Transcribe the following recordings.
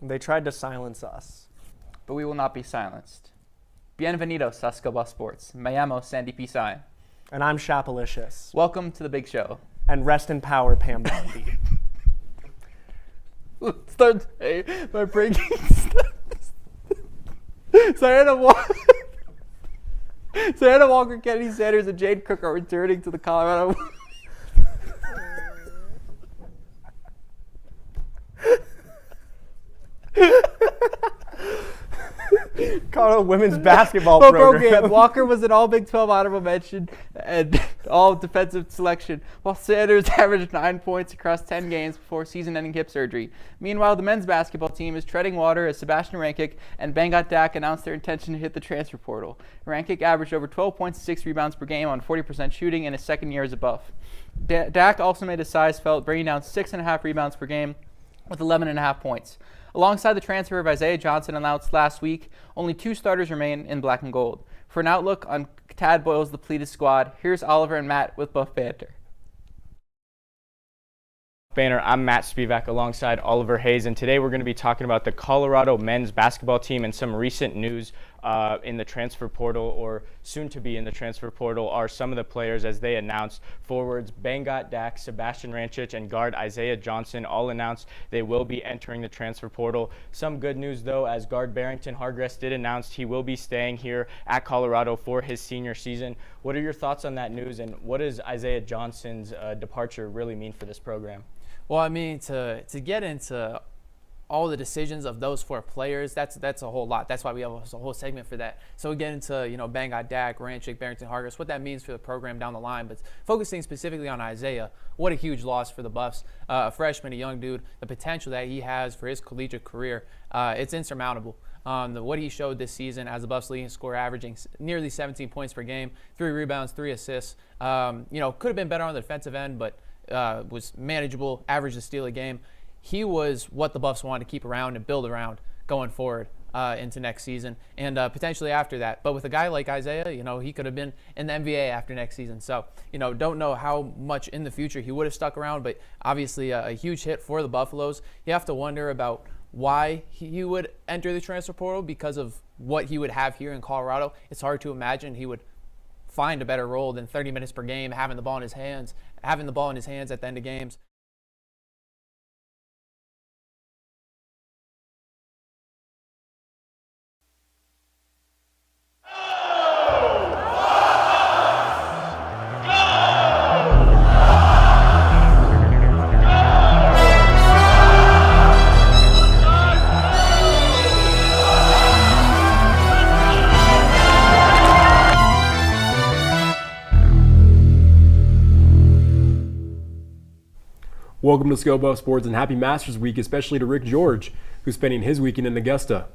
They tried to silence us. But we will not be silenced. Bienvenidos a Scuba Sports. Me llamo Sandy Pisai. And I'm Shapalicious. Welcome to the big show. And rest in power, Pam Bondi. Start by breaking Diana Walker, Kennedy Sanders, and Jade Cook are returning to the Colorado. Colorado women's basketball program. Walker was an all Big 12 honorable mention and all defensive selection, while Sanders averaged 9 points across 10 games before season-ending hip surgery. Meanwhile, the men's basketball team is treading water as Sebastian Rankic and Bengat Dak announced their intention to hit the transfer portal. Rankic averaged over 12 points and 6 rebounds per game on 40% shooting in his second year as a Buff. Dak also made his size felt, bringing down 6.5 rebounds per game with 11.5 points. Alongside the transfer of Isaiah Johnson announced last week, only 2 starters remain in black and gold. For an outlook on Tad Boyle's depleted squad, here's Oliver and Matt with Buff Banter. Banner, I'm Matt Spivak alongside Oliver Hayes, and today we're going to be talking about the Colorado men's basketball team and some recent news in the transfer portal, or soon to be in the transfer portal, are some of the players as they announced. Forwards Bengat Dak, Sebastian Rankic, and guard Isaiah Johnson all announced they will be entering the transfer portal. Some good news though, as guard Barrington Hargress did announce he will be staying here at Colorado for his senior season. What are your thoughts on that news, and what does Isaiah Johnson's departure really mean for this program? Well, I mean, to get into all the decisions of those 4 players, that's a whole lot. That's why we have a whole segment for that. So we get into, Bengat Dak, Rankic, Barrington Hargress, what that means for the program down the line. But focusing specifically on Isaiah, what a huge loss for the Buffs. A freshman, a young dude, the potential that he has for his collegiate career, it's insurmountable. What he showed this season as the Buffs' leading scorer, averaging nearly 17 points per game, 3 rebounds, 3 assists. Could have been better on the defensive end, but was manageable, averaged a steal a game. He was what the Buffs wanted to keep around and build around going forward into next season and potentially after that. But with a guy like Isaiah, he could have been in the NBA after next season. So, don't know how much in the future he would have stuck around, but obviously a huge hit for the Buffaloes. You have to wonder about why he would enter the transfer portal because of what he would have here in Colorado. It's hard to imagine he would find a better role than 30 minutes per game, having the ball in his hands at the end of games. Welcome to Scuba Sports and happy Masters Week, especially to Rick George, who's spending his weekend in Augusta.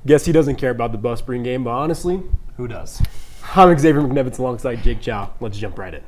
Guess he doesn't care about the Buff spring game, but honestly, who does? I'm Xavier McNevitz alongside Jake Chow. Let's jump right in.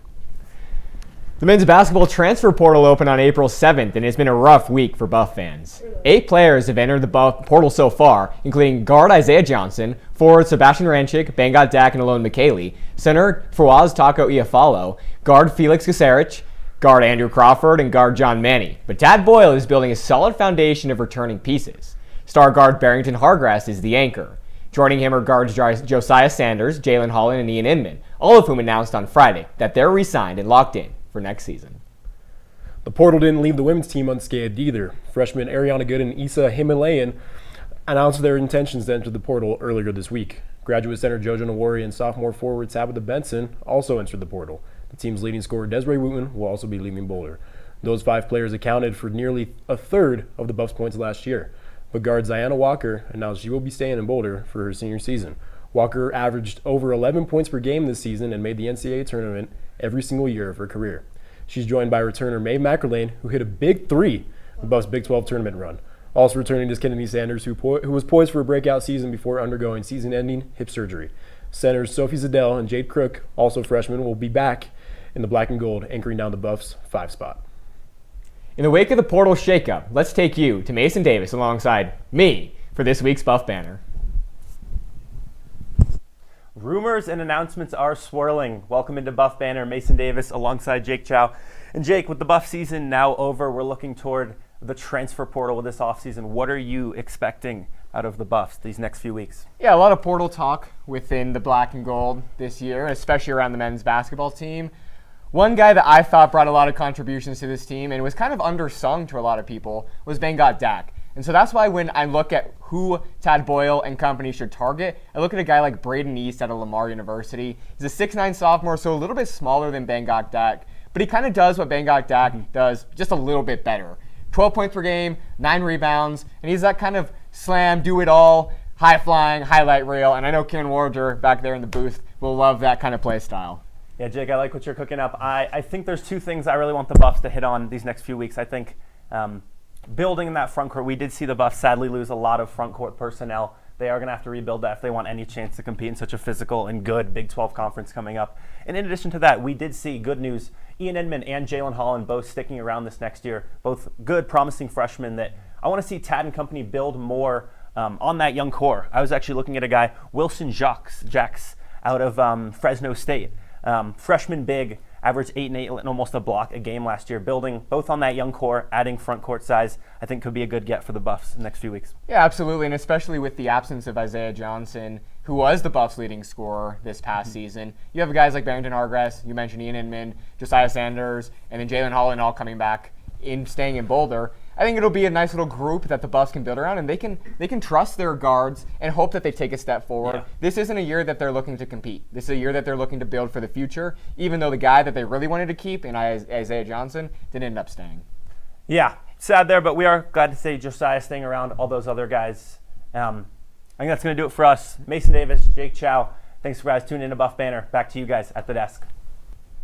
The men's basketball transfer portal opened on April 7th, and it's been a rough week for Buff fans. 8 players have entered the Buff portal so far, including guard Isaiah Johnson, forward Sebastian Rankic, Bengat Dak, and Alon McKaylee, center Fawaz Taco Iafalo, guard Felix Gasarich, guard Andrew Crawford, and guard John Manny. But Tad Boyle is building a solid foundation of returning pieces. Star guard Barrington Hargress is the anchor. Joining him are guards Josiah Sanders, Jalen Holland, and Ian Inman, all of whom announced on Friday that they're re-signed and locked in for next season. The portal didn't leave the women's team unscathed either. Freshmen Ariana Good and Issa Himalayan announced their intentions to enter the portal earlier this week. Graduate center Jojo Nawari and sophomore forward Tabitha Benson also entered the portal. The team's leading scorer Desiree Wooten will also be leaving Boulder. Those 5 players accounted for nearly a third of the Buffs' points last year. But guard Ziana Walker announced she will be staying in Boulder for her senior season. Walker averaged over 11 points per game this season and made the NCAA tournament every single year of her career. She's joined by returner Mae McErlane, who hit a big 3 in the Buffs' Big 12 tournament run. Also returning is Kennedy Sanders, who was poised for a breakout season before undergoing season-ending hip surgery. Centers Sophie Zadell and Jade Crook, also freshmen, will be back in the black and gold, anchoring down the Buffs' 5 spot. In the wake of the portal shakeup, let's take you to Mason Davis alongside me for this week's Buff Banner. Rumors and announcements are swirling. Welcome into Buff Banner, Mason Davis alongside Jake Chow. And Jake, with the Buff season now over, we're looking toward the transfer portal this offseason. What are you expecting out of the Buffs these next few weeks? Yeah, a lot of portal talk within the black and gold this year, especially around the men's basketball team. One guy that I thought brought a lot of contributions to this team and was kind of undersung to a lot of people was Bengot Dak. And so that's why when I look at who Tad Boyle and company should target, I look at a guy like Braden East out of Lamar University. He's a 6'9 sophomore, so a little bit smaller than Bengot Dak, but he kind of does what Bengot Dak does, just a little bit better. 12 points per game, 9 rebounds, and he's that kind of slam, do-it-all, high-flying, highlight reel, and I know Ken Warder back there in the booth will love that kind of play style. Yeah, Jake, I like what you're cooking up. I think there's two things I really want the Buffs to hit on these next few weeks. I think building in that front court, we did see the Buffs sadly lose a lot of front court personnel. They are going to have to rebuild that if they want any chance to compete in such a physical and good Big 12 conference coming up. And in addition to that, we did see good news. Ian Inman and Jalen Holland both sticking around this next year, both good, promising freshmen that I want to see Tad and company build more on that young core. I was actually looking at a guy, Wilson Jacques out of Fresno State. Freshman big, averaged 8 and 8 and almost a block a game last year. Building both on that young core, adding front court size, I think could be a good get for the Buffs in the next few weeks. Yeah, absolutely, and especially with the absence of Isaiah Johnson, who was the Buffs' leading scorer this past season. You have guys like Barrington Hargress, you mentioned Ian Inman, Josiah Sanders, and then Jalen Holland all coming back staying in Boulder. I think it'll be a nice little group that the Buffs can build around, and they can trust their guards and hope that they take a step forward. Yeah. This isn't a year that they're looking to compete. This is a year that they're looking to build for the future, even though the guy that they really wanted to keep in Isaiah Johnson didn't end up staying. Yeah, sad there, but we are glad to see Josiah staying around, all those other guys. I think that's going to do it for us. Mason Davis, Jake Chow, thanks for guys tuning in to Buff Banner. Back to you guys at the desk.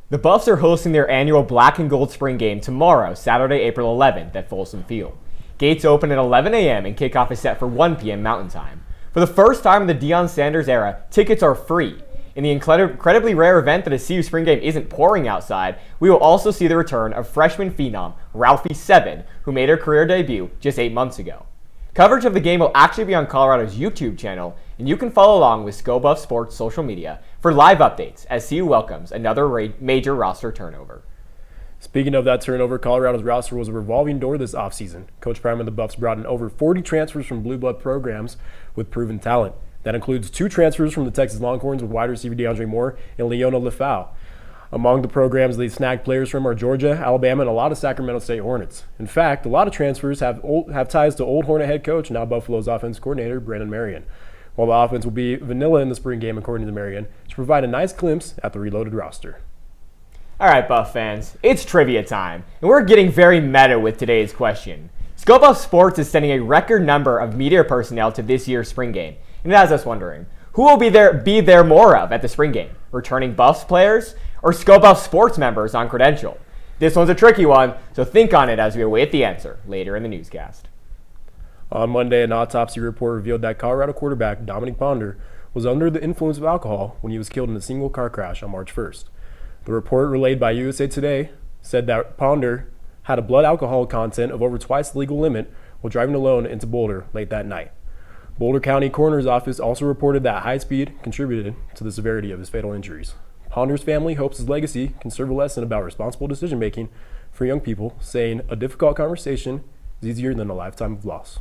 The Buffs are hosting their annual Black and Gold Spring Game tomorrow, Saturday, April 11th at Folsom Field. Gates open at 11 a.m. and kickoff is set for 1 p.m. Mountain Time. For the first time in the Deion Sanders era, tickets are free. In the incredibly rare event that a CU spring game isn't pouring outside, we will also see the return of freshman phenom Ralphie Seven, who made her career debut just 8 months ago. Coverage of the game will actually be on Colorado's YouTube channel, and you can follow along with ScoBuff Sports social media for live updates as CU welcomes another major roster turnover. Speaking of that turnover, Colorado's roster was a revolving door this offseason. Coach Prime and the Buffs brought in over 40 transfers from Blue Blood programs with proven talent. That includes 2 transfers from the Texas Longhorns with wide receiver DeAndre Moore and Leona Lefau. Among the programs they snagged players from are Georgia, Alabama, and a lot of Sacramento State Hornets. In fact, a lot of transfers have ties to old Hornet head coach, now Buffalo's offense coordinator, Brandon Marion. While the offense will be vanilla in the spring game, according to Marion, to provide a nice glimpse at the reloaded roster. All right, Buff fans, it's trivia time, and we're getting very meta with today's question. ScoBuff Sports is sending a record number of media personnel to this year's spring game, and it has us wondering, who will be there more of at the spring game? Returning Buffs players or ScoBuff Sports members on credential? This one's a tricky one, so think on it as we await the answer later in the newscast. On Monday, an autopsy report revealed that Colorado quarterback Dominic Ponder was under the influence of alcohol when he was killed in a single car crash on March 1st. The report relayed by USA Today said that Ponder had a blood alcohol content of over twice the legal limit while driving alone into Boulder late that night. Boulder County Coroner's Office also reported that high speed contributed to the severity of his fatal injuries. Ponder's family hopes his legacy can serve a lesson about responsible decision-making for young people, saying a difficult conversation is easier than a lifetime of loss.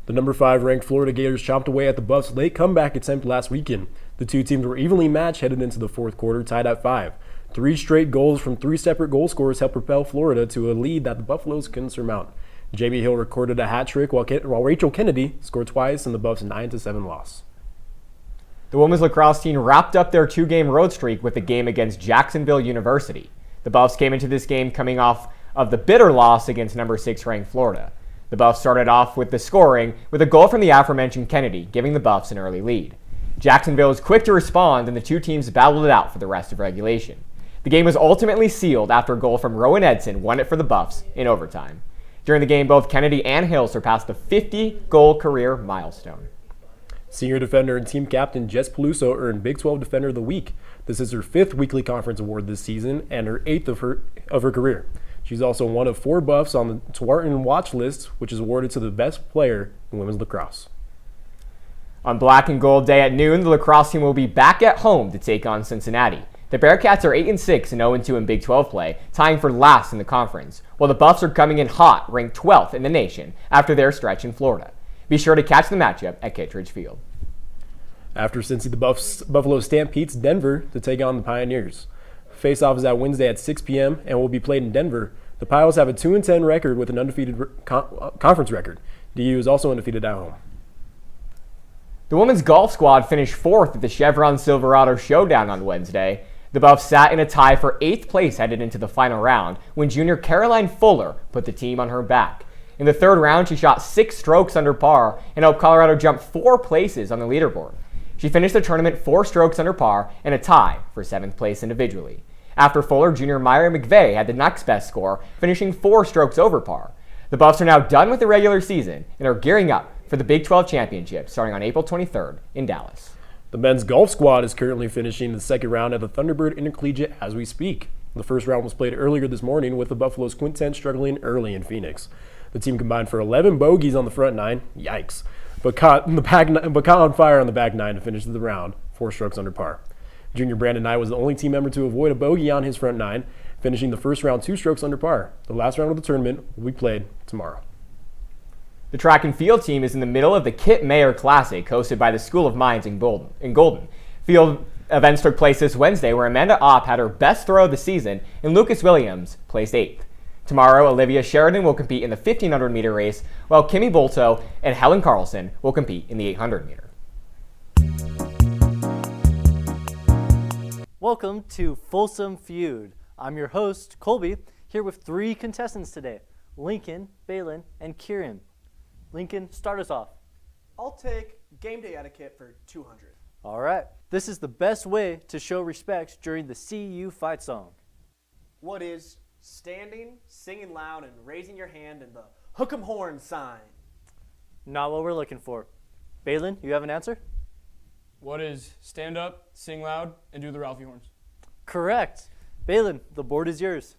The number 5 ranked Florida Gators chomped away at the Buffs' late comeback attempt last weekend. The two teams were evenly matched headed into the fourth quarter, tied at 5. 3 straight goals from 3 separate goal scorers helped propel Florida to a lead that the Buffaloes couldn't surmount. J.B. Hill recorded a hat trick while Rachel Kennedy scored twice in the Buffs' 9-7 loss. The women's lacrosse team wrapped up their 2-game road streak with a game against Jacksonville University. The Buffs came into this game coming off of the bitter loss against number 6 ranked Florida. The Buffs started off with the scoring with a goal from the aforementioned Kennedy, giving the Buffs an early lead. Jacksonville was quick to respond, and the two teams battled it out for the rest of regulation. The game was ultimately sealed after a goal from Rowan Edson won it for the Buffs in overtime. During the game, both Kennedy and Hill surpassed the 50-goal career milestone. Senior defender and team captain Jess Peluso earned Big 12 Defender of the Week. This is her 5th weekly conference award this season and her 8th of her career. She's also one of 4 Buffs on the Twarton watch list, which is awarded to the best player in women's lacrosse. On Black and Gold Day at noon, the lacrosse team will be back at home to take on Cincinnati. The Bearcats are 8-6 and 0-2 in Big 12 play, tying for last in the conference, while the Buffs are coming in hot, ranked 12th in the nation after their stretch in Florida. Be sure to catch the matchup at Kittredge Field. After Cincy, the Buffalo Stampedes Denver to take on the Pioneers. Face-off is at Wednesday at 6 p.m. and will be played in Denver. The Pios have a 2-10 record with an undefeated conference record. DU is also undefeated at home. The women's golf squad finished 4th at the Chevron Silverado Showdown on Wednesday. The Buffs sat in a tie for 8th place headed into the final round when junior Caroline Fuller put the team on her back. In the 3rd round, she shot 6 strokes under par and helped Colorado jump 4 places on the leaderboard. She finished the tournament 4 strokes under par and a tie for 7th place individually. After Fuller, junior Myra McVeigh had the next best score, finishing 4 strokes over par. The Buffs are now done with the regular season and are gearing up for the Big 12 Championship starting on April 23rd in Dallas. The men's golf squad is currently finishing the 2nd round at the Thunderbird Intercollegiate as we speak. The 1st round was played earlier this morning with the Buffalo's quintet struggling early in Phoenix. The team combined for 11 bogeys on the front 9, yikes, but caught on fire on the back 9 to finish the round, 4 strokes under par. Junior Brandon Knight was the only team member to avoid a bogey on his front 9, finishing the first round 2 strokes under par. The last round of the tournament will be played tomorrow. The track and field team is in the middle of the Kit Mayer Classic, hosted by the School of Mines in Golden. Field events took place this Wednesday, where Amanda Opp had her best throw of the season, and Lucas Williams placed 8th. Tomorrow, Olivia Sheridan will compete in the 1,500-meter race, while Kimmy Bolto and Helen Carlson will compete in the 800-meter. Welcome to Folsom Feud. I'm your host, Colby, here with 3 contestants today, Lincoln, Balin, and Kieran. Lincoln, start us off. I'll take game day etiquette for 200. All right. This is the best way to show respect during the CU fight song. What is standing, singing loud, and raising your hand in the hook 'em horn sign? Not what we're looking for. Balin, you have an answer? What is stand up, sing loud, and do the Ralphie horns? Correct. Balin, the board is yours.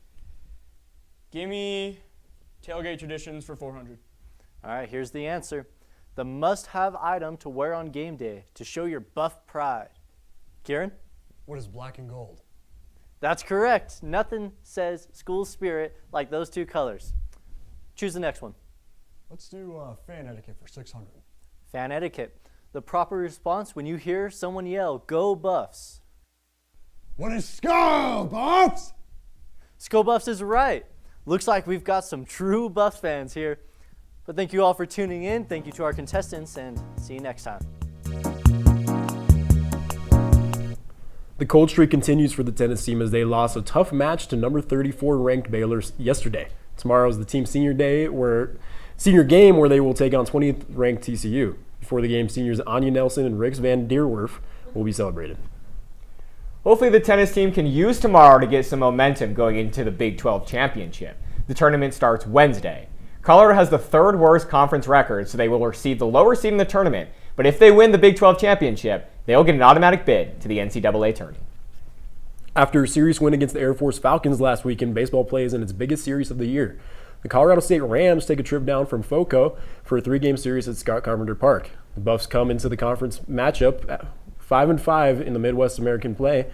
Give me tailgate traditions for 400. All right, here's the answer. The must-have item to wear on game day to show your buff pride. Kieran? What is black and gold? That's correct. Nothing says school spirit like those 2 colors. Choose the next one. Let's do fan etiquette for 600. Fan etiquette. The proper response when you hear someone yell, "Go Buffs." What is skull, Buffs? Skull Buffs is right. Looks like we've got some true Buffs fans here. But thank you all for tuning in. Thank you to our contestants, and see you next time. The cold streak continues for the tennis team as they lost a tough match to number 34 ranked Baylor yesterday. Tomorrow is the team's senior game where they will take on 20th ranked TCU. Before the game, seniors Anya Nelson and Rix Van Deerwerf will be celebrated. Hopefully the tennis team can use tomorrow to get some momentum going into the Big 12 Championship. The tournament starts Wednesday. Colorado has the 3rd worst conference record, so they will receive the lower seed in the tournament. But if they win the Big 12 Championship, they'll get an automatic bid to the NCAA tourney. After a series win against the Air Force Falcons last weekend, baseball plays in its biggest series of the year. The Colorado State Rams take a trip down from FOCO for a 3-game series at Scott Carpenter Park. The Buffs come into the conference matchup at 5-5 in the Midwest American play,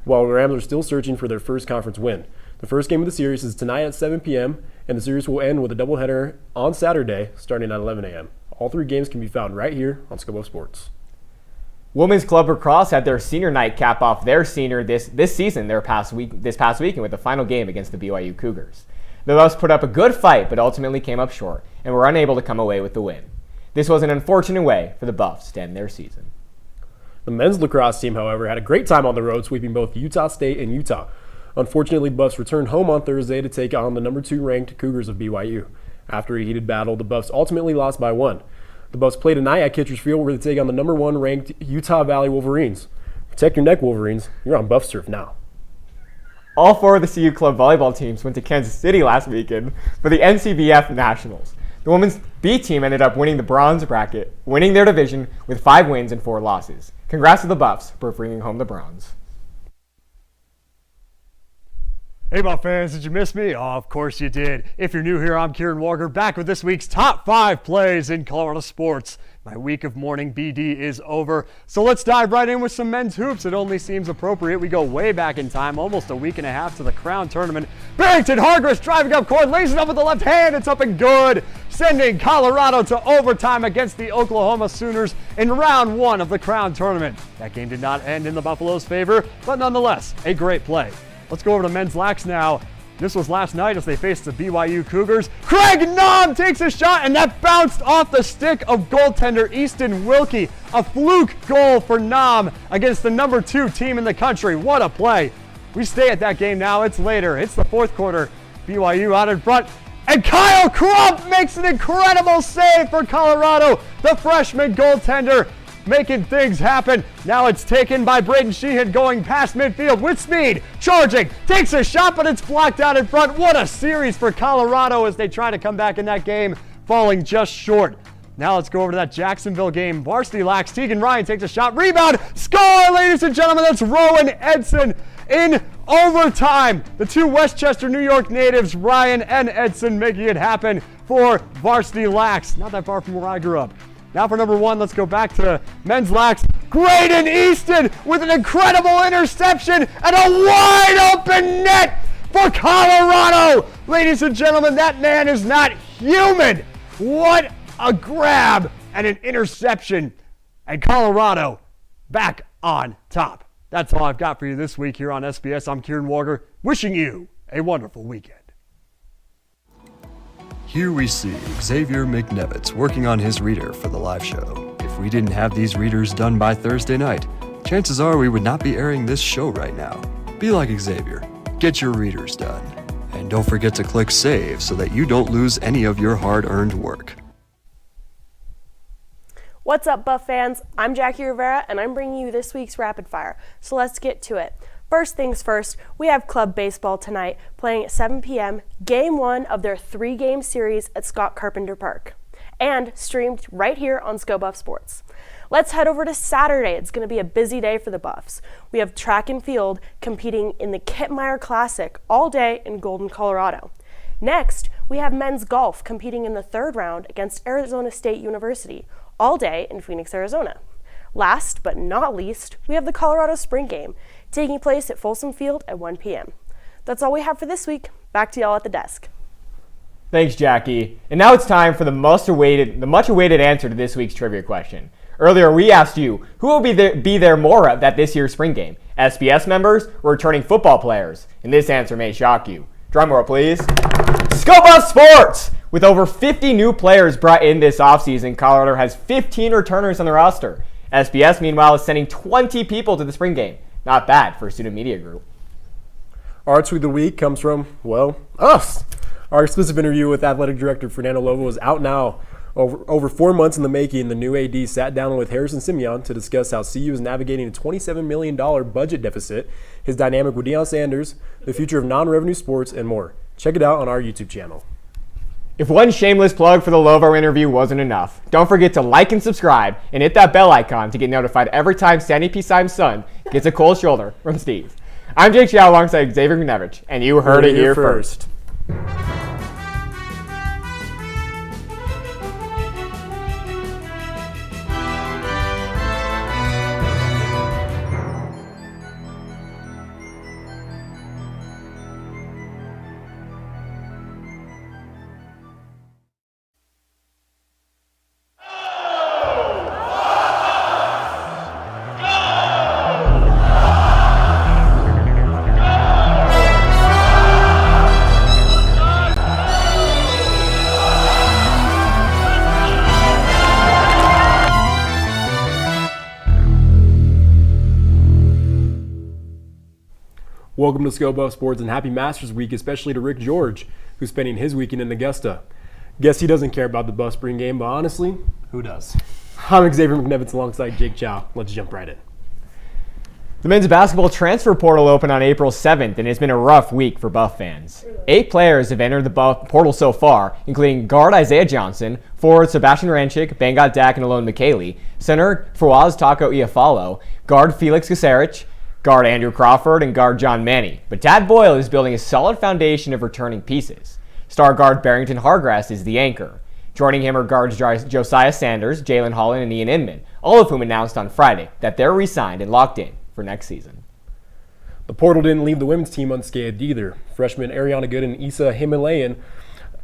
while the Rams are still searching for their first conference win. The first game of the series is tonight at 7 p.m., and the series will end with a doubleheader on Saturday starting at 11 a.m. All 3 games can be found right here on Scope of Sports. Women's Club Lacrosse had their senior night cap off their senior this season this past weekend with the final game against the BYU Cougars. The Buffs put up a good fight, but ultimately came up short and were unable to come away with the win. This was an unfortunate way for the Buffs to end their season. The men's lacrosse team, however, had a great time on the road, sweeping both Utah State and Utah. Unfortunately, the Buffs returned home on Thursday to take on the number 2 ranked Cougars of BYU. After a heated battle, the Buffs ultimately lost by 1. The Buffs play tonight at Kitchers Field, where they take on the number 1 ranked Utah Valley Wolverines. Protect your neck, Wolverines. You're on Buff Surf now. All 4 of the CU Club volleyball teams went to Kansas City last weekend for the NCBA Nationals. The women's B team ended up winning the bronze bracket, winning their division with 5 wins and 4 losses. Congrats to the Buffs for bringing home the bronze. Hey, Buff fans, did you miss me? Oh, of course you did. If you're new here, I'm Kieran Walker, back with this week's top 5 plays in Colorado sports. My week of morning BD is over, so let's dive right in with some men's hoops. It only seems appropriate. We go way back in time, almost a week and a half to the Crown Tournament. Barrington Hargress driving up court, lays it up with the left hand. It's up and good, sending Colorado to overtime against the Oklahoma Sooners in round 1 of the Crown Tournament. That game did not end in the Buffalo's favor, but nonetheless, a great play. Let's go over to men's lax now. This was last night as they faced the BYU Cougars. Craig Nom takes a shot, and that bounced off the stick of goaltender Easton Wilkie. A fluke goal for Nom against the number 2 team in the country. What a play. We stay at that game now. It's later. It's the 4th quarter. BYU out in front. And Kyle Crump makes an incredible save for Colorado. The freshman goaltender making things happen. Now it's taken by Braden Sheehan going past midfield with speed, charging, takes a shot, but it's blocked out in front. What a series for Colorado as they try to come back in that game, falling just short. Now let's go over to that Jacksonville game. Varsity lax, Tegan Ryan takes a shot, rebound, score, ladies and gentlemen, that's Rowan Edson in overtime. The 2 Westchester, New York natives, Ryan and Edson, making it happen for Varsity lax. Not that far from where I grew up. Now for number 1, let's go back to men's lax. Graydon Easton with an incredible interception and a wide open net for Colorado. Ladies and gentlemen, that man is not human. What a grab and an interception. And Colorado back on top. That's all I've got for you this week here on SBS. I'm Kieran Walker, wishing you a wonderful weekend. Here we see Xavier McNevitz working on his reader for the live show. If we didn't have these readers done by Thursday night, chances are we would not be airing this show right now. Be like Xavier. Get your readers done. And don't forget to click save so that you don't lose any of your hard-earned work. What's up, Buff fans? I'm Jackie Rivera, and I'm bringing you this week's Rapid Fire. So let's get to it. First things first, we have club baseball tonight playing at 7 p.m., Game 1 of their 3-game series at Scott Carpenter Park, and streamed right here on Sco Buff Sports. Let's head over to Saturday. It's going to be a busy day for the Buffs. We have track and field competing in the Kittmeyer Classic all day in Golden, Colorado. Next, we have men's golf competing in the 3rd round against Arizona State University all day in Phoenix, Arizona. Last but not least, we have the Colorado Spring Game taking place at Folsom Field at 1 p.m. That's all we have for this week. Back to y'all at the desk. Thanks, Jackie. And now it's time for the much awaited answer to this week's trivia question. Earlier, we asked you, who will be there more at this year's spring game? SBS members or returning football players? And this answer may shock you. Drum roll, please. Sco Buff Sports! With over 50 new players brought in this offseason, Colorado has 15 returners on the roster. SBS, meanwhile, is sending 20 people to the spring game. Not bad for a student media group. Our tweet of the week comes from, well, us. Our exclusive interview with athletic director Fernando Lovo is out now. Over 4 months in the making, the new AD sat down with Harrison Simeon to discuss how CU is navigating a $27 million budget deficit, his dynamic with Deion Sanders, the future of non-revenue sports, and more. Check it out on our YouTube channel. If one shameless plug for the Lovo interview wasn't enough, don't forget to like and subscribe and hit that bell icon to get notified every time Sandy P. Simon's son gets a cold shoulder from Steve. I'm Jake Chow alongside Xavier McNevich, and you heard it here first. Welcome to Scope Up Sports and happy Masters Week, especially to Rick George, who's spending his weekend in Augusta. Guess he doesn't care about the Buff spring game, but honestly, who does? I'm Xavier McNevitz alongside Jake Chow. Let's jump right in. The men's basketball transfer portal opened on April 7th, and it's been a rough week for Buff fans. 8 players have entered the Buff portal so far, including guard Isaiah Johnson, forward Sebastian Ranchik, Bangat Dak, and Alon McKaylee, center Fawaz Taco Iafalo, guard Felix Kasarich, guard Andrew Crawford, and guard John Manny. But Tad Boyle is building a solid foundation of returning pieces. Star guard Barrington Hargrass is the anchor. Joining him are guards Josiah Sanders, Jalen Holland, and Ian Inman, all of whom announced on Friday that they're re-signed and locked in for next season. The portal didn't leave the women's team unscathed either. Freshmen Ariana Good and Issa Himalayan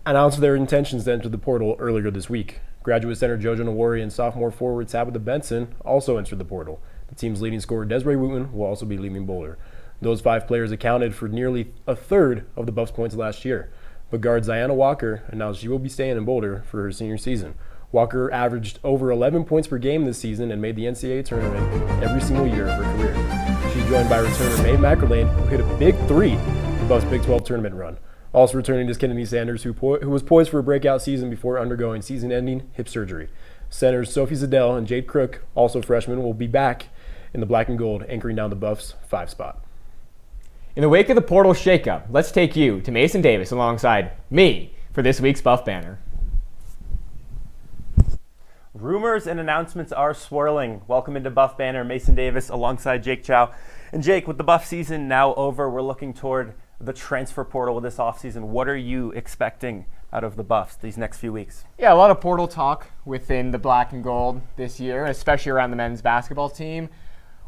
announced their intentions to enter the portal earlier this week. Graduate center Jojo Nawari and sophomore forward Tabitha Benson also entered the portal. The team's leading scorer Desiree Wooten will also be leaving Boulder. Those 5 players accounted for nearly a third of the Buffs' points last year. But guard Ziana Walker announced she will be staying in Boulder for her senior season. Walker averaged over 11 points per game this season and made the NCAA tournament every single year of her career. She's joined by returner Mae McErlane, who hit a big 3 in the Buffs' Big 12 tournament run. Also returning is Kennedy Sanders, who was poised for a breakout season before undergoing season-ending hip surgery. Centers Sophie Zadell and Jade Crook, also freshmen, will be back in the black and gold, anchoring down the Buffs' 5 spot. In the wake of the portal shakeup, let's take you to Mason Davis alongside me for this week's Buff Banner. Rumors and announcements are swirling. Welcome into Buff Banner, Mason Davis alongside Jake Chow. And Jake, with the Buff season now over, we're looking toward the transfer portal this offseason. What are you expecting out of the Buffs these next few weeks? Yeah, a lot of portal talk within the black and gold this year, especially around the men's basketball team.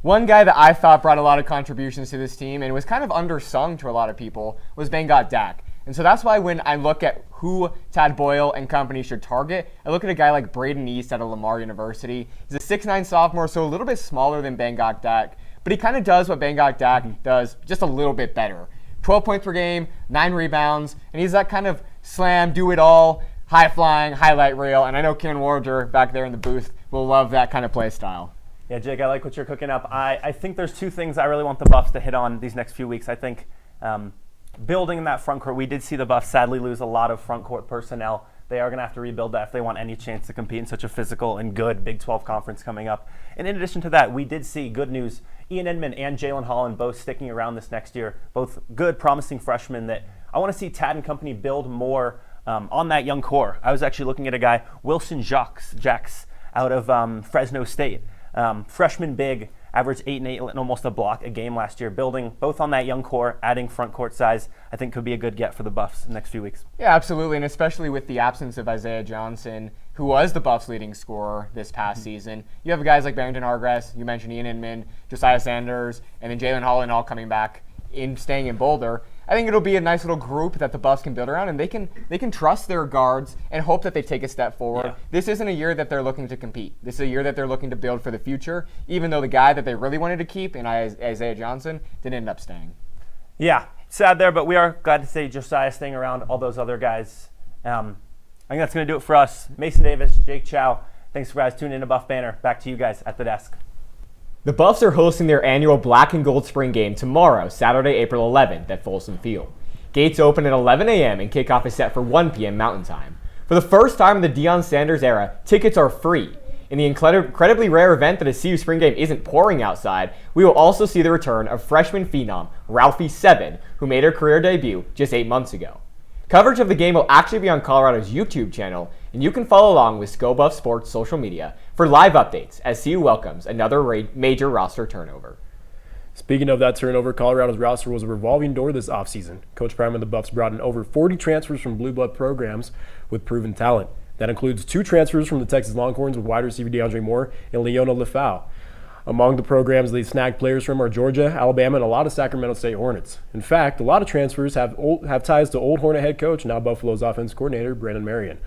One guy that I thought brought a lot of contributions to this team and was kind of undersung to a lot of people was Bangat Dak. And so that's why when I look at who Tad Boyle and company should target, I look at a guy like Braden East out of Lamar University. He's a 6'9 sophomore, so a little bit smaller than Bangat Dak, but he kind of does what Bangat Dak does, just a little bit better. 12 points per game, 9 rebounds, and he's that kind of slam, do-it-all, high-flying, highlight reel, and I know Karen Warder back there in the booth will love that kind of play style. Yeah, Jake, I like what you're cooking up. I think there's 2 things I really want the Buffs to hit on these next few weeks. I think building in that front court, we did see the Buffs sadly lose a lot of front court personnel. They are going to have to rebuild that if they want any chance to compete in such a physical and good Big 12 conference coming up. And in addition to that, we did see good news. Ian Inman and Jalen Holland both sticking around this next year, both good, promising freshmen that I want to see Tad and company build more on that young core. I was actually looking at a guy, Wilson Jacks out of Fresno State. Freshman big, averaged 8 and 8 and almost a block a game last year. Building both on that young core, adding front court size, I think could be a good get for the Buffs in the next few weeks. Yeah, absolutely, and especially with the absence of Isaiah Johnson, who was the Buffs' leading scorer this past season. You have guys like Barrington Hargrass, you mentioned Ian Inman, Josiah Sanders, and then Jalen Holland all coming back staying in Boulder. I think it'll be a nice little group that the Buffs can build around, and they can trust their guards and hope that they take a step forward. Yeah. This isn't a year that they're looking to compete. This is a year that they're looking to build for the future, even though the guy that they really wanted to keep in Isaiah Johnson didn't end up staying. Yeah, sad there, but we are glad to see Josiah staying around, all those other guys. I think that's going to do it for us. Mason Davis, Jake Chow, thanks for guys tuning in to Buff Banner. Back to you guys at the desk. The Buffs are hosting their annual Black and Gold Spring Game tomorrow, Saturday, April 11th at Folsom Field. Gates open at 11 a.m. and kickoff is set for 1 p.m. Mountain Time. For the first time in the Deion Sanders era, tickets are free. In the incredibly rare event that a CU Spring Game isn't pouring outside, we will also see the return of freshman phenom Ralphie Seven, who made her career debut just 8 months ago. Coverage of the game will actually be on Colorado's YouTube channel, and you can follow along with ScoBuff Sports social media for live updates as CU welcomes another major roster turnover. Speaking of that turnover, Colorado's roster was a revolving door this offseason. Coach Prime and the Buffs brought in over 40 transfers from Blue Blood programs with proven talent. That includes 2 transfers from the Texas Longhorns with wide receiver DeAndre Moore and Leona Lefau. Among the programs they snagged players from are Georgia, Alabama, and a lot of Sacramento State Hornets. In fact, a lot of transfers have ties to old Hornet head coach, now Buffalo's offense coordinator, Brandon Marion.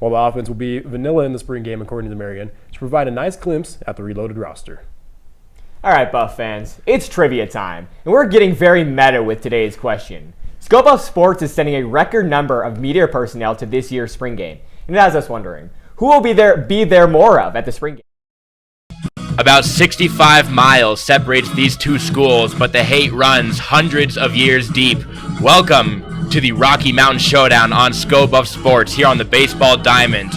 While the offense will be vanilla in the spring game, according to Marion, to provide a nice glimpse at the reloaded roster. All right, Buff fans, it's trivia time, and we're getting very meta with today's question. ScoBuff Sports is sending a record number of media personnel to this year's spring game, and it has us wondering, who will be there more of at the spring game? About 65 miles separates these two schools, but the hate runs hundreds of years deep. Welcome to the Rocky Mountain Showdown on Scope of Sports here on the Baseball Diamond.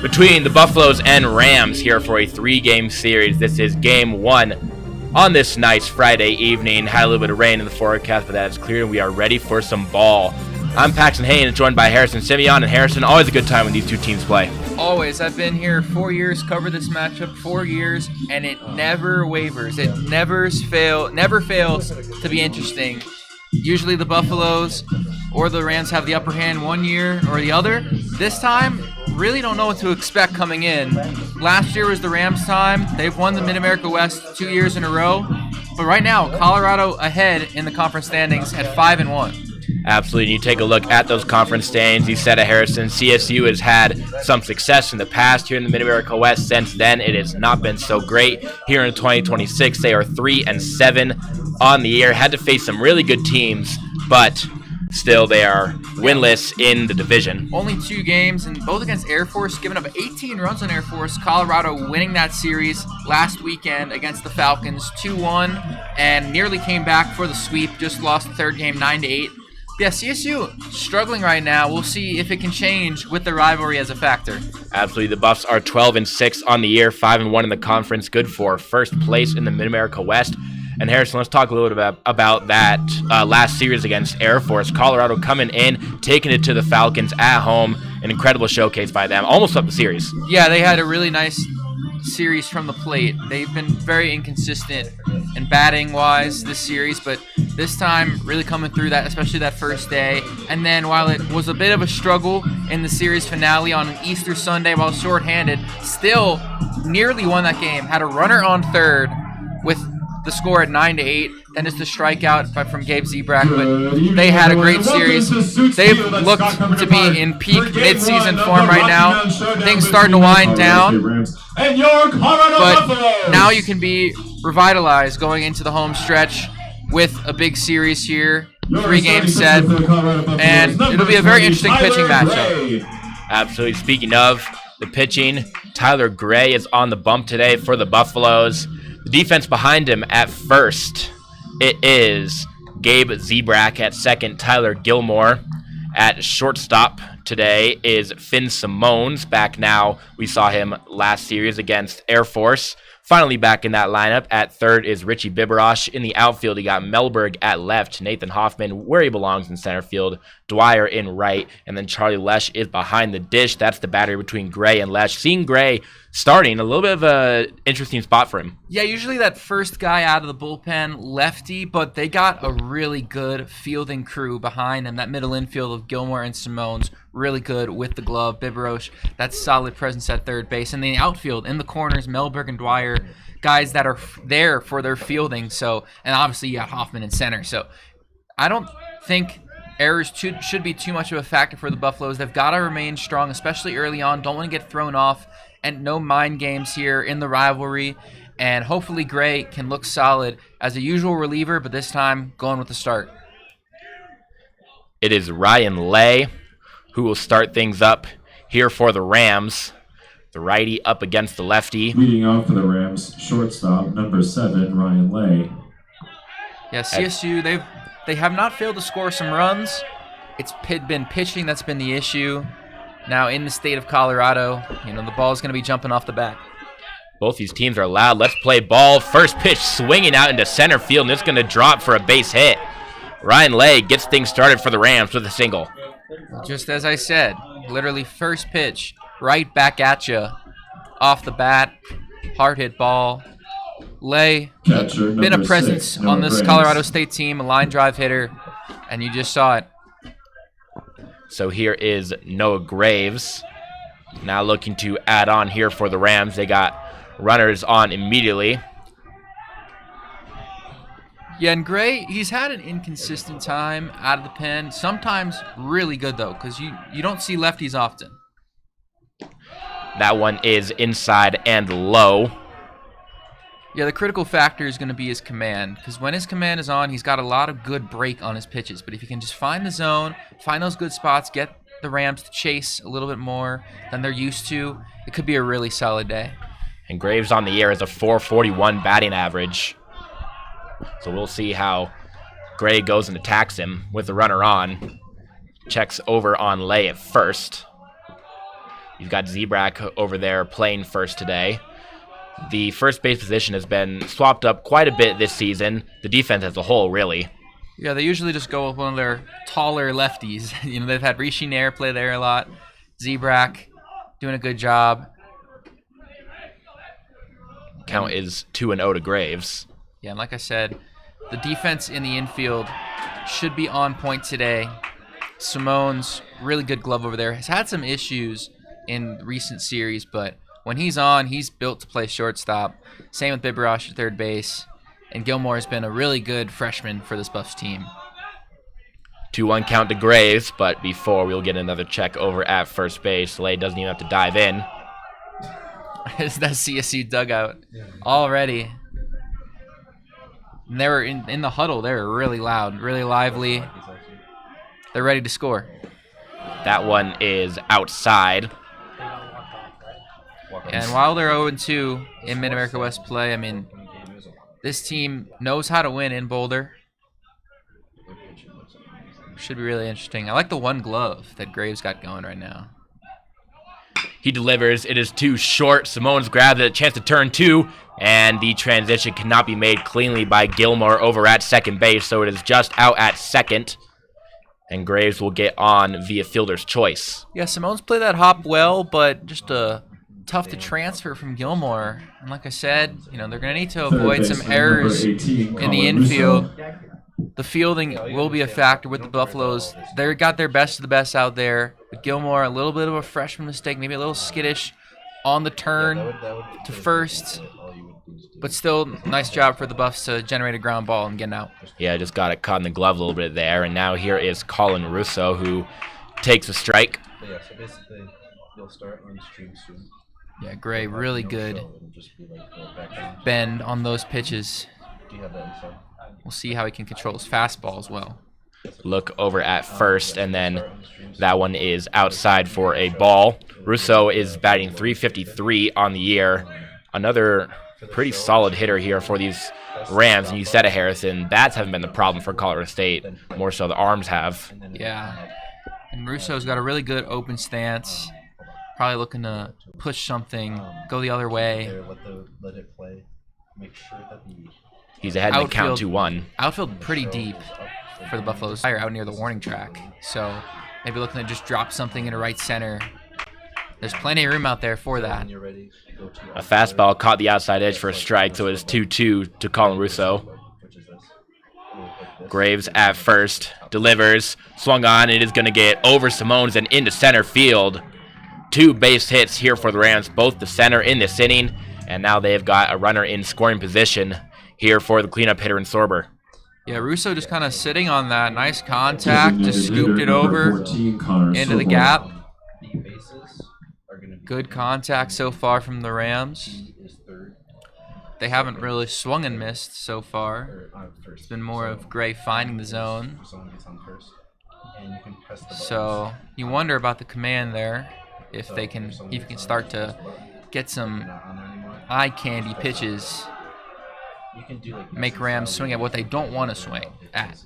Between the Buffaloes and Rams here for a 3-game series. This is game 1 on this nice Friday evening. Had a little bit of rain in the forecast, but that is clear and we are ready for some ball. I'm Paxton Haynes, joined by Harrison Simeon. And Harrison, always a good time when these two teams play. Always. I've been here 4 years, covered this matchup 4 years, and it never wavers. It never fails to be interesting. Usually the Buffaloes or the Rams have the upper hand one year or the other. This time, really don't know what to expect coming in. Last year was the Rams' time. They've won the Mid-America West 2 years in a row. But right now, Colorado ahead in the conference standings at 5-1. Absolutely. You take a look at those conference standings. You said it, Harrison. CSU has had some success in the past here in the Mid-America West. Since then, it has not been so great. Here in 2026, they are 3-7 on the year. Had to face some really good teams, but still they are winless in the division. Only 2 games, and both against Air Force, giving up 18 runs on Air Force. Colorado winning that series last weekend against the Falcons 2-1, and nearly came back for the sweep. Just lost the third game 9-8. Yeah, CSU struggling right now. We'll see if it can change with the rivalry as a factor. Absolutely. The Buffs are 12-6 on the year, 5-1 in the conference, good for first place in the Mid-America West. And Harrison, let's talk a little bit about that last series against Air Force. Colorado coming in, taking it to the Falcons at home. An incredible showcase by them. Almost up the series. Yeah, they had a really nice series from the plate. They've been very inconsistent in batting-wise this series, but this time really coming through that, especially that first day. And then while it was a bit of a struggle in the series finale on an Easter Sunday while shorthanded, still nearly won that game. Had a runner on third with the score at 9-8. Then it's the strikeout from Gabe Zebrak, but they had a great series. They've looked to be in peak mid-season form right now. Things starting to wind down, but now you can be revitalized going into the home stretch with a big series here, 3-game set, and it'll be a very interesting pitching matchup. Absolutely. Speaking of the pitching, Tyler Gray is on the bump today for the Buffaloes. The defense behind him at first, it is Gabe Zebrak. At second, Tyler Gilmore. At shortstop today is Finn Simones, back now. We saw him last series against Air Force. Finally back in that lineup. At third is Richie Biberosh. In the outfield, you got Melberg at left, Nathan Hoffman where he belongs in center field, Dwyer in right, and then Charlie Lesh is behind the dish. That's the battery between Gray and Lesh. Seeing Gray starting, a little bit of an interesting spot for him. Yeah, usually that first guy out of the bullpen, lefty, but they got a really good fielding crew behind them. That middle infield of Gilmore and Simones, really good with the glove. Biberosh, that's solid presence at third base. And the outfield, in the corners, Melberg and Dwyer, guys that are there for their fielding. So, and obviously you got Hoffman in center. So I don't think errors should be too much of a factor for the Buffaloes. They've got to remain strong, especially early on. Don't want to get thrown off. And no mind games here in the rivalry. And hopefully Gray can look solid as a usual reliever, but this time going with the start. It is Ryan Lay who will start things up here for the Rams. The righty up against the lefty. Leading off for the Rams, shortstop, number 7, Ryan Lay. Yeah, CSU, they have not failed to score some runs. It's been pitching that's been the issue. Now in the state of Colorado, the ball is going to be jumping off the bat. Both these teams are loud. Let's play ball. First pitch swinging out into center field, and it's going to drop for a base hit. Ryan Lay gets things started for the Rams with a single. Just as I said, literally first pitch, right back at you, off the bat, hard hit ball. Lay, been a presence on this Colorado State team, a line drive hitter, and you just saw it. So here is Noah Graves, now looking to add on here for the Rams. They got runners on immediately. Yeah, and Gray, he's had an inconsistent time out of the pen. Sometimes really good, though, because you don't see lefties often. That one is inside and low. Yeah, the critical factor is going to be his command, because when his command is on, he's got a lot of good break on his pitches. But if you can just find the zone, find those good spots, get the Rams to chase a little bit more than they're used to, it could be a really solid day. And Graves on the year is a .441 batting average. So we'll see how Gray goes and attacks him with the runner on. Checks over on Lay at first. You've got Zebrak over there playing first today. The first base position has been swapped up quite a bit this season. The defense as a whole, really. Yeah, they usually just go with one of their taller lefties. They've had Rishi Nair play there a lot. Zebrak doing a good job. Count is 2-0 to Graves. Yeah, and like I said, the defense in the infield should be on point today. Simone's really good glove over there. Has had some issues in recent series, but when he's on, he's built to play shortstop. Same with Bibarash at third base. And Gilmore has been a really good freshman for this Buffs team. 2-1 count to Graves, but before we'll get another check over at first base. Lay doesn't even have to dive in. It's that CSU dugout already. And they were in the huddle. They were really loud, really lively. They're ready to score. That one is outside. And while they're 0-2 in Mid-America West play, I mean, this team knows how to win in Boulder. Should be really interesting. I like the one glove that Graves got going right now. He delivers. It is too short. Simone's grabbed it, a chance to turn two, and the transition cannot be made cleanly by Gilmore over at second base, so it is just out at second, and Graves will get on via fielder's choice. Yeah, Simone's played that hop well, but just tough to transfer from Gilmore. And like I said, they're going to need to avoid some errors in the infield. The fielding will be a factor with the Buffaloes. They got their best of the best out there. But Gilmore, a little bit of a freshman mistake, maybe a little skittish on the turn to first. But still, nice job for the Buffs to generate a ground ball and get out. Yeah, just got it caught in the glove a little bit there. And now here is Colin Russo, who takes a strike. Yeah, so basically, you'll start on stream soon. Yeah, Gray, really good bend on those pitches. We'll see how he can control his fastball as well. Look over at first, and then that one is outside for a ball. Russo is batting .353 on the year. Another pretty solid hitter here for these Rams. And you said it, Harrison, bats haven't been the problem for Colorado State. More so the arms have. Yeah. And Russo's got a really good open stance. Probably looking to push something, go the other way. Let it play. Make sure that he's ahead in the count 2-1. Outfield pretty deep for the Buffaloes. They're out near the warning track. So maybe looking to just drop something into right center. There's plenty of room out there for that. A fastball caught the outside edge for a strike, so it's 2-2 to Colin Russo. Graves at first, delivers, swung on. It is going to get over Simone's and into center field. 2 base hits here for the Rams, both the center in this inning, and now they've got a runner in scoring position here for the cleanup hitter in Sorber. Yeah, Russo just kind of sitting on that. Nice contact, just scooped it over into the gap. Good contact so far from the Rams. They haven't really swung and missed so far. It's been more of Gray finding the zone. So you wonder about the command there. If you can start to get some eye candy pitches, make Rams swing at what they don't want to swing at.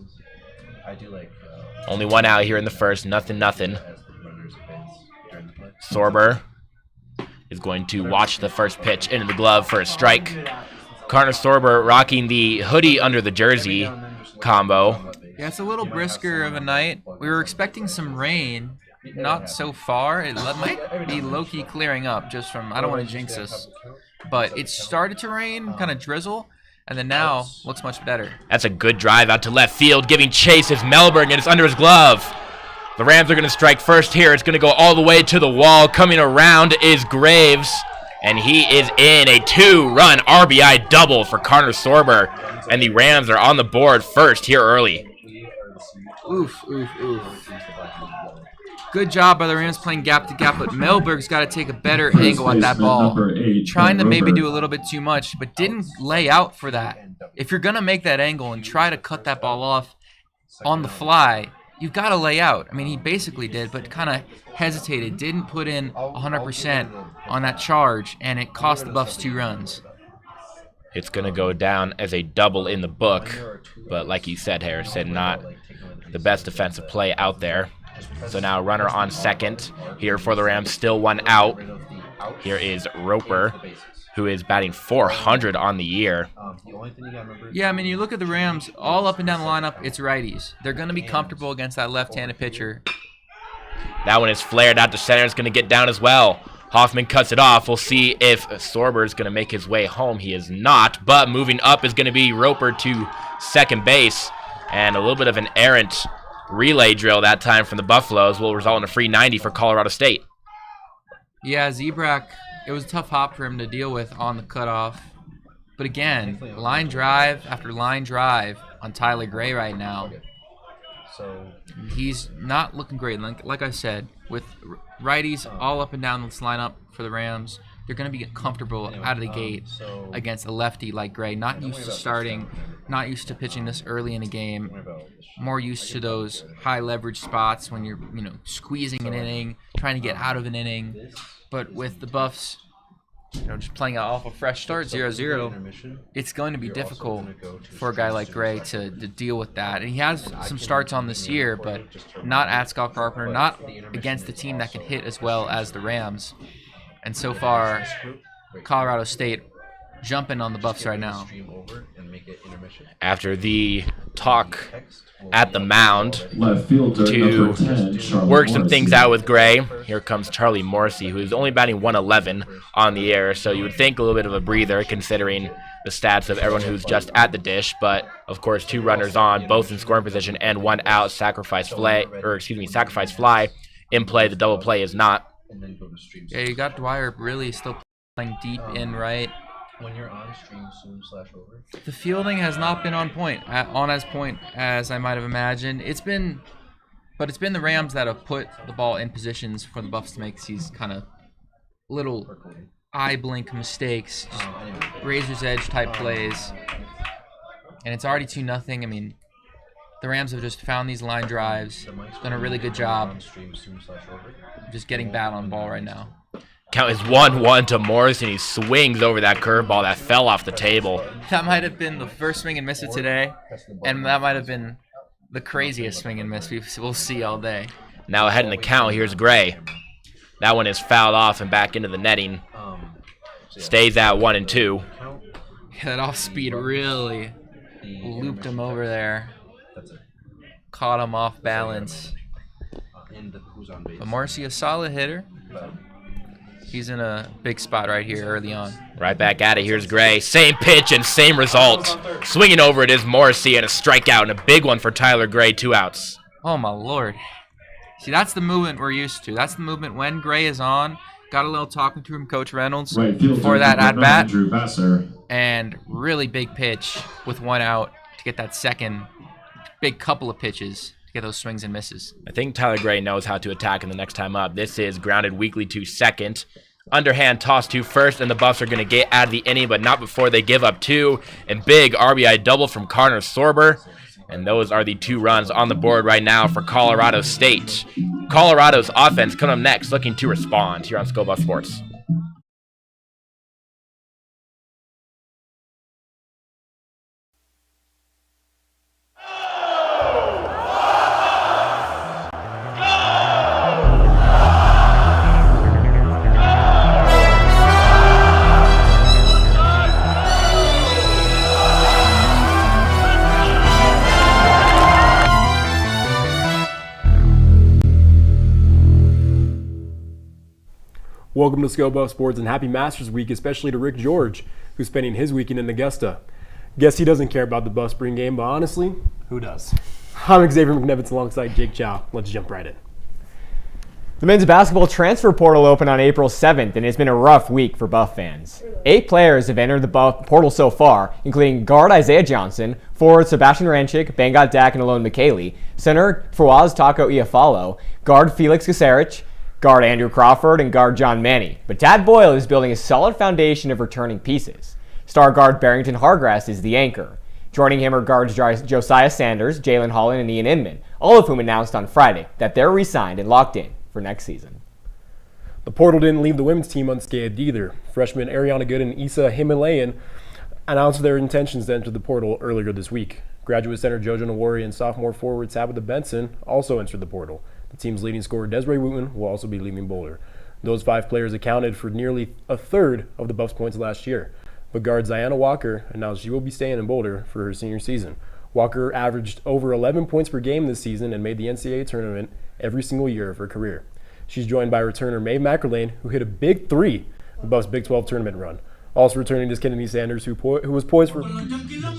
Only one out here in the first, nothing. Sorber is going to watch the first pitch into the glove for a strike. Connor Sorber rocking the hoodie under the jersey combo. Yeah, it's a little brisker of a night. We were expecting some rain. Not so far. It might be low-key clearing up just from, I don't want to jinx us, but it started to rain, kind of drizzle, and then now looks much better. That's a good drive out to left field, giving chase is Melberg, and it's under his glove. The Rams are going to strike first here. It's going to go all the way to the wall. Coming around is Graves, and he is in. A 2-run RBI double for Connor Sorber, and the Rams are on the board first here early. Oof. Good job by the Rams playing gap to gap, but Melberg's got to take a better angle at that ball. Trying to maybe do a little bit too much, but didn't lay out for that. If you're going to make that angle and try to cut that ball off on the fly, you've got to lay out. I mean, he basically did, but kind of hesitated, didn't put in 100% on that charge, and it cost the Buffs 2 runs. It's going to go down as a double in the book, but like you said, Harrison, not the best defensive play out there. So now runner on second here for the Rams, still 1 out. Here is Roper, who is batting .400 on the year. Yeah, I mean, you look at the Rams, all up and down the lineup, it's righties. They're going to be comfortable against that left-handed pitcher. That one is flared out to center. It's going to get down as well. Hoffman cuts it off. We'll see if Sorber is going to make his way home. He is not, but moving up is going to be Roper to second base. And a little bit of an errant relay drill that time from the Buffaloes will result in a free 90 for Colorado State. Yeah, Zebrak, it was a tough hop for him to deal with on the cutoff. But again, line drive after line drive on Tyler Gray right now. He's not looking great. Like I said, with righties all up and down this lineup for the Rams, they're going to be comfortable out of the gate against a lefty like Gray. Not used to starting, not used to pitching this early in a game. More used to those high leverage spots when you're, squeezing an inning, trying to get out of an inning. But with the Buffs, just playing off a fresh start, 0-0, it's going to be difficult for a guy like Gray to deal with that. And he has some starts on this year, but not at Scott Carpenter, not against the team that can hit as well as the Rams. And so far, Colorado State jumping on the Buffs right now. After the talk at the mound to work some things out with Gray, here comes Charlie Morrissey, who is only batting 111 on the air, so you would think a little bit of a breather considering the stats of everyone who's just at the dish, but of course 2 runners on, both in scoring position, and 1 out, sacrifice fly in play. The double play is not. Yeah, you got Dwyer really still playing deep in right. When you're on stream soon/over, the fielding has not been on as point as I might have imagined. It's been the Rams that have put the ball in positions for the Buffs to make these kind of little eye blink mistakes, razor's edge type plays, and it's already 2-0. I mean, the Rams have just found these line drives, done a really good job, just getting bad on ball right now. Count is 1-1 to Morris, and he swings over that curveball that fell off the table. That might have been the first swing and miss of today, and that might have been the craziest swing and miss we'll see all day. Now ahead in the count, here's Gray. That one is fouled off and back into the netting. Stays at 1-2. Yeah, that off speed really looped him over there. Caught him off balance. But Morrissey, a solid hitter. He's in a big spot right here early on. Right back at it. Here's Gray. Same pitch and same result. Swinging over it is Morrissey, and a strikeout, and a big one for Tyler Gray. 2 outs. Oh, my Lord. See, that's the movement we're used to. That's the movement when Gray is on. Got a little talking to him, Coach Reynolds, before that at-bat. And really big pitch with 1 out to get that second big couple of pitches. Get those swings and misses. I think Tyler Gray knows how to attack him the next time up. This is grounded weakly to second. Underhand toss to first, and the Buffs are going to get out of the inning, but not before they give up 2. And big RBI double from Connor Sorber. And those are the 2 runs on the board right now for Colorado State. Colorado's offense coming up next, looking to respond here on Skull Buff Sports. Welcome to Skull Buff Sports and happy Masters Week, especially to Rick George, who's spending his weekend in Augusta. Guess he doesn't care about the Buff spring game, but honestly, who does? I'm Xavier McNevitz alongside Jake Chow. Let's jump right in. The men's basketball transfer portal opened on April 7th, and it's been a rough week for Buff fans. 8 players have entered the Buff portal so far, including guard Isaiah Johnson, forward Sebastian Ranchik, Bangat Dak, and Alon McKaylee, center Fawaz Taco Iafalo, guard Felix Kasarich, guard Andrew Crawford, and guard John Manny. But Tad Boyle is building a solid foundation of returning pieces. Star guard Barrington Hargrass is the anchor. Joining him are guards Josiah Sanders, Jalen Holland, and Ian Inman, all of whom announced on Friday that they're re-signed and locked in for next season. The portal didn't leave the women's team unscathed either. Freshmen Ariana Good and Issa Himalayan announced their intentions to enter the portal earlier this week. Graduate center Jojo Nawari and sophomore forward Tabitha Benson also entered the portal. The team's leading scorer Desiree Wooten will also be leaving Boulder. Those 5 players accounted for nearly a third of the Buffs' points last year. But guard Ziana Walker announced she will be staying in Boulder for her senior season. Walker averaged over 11 points per game this season and made the NCAA tournament every single year of her career. She's joined by returner Mae McErlane, who hit a big 3 in the Buffs' Big 12 tournament run. Also returning is Kennedy Sanders, who was poised for...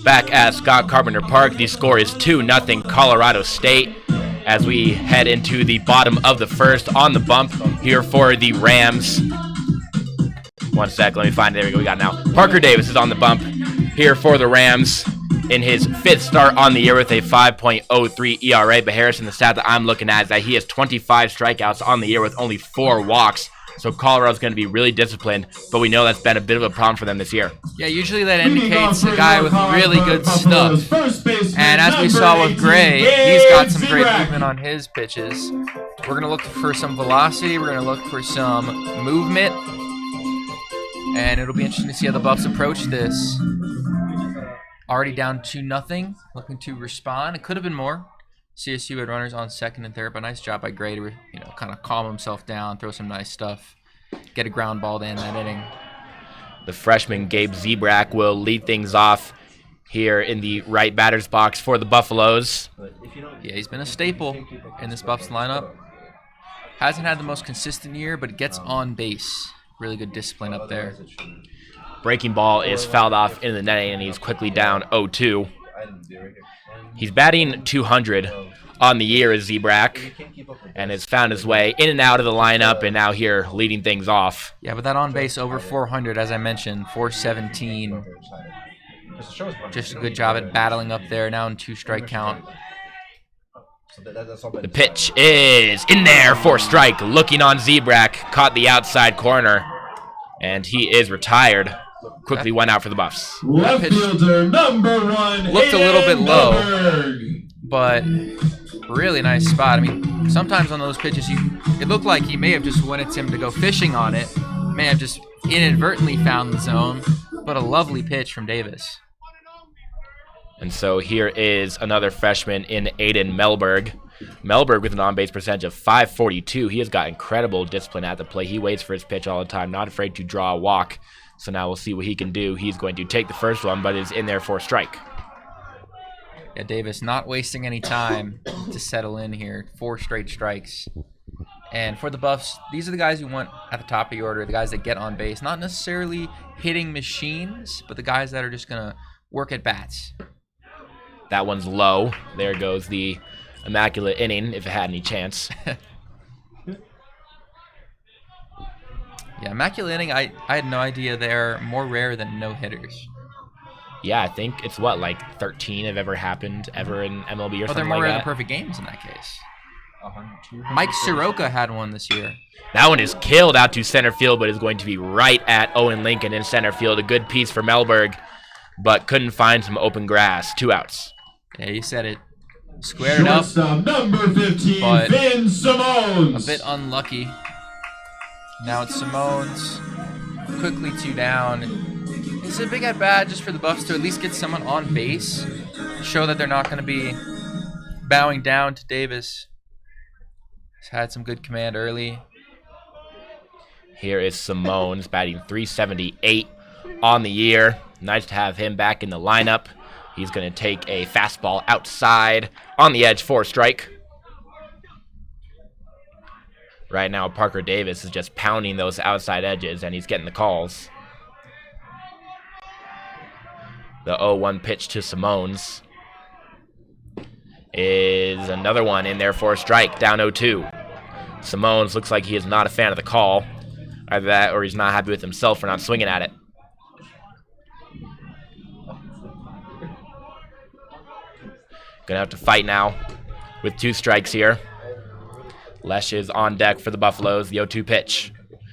Back at Scott Carpenter Park, the score is 2-0 Colorado State. As we head into the bottom of the first, on the bump here for the Rams. One sec, let me find it. There we go, we got it now. Parker Davis is on the bump here for the Rams in his 5th start on the year with a 5.03 ERA. But Harrison, the stat that I'm looking at is that he has 25 strikeouts on the year with only 4 walks. So Colorado's going to be really disciplined, but we know that's been a bit of a problem for them this year. Yeah, usually that indicates a guy with really good stuff. And as we saw with Gray, he's got some great movement on his pitches. We're going to look for some velocity. We're going to look for some movement. And it'll be interesting to see how the Buffs approach this. Already down 2-0, looking to respond. It could have been more. CSU had runners on second and third, but nice job by Gray to, kind of calm himself down, throw some nice stuff, get a ground ball to end that inning. The freshman Gabe Zebrak will lead things off here in the right batter's box for the Buffaloes. Yeah, he's been a staple in this Buffs lineup. Hasn't had the most consistent year, but gets on base. Really good discipline up there. Breaking ball is fouled off into the netting, and he's quickly down 0-2. He's batting 200 on the year as Zebrak, and has found his way in and out of the lineup, and now here leading things off. Yeah, but that on base over 400, as I mentioned, 417. Just a good job at battling up there, now in 2-strike count. The pitch is in there for strike. Looking on Zebrak, caught the outside corner, and he is retired. Quickly went out for the Buffs. Left fielder number 1 looked a little bit low, but really nice spot. I mean, sometimes on those pitches, it looked like he may have just wanted him to go fishing on it, may have just inadvertently found the zone, but a lovely pitch from Davis. And so here is another freshman in Aiden Melberg. Melberg with an on-base percentage of .542. He has got incredible discipline at the plate. He waits for his pitch all the time, not afraid to draw a walk. So now we'll see what he can do. He's going to take the first one, but is in there for a strike. Yeah, Davis not wasting any time to settle in here. 4 straight strikes. And for the Buffs, these are the guys you want at the top of your order, the guys that get on base. Not necessarily hitting machines, but the guys that are just going to work at bats. That one's low. There goes the immaculate inning, if it had any chance. Yeah, immaculate inning, I had no idea they're more rare than no-hitters. Yeah, I think it's like 13 have ever happened ever in MLB or something like that. They're more rare than perfect games in that case. Mike Soroka had one this year. That one is killed out to center field, but is going to be right at Owen Lincoln in center field. A good piece for Melberg, but couldn't find some open grass. 2 outs. Yeah, you said it. Squared it up, number 15, but Finn Simones. A bit unlucky. Now it's Simones, quickly 2 down. It's a big at-bat just for the Buffs to at least get someone on base, show that they're not going to be bowing down to Davis. He's had some good command early. Here is Simones batting .378 on the year. Nice to have him back in the lineup. He's going to take a fastball outside on the edge for a strike. Right now, Parker Davis is just pounding those outside edges, and he's getting the calls. The 0-1 pitch to Simones is another one in there for a strike, down 0-2. Simones looks like he is not a fan of the call. Either that or he's not happy with himself for not swinging at it. Gonna have to fight now with 2 strikes here. Lesh is on deck for the Buffaloes. The 0-2 pitch.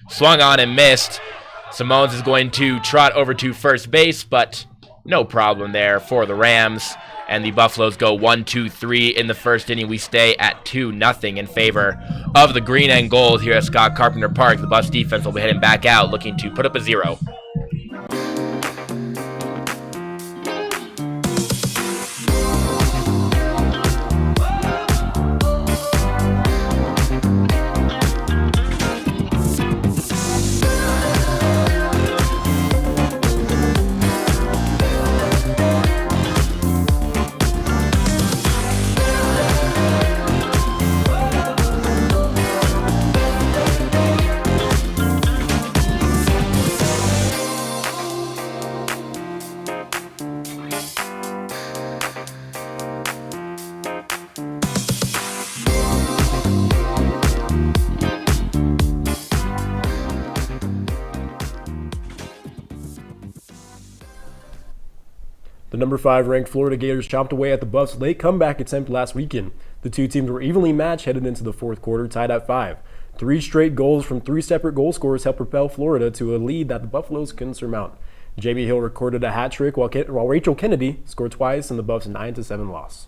Swung on and missed. Simones is going to trot over to first base, but No problem there for the Rams. And the Buffaloes go 1-2-3 in the first inning. We stay at 2-0 in favor of the green and gold here at Scott Carpenter Park. The Buffs defense will be heading back out, looking to put up a 0. The number 5 ranked Florida Gators chomped away at the Buffs' late comeback attempt last weekend. The two teams were evenly matched headed into the fourth quarter, tied at 5. 3 straight goals from 3 separate goal scorers helped propel Florida to a lead that the Buffaloes couldn't surmount. J.B. Hill recorded a hat trick while Rachel Kennedy scored twice in the Buffs' 9-7 loss.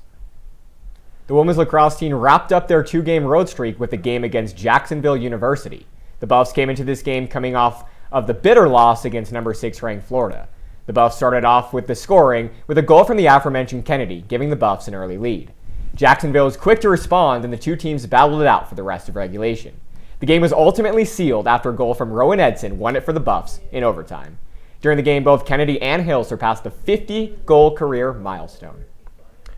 The women's lacrosse team wrapped up their 2-game road streak with a game against Jacksonville University. The Buffs came into this game coming off of the bitter loss against number 6 ranked Florida. The Buffs started off with the scoring with a goal from the aforementioned Kennedy, giving the Buffs an early lead. Jacksonville was quick to respond, and the two teams battled it out for the rest of regulation. The game was ultimately sealed after a goal from Rowan Edson won it for the Buffs in overtime. During the game, both Kennedy and Hill surpassed the 50-goal career milestone.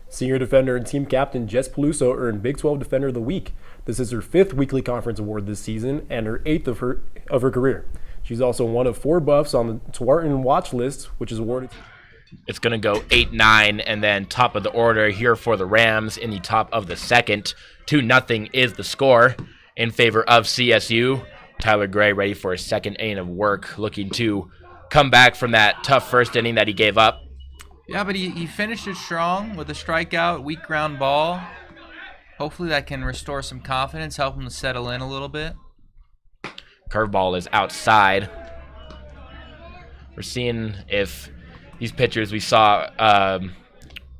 Senior defender and team captain Jess Peluso earned Big 12 Defender of the Week. This is her 5th weekly conference award this season and her 8th of her career. She's also one of 4 Buffs on the Twarton watch list, which is awarded. It's going to go 8-9, and then top of the order here for the Rams in the top of the second. 2-0 is the score in favor of CSU. Tyler Gray ready for his second inning of work, looking to come back from that tough first inning that he gave up. Yeah, but he finished it strong with a strikeout, weak ground ball. Hopefully that can restore some confidence, help him to settle in a little bit. Curveball is outside. We're seeing if these pitchers we saw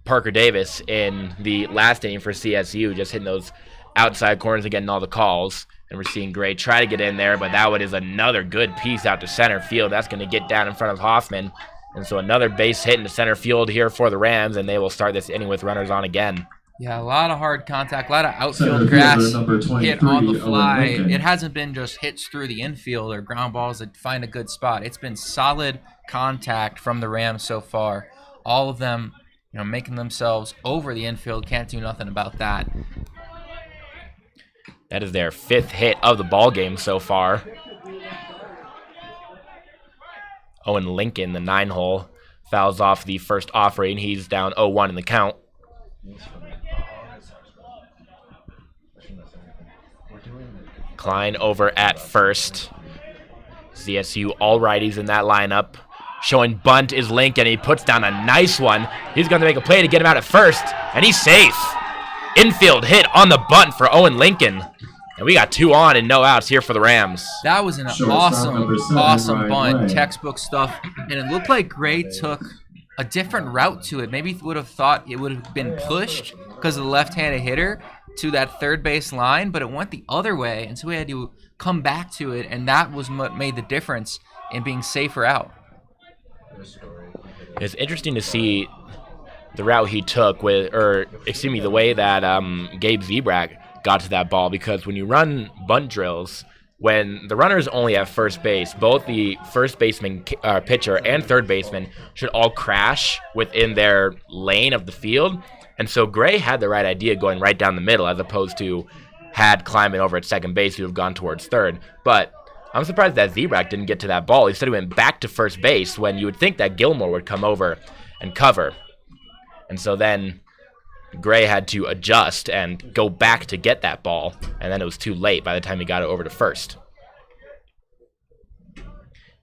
Parker Davis in the last inning for CSU just hitting those outside corners and getting all the calls. And we're seeing Gray try to get in there, but that one is another good piece out to center field. That's going to get down in front of Hoffman. And so another base hit into center field here for the Rams, and they will start this inning with runners on again. Yeah, a lot of hard contact, a lot of outfield grass hit on the fly. It hasn't been just hits through the infield or ground balls that find a good spot. It's been solid contact from the Rams so far. All of them, making themselves over the infield. Can't do nothing about that. That is their 5th hit of the ball game so far. Owen Lincoln, the 9-hole, fouls off the first offering. He's down 0-1 in the count. Klein over at first. CSU all righties in that lineup. Showing bunt is Lincoln. He puts down a nice one. He's going to make a play to get him out at first, and he's safe. Infield hit on the bunt for Owen Lincoln. And we got 2 on and no outs here for the Rams. That was an awesome bunt, textbook stuff. And it looked like Gray took a different route to it. Maybe would have thought it would have been pushed because of the left-handed hitter to that third base line, but it went the other way, and so we had to come back to it, and that was what made the difference in being safer out. It's interesting to see the route he took the way that Gabe Zebrak got to that ball, because when you run bunt drills, when the runner is only at first base, both the first baseman, pitcher, and third baseman should all crash within their lane of the field. And so Gray had the right idea going right down the middle, as opposed to had climbing over at second base who have gone towards third. But I'm surprised that Zebrak didn't get to that ball. Instead, he went back to first base when you would think that Gilmore would come over and cover. And so then Gray had to adjust and go back to get that ball, and then it was too late by the time he got it over to first.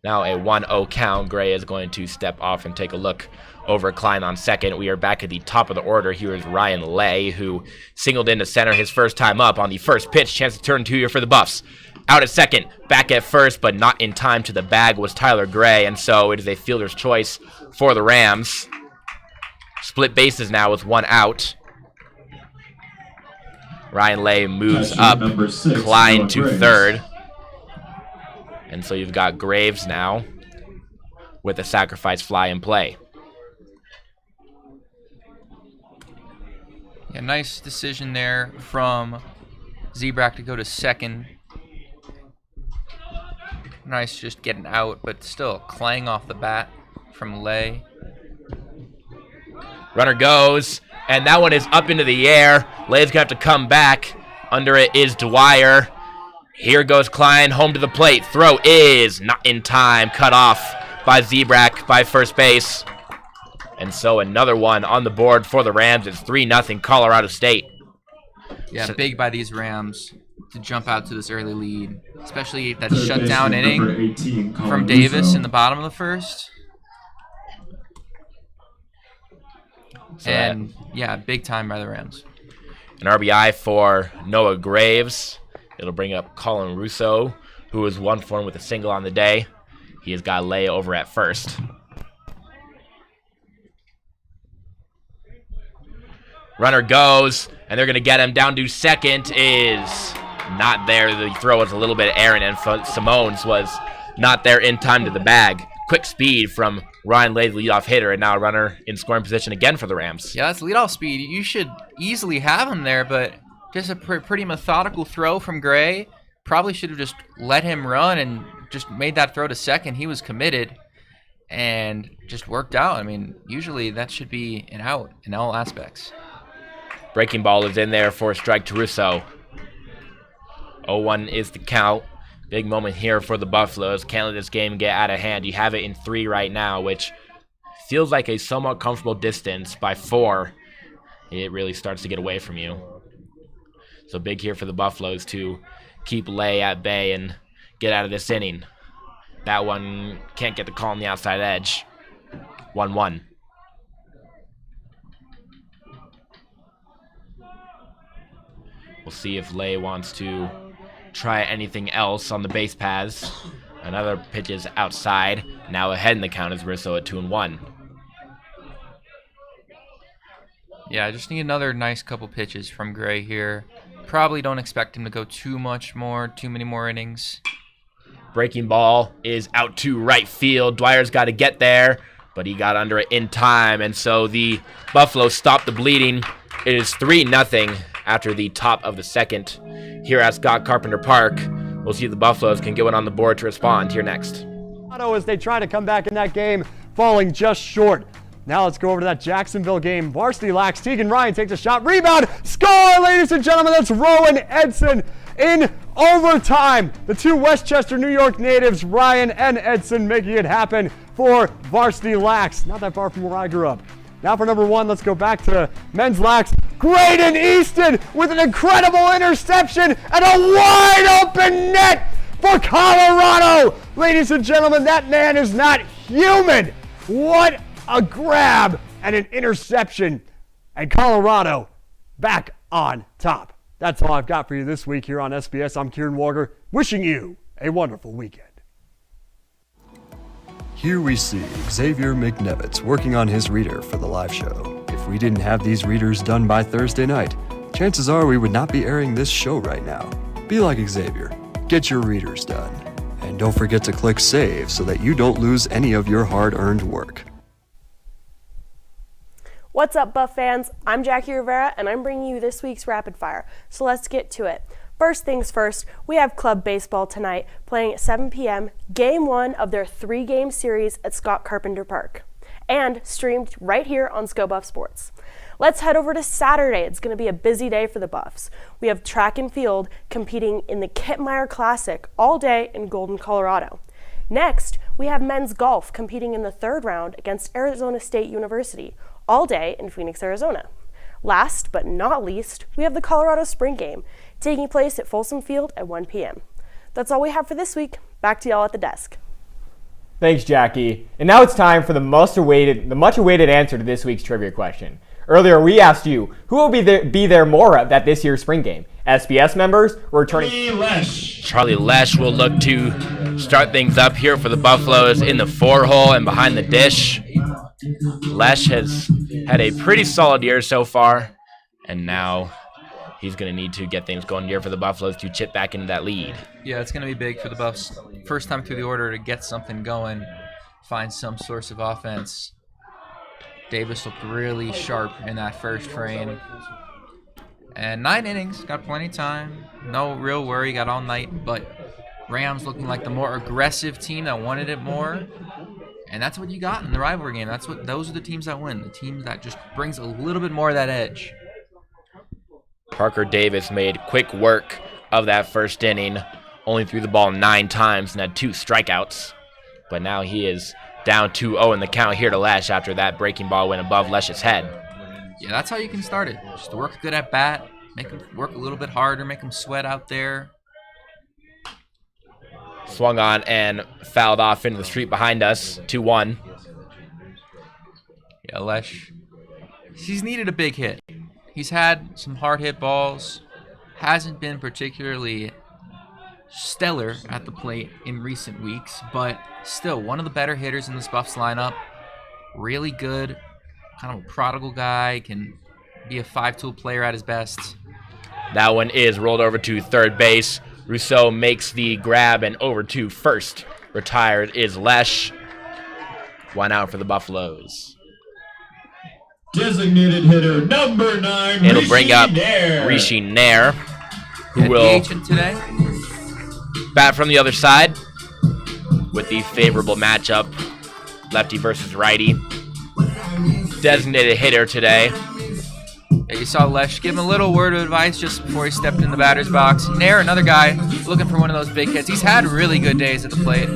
Now a 1-0 count. Gray is going to step off and take a look over Klein on second. We are back at the top of the order. Here is Ryan Lay, who singled into center his first time up on the first pitch. Chance to turn 2 here for the Buffs. Out at second, back at first, but not in time to the bag was Tyler Gray, and so it is a fielder's choice for the Rams. Split bases now with 1 out. Ryan Lay moves up, Klein to third. And so you've got Graves now with a sacrifice fly in play. Yeah, nice decision there from Zebrak to go to second. Nice just getting out, but still clang off the bat from Lay. Runner goes, and that one is up into the air. Lay's going to have to come back. Under it is Dwyer. Here goes Klein, home to the plate. Throw is not in time. Cut off by Zebrak by first base. And so another one on the board for the Rams. It's 3-0 Colorado State. Yeah, big by these Rams to jump out to this early lead, especially that shutdown inning from Davis in the bottom of the first. And yeah, big time by the Rams. An RBI for Noah Graves. It'll bring up Colin Russo, who is 1 for 1 with a single on the day. He has got Lay over at first. Runner goes, and they're going to get him down to second. Is not there. The throw was a little bit errant, and Simone's was not there in time to the bag. Quick speed from Ryan Lay, the leadoff hitter, and now a runner in scoring position again for the Rams. Yeah, that's leadoff speed. You should easily have him there, but just a pretty methodical throw from Gray. Probably should have just let him run and just made that throw to second. He was committed and just worked out. I mean, usually that should be an out in all aspects. Breaking ball is in there for a strike to Russo. 0-1 is the count. Big moment here for the Buffaloes. Can't let this game get out of hand. You have it in 3 right now, which feels like a somewhat comfortable distance. By 4, it really starts to get away from you. So big here for the Buffaloes to keep Lay at bay and get out of this inning. That one can't get the call on the outside edge. 1-1. We'll see if Lay wants to try anything else on the base paths. Another pitch is outside. Now ahead in the count is Russo at 2-1. Yeah, I just need another nice couple pitches from Gray here. Probably don't expect him to go too many more innings. Breaking ball is out to right field. Dwyer's got to get there, but he got under it in time, and so the Buffaloes stop the bleeding. It is 3-0 after the top of the second here at Scott Carpenter Park. We'll see if the Buffaloes can get one on the board to respond here next. As they try to come back in that game, falling just short. Now let's go over to that Jacksonville game. Varsity Lax, Tegan Ryan takes a shot, rebound, score, ladies and gentlemen. That's Rowan Edson in overtime. The 2 Westchester, New York natives, Ryan and Edson, making it happen for Varsity Lax. Not that far from where I grew up. Now for number 1, let's go back to men's Lax. Graydon Easton with an incredible interception and a wide open net for Colorado. Ladies and gentlemen, that man is not human. What a grab and an interception, and Colorado back on top. That's all I've got for you this week here on SBS. I'm Kieran Walker, wishing you a wonderful weekend. Here we see Xavier McNevitz working on his reader for the live show. If we didn't have these readers done by Thursday night, chances are we would not be airing this show right now. Be like Xavier. Get your readers done. And don't forget to click save so that you don't lose any of your hard-earned work. What's up, Buff fans? I'm Jackie Rivera, and I'm bringing you this week's Rapid Fire. So let's get to it. First things first, we have club baseball tonight playing at 7 p.m., Game 1 of their 3-game series at Scott Carpenter Park, and streamed right here on ScoBuff Sports. Let's head over to Saturday. It's going to be a busy day for the Buffs. We have track and field competing in the Kittmeyer Classic all day in Golden, Colorado. Next, we have men's golf competing in the 3rd round against Arizona State University all day in Phoenix, Arizona. Last but not least, we have the Colorado Spring Game taking place at Folsom Field at 1 p.m. That's all we have for this week. Back to y'all at the desk. Thanks, Jackie. And now it's time for the much-awaited answer to this week's trivia question. Earlier, we asked you, who will be there more at this year's spring game? SBS members or returning... Charlie Lesh will look to start things up here for the Buffaloes in the 4-hole and behind the dish. Lesh has had a pretty solid year so far, and now he's going to need to get things going here for the Buffaloes to chip back into that lead. Yeah, it's going to be big for the Buffs. First time through the order to get something going, find some source of offense. Davis looked really sharp in that first frame. And 9 innings, got plenty of time. No real worry, got all night. But Rams looking like the more aggressive team that wanted it more. And that's what you got in the rivalry game. Those are the teams that win. The teams that just brings a little bit more of that edge. Parker Davis made quick work of that first inning. Only threw the ball 9 times and had 2 strikeouts. But now he is down 2-0 in the count here to Lesh after that breaking ball went above Lesh's head. Yeah, that's how you can start it. Just work a good at bat, make him work a little bit harder, make him sweat out there. Swung on and fouled off into the street behind us, 2-1. Yeah, Lesh, he's needed a big hit. He's had some hard hit balls, hasn't been particularly stellar at the plate in recent weeks, but still one of the better hitters in this Buffs lineup. Really good, kind of a prodigal guy, can be a 5-tool player at his best. That one is rolled over to third base. Rousseau makes the grab and over to first. Retired is Lesh. 1 out for the Buffaloes. Designated hitter number 9. It'll bring up Rishi Nair, who will today bat from the other side with the favorable matchup, lefty versus righty. Designated hitter today. Yeah, you saw Lesh give him a little word of advice just before he stepped in the batter's box. Nair, another guy looking for one of those big hits. He's had really good days at the plate.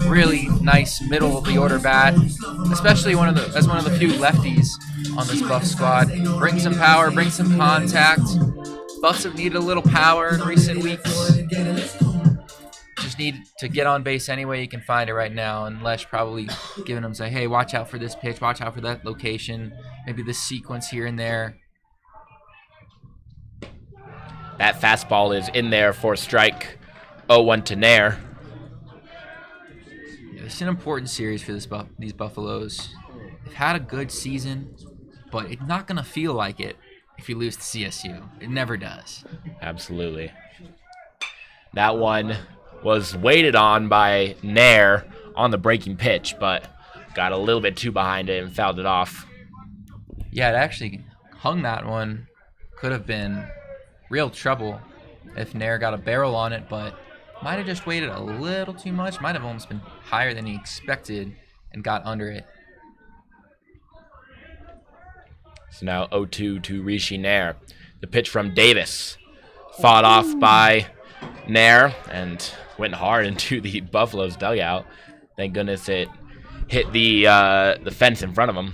Really nice middle of the order bat, especially as one of the few lefties on this Buff squad. Brings some power, brings some contact. Buffs have needed a little power in recent weeks. Just need to get on base any way you can find it right now. And Lesh probably giving him, say, hey, watch out for this pitch, watch out for that location, maybe this sequence here and there. That fastball is in there for strike. 0-1 to Nair. Yeah, it's an important series for these Buffaloes. They've had a good season, but it's not going to feel like it if you lose to CSU. It never does. Absolutely. That one was waited on by Nair on the breaking pitch, but got a little bit too behind it and fouled it off. Yeah, it actually hung that one. Could have been real trouble if Nair got a barrel on it, but might have just waited a little too much. Might have almost been higher than he expected and got under it. So now 0-2 to Rishi Nair. The pitch from Davis. Fought off by Nair and went hard into the Buffaloes dugout. Thank goodness it hit the fence in front of him.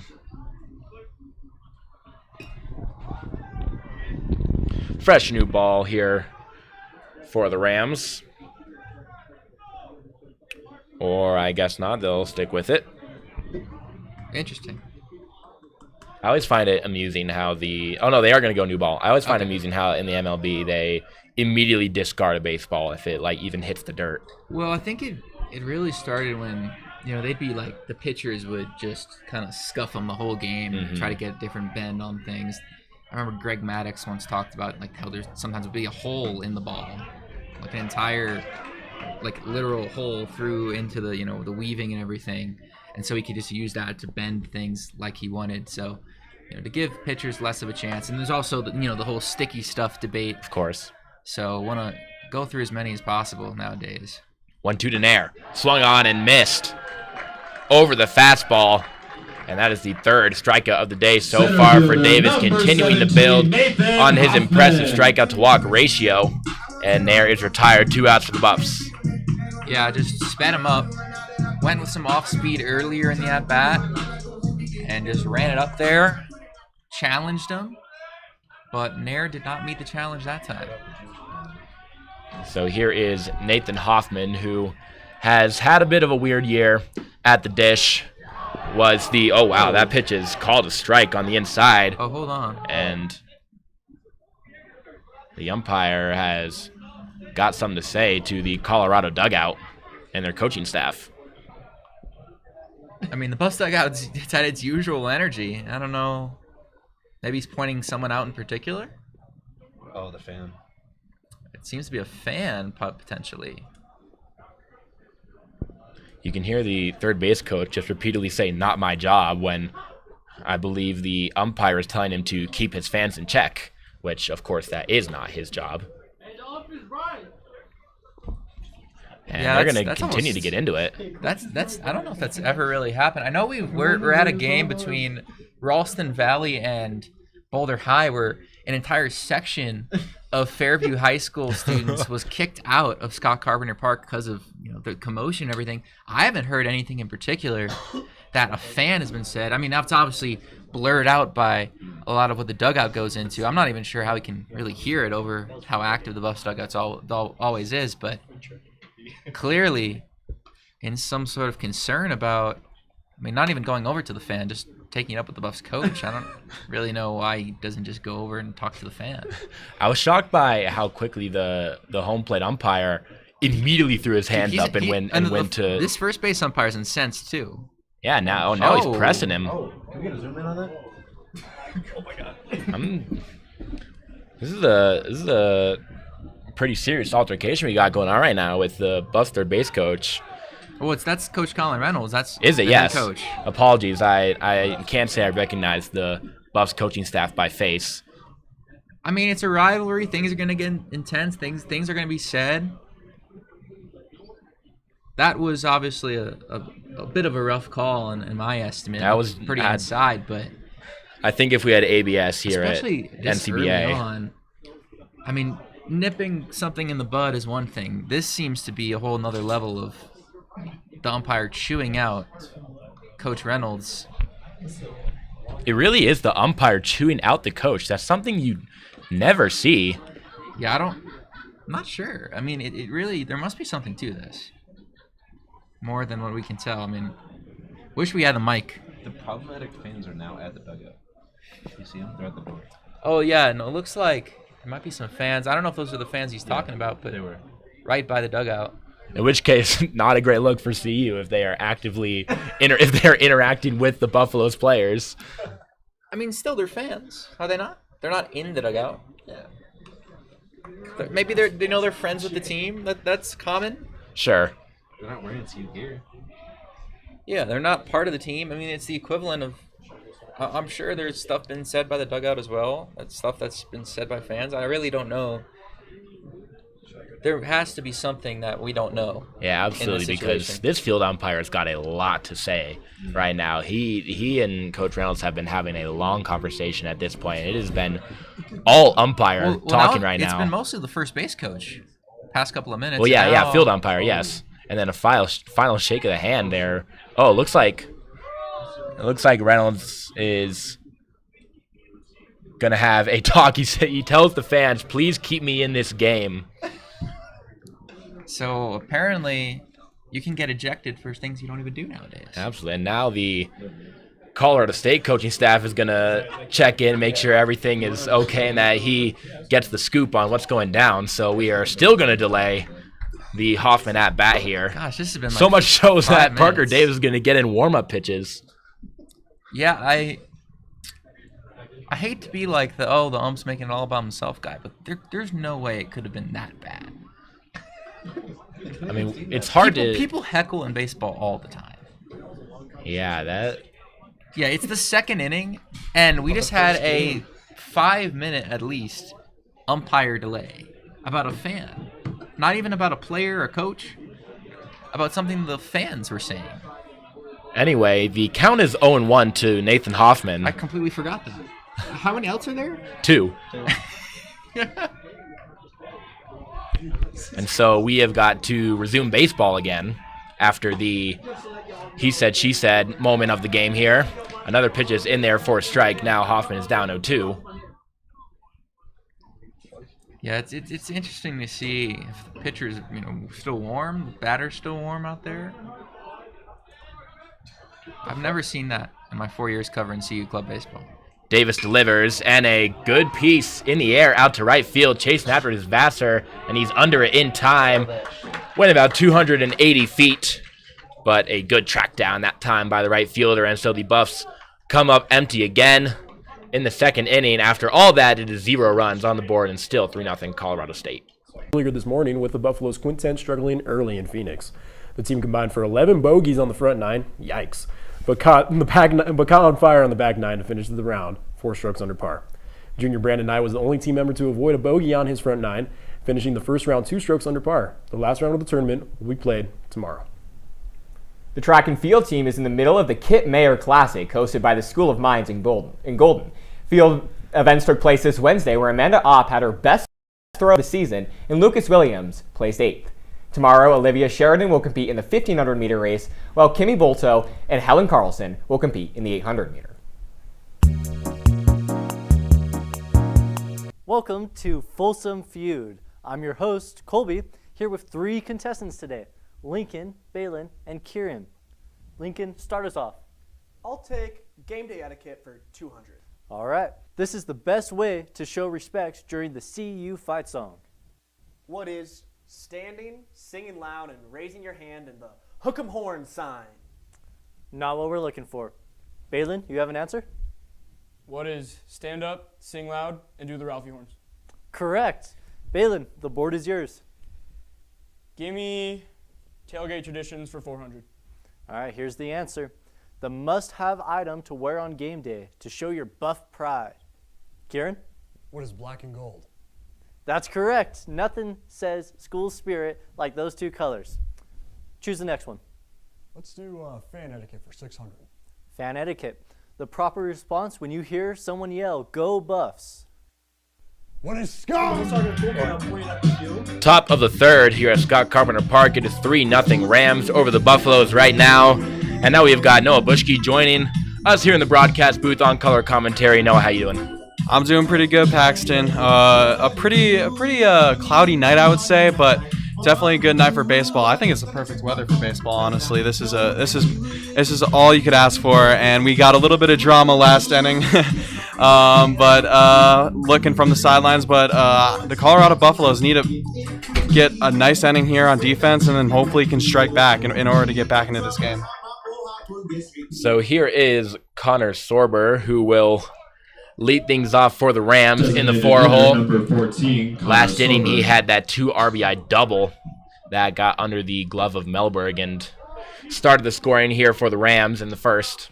Fresh new ball here for the Rams. Or I guess not. They'll stick with it. Interesting. I always find it amusing how they are going to go new ball. I always find it amusing how in the MLB they immediately discard a baseball if it even hits the dirt. Well, I think it really started when, they'd be like, the pitchers would just kind of scuff them the whole game and try to get a different bend on things. I remember Greg Maddox once talked about how there sometimes would be a hole in the ball, like an entire, literal hole through into the, the weaving and everything. And so he could just use that to bend things like he wanted. So, to give pitchers less of a chance. And there's also, the whole sticky stuff debate. Of course. So want to go through as many as possible nowadays. 1-2 to Nair. Swung on and missed over the fastball. And that is the third strikeout of the day so far for Davis, continuing to build on his impressive strikeout to walk ratio. And Nair is retired. 2 outs for the Buffs. Yeah, just sped him up. Went with some off speed earlier in the at bat and just ran it up there. Challenged him, but Nair did not meet the challenge that time. So here is Nathan Hoffman, who has had a bit of a weird year at the dish. Was the oh wow, that pitch is called a strike on the inside. Oh, hold on. And the umpire has got something to say to the Colorado dugout and their coaching staff. I mean, the Buffs dugout, it's at its usual energy. I don't know. Maybe he's pointing someone out in particular? Oh, the fan. It seems to be a fan, potentially. You can hear the third base coach just repeatedly say, "Not my job," when I believe the umpire is telling him to keep his fans in check, which, of course, that is not his job. And Yeah, they're going to that's continue almost- to get into it. That's I don't know if that's ever really happened. I know we're at a game between Ralston Valley and Boulder High where an entire section of Fairview High School students was kicked out of Scott Carpenter Park because of the commotion and everything. I haven't heard anything in particular that a fan has been said. I mean, that's obviously blurred out by a lot of what the dugout goes into. I'm not even sure how we can really hear it over how active the Buffs dugout always is, but clearly in some sort of concern about, I mean, not even going over to the fan, just taking it up with the Buffs coach. I don't really know why he doesn't just go over and talk to the fan. I was shocked by how quickly the home plate umpire immediately threw his hands up and went to. This first base umpire's incensed too. Yeah, now he's pressing him. Oh, can we get a zoom in on that? Oh my god. This is a pretty serious altercation we got going on right now with the Buffs third base coach. Well, that's Coach Colin Reynolds. That's Is it? the Yes. head coach. Apologies. I can't say I recognize the Buffs coaching staff by face. I mean, it's a rivalry. Things are going to get intense. Things are going to be said. That was obviously a bit of a rough call in my estimate. That was pretty inside, but I think if we had ABS here especially at this early NCBA, on, I mean, nipping something in the bud is one thing. This seems to be a whole nother level of the umpire chewing out Coach Reynolds. it really is the umpire chewing out the coach. That's something you never see. Yeah, I'm not sure. I mean, it really, there must be something to this. More than what we can tell. I mean, wish we had a mic. The problematic fans are now at the dugout. You see them? They're at the door. Oh, yeah, no, it looks like there might be some fans. I don't know if those are the fans he's talking about, but they were right by the dugout. In which case, not a great look for CU if they are actively if they're interacting with the Buffalo's players. I mean, still, they're fans. Are they not? They're not in the dugout. Yeah. Maybe they know they're friends with the team. That's common. Sure. They're not wearing CU gear. Yeah, they're not part of the team. I mean, it's the equivalent of. I'm sure there's stuff been said by the dugout as well. That's stuff that's been said by fans. I really don't know. There has to be something that we don't know. Yeah, absolutely, because this field umpire's got a lot to say right now. He and Coach Reynolds have been having a long conversation at this point. It has been all umpire talking right now. It's been mostly the first base coach. Past couple of minutes. Well, yeah, field umpire, yes. And then a final shake of the hand there. Oh, it looks like Reynolds is gonna have a talk. He tells the fans, "Please keep me in this game." So apparently, you can get ejected for things you don't even do nowadays. Absolutely. And now the Colorado State coaching staff is gonna check in, make sure everything is okay, and that he gets the scoop on what's going down. So we are still gonna delay the Hoffman at bat here. Gosh, this has been so like much shows 5 that Parker minutes. Davis is gonna get in warm-up pitches. Yeah, I hate to be like the ump's making it all about himself guy, but there's no way it could have been that bad. I mean, it's hard to. People heckle in baseball all the time. Yeah, Yeah, it's the second inning, and we just had a 5-minute at least umpire delay about a fan. Not even about a player or coach, about something the fans were saying. Anyway, the count is 0-1 to Nathan Hoffman. I completely forgot that. How many outs are there? 2. And so we have got to resume baseball again after the he said, she said moment of the game here. Another pitch is in there for a strike. Now Hoffman is down 0-2. Yeah, it's interesting to see if the pitcher's still warm, the batter's still warm out there. I've never seen that in my 4 years covering CU club baseball. Davis delivers, and a good piece in the air out to right field. Chasing after his Vassar, and he's under it in time. Went about 280 feet, but a good track down that time by the right fielder, and so the Buffs come up empty again in the second inning. After all that, it is 0 runs on the board and still 3-0 Colorado State. Earlier this morning with the Buffalo's quintet struggling early in Phoenix. The team combined for 11 bogeys on the front 9. Yikes. But caught on fire on the back 9 to finish the round, 4 strokes under par. Junior Brandon Knight was the only team member to avoid a bogey on his front 9, finishing the first round 2 strokes under par. The last round of the tournament will be played tomorrow. The track and field team is in the middle of the Kip Mayer Classic, hosted by the School of Mines in Golden. Field events took place this Wednesday, where Amanda Opp had her best throw of the season, and Lucas Williams placed 8th. Tomorrow, Olivia Sheridan will compete in the 1,500-meter race, while Kimmy Bolto and Helen Carlson will compete in the 800-meter. Welcome to Folsom Feud. I'm your host, Colby, here with 3 contestants today, Lincoln, Balin, and Kieran. Lincoln, start us off. I'll take game day etiquette for 200. All right. This is the best way to show respect during the CU fight song. What is standing, singing loud, and raising your hand in the hook 'em horn sign? Not what we're looking for. Balin, you have an answer? What is stand up, sing loud, and do the Ralphie horns? Correct. Balin, the board is yours. Give me tailgate traditions for 400. All right, here's the answer. The must-have item to wear on game day to show your Buff pride. Kieran? What is black and gold? That's correct. Nothing says school spirit like those 2 colors. Choose the next one. Let's do fan etiquette for 600. Fan etiquette. The proper response when you hear someone yell, "Go Buffs." What is skull? Top of the third here at Scott Carpenter Park. It is 3-0 Rams over the Buffaloes right now. And now we've got Noah Bushke joining us here in the broadcast booth on color commentary. Noah, how you doing? I'm doing pretty good, Paxton. A pretty cloudy night, I would say, but definitely a good night for baseball. I think it's the perfect weather for baseball. Honestly, this is all you could ask for, and we got a little bit of drama last inning, but looking from the sidelines. But the Colorado Buffaloes need to get a nice inning here on defense, and then hopefully can strike back in order to get back into this game. So here is Connor Sorber, who will lead things off for the Rams in the 4-hole. Last inning, he had that 2 RBI double that got under the glove of Melberg and started the scoring here for the Rams in the first.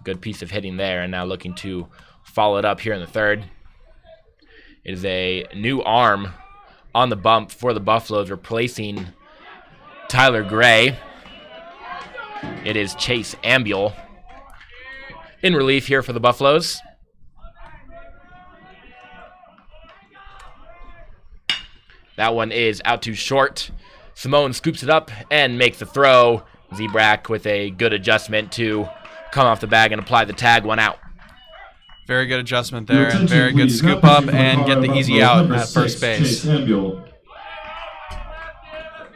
Good piece of hitting there, and now looking to follow it up here in the third. It is a new arm on the bump for the Buffaloes, replacing Tyler Gray. It is Chase Ambuel in relief here for the Buffaloes. That one is out too short. Simone scoops it up and makes the throw. Zebrak with a good adjustment to come off the bag and apply the tag, 1 out. Very good adjustment there, and very good scoop up and get the easy out at first base.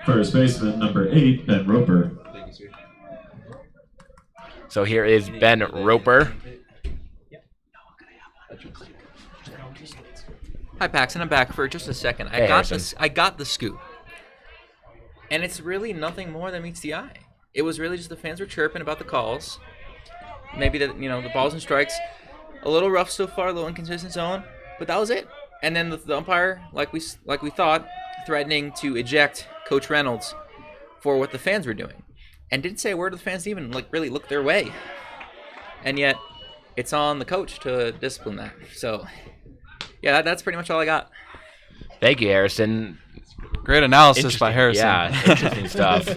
First baseman, number 8, Ben Roper. So here is Ben Roper. Hi, Paxton. I'm back for just a second. Hey, I got the scoop, and it's really nothing more than meets the eye. It was really just the fans were chirping about the calls. Maybe the balls and strikes, a little rough so far, a little inconsistent zone, but that was it. And then the umpire, like we thought, threatening to eject Coach Reynolds for what the fans were doing, and didn't say a word to the fans to even really look their way. And yet, it's on the coach to discipline that. So, yeah, that's pretty much all I got. Thank you, Harrison. Great analysis by Harrison. Yeah, interesting stuff.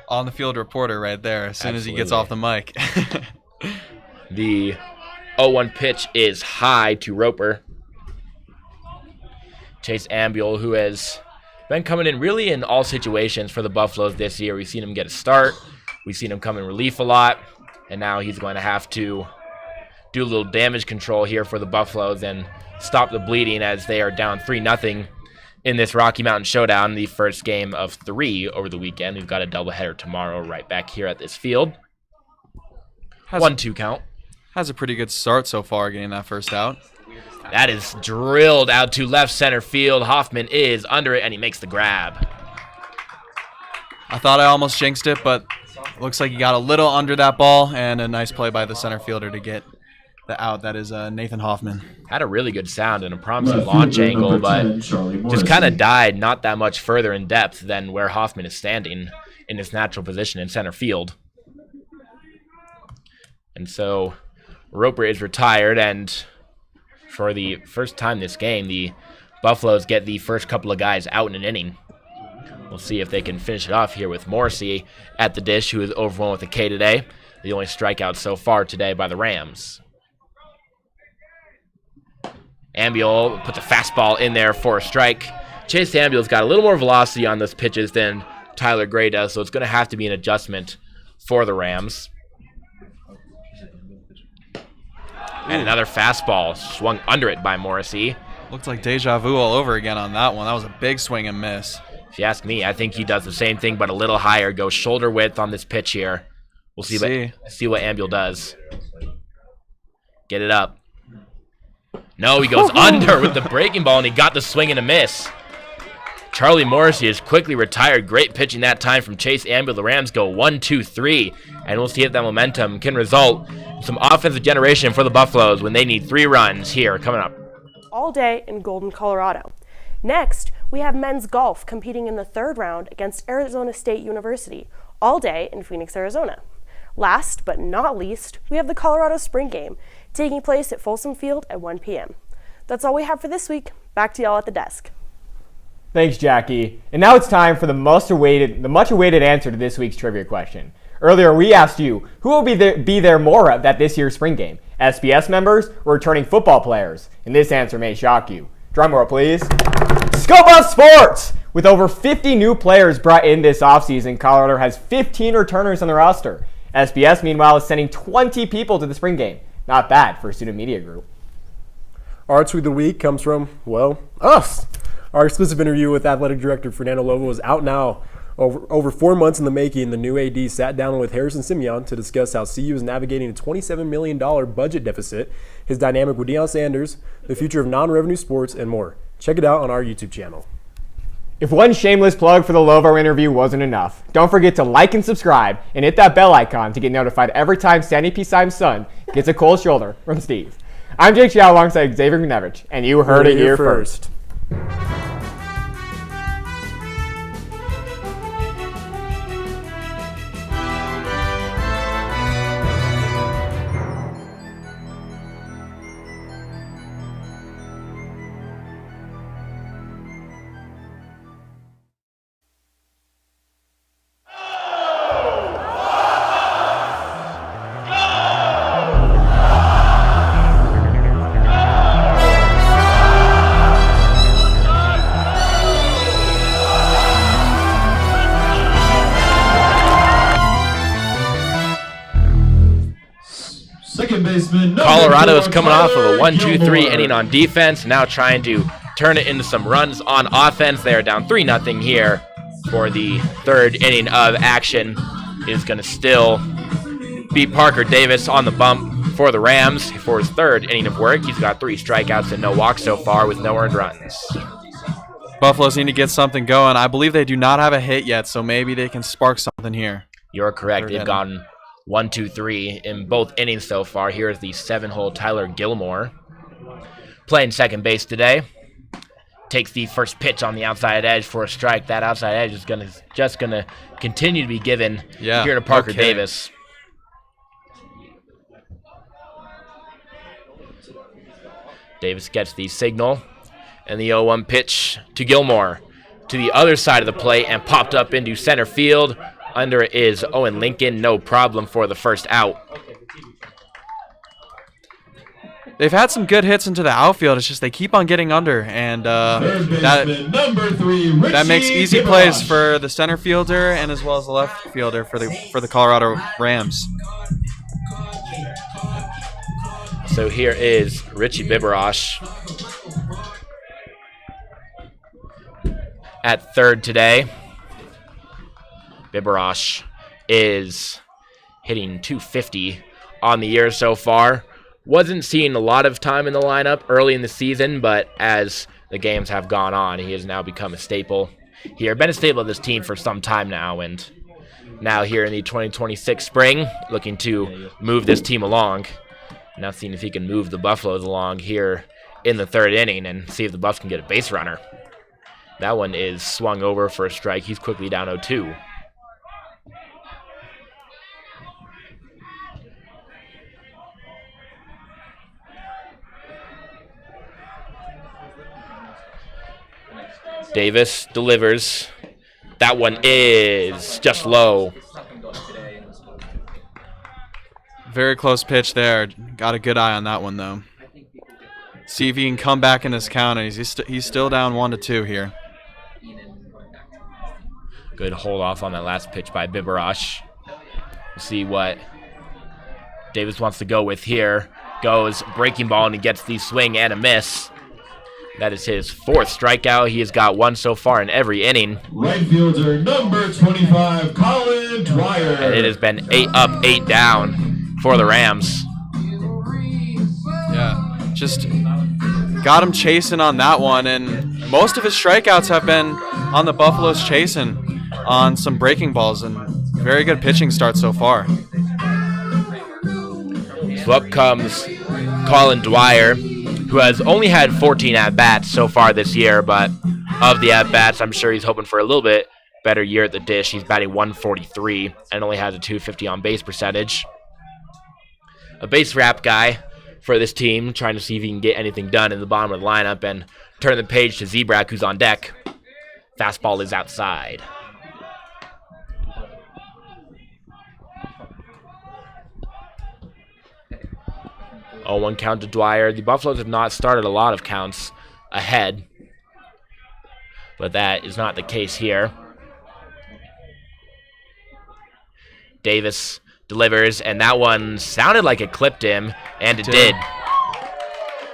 On the field reporter right there as soon as he gets off the mic. The 0-1 pitch is high to Roper. Chase Ambuel, who has been coming in really in all situations for the Buffaloes this year. We've seen him get a start. We've seen him come in relief a lot. And now he's going to have to do a little damage control here for the Buffaloes and stop the bleeding as they are down 3-0 in this Rocky Mountain Showdown, the first game of 3 over the weekend. We've got a doubleheader tomorrow right back here at this field. 1-2 count. Has a pretty good start so far getting that first out. That is drilled out to left center field. Hoffman is under it, and he makes the grab. I thought I almost jinxed it, but looks like he got a little under that ball, and a nice play by the center fielder to get the out. That is Nathan Hoffman. Had a really good sound and a promising launch angle, but just kind of died not that much further in depth than where Hoffman is standing in his natural position in center field. And so Roper is retired, and for the first time this game, the Buffaloes get the first couple of guys out in an inning. We'll see if they can finish it off here with Morrissey at the dish, who is over 1 with a K today. The only strikeout so far today by the Rams. Ambiel puts a fastball in there for a strike. Chase Ambiel's got a little more velocity on those pitches than Tyler Gray does, so it's going to have to be an adjustment for the Rams. And another fastball swung under it by Morrissey. Looked like deja vu all over again on that one. That was a big swing and miss. If you ask me, I think he does the same thing, but a little higher. Goes shoulder width on this pitch here. We'll see what Ambiel does. Get it up. No, he goes under with the breaking ball, and he got the swing and a miss. Charlie Morrissey is quickly retired. Great pitching that time from Chase Ambiel. The Rams go 1-2-3, and we'll see if that momentum can result in some offensive generation for the Buffaloes when they need 3 runs here coming up. All day in Golden, Colorado. Next, we have men's golf competing in the 3rd round against Arizona State University, all day in Phoenix, Arizona. Last but not least, we have the Colorado Spring Game taking place at Folsom Field at 1 p.m. That's all we have for this week. Back to y'all at the desk. Thanks, Jackie. And now it's time for the much awaited answer to this week's trivia question. Earlier, we asked you, who will be there more at this year's spring game? SBS members or returning football players? And this answer may shock you. Drum roll, please. Scope of Sports! With over 50 new players brought in this offseason, Colorado has 15 returners on the roster. SBS, meanwhile, is sending 20 people to the spring game. Not bad for a student media group. Our tweet of the week comes from, well, us. Our exclusive interview with Athletic Director Fernando Lobo is out now. Over 4 months in the making, the new AD sat down with Harrison Simeon to discuss how CU is navigating a $27 million budget deficit, his dynamic with Deion Sanders, the future of non-revenue sports, and more. Check it out on our YouTube channel. If one shameless plug for the Lovo interview wasn't enough, don't forget to like and subscribe and hit that bell icon to get notified every time Sandy P. Sime's son gets a cold shoulder from Steve. I'm Jake Chow alongside Xavier McNevich, and you heard it here first. Colorado is coming off of a 1-2-3 inning on defense, now trying to turn it into some runs on offense. They are down 3-0 here for the 3rd inning of action. Is going to still be Parker Davis on the bump for the Rams for his 3rd inning of work. He's got 3 strikeouts and no walks so far with no earned runs. Buffaloes need to get something going. I believe they do not have a hit yet, so maybe they can spark something here. You're correct. They've gone 1-2-3 in both innings so far. Here is the 7-hole Tyler Gilmore playing second base today. Takes the first pitch on the outside edge for a strike. That outside edge is just gonna continue to be given here to Parker Davis. Davis gets the signal, and the 0-1 pitch to Gilmore to the other side of the plate and popped up into center field. Under it is Owen Lincoln. No problem for the first out. They've had some good hits into the outfield. It's just they keep on getting under, and that makes easy plays for the center fielder and as well as the left fielder for the Colorado Rams. So here is Richie Biberosh at third today. Biberosh is hitting .250 on the year so far. Wasn't seeing a lot of time in the lineup early in the season, but as the games have gone on, he has now become a staple here. Been a staple of this team for some time now, and now here in the 2026 spring, looking to move this team along. Now seeing if he can move the Buffaloes along here in the third inning and see if the Buffs can get a base runner. That one is swung over for a strike. He's quickly down 0-2. Davis delivers. That one is just low. Very close pitch there. Got a good eye on that one, though. See if he can come back in this count. He's still down 1-2 here. Good hold off on that last pitch by Biberosh. We'll see what Davis wants to go with here. Goes breaking ball, and he gets the swing and a miss. That is his fourth strikeout. He has got one so far in every inning. Right fielder number 25, Colin Dwyer. And it has been 8 up, 8 down for the Rams. Yeah, just got him chasing on that one, and most of his strikeouts have been on the Buffaloes chasing on some breaking balls, and very good pitching start so far. So up comes Colin Dwyer, who has only had 14 at-bats so far this year, but of the at-bats, I'm sure he's hoping for a little bit better year at the dish. He's batting .143 and only has a .250 on-base percentage. A base wrap guy for this team, trying to see if he can get anything done in the bottom of the lineup, and turn the page to Zebrak, who's on deck. Fastball is outside. Oh, 1 count to Dwyer. The Buffaloes have not started a lot of counts ahead, but that is not the case here. Davis delivers, and that one sounded like it clipped him, and it did.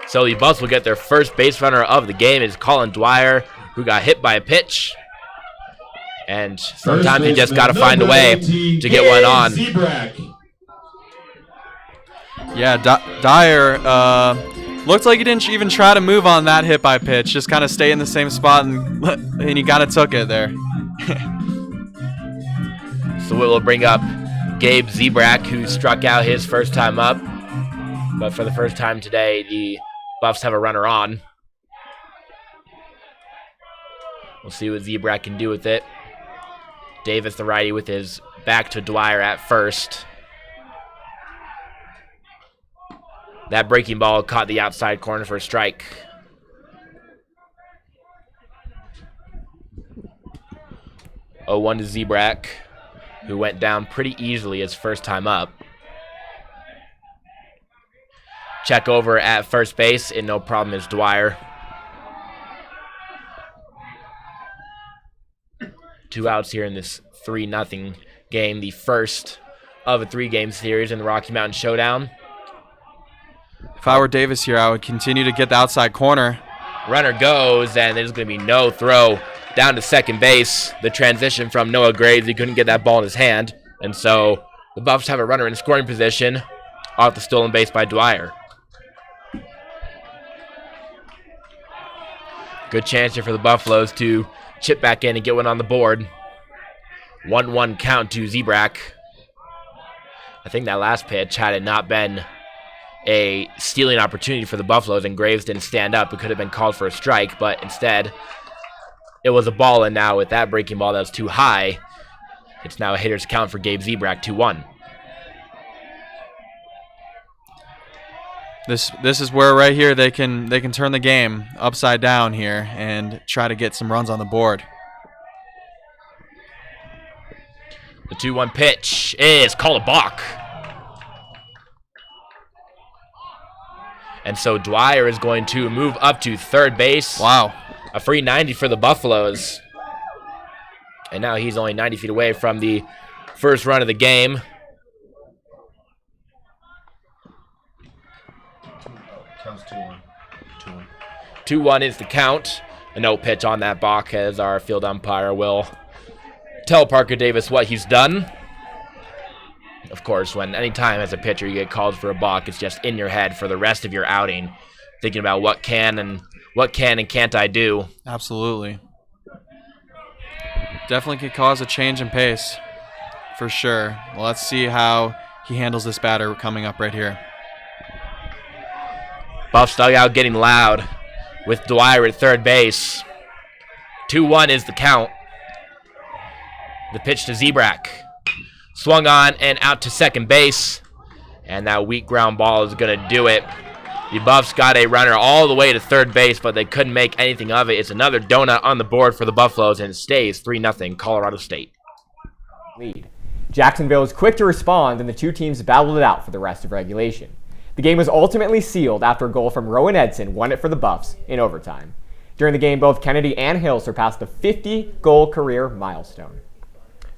So the Buffs will get their first base runner of the game. Is Colin Dwyer, who got hit by a pitch. And sometimes you just got to find a way to get one on. Yeah, Dyer looked like he didn't even try to move on that hit by pitch. Just kind of stay in the same spot, and he kind of took it there. So it will bring up Gabe Zebrak, who struck out his first time up. But for the first time today, the Buffs have a runner on. We'll see what Zebrak can do with it. Davis, the righty, with his back to Dwyer at first. That breaking ball caught the outside corner for a strike. Oh, 1 to Zebrak, who went down pretty easily his first time up. Check over at first base, and no problem is Dwyer. 2 outs here in this 3-0 game, the first of a 3-game series in the Rocky Mountain Showdown. If I were Davis here, I would continue to get the outside corner. Runner goes, and there's going to be no throw down to second base. The transition from Noah Graves, he couldn't get that ball in his hand, and so the Buffs have a runner in scoring position off the stolen base by Dwyer. Good chance here for the Buffaloes to chip back in and get one on the board. 1-1 count to Zebrak. I think that last pitch, had it not been a stealing opportunity for the Buffaloes and Graves didn't stand up, it could have been called for a strike, but instead it was a ball, and now with that breaking ball that was too high, it's now a hitter's count for Gabe Zebrak, 2-1. This is where right here they can turn the game upside down here and try to get some runs on the board. The 2-1 pitch is called a balk. And so Dwyer is going to move up to third base. Wow. A free 90 for the Buffaloes. And now he's only 90 feet away from the first run of the game. Comes 2-1. 2-1. 2-1 is the count. A no pitch on that balk as our field umpire will tell Parker Davis what he's done. Of course, anytime as a pitcher you get called for a balk, it's just in your head for the rest of your outing, thinking about what can and can't I do. Absolutely. Definitely could cause a change in pace, for sure. Well, let's see how he handles this batter coming up right here. Buffs dugout getting loud with Dwyer at third base. 2-1 is the count. The pitch to Zebrak. Swung on and out to second base. And that weak ground ball is going to do it. The Buffs got a runner all the way to third base, but they couldn't make anything of it. It's another donut on the board for the Buffaloes, and it stays 3-0 Colorado State. Lead. Jacksonville was quick to respond, and the two teams battled it out for the rest of regulation. The game was ultimately sealed after a goal from Rowan Edson won it for the Buffs in overtime. During the game, both Kennedy and Hill surpassed the 50-goal career milestone.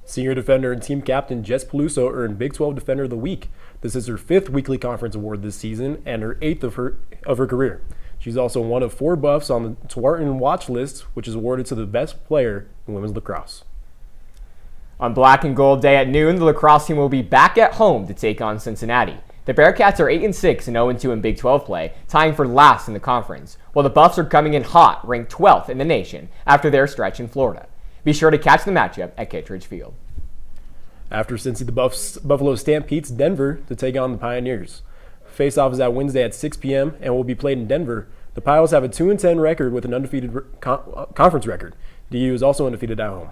Senior defender and team captain Jess Peluso earned Big 12 Defender of the Week. This is her 5th weekly conference award this season and her 8th of her career. She's also one of 4 Buffs on the Twarton Watch List, which is awarded to the best player in women's lacrosse. On Black and Gold Day at noon, the lacrosse team will be back at home to take on Cincinnati. The Bearcats are 8-6 and 0-2 in Big 12 play, tying for last in the conference, while the Buffs are coming in hot, ranked 12th in the nation after their stretch in Florida. Be sure to catch the matchup at Kittredge Field. After Cincy, the Buffalo stampedes Denver to take on the Pioneers. Face-off is at Wednesday at 6 p.m. and will be played in Denver. The Pios have a 2-10 record with an undefeated conference record. DU is also undefeated at home.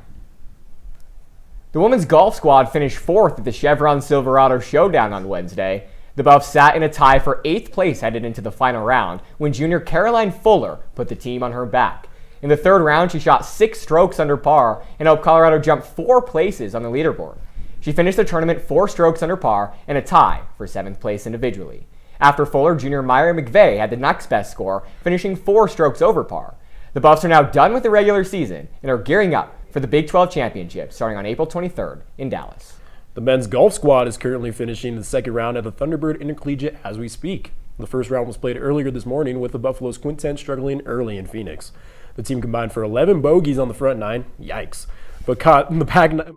The women's golf squad finished 4th at the Chevron Silverado Showdown on Wednesday. The Buffs sat in a tie for 8th place headed into the final round when junior Caroline Fuller put the team on her back. In the 3rd round, she shot 6 strokes under par and helped Colorado jump 4 places on the leaderboard. She finished the tournament 4 strokes under par and a tie for 7th place individually. After Fuller, junior Myra McVeigh had the next best score, finishing 4 strokes over par. The Buffs are now done with the regular season and are gearing up for the Big 12 Championship starting on April 23rd in Dallas. The men's golf squad is currently finishing the 2nd round at the Thunderbird Intercollegiate as we speak. The 1st round was played earlier this morning with the Buffalo's quintet struggling early in Phoenix. The team combined for 11 bogeys on the front 9, yikes, but caught in the back 9.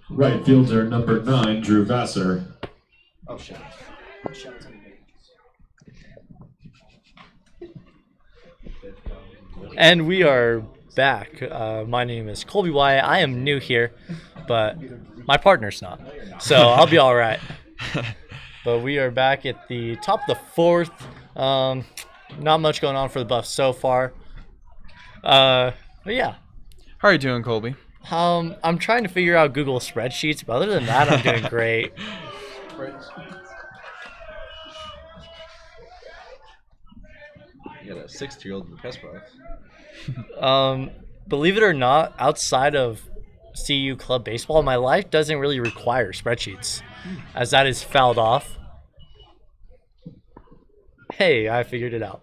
Right fielder number 9, Drew Vassar. Oh, shit. And we are back. My name is Colby Wyatt. I am new here, but my partner's not. So I'll be all right. But we are back at the top of the 4th. Not much going on for the Buffs so far. But yeah. How are you doing, Colby? I'm trying to figure out Google spreadsheets, but other than that, I'm doing great. You got a 60-year-old in the press box. Believe it or not, outside of CU club baseball, my life doesn't really require spreadsheets, as that is fouled off. Hey, I figured it out.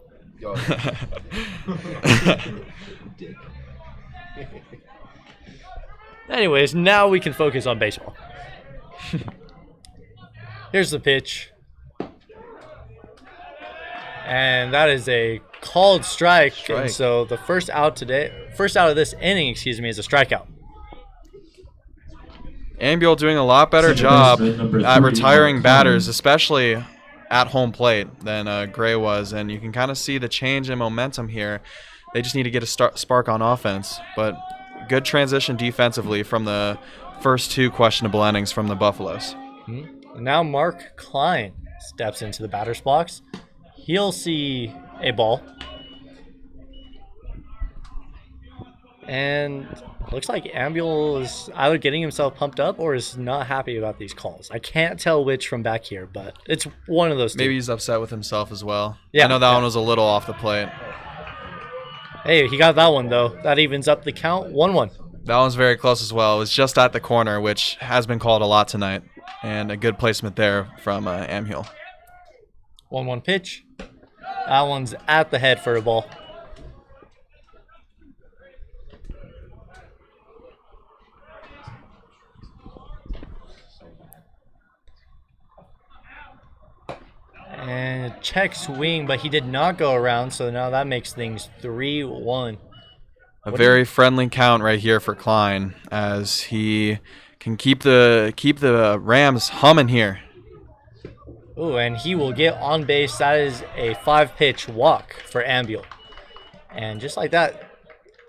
Anyways, now we can focus on baseball. Here's the pitch. And that is a called strike. And so the first out of this inning, is a strikeout. Ambiel doing a lot better job at retiring batters, especially at home plate, than Gray was. And you can kind of see the change in momentum here. They just need to get a spark on offense. But good transition defensively from the first 2 questionable innings from the Buffaloes. Now Mark Klein steps into the batter's box. He'll see a ball. And looks like Ambiel is either getting himself pumped up or is not happy about these calls. I can't tell which from back here, but it's one of those two. Maybe he's upset with himself as well. Yeah, I know that one was a little off the plate. Hey, he got that one, though. That evens up the count, 1-1. That one's very close as well. It was just at the corner, which has been called a lot tonight. And a good placement there from Amhill. 1-1 pitch. That one's at the head for a ball. check swing, but he did not go around, so now that makes things 3-1. A very friendly count right here for Klein, as he can keep the Rams humming here. Ooh, and he will get on base. That is a 5-pitch walk for Ambuel. And just like that,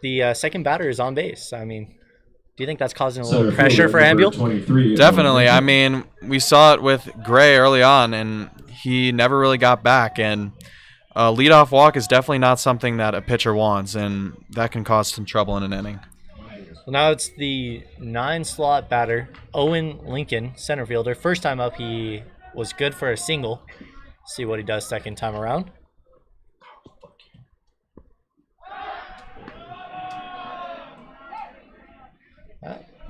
the second batter is on base. I mean, do you think that's causing a little pressure for Ambuel? Definitely. I mean, we saw it with Gray early on, and he never really got back. And a leadoff walk is definitely not something that a pitcher wants, and that can cause some trouble in an inning. Well, now it's the 9-slot batter, Owen Lincoln, center fielder. First time up, he was good for a single. See what he does second time around.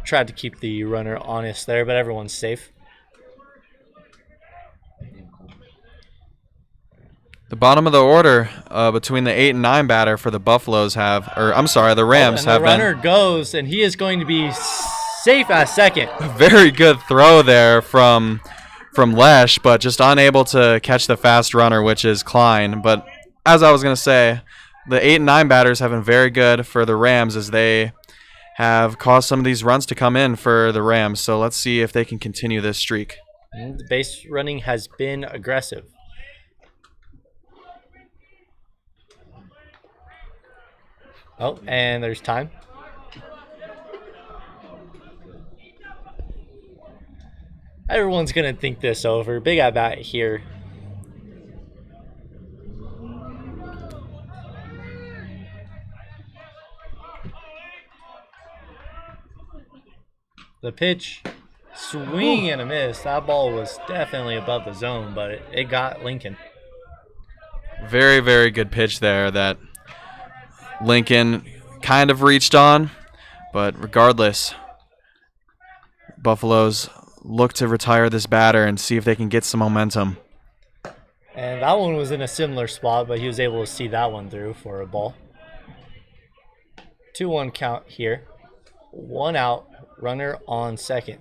Tried to keep the runner honest there, but everyone's safe. The bottom of the order between the 8 and 9 batter for the Buffaloes the Rams have been. The runner goes, and he is going to be safe at second. A very good throw there from Lesh, but just unable to catch the fast runner, which is Klein. But as I was going to say, the 8 and 9 batters have been very good for the Rams, as they have caused some of these runs to come in for the Rams. So let's see if they can continue this streak. And the base running has been aggressive. Oh, and there's time. Everyone's going to think this over. Big at bat here. The pitch, swing and a miss. That ball was definitely above the zone, but it got Lincoln. Very, very good pitch there that Lincoln kind of reached on, but regardless, Buffaloes look to retire this batter and see if they can get some momentum. And that one was in a similar spot, but he was able to see that one through for a ball. 2-1 count here. 1 out, runner on second.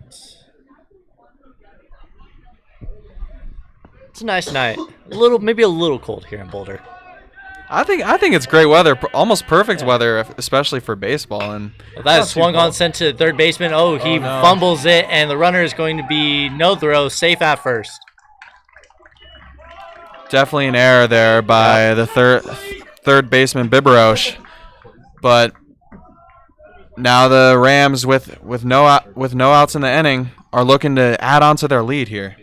It's a nice night. Maybe a little cold here in Boulder. I think it's great weather, almost perfect weather, especially for baseball. And that is swung on, sent to the third baseman. Oh, he fumbles it, and the runner is going to be no throw, safe at first. Definitely an error there by the third baseman Biberosh, but now the Rams with no outs in the inning are looking to add on to their lead here.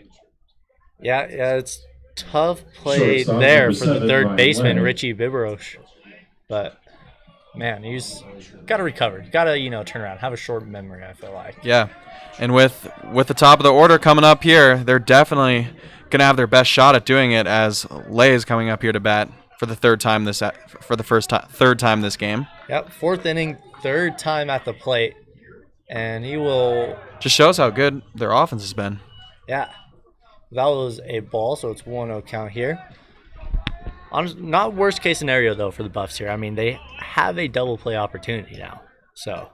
Yeah, it's tough play there for the third baseman, Richie Biberosh. But, man, he's got to recover. Got to, turn around. Have a short memory, I feel like. Yeah, and with the top of the order coming up here, they're definitely going to have their best shot at doing it, as Lay is coming up here to bat for the third time this game. Yep, fourth inning, third time at the plate, and he will... Just shows how good their offense has been. Yeah. That was a ball, so it's 1-0 count here. Not worst case scenario, though, for the Buffs here. I mean, they have a double play opportunity now. So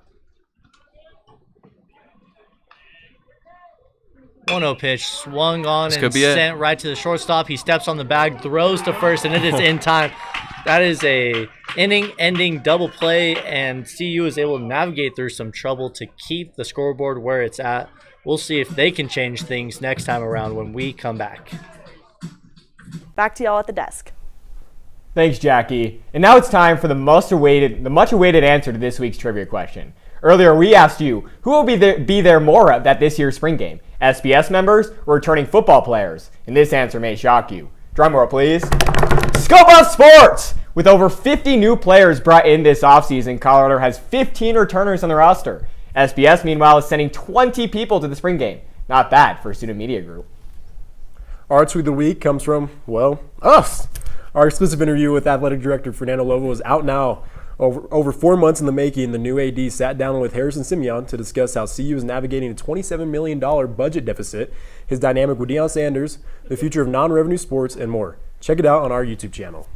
1-0 pitch, swung on and sent right to the shortstop. He steps on the bag, throws to first, and it is in time. That is a inning-ending double play, and CU is able to navigate through some trouble to keep the scoreboard where it's at. We'll see if they can change things next time around when we come back. Back to y'all at the desk. Thanks, Jackie. And now it's time for the much awaited answer to this week's trivia question. Earlier, we asked you, who will be there more at this year's spring game? SBS members or returning football players? And this answer may shock you. Drum roll, please. Scope Up Sports! With over 50 new players brought in this offseason, Colorado has 15 returners on the roster. SBS, meanwhile, is sending 20 people to the spring game. Not bad for a student media group. Our tweet of the week comes from, us. Our exclusive interview with Athletic Director Fernando Lovo is out now. Over 4 months in the making, the new AD sat down with Harrison Simeon to discuss how CU is navigating a $27 million budget deficit, his dynamic with Deion Sanders, the future of non-revenue sports, and more. Check it out on our YouTube channel.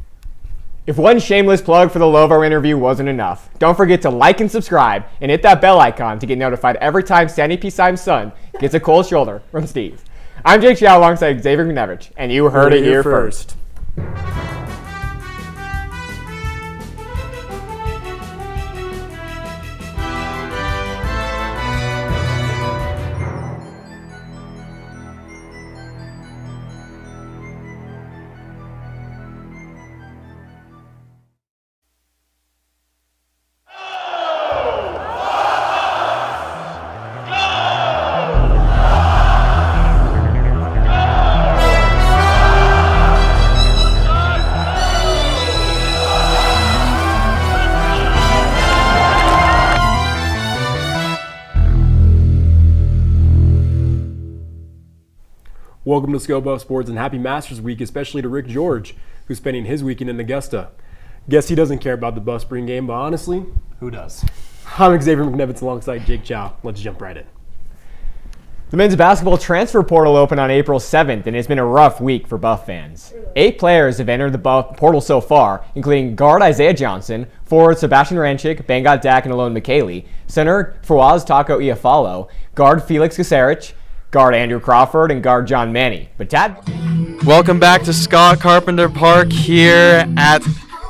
If one shameless plug for the Lovo interview wasn't enough, don't forget to like and subscribe and hit that bell icon to get notified every time Sandy P. Simon's son gets a cold shoulder from Steve. I'm Jake Chow alongside Xavier McNevich, and you heard it here first. Welcome to Scope Up Sports and happy Masters Week, especially to Rick George, who's spending his weekend in Augusta. Guess he doesn't care about the Buff Spring game, but honestly, who does? I'm Xavier McNevitz alongside Jake Chow. Let's jump right in. The men's basketball transfer portal opened on April 7th, and it's been a rough week for Buff fans. 8 players have entered the Buff portal so far, including guard Isaiah Johnson, forward Sebastian Ranchik, Bangat Dak, and Alon McKaylee, center Fawaz Taco Iafalo, guard Felix Kasarich, guard Andrew Crawford, and guard John Manny. But Welcome back to Scott Carpenter Park here at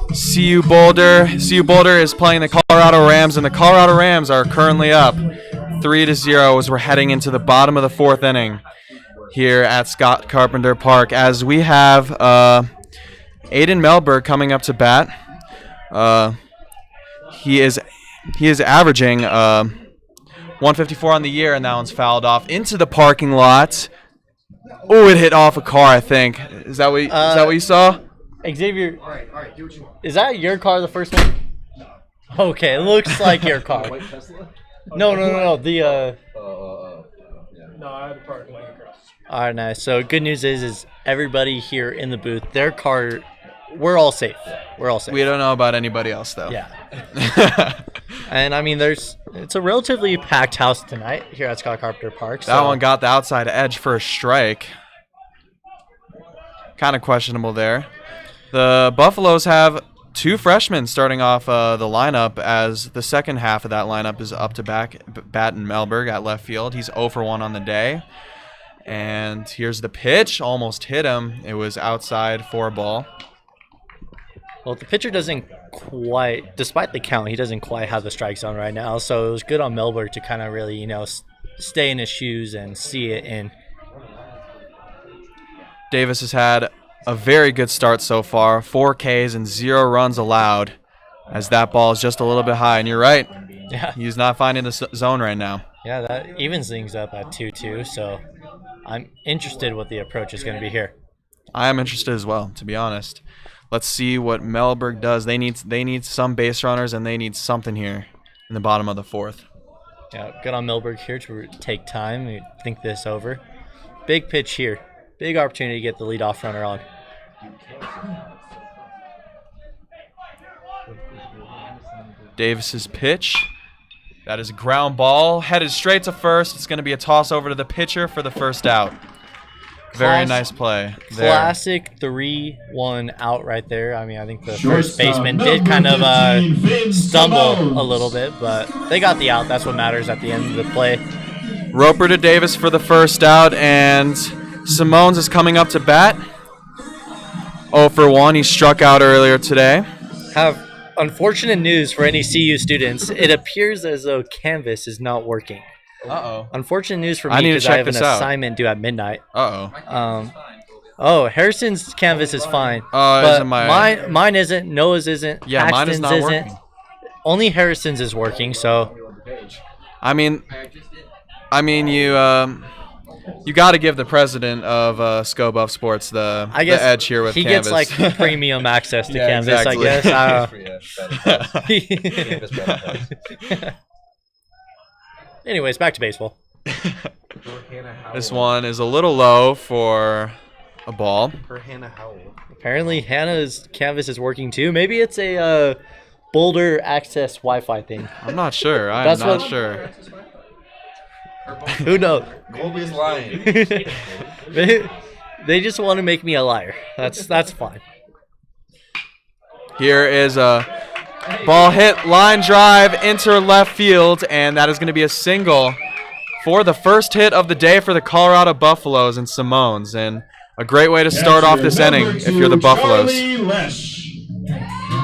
CU Boulder. CU Boulder is playing the Colorado Rams, and the Colorado Rams are currently up 3-0 as we're heading into the bottom of the 4th inning here at Scott Carpenter Park, as we have Aiden Melberg coming up to bat. He is averaging 154 on the year, and that one's fouled off into the parking lot. Oh, it hit off a car, I think. Is that what you saw? Xavier, is that your car, the first one? Okay, it looks like your car. No. The No, I had a parking lot across. All right, nice. So good news is everybody here in the booth, their car, we're all safe. We're all safe. We don't know about anybody else, though. Yeah. And I mean, it's a relatively packed house tonight here at Scott Carpenter Park. That one got the outside edge for a strike. Kind of questionable there. The Buffaloes have 2 freshmen starting off the lineup, as the second half of that lineup is up to bat in Melberg at left field. He's 0 for 1 on the day. And here's the pitch. Almost hit him. It was outside for a ball. Well, the pitcher doesn't quite, despite the count, he doesn't quite have the strike zone right now. So it was good on Melberg to kind of really, stay in his shoes and see it in. Davis has had a very good start so far. 4 Ks and 0 runs allowed, as that ball is just a little bit high. And you're right. Yeah. He's not finding the zone right now. Yeah, that evens things up at 2-2. So I'm interested what the approach is going to be here. I am interested as well, to be honest. Let's see what Melberg does. They need some base runners, and they need something here in the bottom of the 4th. Yeah, good on Melberg here to take time and think this over. Big pitch here. Big opportunity to get the leadoff runner on. Davis's pitch. That is a ground ball, headed straight to first. It's going to be a toss over to the pitcher for the first out. Very nice play there. Classic 3-1 out right there. I mean, I think the first baseman did kind of stumble a little bit, but they got the out. That's what matters at the end of the play. Roper to Davis for the first out, and Simones is coming up to bat. 0 for 1. He struck out earlier today. Have unfortunate news for any CU students. It appears as though Canvas is not working. Uh-oh. Unfortunate news for me because I have an assignment due at midnight. Uh-oh. Harrison's Canvas is fine. But isn't mine isn't. Noah's isn't. Yeah, mine is Paxton's not isn't. working. Only Harrison's is working, so. I mean, you got to give the president of Scope Up Sports the edge here with Canvas. He gets like premium access to Canvas, exactly. I guess. Anyways, back to baseball. This one is a little low for a ball. Apparently, Hannah's Canvas is working too. Maybe it's a Boulder Access Wi-Fi thing. I'm not sure. I'm not sure. Who knows? Colby's lying. They just want to make me a liar. That's fine. Here is a ball hit, line drive into left field, and that is going to be a single for the first hit of the day for the Colorado Buffaloes and Simones. And A great way to start off this inning if you're the Buffaloes.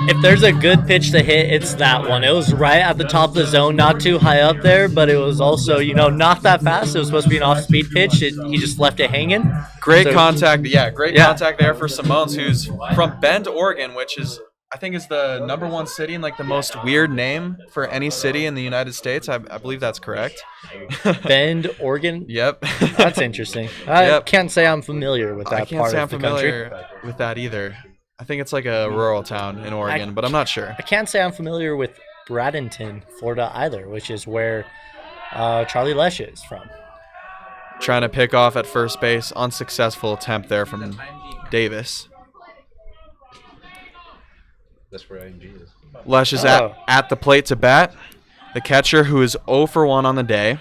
If there's a good pitch to hit, it's that one. It was right at the top of the zone, not too high up there, but it was also, not that fast. It was supposed to be an off-speed pitch. He just left it hanging. Great contact. Yeah, great contact there for Simones, who's from Bend, Oregon, which is, I think, is the #1 city and like the most weird name for any city in the United States. I believe that's correct. Bend, Oregon? Yep. That's interesting. I can't say I'm familiar with that part of the country. I can't say I'm familiar with that either. I think it's like a rural town in Oregon, but I'm not sure. I can't say I'm familiar with Bradenton, Florida either, which is where Charlie Lesh is from. Trying to pick off at first base. Unsuccessful attempt there from Davis. That's where ING is. Lesh is at the plate to bat. The catcher, who is 0 for 1 on the day.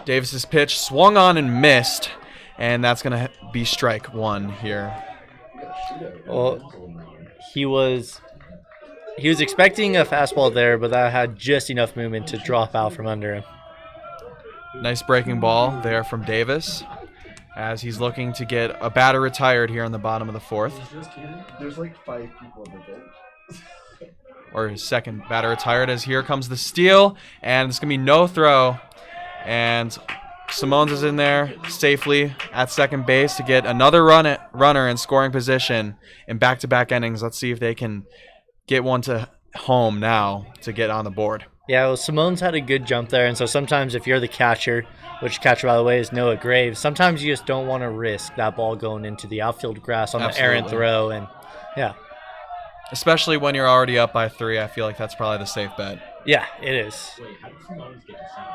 Davis's pitch swung on and missed, and that's going to be strike 1 here. Well, he was expecting a fastball there, but that had just enough movement to drop out from under him. Nice breaking ball there from Davis as he's looking to get a batter retired here in the bottom of the 4th. There's like 5 people in the bench. Or his second batter retired as here comes the steal, and it's going to be no throw. And Simones is in there safely at second base to get another runner in scoring position in back-to-back innings. Let's see if they can get one to home now to get on the board. Yeah, well, Simones had a good jump there, and so sometimes if you're the catcher, which catcher, by the way, is Noah Graves, sometimes you just don't want to risk that ball going into the outfield grass on the errant throw, and yeah. Especially when you're already up by 3, I feel like that's probably the safe bet. Yeah, it is. Wait, how did Simones get to 7?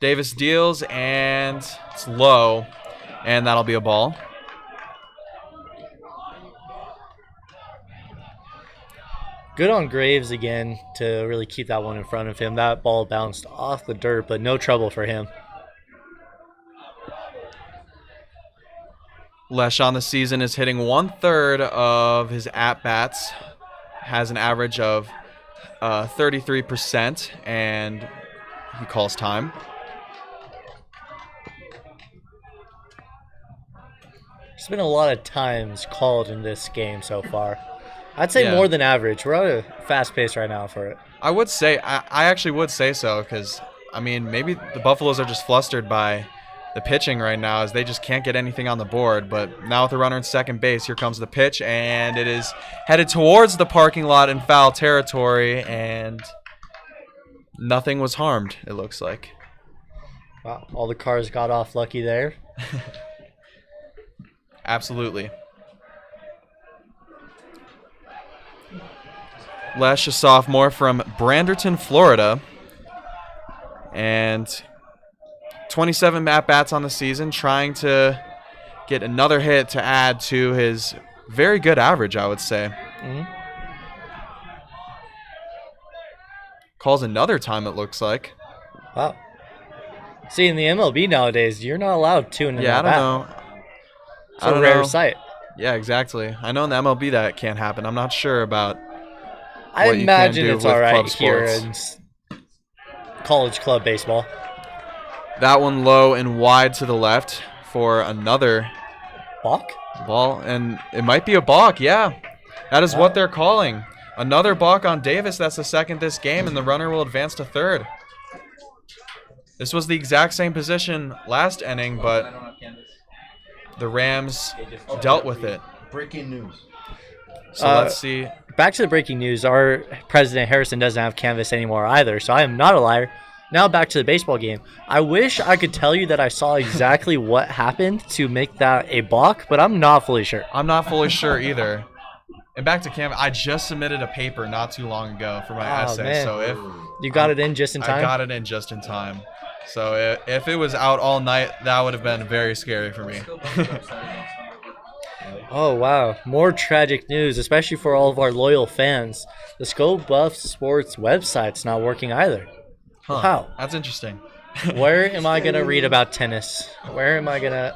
Davis deals, and it's low, and that'll be a ball. Good on Graves again to really keep that one in front of him. That ball bounced off the dirt, but no trouble for him. Lesh on the season is hitting 1/3 of his at-bats, has an average of 33%, and he calls time. There's been a lot of times called in this game so far. I'd say more than average. We're at a fast pace right now for it. I would say, I actually would say so, because, I mean, maybe the Buffaloes are just flustered by the pitching right now as they just can't get anything on the board. But now with the runner in second base, here comes the pitch, and it is headed towards the parking lot in foul territory, and nothing was harmed, it looks like. Wow, all the cars got off lucky there. Absolutely. Lesh, a sophomore from Branderton, Florida, and 27 at-bats on the season, trying to get another hit to add to his very good average, I would say. Mm-hmm. Calls another time, it looks like. Wow. See, in the MLB nowadays, you're not allowed 2 in an Yeah, I don't at-bat. know. It's a rare sight. Yeah, exactly. I know in the MLB that can't happen. I'm not sure about I what you imagine can do it's with all right club here sports. in college club baseball. That one low and wide to the left for another balk ball, and it might be a balk. Yeah, that is what they're calling. Another balk on Davis. That's the second this game, and the runner will advance to third. This was the exact same position last inning, but the Rams dealt with it. Breaking news. So let's see. Back to the breaking news. Our president, Harrison, doesn't have canvas anymore either, so I am not a liar. Now back to the baseball game. I wish I could tell you that I saw exactly what happened to make that a balk, but I'm not fully sure. I'm not fully sure either. And back to canvas, I just submitted a paper not too long ago for my essay. Man. So if you got it in just in time? I got it in just in time. So if it was out all night, that would have been very scary for me. Oh, wow. More tragic news, especially for all of our loyal fans. The Scope Buff Sports website's not working either. Huh. Wow. That's interesting. Where am I going to read about tennis? Where am I going to...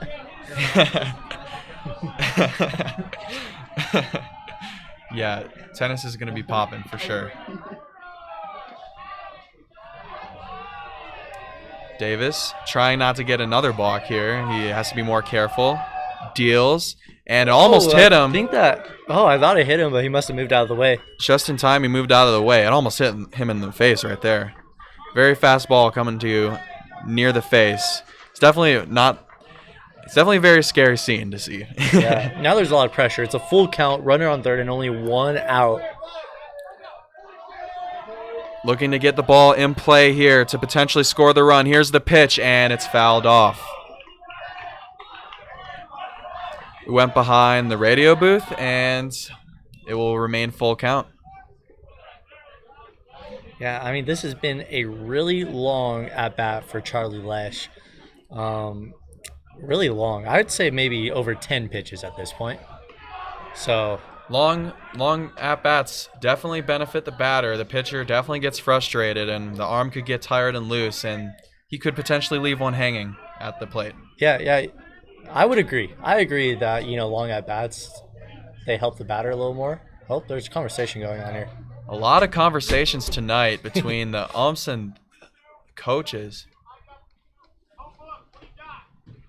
Yeah, tennis is going to be popping for sure. Davis trying not to get another block here. He has to be more careful. Deals and almost hit him. I thought it hit him, but he must have moved out of the way. Just in time, he moved out of the way. It almost hit him in the face right there. Very fast ball coming to you near the face. It's definitely a very scary scene to see. Yeah. Now there's a lot of pressure. It's a full count, runner on third, and only 1 out. Looking to get the ball in play here to potentially score the run. Here's the pitch, and it's fouled off. We went behind the radio booth, and it will remain full count. Yeah, I mean, this has been a really long at-bat for Charlie Lesh. Really long. I'd say maybe over 10 pitches at this point. So long at-bats definitely benefit the batter. The pitcher definitely gets frustrated, and the arm could get tired and loose, and he could potentially leave one hanging at the plate. Yeah, I would agree. I agree that, long at-bats, they help the batter a little more. Oh, there's a conversation going on here. A lot of conversations tonight between the umps and coaches.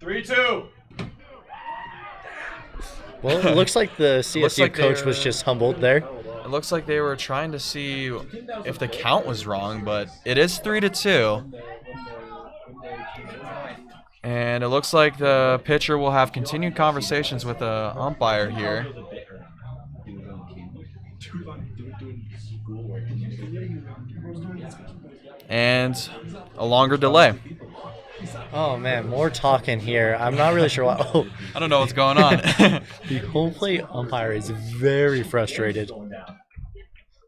3-2. Well, it looks like the CSU coach was just humbled there. It looks like they were trying to see if the count was wrong, but it is 3-2. And it looks like the pitcher will have continued conversations with the umpire here. And a longer delay. Oh, man, more talking here. I'm not really sure why. Oh, I don't know what's going on. The home plate umpire is very frustrated.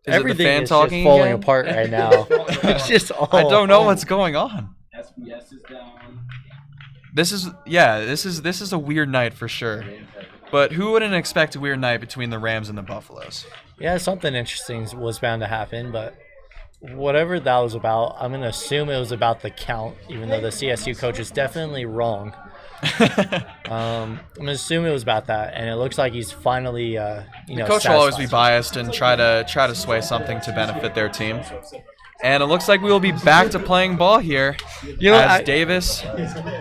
Everything is just falling apart right now. It's just all. I don't know what's going on. SBS is down. This is a weird night for sure. But who wouldn't expect a weird night between the Rams and the Buffaloes? Yeah, something interesting was bound to happen, but whatever that was about, I'm going to assume it was about the count, even though the CSU coach is definitely wrong. I'm going to assume it was about that, and it looks like he's finally, the coach will always be biased and try to sway something to benefit their team. And it looks like we will be back to playing ball here as Davis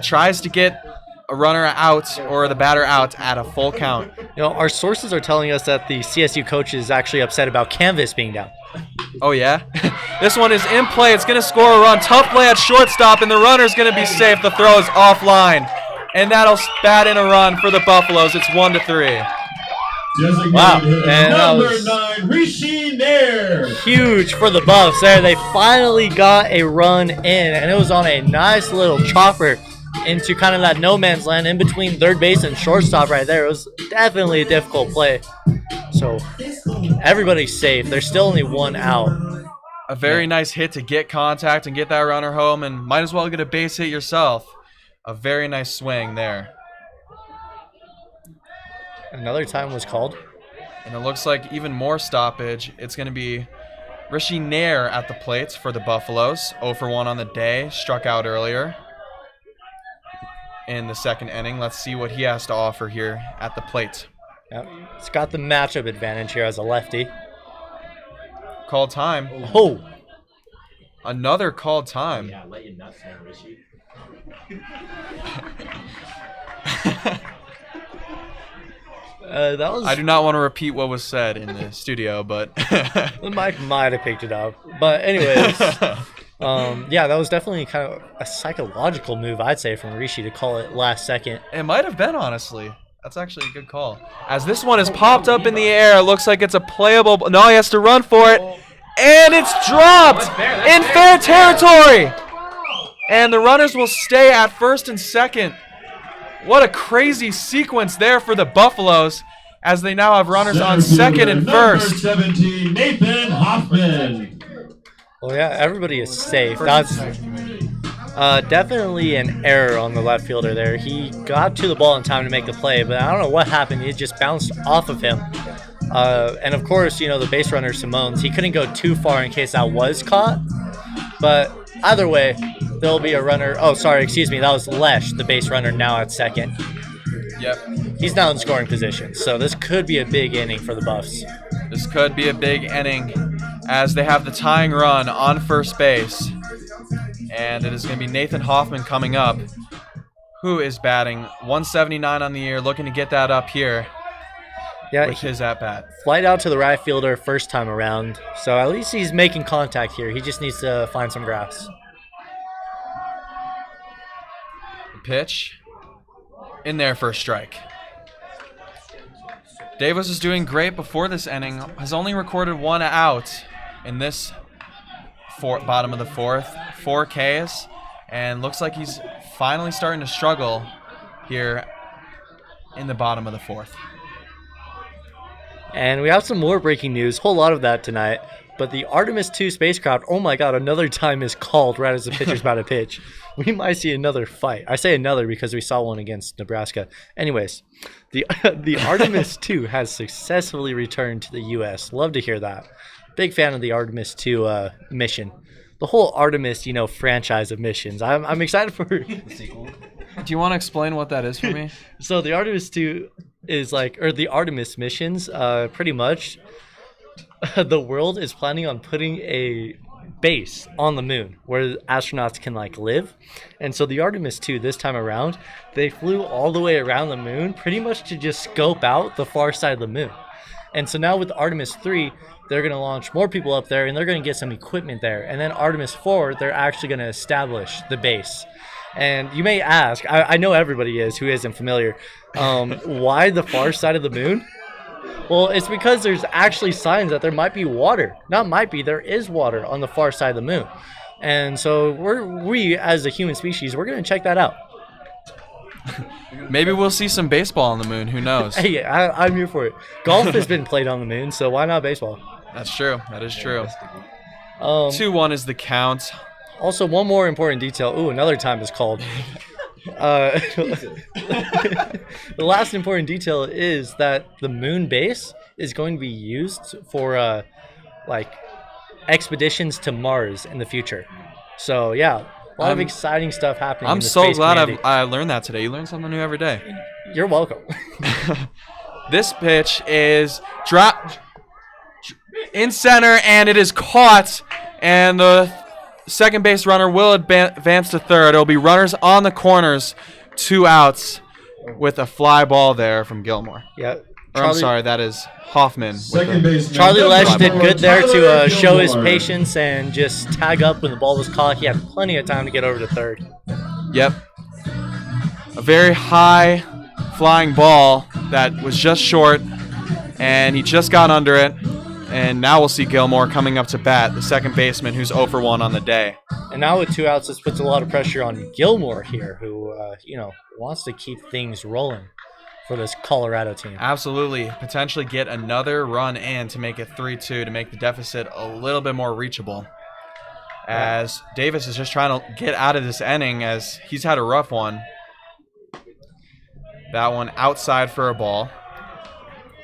tries to get a runner out or the batter out at a full count. Our sources are telling us that the CSU coach is actually upset about canvas being down. Oh, yeah? This one is in play. It's going to score a run. Tough play at shortstop, and the runner's going to be safe. The throw is offline. And that'll bat in a run for the Buffaloes. It's 1-3. Wow. And number 9, Rishi Nair. Huge for the Buffs there. They finally got a run in, and it was on a nice little chopper into kind of that no man's land in between third base and shortstop right there. It was definitely a difficult play. So everybody's safe. There's still only 1 out. A very nice hit to get contact and get that runner home, and might as well get a base hit yourself. A very nice swing there. Another time was called. And it looks like even more stoppage. It's going to be Rishi Nair at the plate for the Buffaloes. 0 for 1 on the day. Struck out earlier in the second inning. Let's see what he has to offer here at the plate. Yep. It's got the matchup advantage here as a lefty. Called time. Oh. Another called time. Yeah, let your nuts hang, Rishi. That was. I do not want to repeat what was said in the studio, but the mic might have picked it up. But anyways, yeah, that was definitely kind of a psychological move, I'd say, from Rishi to call it last second. It might have been, honestly. That's actually a good call. As this one is popped up in the air, it looks like it's a playable. No, he has to run for it, and it's dropped in fair territory. And the runners will stay at first and second. What a crazy sequence there for the Buffaloes, as they now have runners on second and first. Number 17, Nathan Hoffman. Well, yeah, everybody is safe. That's definitely an error on the left fielder there. He got to the ball in time to make the play, but I don't know what happened. It just bounced off of him. And, of course, the base runner, Simones, he couldn't go too far in case that was caught. But either way, there'll be a runner. Oh, sorry, excuse me. That was Lesh, the base runner, now at second. Yep. he's now in scoring position. So this could be a big inning for the Buffs. This could be a big inning as they have the tying run on first base. And it is going to be Nathan Hoffman coming up, who is batting 179 on the year, looking to get that up here with his at-bat. Flight out to the right fielder first time around. So at least he's making contact here. He just needs to find some grass. The pitch in there for a strike. Davis is doing great before this inning. Has only recorded 1 out in this bottom of the fourth. 4 Ks, and looks like he's finally starting to struggle here in the bottom of the fourth. And we have some more breaking news. Whole lot of that tonight. But the Artemis 2 spacecraft, oh my god, another time is called right as the pitcher's about to pitch. We might see another fight. I say another because we saw one against Nebraska. Anyways, the Artemis 2 has successfully returned to the U.S. Love to hear that. Big fan of the Artemis 2 mission. The whole Artemis, franchise of missions. I'm excited for the sequel. Do you want to explain what that is for me? So the Artemis 2 is the Artemis missions, pretty much. The world is planning on putting a base on the moon where astronauts can live. And so the Artemis 2 this time around, they flew all the way around the moon pretty much to just scope out the far side of the moon. And so now with Artemis 3, they're going to launch more people up there and they're going to get some equipment there. And then Artemis 4, they're actually going to establish the base. And you may ask, I know everybody is who isn't familiar, why the far side of the moon? Well, it's because there's actually signs that there might be water. Not might be, there is water on the far side of the moon. And so we as a human species, we're going to check that out. Maybe we'll see some baseball on the moon. Who knows? Hey, I'm here for it. Golf has been played on the moon, so why not baseball? That's true. That is true. 2-1 is the count. Also, one more important detail. Ooh, another time is called. The last important detail is that the moon base is going to be used for expeditions to Mars in the future. So yeah, a lot of exciting stuff happening. I'm so glad I learned that today. You learn something new every day. You're welcome. This pitch is dropped in center, and it is caught, and the second base runner will advance to third. It'll be runners on the corners, 2 outs with a fly ball there from Gilmore. Yeah. I'm sorry, that is Hoffman. Charlie Lesh did good there to show his patience and just tag up when the ball was caught. He had plenty of time to get over to third. Yep. A very high flying ball that was just short, and he just got under it. And now we'll see Gilmore coming up to bat, the second baseman who's 0 for 1 on the day. And now with 2 outs, this puts a lot of pressure on Gilmore here, who wants to keep things rolling for this Colorado team. Absolutely. Potentially get another run in to make it 3-2 to make the deficit a little bit more reachable. As Davis is just trying to get out of this inning as he's had a rough one. That one outside for a ball.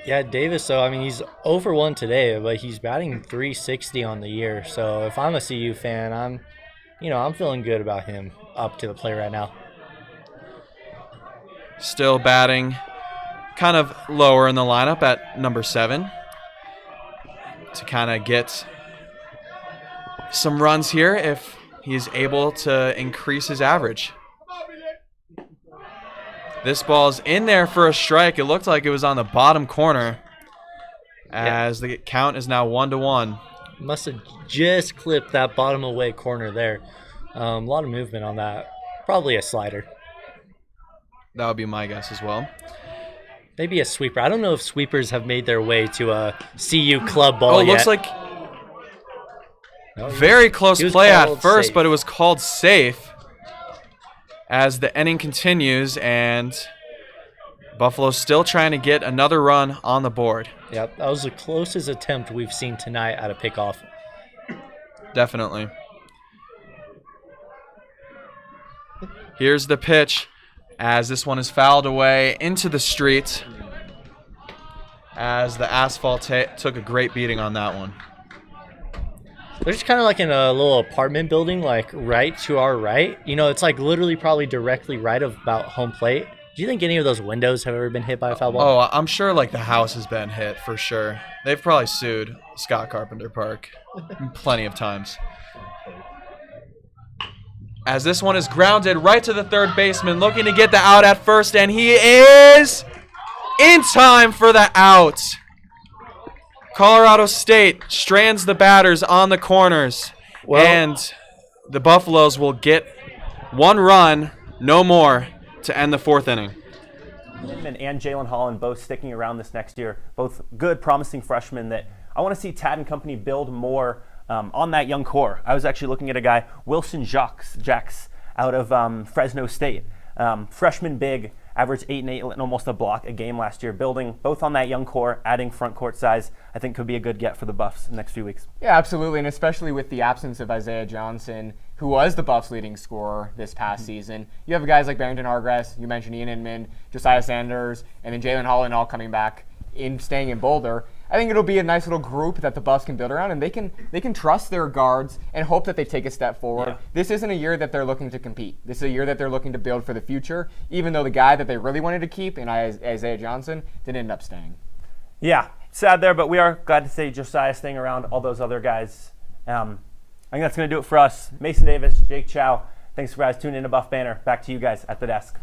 Yeah, Davis, so he's 0 for 1 today, but he's batting .360 on the year. So if I'm a CU fan, I'm feeling good about him up to the plate right now. Still batting kind of lower in the lineup at number 7 to kind of get some runs here if he's able to increase his average. This ball's in there for a strike. It looked like it was on the bottom corner as the count is now 1-1. Must have just clipped that bottom away corner there. A lot of movement on that. Probably a slider. That would be my guess as well. Maybe a sweeper. I don't know if sweepers have made their way to a CU club ball yet. Looks like very close play at first, safe. But it was called safe. As the inning continues, and Buffalo's still trying to get another run on the board. Yep, that was the closest attempt we've seen tonight at a pickoff. Definitely. Here's the pitch, as this one is fouled away into the street, as the asphalt took a great beating on that one. They're just kind of in a little apartment building, right to our right. It's literally probably directly right of about home plate. Do you think any of those windows have ever been hit by a foul ball? Oh, I'm sure like the house has been hit for sure. They've probably sued Scott Carpenter Park plenty of times. As this one is grounded right to the third baseman, looking to get the out at first, and he is in time for the out. Colorado State strands the batters on the corners, and the Buffaloes will get 1 run, no more, to end the 4th inning. And Jalen Holland both sticking around this next year, both good, promising freshmen that I want to see Tad and company build more on that young core. I was actually looking at a guy, Wilson Jacks out of Fresno State. Freshman big, averaged 8 and 8 and almost a block a game last year. Building both on that young core, adding front court size, I think could be a good get for the Buffs in the next few weeks. Yeah, absolutely, and especially with the absence of Isaiah Johnson, who was the Buffs' leading scorer this past season. You have guys like Barrington Hargress, you mentioned Ian Inman, Josiah Sanders, and then Jalen Holland all coming back staying in Boulder. I think it'll be a nice little group that the Buffs can build around, and they can trust their guards and hope that they take a step forward. Yeah. This isn't a year that they're looking to compete. This is a year that they're looking to build for the future, even though the guy that they really wanted to keep, in Isaiah Johnson, didn't end up staying. Yeah, sad there, but we are glad to see Josiah staying around, all those other guys. I think that's going to do it for us. Mason Davis, Jake Chow, thanks for guys tuning in to Buff Banner. Back to you guys at the desk.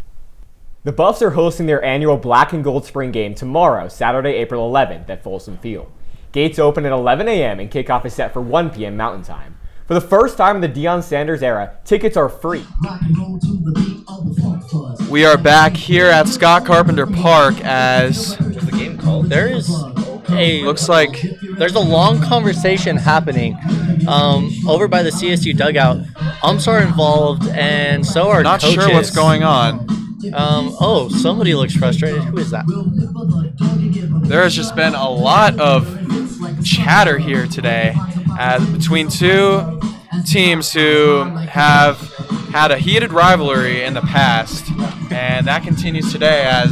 The Buffs are hosting their annual Black and Gold Spring Game tomorrow, Saturday, April 11th at Folsom Field. Gates open at 11 a.m. and kickoff is set for 1 p.m. Mountain Time. For the first time in the Deion Sanders era, tickets are free. We are back here at Scott Carpenter Park as the game called. There's a long conversation happening over by the CSU dugout. Umps are involved, and so are not coaches. Sure what's going on. Somebody looks frustrated. Who is that? There has just been a lot of chatter here today between two teams who have had a heated rivalry in the past, and that continues today as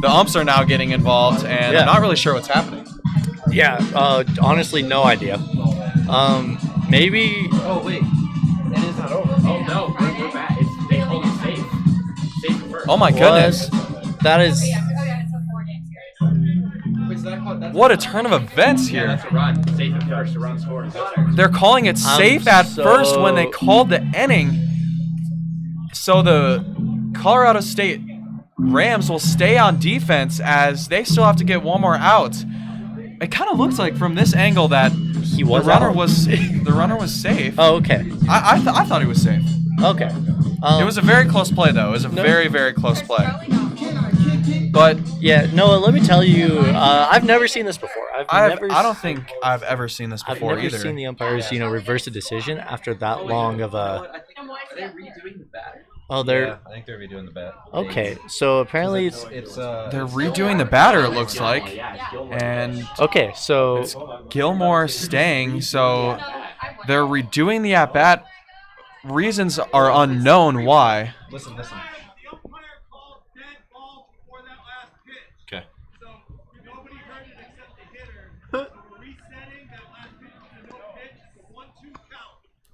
the umps are now getting involved, and I'm not really sure what's happening. Yeah, honestly, no idea. Maybe. Oh wait, it is not over. Oh no, we're back. They called it safe. Safe first. Oh my goodness. That is. What a turn of events here. Yeah, that's a run. Safe at first, a run scores. They're calling it safe at first when they called the inning. So the Colorado State Rams will stay on defense as they still have to get one more out. It kind of looks like from this angle that the runner was safe. Oh, okay. I thought he was safe. Okay. It was a very close play, though. It was a very, very close play. But yeah, Noah, let me tell you, I've never seen this before. I don't think I've ever seen this before either. I've never seen the umpires, reverse a decision after that long of a. Are they redoing the bat? Oh, I think they're redoing the bat. Okay, so apparently they're redoing the batter. It looks like, and okay, so it's Gilmore staying. So they're redoing the at bat. Reasons are unknown why. Listen. Okay.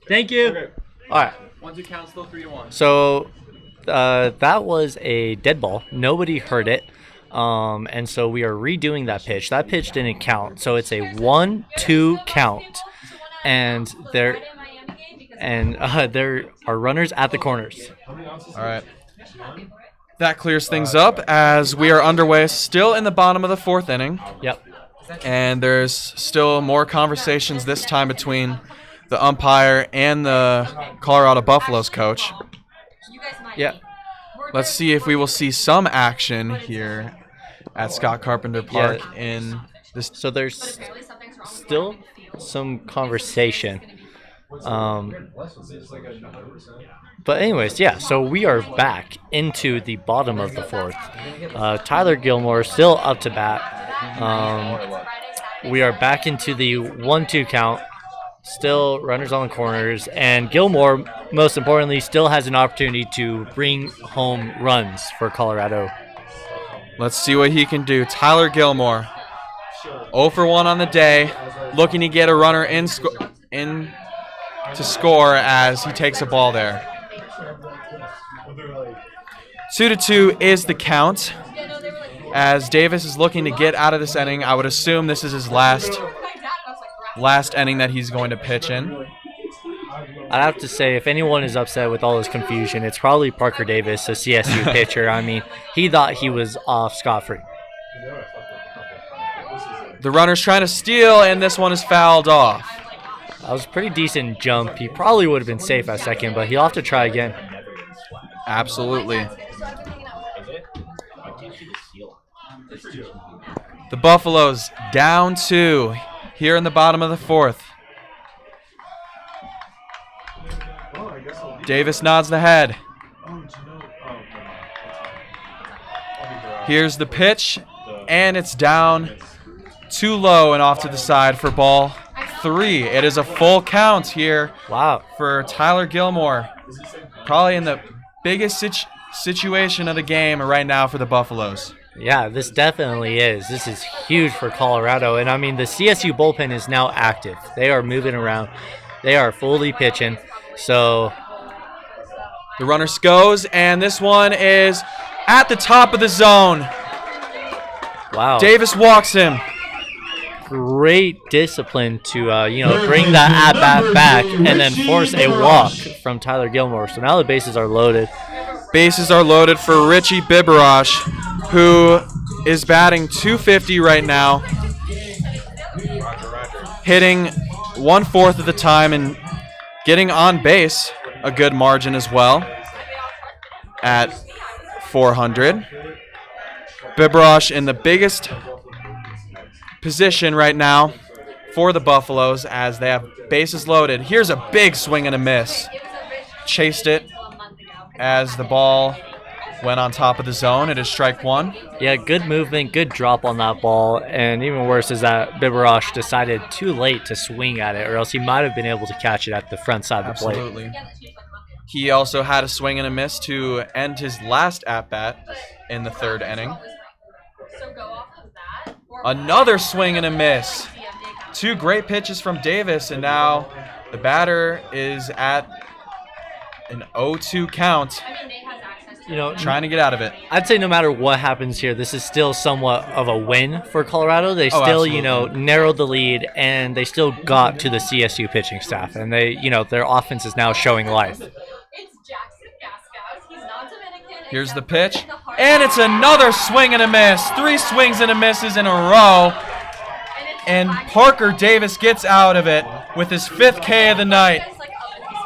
Thank you. Okay. All right. 1-2 count, still 3-1. So that was a dead ball. Nobody heard it. And so we are redoing that pitch. That pitch didn't count. So it's a 1-2 count. And there are runners at the corners. All right. That clears things up as we are underway, still in the bottom of the 4th inning. Yep. And there's still more conversations this time between the umpire and the Colorado Buffaloes coach. Yeah. Let's see if we will see some action here at Scott Carpenter Park in this. So there's still some conversation. But anyways, so we are back into the bottom of the 4th. Tyler Gilmore still up to bat. We are back into the 1-2 count. Still runners on the corners, and Gilmore, most importantly, still has an opportunity to bring home runs for Colorado. Let's see what he can do. Tyler Gilmore, 0 for 1 on the day, looking to get a runner in to score as he takes a ball there. 2-2 is the count. As Davis is looking to get out of this inning, I would assume this is his last inning that he's going to pitch in. I'd have to say, if anyone is upset with all this confusion, it's probably Parker Davis, a CSU pitcher. I mean, he thought he was off scot-free. The runner's trying to steal, and this one is fouled off. That was a pretty decent jump. He probably would have been safe at second, but he'll have to try again. Absolutely. The Buffaloes down 2 here in the bottom of the 4th. Davis nods the head. Here's the pitch, and it's down too low and off to the side for ball 3. It is a full count here. Wow. For Tyler Gilmore. Probably in the biggest situation of the game right now for the Buffaloes. Yeah, this definitely is. This is huge for Colorado. And, I mean, the CSU bullpen is now active. They are moving around. They are fully pitching. So the runner goes, and this one is at the top of the zone. Wow. Davis walks him. Great discipline to, bring that at-bat back and then force a walk from Tyler Gilmore. So now the bases are loaded. Bases are loaded for Richie Bibarash, who is batting .250 right now, hitting 1/4 of the time and getting on base a good margin as well at .400. Bibarash in the biggest position right now for the Buffaloes as they have bases loaded. Here's a big swing and a miss. Chased it as the ball went on top of the zone. It is strike 1. Yeah, good movement, good drop on that ball. And even worse is that Bibarash decided too late to swing at it, or else he might have been able to catch it at the front side of the plate. Absolutely. He also had a swing and a miss to end his last at-bat in the 3rd inning. Another swing and a miss. 2 great pitches from Davis, and now the batter is at an 0-2 count. Trying to get out of it. I'd say no matter what happens here, this is still somewhat of a win for Colorado. They still, narrowed the lead, and they still got to the CSU pitching staff, and they, their offense is now showing life. Here's the pitch, and it's another swing and a miss. 3 swings and a misses in a row, and Parker Davis gets out of it with his 5th K of the night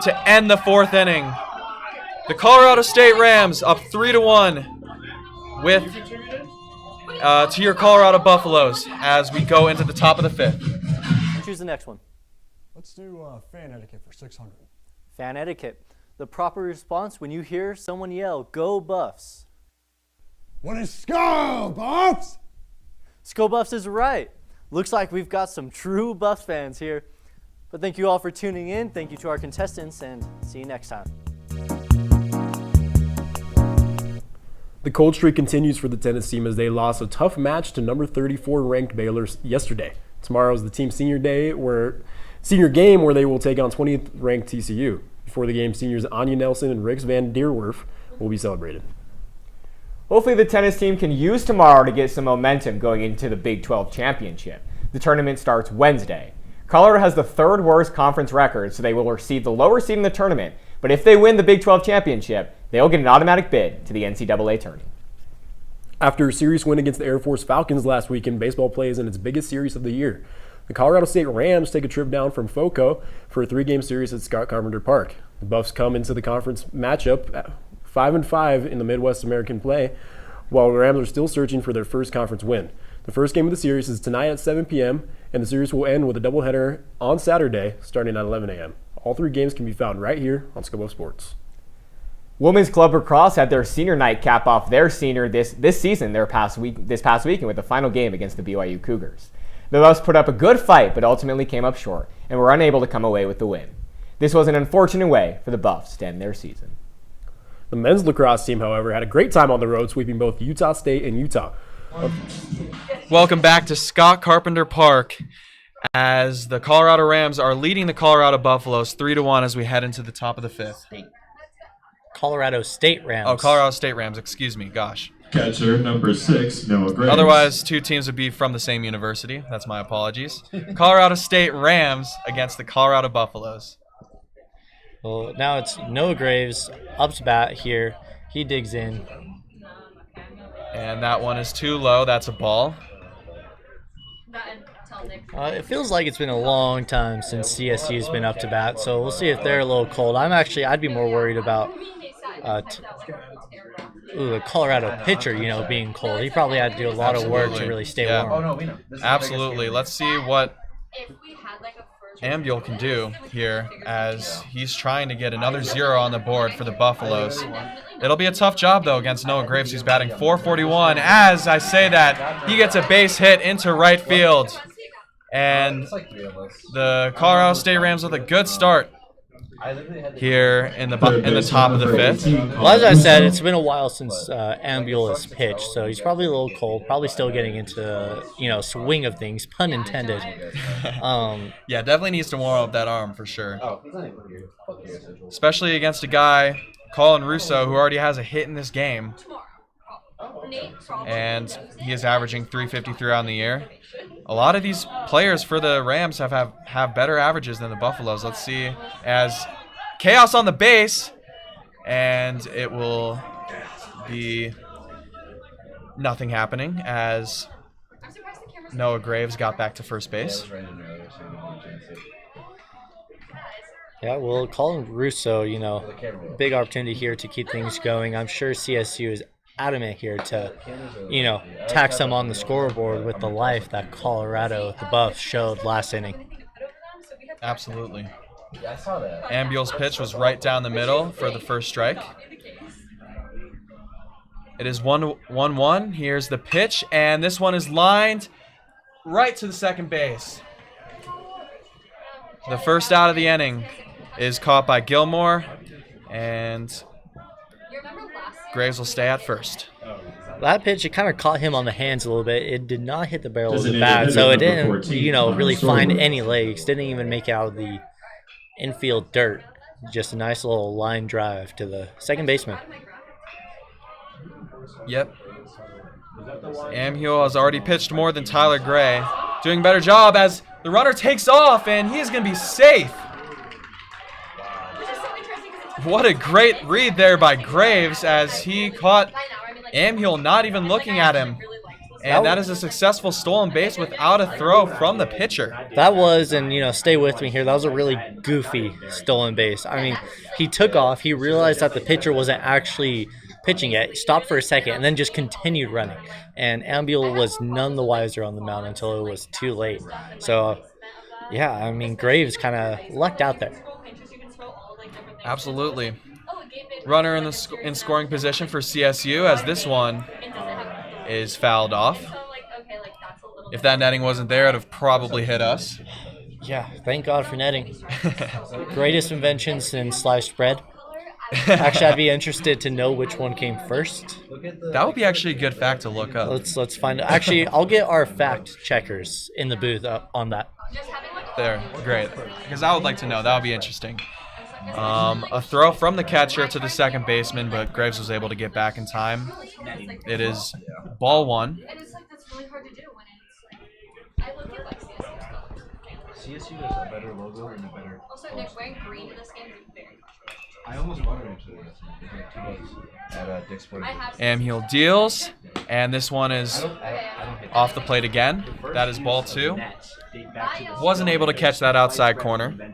to end the 4th inning. The Colorado State Rams up 3-1 with to your Colorado Buffaloes as we go into the top of the 5th. Choose the next one. Let's do fan etiquette for 600. Fan etiquette. The proper response when you hear someone yell, "Go Buffs." What is Skull Buffs? Skull Buffs is right. Looks like we've got some true Buffs fans here. But thank you all for tuning in. Thank you to our contestants, and see you next time. The cold streak continues for the tennis team as they lost a tough match to number 34 ranked Baylor yesterday. Tomorrow is the team's senior game where they will take on 20th ranked TCU. Before the game, seniors Anya Nelson and Rix Van Deerwerf will be celebrated. Hopefully the tennis team can use tomorrow to get some momentum going into the Big 12 championship. The tournament starts Wednesday. Colorado has the 3rd worst conference record, so they will receive the lower seed in the tournament. But if they win the Big 12 championship, they'll get an automatic bid to the NCAA tournament. After a series win against the Air Force Falcons last weekend, baseball plays in its biggest series of the year. The Colorado State Rams take a trip down from FOCO for a 3-game series at Scott Carpenter Park. The Buffs come into the conference matchup 5-5 in the Midwest American play, while the Rams are still searching for their first conference win. The first game of the series is tonight at 7 p.m., and the series will end with a doubleheader on Saturday starting at 11 a.m. All 3 games can be found right here on Scope of Sports. Women's Club Lacrosse had their senior night cap off their senior this season this past weekend with the final game against the BYU Cougars. The Buffs put up a good fight but ultimately came up short and were unable to come away with the win. This was an unfortunate way for the Buffs to end their season. The men's lacrosse team, however, had a great time on the road, sweeping both Utah State and Utah. Welcome back to Scott Carpenter Park as the Colorado Rams are leading the Colorado Buffaloes 3-1 as we head into the top of the 5th. Colorado State Rams. Oh, Colorado State Rams. Excuse me. Gosh. Catcher number 6, Noah Graves. Otherwise, two teams would be from the same university. That's my apologies. Colorado State Rams against the Colorado Buffaloes. Well, now it's Noah Graves up to bat here. He digs in. And that one is too low. That's a ball. It feels like it's been a long time since CSU's been up to bat, so we'll see if they're a little cold. I'd be more worried about the Colorado pitcher, being cold. He probably had to do a lot of work to really stay warm. Absolutely. Let's see what Ambuel can do here as he's trying to get another 0 on the board for the Buffaloes. It'll be a tough job, though, against Noah Graves, who's batting .441. As I say that, he gets a base hit into right field. And the Colorado State Rams with a good start here in the top of the 5th. Well, as I said, it's been a while since Ambuel has pitched, so he's probably a little cold, probably still getting into, swing of things, pun intended. Yeah, definitely needs to warm up that arm for sure. Especially against a guy, Colin Russo, who already has a hit in this game. And he is averaging .353 on the year. A lot of these players for the Rams have better averages than the Buffaloes. Let's see, as chaos on the base, and it will be nothing happening as Noah Graves got back to first base. Yeah, well, Colin Russo, big opportunity here to keep things going. I'm sure CSU is adamant here to, tax them on the scoreboard with the life that Colorado, the Buffs, showed last inning. Absolutely. Ambuel's pitch was right down the middle for the first strike. It is 1-1. Here's the pitch, and this one is lined right to the second base. The first out of the inning is caught by Gilmore, and Graves will stay at first. That pitch, it kind of caught him on the hands a little bit. It did not hit the barrel of the bat, so it didn't, really find any legs. Didn't even make it out of the infield dirt. Just a nice little line drive to the second baseman. Yep. Ambuel has already pitched more than Tyler Gray. Doing a better job as the runner takes off, and he is going to be safe. What a great read there by Graves as he caught Ambuel not even looking at him. And that is a successful stolen base without a throw from the pitcher. That was, and stay with me here, that was a really goofy stolen base. I mean, he took off, he realized that the pitcher wasn't actually pitching yet, stopped for a second, and then just continued running. And Ambuel was none the wiser on the mound until it was too late. So, yeah, I mean, Graves kind of lucked out there. Absolutely. Runner in scoring position for CSU as this one is fouled off. If that netting wasn't there, it would have probably hit us. Yeah, thank God for netting. Greatest invention since sliced bread. Actually, I'd be interested to know which one came first. That would be actually a good fact to look up. Let's find out. Actually, I'll get our fact checkers in the booth on that. There, great. Because I would like to know. That would be interesting. A throw from the catcher to the second baseman, but Graves was able to get back in time. It is ball 1. CSU has a better logo and a better. Also, Nick, wearing green in this game is very controversial. I almost bought it actually. It's like $2 at Dick's Sporting Goods. Ambuel deals, and this one is off the plate again. That is ball 2. Wasn't able to catch that outside corner.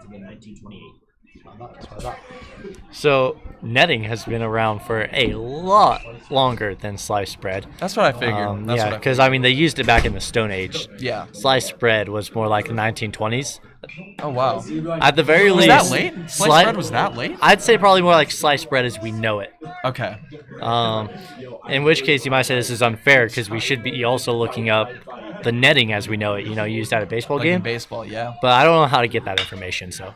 So netting has been around for a lot longer than sliced bread. That's what I figured. Yeah, because I mean they used it back in the Stone Age. Yeah. Sliced bread was more like the 1920s. Oh wow. At the very least, was that late? Sliced bread was that late? I'd say probably more like sliced bread as we know it. Okay. In which case you might say this is unfair because we should be also looking up the netting as we know it. Used at a baseball game. In baseball, yeah. But I don't know how to get that information. So.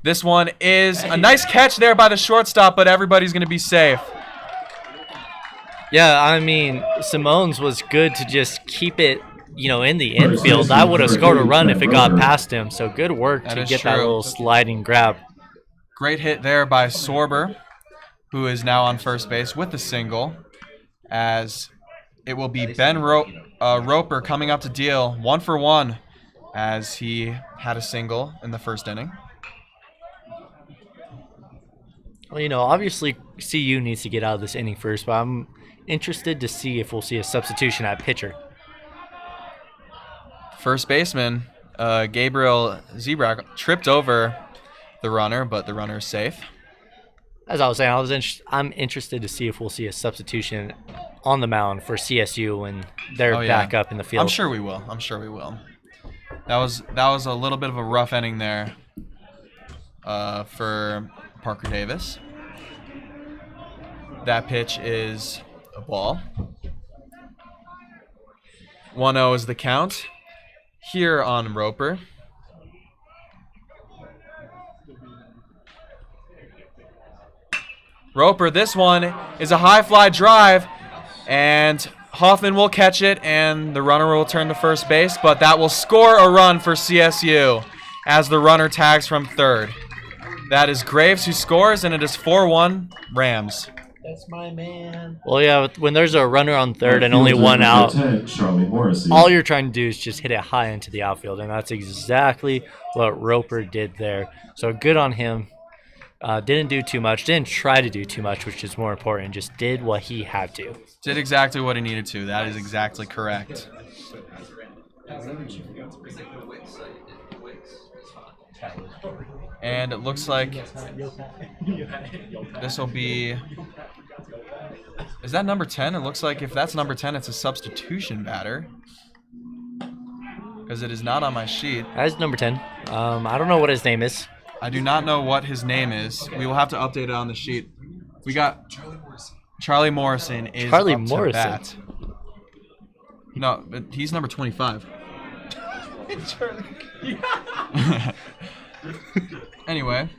This one is a nice catch there by the shortstop, but everybody's going to be safe. Yeah, I mean, Simone's was good to just keep it, in the infield. I would have scored a run if it got past him. So good work to get that little sliding grab. Great hit there by Sorber. who is now on first base with the single, as it will be Ben Roper coming up to deal 1-for-1, as he had a single in the first inning. Well, you know, obviously CU needs to get out of this inning first, but I'm interested to see if we'll see a substitution at pitcher. First baseman Gabriel Zebrak tripped over the runner, but the runner is safe. As I was saying, I'm interested to see if we'll see a substitution on the mound for CSU when they're back up in the field. I'm sure we will. That was a little bit of a rough inning there for Parker Davis. That pitch is a ball. 1-0 is the count here on Roper. Roper, this one is a high fly drive, and Hoffman will catch it, and the runner will turn to first base, but that will score a run for CSU as the runner tags from third. That is Graves who scores, and it is 4-1 Rams. That's my man. Well, yeah, when there's a runner on third and only one out, all you're trying to do is just hit it high into the outfield, and that's exactly what Roper did there. So good on him. Didn't do too much, didn't try to do too much, which is more important. Just did what he had to. Did exactly what he needed to. That is exactly correct. And it looks like this will be... Is that number 10? It looks like if that's number 10, it's a substitution batter. Because it is not on my sheet. That is number 10. I don't know what his name is. I do not know what his name is. We will have to update it on the sheet. We got Charlie Morrison is Charlie up Morrison. to bat. No, but he's number 25. Anyway,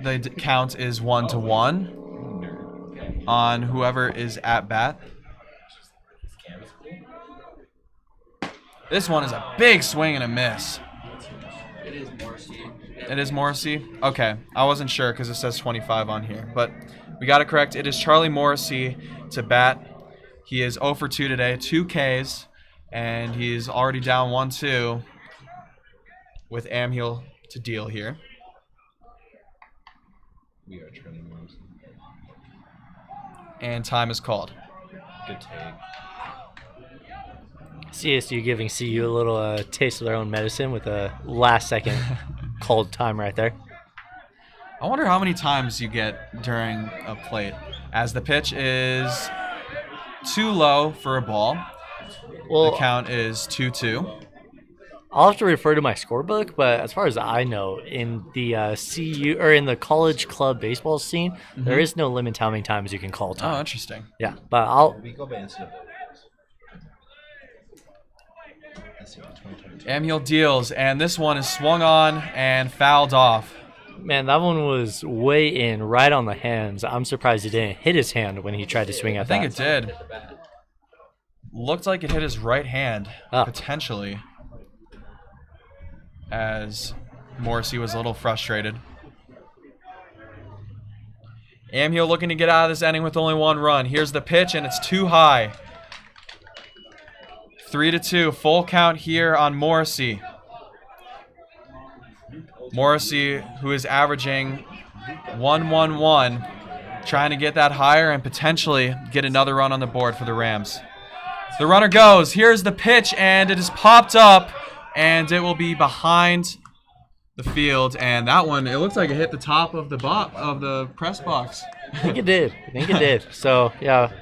the count is 1-1 on whoever is at bat. This one is a big swing and a miss. It is Morrissey? Okay. I wasn't sure because it says 25 on here. But we got it correct. It is Charlie Morrissey to bat. He is 0 for 2 today, 2 Ks, and he's already down 1-2 with Amhill to deal here. We are Charlie Morrissey. And time is called. Good take. CSU giving CU a little taste of their own medicine with a last-second called time right there. I wonder how many times you get during a plate, as the pitch is too low for a ball. Well, the count is 2-2. I'll have to refer to my scorebook, but as far as I know, in the CU or in the college club baseball scene, there is no limit to how many times you can call time. Oh, interesting. Yeah, but We go by NCBA. Amhill deals, and this one is swung on and fouled off. Man, that one was way in, right on the hands. I'm surprised it didn't hit his hand when he tried to swing at that. I think it did. Looked like it hit his right hand, potentially, as Morrissey was a little frustrated. Amhill looking to get out of this inning with only 1 run. Here's the pitch, and it's too high. 3-2, full count here on Morrissey. Morrissey, who is averaging 1-1-1, trying to get that higher and potentially get another run on the board for the Rams. The runner goes. Here's the pitch, and it is popped up, and it will be behind the field. And that one, it looks like it hit the top of the press box. I think it did. So, yeah,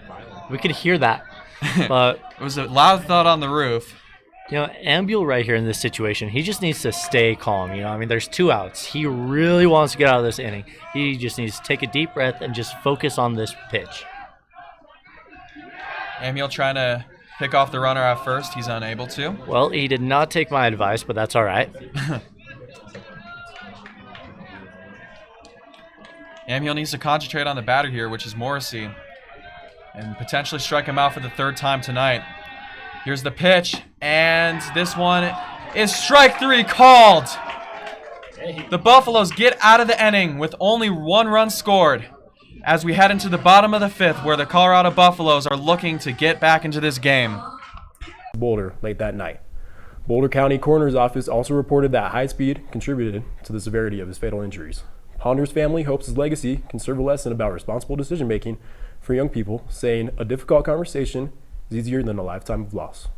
we could hear that. But it was a loud thud on the roof. You know, Ambuel right here in this situation, he just needs to stay calm. You know, I mean, there's 2 outs. He really wants to get out of this inning. He just needs to take a deep breath and just focus on this pitch. Amhill trying to pick off the runner at first. He's unable to. Well, he did not take my advice, but that's all right. Amhill needs to concentrate on the batter here, which is Morrissey, and potentially strike him out for the 3rd time tonight. Here's the pitch, and this one is strike 3 called. The Buffaloes get out of the inning with only 1 run scored as we head into the bottom of the 5th, where the Colorado Buffaloes are looking to get back into this game. Boulder late that night. Boulder County Coroner's Office also reported that high speed contributed to the severity of his fatal injuries. Ponder's family hopes his legacy can serve a lesson about responsible decision making for young people, saying a difficult conversation is easier than a lifetime of loss.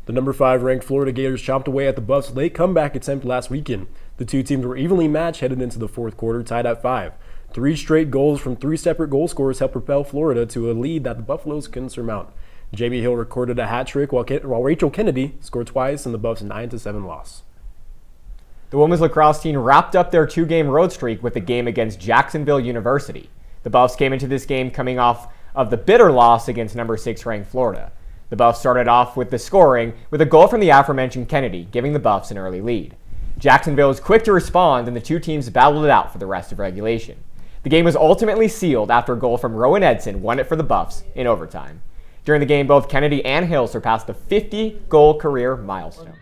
The number 5 ranked Florida Gators chomped away at the Buffs' late comeback attempt last weekend. The two teams were evenly matched headed into the fourth quarter, tied at 5. 3 straight goals from 3 separate goal scorers helped propel Florida to a lead that the Buffaloes couldn't surmount. Jamie Hill recorded a hat trick while Rachel Kennedy scored twice in the Buffs' 9-7 loss. The women's lacrosse team wrapped up their 2-game road streak with a game against Jacksonville University. The Buffs came into this game coming off of the bitter loss against number 6 ranked Florida. The Buffs started off with the scoring with a goal from the aforementioned Kennedy, giving the Buffs an early lead. Jacksonville was quick to respond, and the two teams battled it out for the rest of regulation. The game was ultimately sealed after a goal from Rowan Edson won it for the Buffs in overtime. During the game, both Kennedy and Hill surpassed the 50-goal career milestone.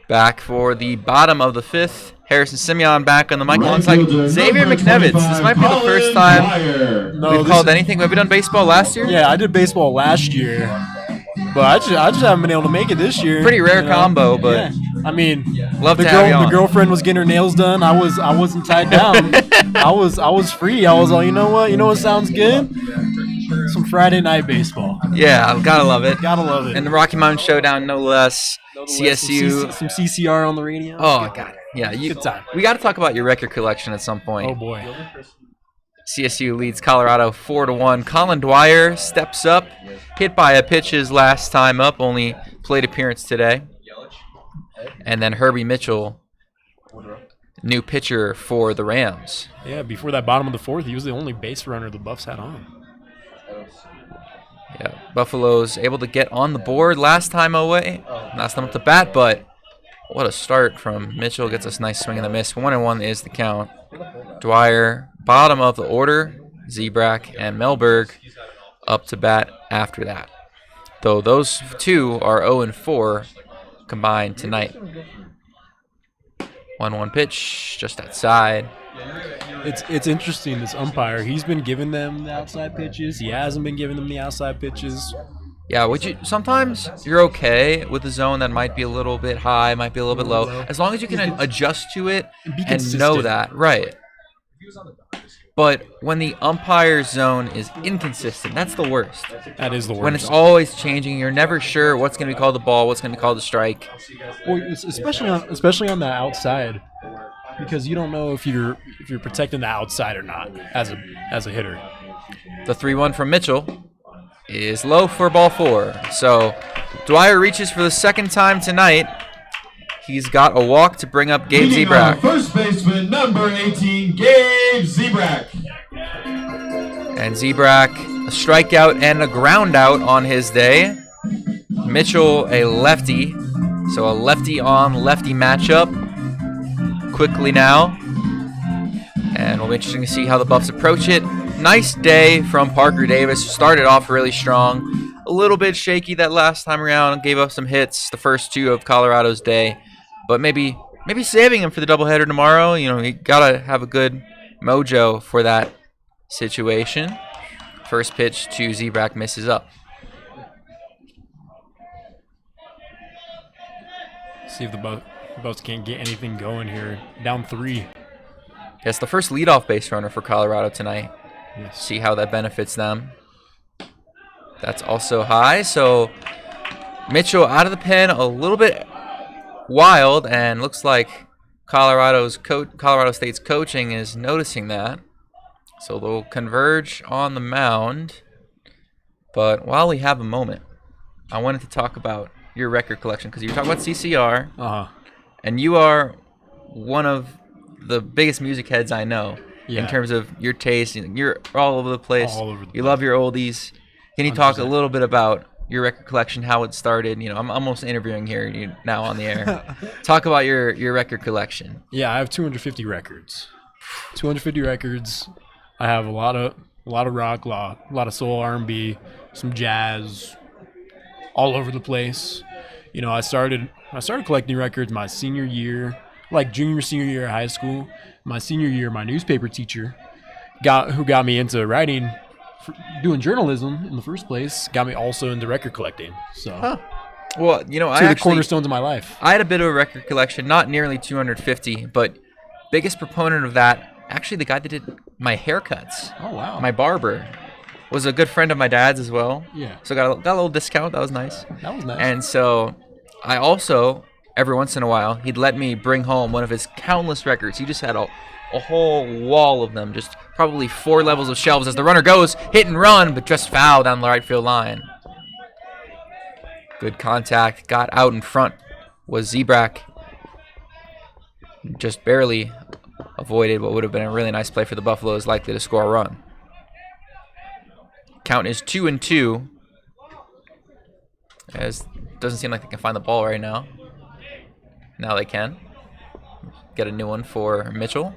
Back for the bottom of the 5th. Harrison Simeon back on the mic alongside Xavier McNevitz. This might be the first time we've called anything. Have we done baseball last year? Yeah, I did baseball last year, but I just haven't been able to make it this year. Pretty rare combo, but yeah. I mean, love to have you on. The girlfriend was getting her nails done. I wasn't tied down. I was free. I was like, you know what sounds good? Some Friday night baseball. Yeah, gotta love it. Gotta love it. And the Rocky Mountain Showdown, no less. CSU. Some CCR on the radio. Oh, God. Yeah, good time. We got to talk about your record collection at some point. Oh, boy. CSU leads Colorado 4-1. Colin Dwyer steps up, hit by a pitch his last time up, only plate appearance today. And then Herbie Mitchell, new pitcher for the Rams. Yeah, before that bottom of the 4th, he was the only base runner the Buffs had on. Yeah, Buffalo's able to get on the board last time away, last time up to bat, but what a start from Mitchell. Gets us a nice swing and a miss. 1-1 is the count. Dwyer, bottom of the order. Zebrak and Melberg up to bat after that. Though those two are 0-4 combined tonight. 1-1 pitch, just outside. It's interesting, this umpire. He's been giving them the outside pitches. He hasn't been giving them the outside pitches. Yeah, sometimes you're okay with a zone that might be a little bit high, might be a little bit low, as long as you can adjust to it and know that. Right. But when the umpire's zone is inconsistent, that's the worst. That is the worst. When it's always changing, you're never sure what's going to be called the ball, what's going to be called the strike. Well, especially on the outside, because you don't know if you're protecting the outside or not as a hitter. The 3-1 from Mitchell is low for ball 4. So Dwyer reaches for the second time tonight. He's got a walk to bring up Gabe Zebrak. First baseman, number 18, Gabe Zebrak. And Zebrak, a strikeout and a ground out on his day. Mitchell, a lefty. So a lefty on lefty matchup. Quickly now. And it'll be interesting to see how the Buffs approach it. Nice day from Parker Davis. Started off really strong. A little bit shaky that last time around. Gave up some hits the first 2 of Colorado's day. But maybe saving him for the doubleheader tomorrow. You got to have a good mojo for that situation. First pitch to Zebrak misses up. See if the Buffs can't get anything going here. Down 3. Yes, the first leadoff base runner for Colorado tonight. Yes. See how that benefits them. That's also high. So Mitchell out of the pen a little bit wild, and looks like Colorado State's coaching is noticing that. So they'll converge on the mound. But while we have a moment, I wanted to talk about your record collection, because you were talking about CCR, and you are one of the biggest music heads I know in terms of your taste. You're all over the place. You love your oldies. Can you talk a little bit about your record collection, how it started? You know, I'm almost interviewing here now on the air. Talk about your record collection. Yeah, I have 250 records. 250 records. I have a lot of rock, a lot of soul, R&B, some jazz, all over the place. You know, I started collecting records my senior year, like senior year of high school. My senior year, my newspaper teacher, who got me into writing, doing journalism in the first place, got me also into record collecting. So, well, you know, the cornerstones of my life. I had a bit of a record collection, not nearly 250, but biggest proponent of that, actually the guy that did my haircuts. Oh, wow. My barber was a good friend of my dad's as well. Yeah. So got a little discount. That was nice. That was nice. And so I also, every once in a while, he'd let me bring home one of his countless records. He just had a whole wall of them, just probably 4 levels of shelves as the runner goes, hit and run, but just foul down the right field line. Good contact, got out in front, was Zebrak. Just barely avoided what would have been a really nice play for the Buffaloes, likely to score a run. Count is 2-2. As doesn't seem like they can find the ball right now. Now they can. Get a new one for Mitchell.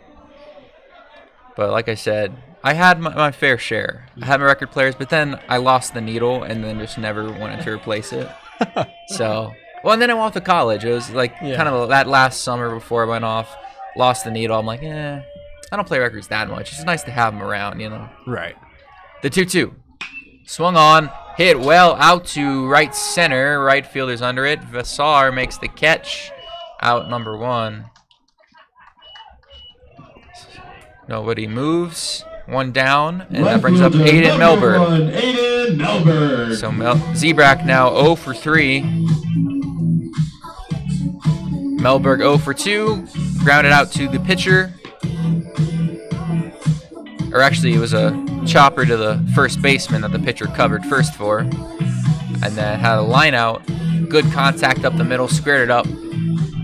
But like I said, I had my fair share. I had my record players, but then I lost the needle and then just never wanted to replace it. So, well, and then I went off to college. It was like kind of that last summer before I went off, lost the needle. I'm like, I don't play records that much. It's nice to have them around, you know. Right. The 2-2. Swung on, hit well out to right center. Right fielder's under it. Vassar makes the catch. Out number 1. Nobody moves. 1 down, and that brings up Aiden Melberg. So Zebrak now 0 for 3. Melberg 0 for 2. Grounded out to the pitcher. Or actually, it was a chopper to the first baseman that the pitcher covered first for. And then had a line out. Good contact up the middle, squared it up,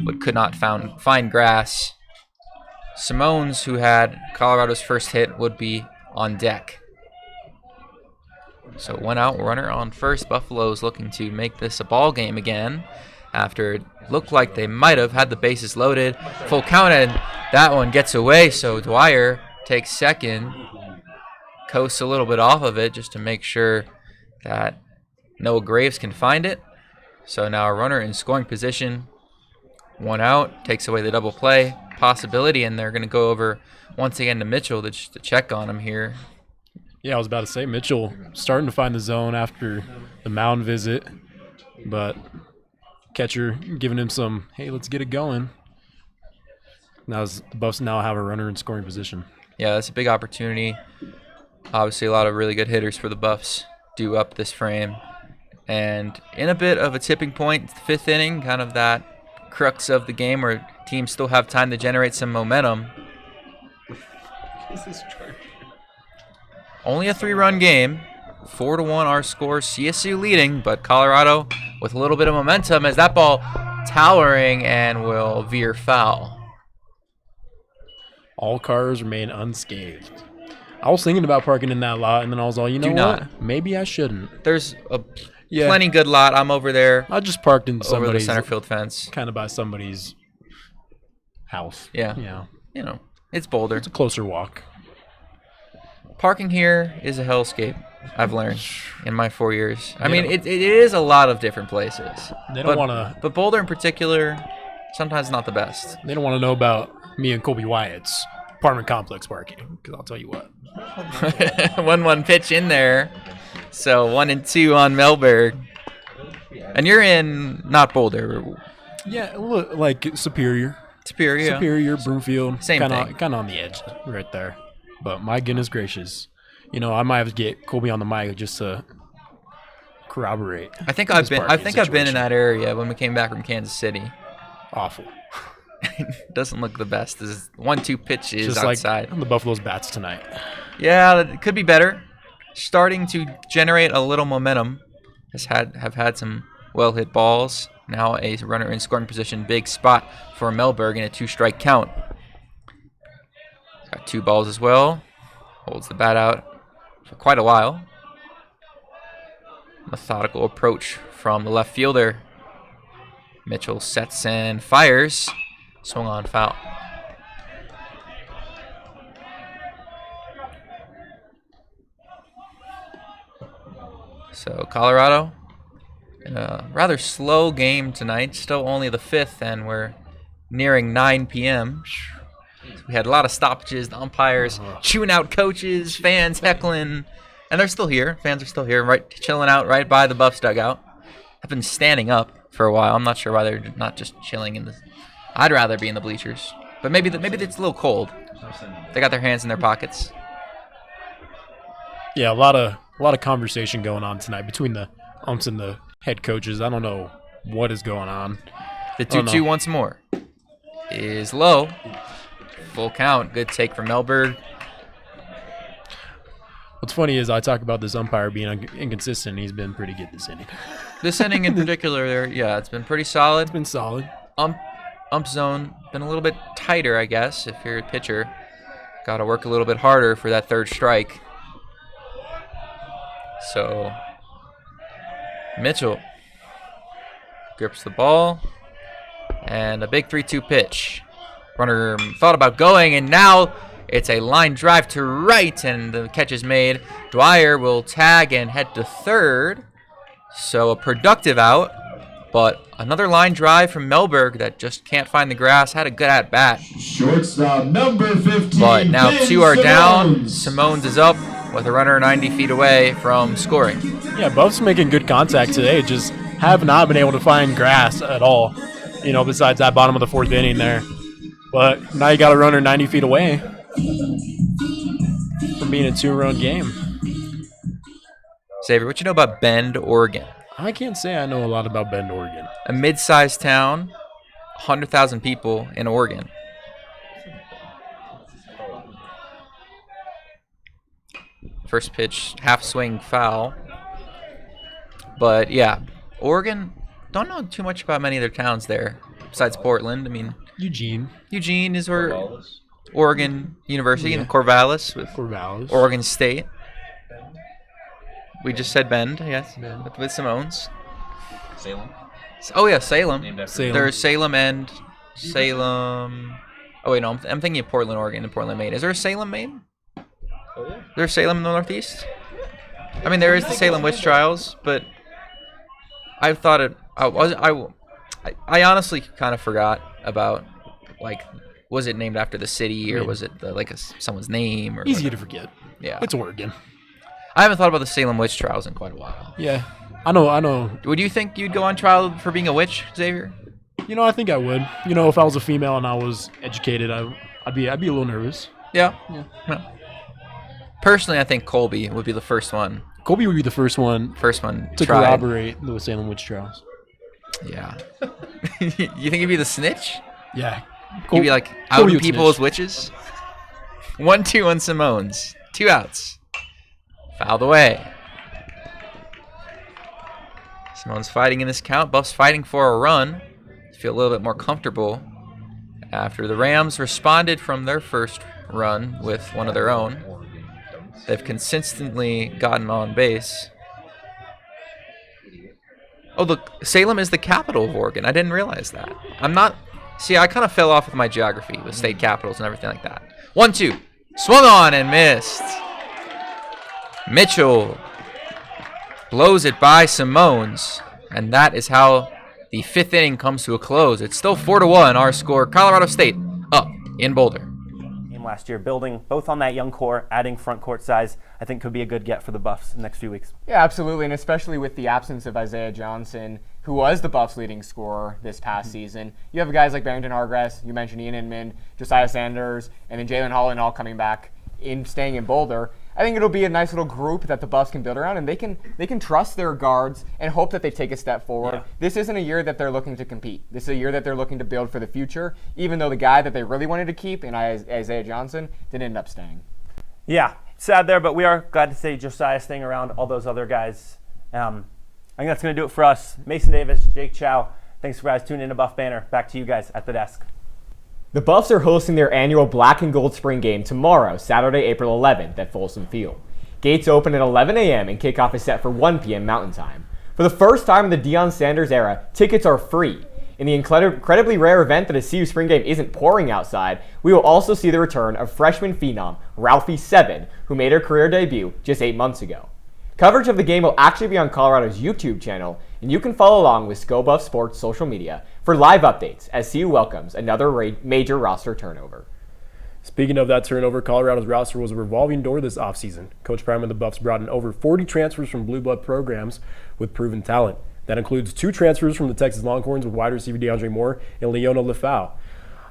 but could not find grass. Simones, who had Colorado's first hit, would be on deck. So 1 out, runner on first. Buffalo's looking to make this a ball game again after it looked like they might have had the bases loaded. Full count, and that one gets away, so Dwyer takes second. Coasts a little bit off of it just to make sure that Noah Graves can find it. So now a runner in scoring position. 1 out, takes away the double play possibility, and they're going to go over once again to Mitchell to check on him here. Yeah, I was about to say, Mitchell starting to find the zone after the mound visit, but catcher giving him some, hey, let's get it going. Now the Buffs now have a runner in scoring position. Yeah, that's a big opportunity. Obviously, a lot of really good hitters for the Buffs due up this frame. And in a bit of a tipping point, the 5th inning, kind of that crux of the game where teams still have time to generate some momentum. Only a 3-run game. 4-1 our score. CSU leading, but Colorado with a little bit of momentum as that ball towering and will veer foul. All cars remain unscathed. I was thinking about parking in that lot, and then I was all, you know what? Maybe I shouldn't. There's a plenty good lot. I'm over there. I just parked in over the center field fence. Kind of by somebody's house. Yeah. Yeah. You know, it's Boulder. It's a closer walk. Parking here is a hellscape, I've learned in my 4 years. I mean, it is a lot of different places. They don't want to. But Boulder in particular, sometimes not the best. They don't want to know about me and Colby Wyatt's apartment complex parking, because I'll tell you what. 1-1 pitch in there. So 1-2 on Melberg. And you're in not Boulder. Yeah, look, like Superior. Superior. Superior, Broomfield. Same thing. Kind of on the edge right there. But my goodness gracious. You know, I might have to get Colby on the mic just to corroborate. I think I've been in that area when we came back from Kansas City. Awful. Doesn't look the best. This is 1-2 pitch is Just outside. like the Buffalo's bats tonight. Yeah, it could be better. Starting to generate a little momentum. Have had some well hit balls. Now a runner in scoring position. Big spot for Melberg in a 2-strike count. He's got 2 balls as well. Holds the bat out for quite a while. Methodical approach from the left fielder. Mitchell sets and fires. Swung on, foul. So Colorado in a rather slow game tonight. Still only the 5th, and we're nearing 9 p.m. We had a lot of stoppages. The umpires chewing out coaches, fans heckling, and they're still here. Fans are still here, right, chilling out right by the Buffs dugout. Have been standing up for a while. I'm not sure why they're not just chilling in the. I'd rather be in the bleachers, but maybe it's a little cold. They got their hands in their pockets. Yeah, a lot of conversation going on tonight between the umps and the head coaches. I don't know what is going on. The 2-2 once more is low. Full count. Good take from Melberg. What's funny is I talk about this umpire being inconsistent. He's been pretty good this inning. This inning in particular, yeah, it's been pretty solid. It's been solid. Ump zone been a little bit tighter, I guess, if you're a pitcher. Got to work a little bit harder for that 3rd strike. So Mitchell grips the ball, and a big 3-2 pitch. Runner thought about going, and now it's a line drive to right, and the catch is made. Dwyer will tag and head to 3rd. So a productive out, but another line drive from Melberg that just can't find the grass. Had a good at-bat. Shortstop number 15. But now Ben 2 are down. Simones. Simones is up with a runner 90 feet away from scoring. Yeah, Buffs making good contact today. Just have not been able to find grass at all. You know, besides that bottom of the 4th inning there. But now you got a runner 90 feet away from being a 2-run game. Xavier, what you know about Bend, Oregon? I can't say I know a lot about Bend, Oregon. A mid-sized town, 100,000 people in Oregon. First pitch, half swing foul. But yeah, Oregon, don't know too much about many of their towns there besides Portland. I mean, Eugene is where Oregon University, and Corvallis with Oregon State. We just said Bend, yes, with Simones. Salem. Oh yeah, Salem. Salem. There's Salem and Salem. Oh wait, no, I'm thinking of Portland, Oregon, and Portland, Maine. Is there a Salem, Maine? Oh yeah. There's Salem in the Northeast. I mean, there is the Salem witch trials, but I thought it. I honestly kind of forgot about, like, was it named after the city, or was it someone's name? Or easy to forget. Yeah, it's Oregon. I haven't thought about the Salem witch trials in quite a while. Yeah, I know. Would you think you'd go on trial for being a witch, Xavier? You know, I think I would. You know, if I was a female and I was educated, I'd be a little nervous. Yeah. Personally, I think Colby would be the first one. Colby would be the first one to tried. corroborate the Salem witch trials. Yeah. You think he'd be the snitch? Yeah. He'd be like outing people as witches? 1-2 on Simones. 2 outs. Fouled away. Simone's fighting in this count. Buffs fighting for a run. Feel a little bit more comfortable after the Rams responded from their first run with one of their own. They've consistently gotten on base. Oh, look, Salem is the capital of Oregon. I didn't realize that. I kind of fell off with my geography with state capitals and everything like that. 1-2. Swung on and missed. Mitchell blows it by Simones. And that is how the 5th inning comes to a close. It's still 4-1, our score. Colorado State up in Boulder. Last year, building both on that young core, adding front court size, I think could be a good get for the Buffs in the next few weeks. Yeah, absolutely, and especially with the absence of Isaiah Johnson who was the Buffs' leading scorer this past season. You have guys like Barrington Hargress, you mentioned Ian Inman, Josiah Sanders, and then Jalen Holland all coming back staying in Boulder. I think it'll be a nice little group that the Buffs can build around, and they can trust their guards and hope that they take a step forward. Yeah. This isn't a year that they're looking to compete. This is a year that they're looking to build for the future, even though the guy that they really wanted to keep, in Isaiah Johnson, didn't end up staying. Yeah, sad there, but we are glad to see Josiah staying around, all those other guys. I think that's going to do it for us. Mason Davis, Jake Chow, thanks for guys tuning in to Buff Banner. Back to you guys at the desk. The Buffs are hosting their annual Black and Gold Spring Game tomorrow, Saturday, April 11th at Folsom Field. Gates open at 11 a.m. and kickoff is set for 1 p.m. Mountain Time. For the first time in the Deion Sanders era, tickets are free. In the incredibly rare event that a CU Spring Game isn't pouring outside, we will also see the return of freshman phenom Ralphie Seven, who made her career debut just 8 months ago. Coverage of the game will actually be on Colorado's YouTube channel, and you can follow along with ScoBuff Sports social media for live updates as CU welcomes another major roster turnover. Speaking of that turnover, Colorado's roster was a revolving door this offseason. Coach Prime and the Buffs brought in over 40 transfers from Blue Blood programs with proven talent. That includes 2 transfers from the Texas Longhorns with wide receiver DeAndre Moore and Leona Lefau.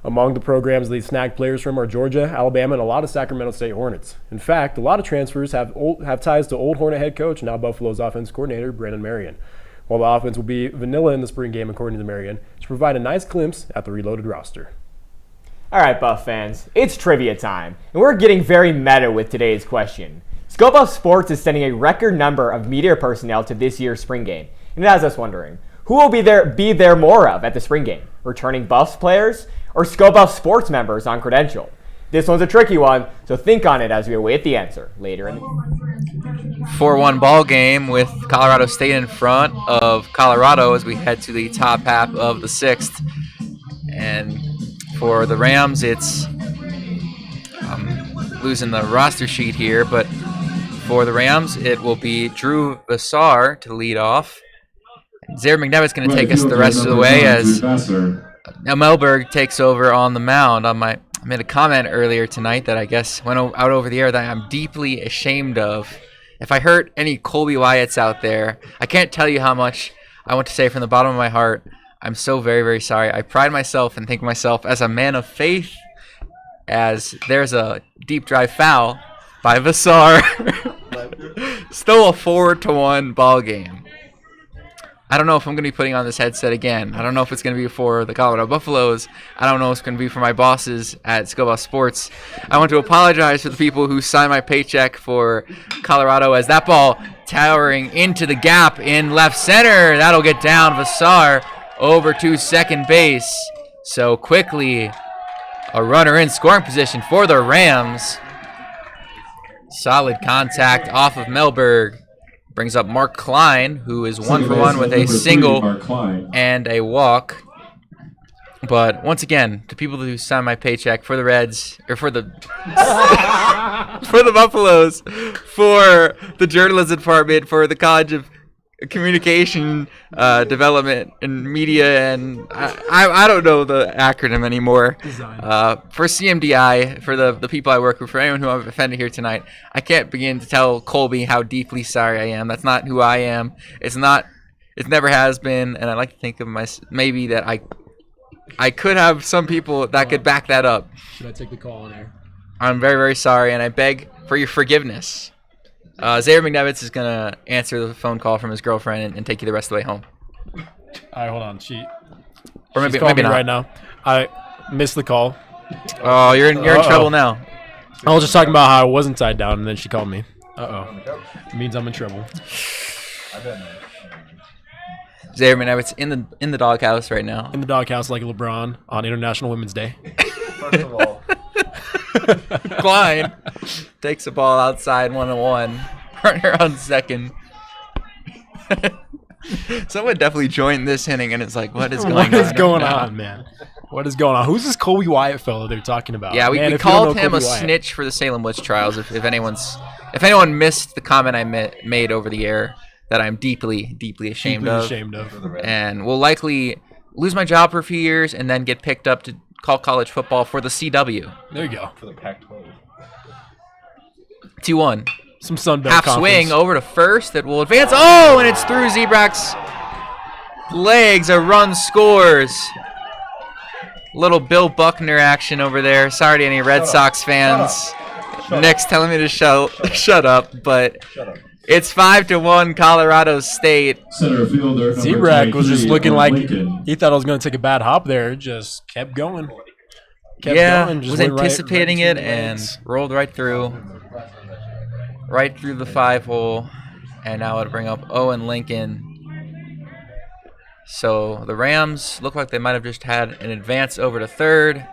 Among the programs they snagged players from are Georgia, Alabama, and a lot of Sacramento State Hornets. In fact, a lot of transfers have ties to old Hornet head coach, now Buffalo's offense coordinator, Brandon Marion. While the offense will be vanilla in the spring game, according to Marion, to provide a nice glimpse at the reloaded roster. All right, Buff fans, it's trivia time, and we're getting very meta with today's question. ScoBuff Sports is sending a record number of media personnel to this year's spring game, and it has us wondering, who will be there more of at the spring game? Returning Buffs players or ScoBuff Sports members on credential? This one's a tricky one, so think on it as we await the answer later in the 4-1 ball game with Colorado State in front of Colorado as we head to the top half of the 6th. And for the Rams, it's losing the roster sheet here, but for the Rams, it will be Drew Vassar to lead off. Zaire McNevitt's going to take us the rest of the way as Melberg takes over on the mound. I made a comment earlier tonight that I guess went out over the air that I'm deeply ashamed of. If I hurt any Colby Wyatts out there, I can't tell you how much I want to say from the bottom of my heart, I'm so very, very sorry. I pride myself and think of myself as a man of faith, as there's a deep drive foul by Vassar. Still a 4-1 ball game. I don't know if I'm going to be putting on this headset again. I don't know if it's going to be for the Colorado Buffaloes. I don't know if it's going to be for my bosses at ScoBuff Sports. I want to apologize for the people who signed my paycheck for Colorado as that ball towering into the gap in left center. That'll get down Vassar over to second base. So quickly, a runner in scoring position for the Rams. Solid contact off of Melberg. Brings up Mark Klein, who is 1 for 1 with a single and a walk. But once again, to people who signed my paycheck for the Reds, or for the for the Buffaloes, for the journalism department, for the College of Communication Development and Media, and I don't know the acronym anymore. For CMDI, for the people I work with, for anyone who I've offended here tonight, I can't begin to tell Colby how deeply sorry I am. That's not who I am. It's not. It never has been, and I like to think of maybe that I could have some people that could back that up. Should I take the call on air? I'm very, very sorry, and I beg for your forgiveness. Zaire McNevitz is going to answer the phone call from his girlfriend and take you the rest of the way home. All right, hold on. Or maybe not. Not right now. I missed the call. Oh, you're in trouble now. I was just talking about how I wasn't tied down, and then she called me. It means I'm in trouble. Zaire McNevitz in the doghouse right now. In the doghouse like LeBron on International Women's Day. First of all. Klein takes the ball outside 1-1. Runner on second. Someone definitely joined this inning, and it's like, what is going on? What is going on, man? What is going on? Who's this Colby Wyatt fellow they're talking about? Yeah, we called him a snitch for the Salem Witch Trials. If anyone missed the comment I made over the air that I'm deeply, deeply ashamed of. And will likely lose my job for a few years and then get picked up to call college football for the CW. There you go. For the Pac-12. 2-1. Some Sun Belt half conference. Swing over to first that will advance. Oh, and it's through Zebrack's legs, a run scores. Little Bill Buckner action over there. Sorry to any Red Sox fans. Nick's telling me to shut up, but it's 5-1 Colorado State. Center fielder Z-Rack was just looking like Lincoln. he thought I was going to take a bad hop there. Just kept going. Was anticipating it and rolled right through the 5-hole, and now it'll bring up Owen Lincoln. So the Rams look like they might have just had an advance over to third,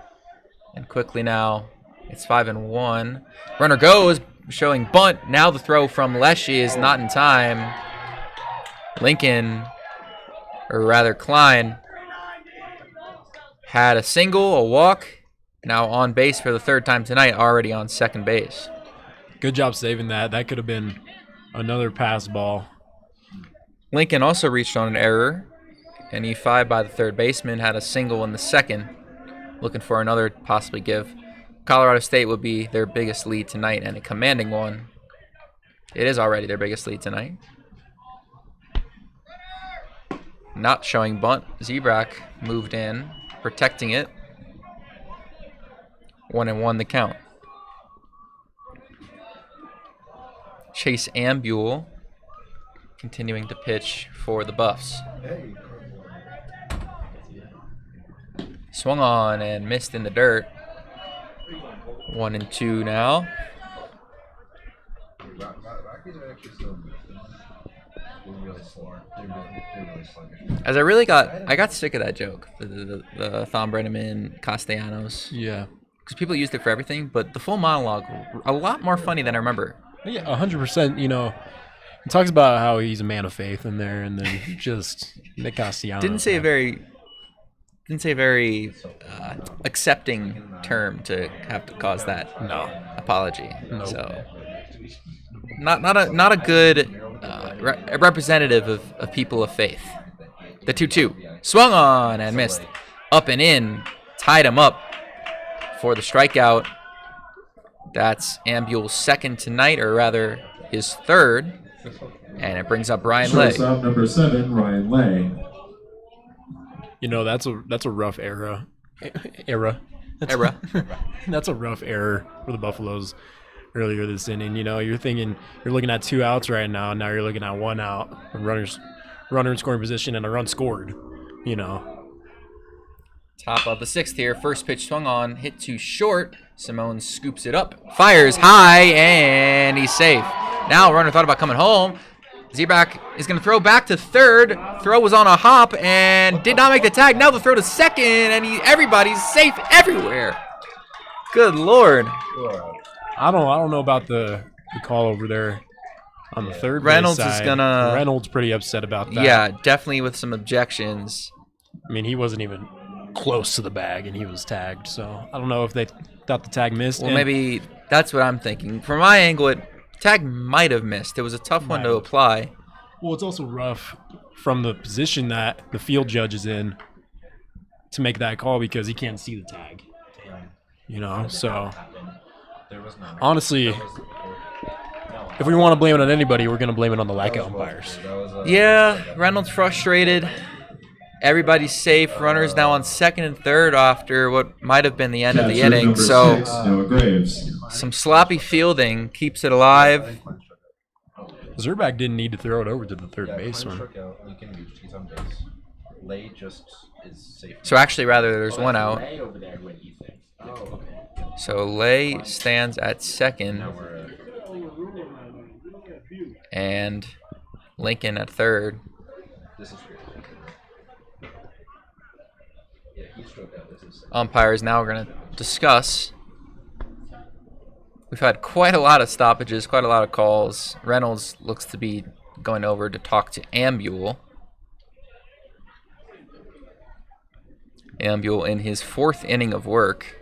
and quickly now it's 5-1. Runner goes, showing bunt. Now the throw from Leshy is not in time. Lincoln, or rather Klein, had a single, a walk. Now on base for the third time tonight, already on second base. Good job saving that. That could have been another pass ball. Lincoln also reached on an error. An E5 by the third baseman, had a single in the second. Looking for another to possibly give. Colorado State would be their biggest lead tonight, and a commanding one. It is already their biggest lead tonight. Not showing bunt. Zebrak moved in, protecting it. 1-1 the count. Chase Ambule continuing to pitch for the Buffs. Swung on and missed in the dirt. 1-2 now. As I got sick of that joke, the Thom Brenneman Castellanos. Yeah. Because people used it for everything, but the full monologue, a lot more funny than I remember. Yeah, 100%. You know, he talks about how he's a man of faith in there, and then just Nick Castellanos. Didn't say a very accepting term to have to cause that apology. Nope. So not a good representative of people of faith. The 2-2 swung on and missed, up and in, tied him up for the strikeout. That's Ambule's second tonight, or rather his third, and it brings up Ryan Lay. Shortstop number 7, Ryan Lay. You know, that's a rough era. That's a rough error for the Buffaloes earlier this inning. You know, you're looking at 2 outs right now. Now you're looking at 1 out. A runner in scoring position and a run scored. You know. Top of the 6th here. First pitch swung on, hit too short. Simone scoops it up, fires high, and he's safe. Now runner thought about coming home. Zebrak is going to throw back to third. Throw was on a hop and did not make the tag. Now the throw to second, and everybody's safe everywhere. Good Lord. I don't know about the call over there on the third Reynolds base side. is gonna. Reynolds pretty upset about that. Yeah, definitely with some objections. I mean, he wasn't even close to the bag, and he was tagged. So I don't know if they thought the tag missed. Well, maybe that's what I'm thinking. From my angle, tag might have missed. It was a tough one to apply. Well, it's also rough from the position that the field judge is in to make that call because he can't see the tag. You know, so honestly, if we want to blame it on anybody, we're going to blame it on the lack of umpires. Yeah, Reynolds frustrated. Everybody's safe. Runners now on second and third after what might have been the end of the inning. So some sloppy fielding keeps it alive. Zerback didn't need to throw it over to the third baseman. So actually, rather, there's 1 out. So Lay stands at second. And Lincoln at third. Umpires now we're going to discuss. We've had quite a lot of stoppages, quite a lot of calls. Reynolds looks to be going over to talk to Ambule. Ambule in his 4th inning of work.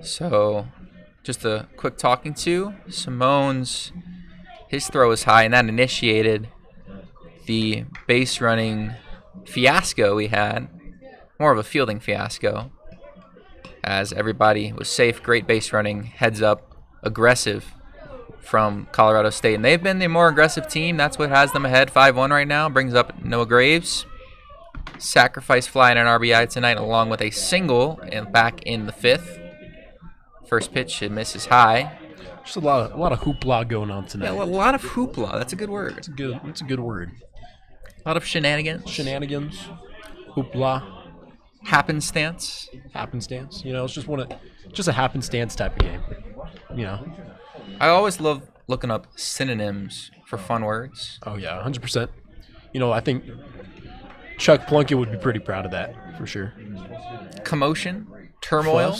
So, just a quick talking to. Simone's, his throw is high, and that initiated the base running fiasco we had. More of a fielding fiasco, as everybody was safe, great base running, heads up, aggressive from Colorado State. And they've been the more aggressive team. That's what has them ahead 5-1 right now. Brings up Noah Graves. Sacrifice fly and an RBI tonight, along with a single and back in the 5th. First pitch, it misses high. Just a lot of hoopla going on tonight. Yeah, a lot of hoopla. That's a good word. It's a good word. A lot of shenanigans. Shenanigans. Hoopla. Happenstance. Happenstance. You know, it's just a happenstance type of game. You know. I always love looking up synonyms for fun words. Oh yeah, 100%. You know, I think Chuck Plunkett would be pretty proud of that for sure. Commotion, turmoil.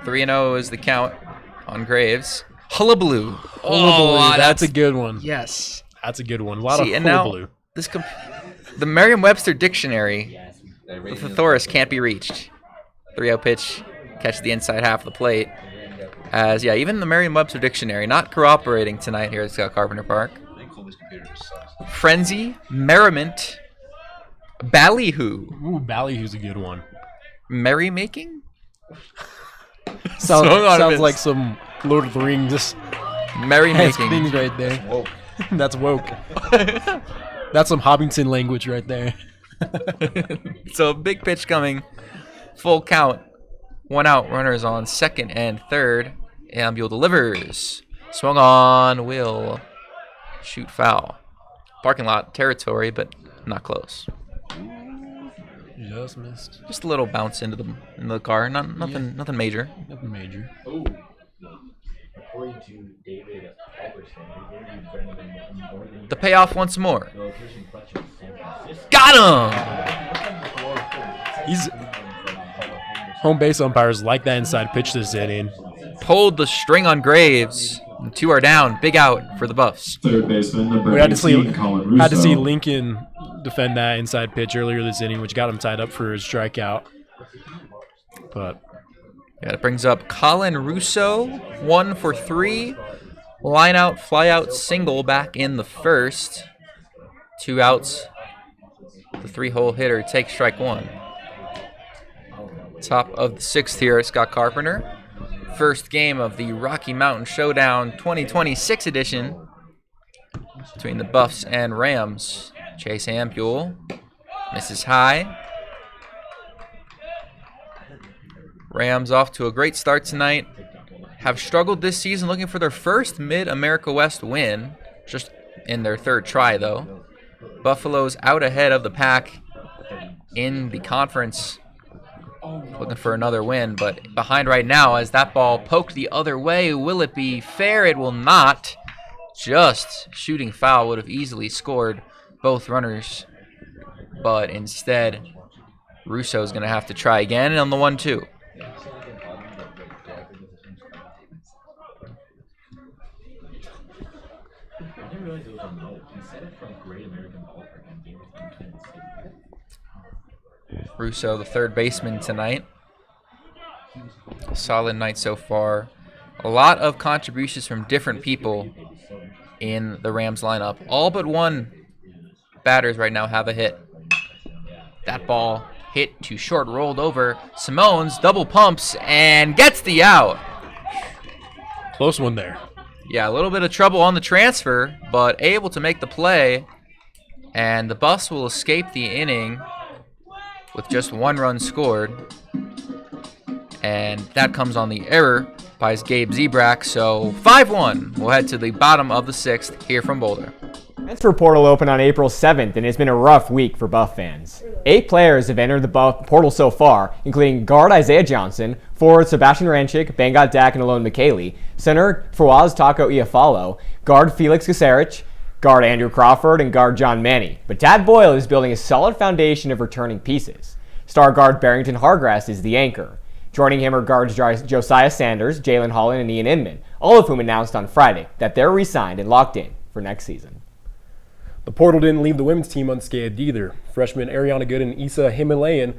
3-0 is the count on Graves. Hullabaloo. Oh, that's a good one. Yes. That's a good one. A lot of and hullabaloo. Now, the Merriam-Webster dictionary, the thesaurus can't be reached. 3-0 pitch, catch the inside half of the plate. As, yeah, even the Merriam-Webster dictionary not cooperating tonight here at Scott Carpenter Park. Frenzy, merriment, ballyhoo. Ooh, ballyhoo's a good one. Merrymaking? Sounds like some Lord of the Rings. Merrymaking. Things right there. Whoa. That's woke. That's some Hobbiton language right there. So big pitch coming. Full count. 1 out. Runners on second and third. Ambule delivers. Swung on. Will shoot foul. Parking lot territory, but not close. Just missed. Just a little bounce into the car. Nothing major. Nothing major. Oh. According to David The payoff once more. Got him! He's home base umpires like that inside pitch this inning. Pulled the string on Graves. And 2 are down. Big out for the Buffs. Third baseman, number We 18, Colin Russo. had to see Lincoln defend that inside pitch earlier this inning, which got him tied up for his strikeout. But yeah, it brings up Colin Russo, 1 for 3. Line out, fly out, single back in the first. 2 outs. The 3-hole hitter takes strike 1. Top of the 6th here at Scott Carpenter. First game of the Rocky Mountain Showdown 2026 edition between the Buffs and Rams. Chase Ampule misses high. Rams off to a great start tonight. Have struggled this season looking for their first Mid-America West win. Just in their 3rd try, though. Buffalo's out ahead of the pack in the conference. Looking for another win, but behind right now as that ball poked the other way. Will it be fair? It will not. Just shooting foul would have easily scored both runners. But instead, Russo's going to have to try again on the 1-2. Russo, the 3rd baseman tonight. Solid night so far. A lot of contributions from different people in the Rams lineup. All but one batters right now have a hit. That ball hit to short, rolled over. Simone's double pumps and gets the out. Close one there. Yeah, a little bit of trouble on the transfer, but able to make the play. And the Buffs will escape the inning with just 1 run scored. And that comes on the error by Gabe Zebrak. So 5-1. We'll head to the bottom of the 6th here from Boulder. Transfer portal opened on April 7th, and it's been a rough week for Buff fans. 8 players have entered the Buff portal so far, including guard Isaiah Johnson, forward Sebastian Ranchik, Bangat Dak, and Alon McKaylee, center Fawaz Taco Iafalo, guard Felix Kasarich, guard Andrew Crawford, and guard John Manny. But Tad Boyle is building a solid foundation of returning pieces. Star guard Barrington Hargrass is the anchor. Joining him are guards Josiah Sanders, Jalen Holland, and Ian Inman, all of whom announced on Friday that they're re-signed and locked in for next season. The portal didn't leave the women's team unscathed either. Freshmen Ariana Good and Issa Himalayan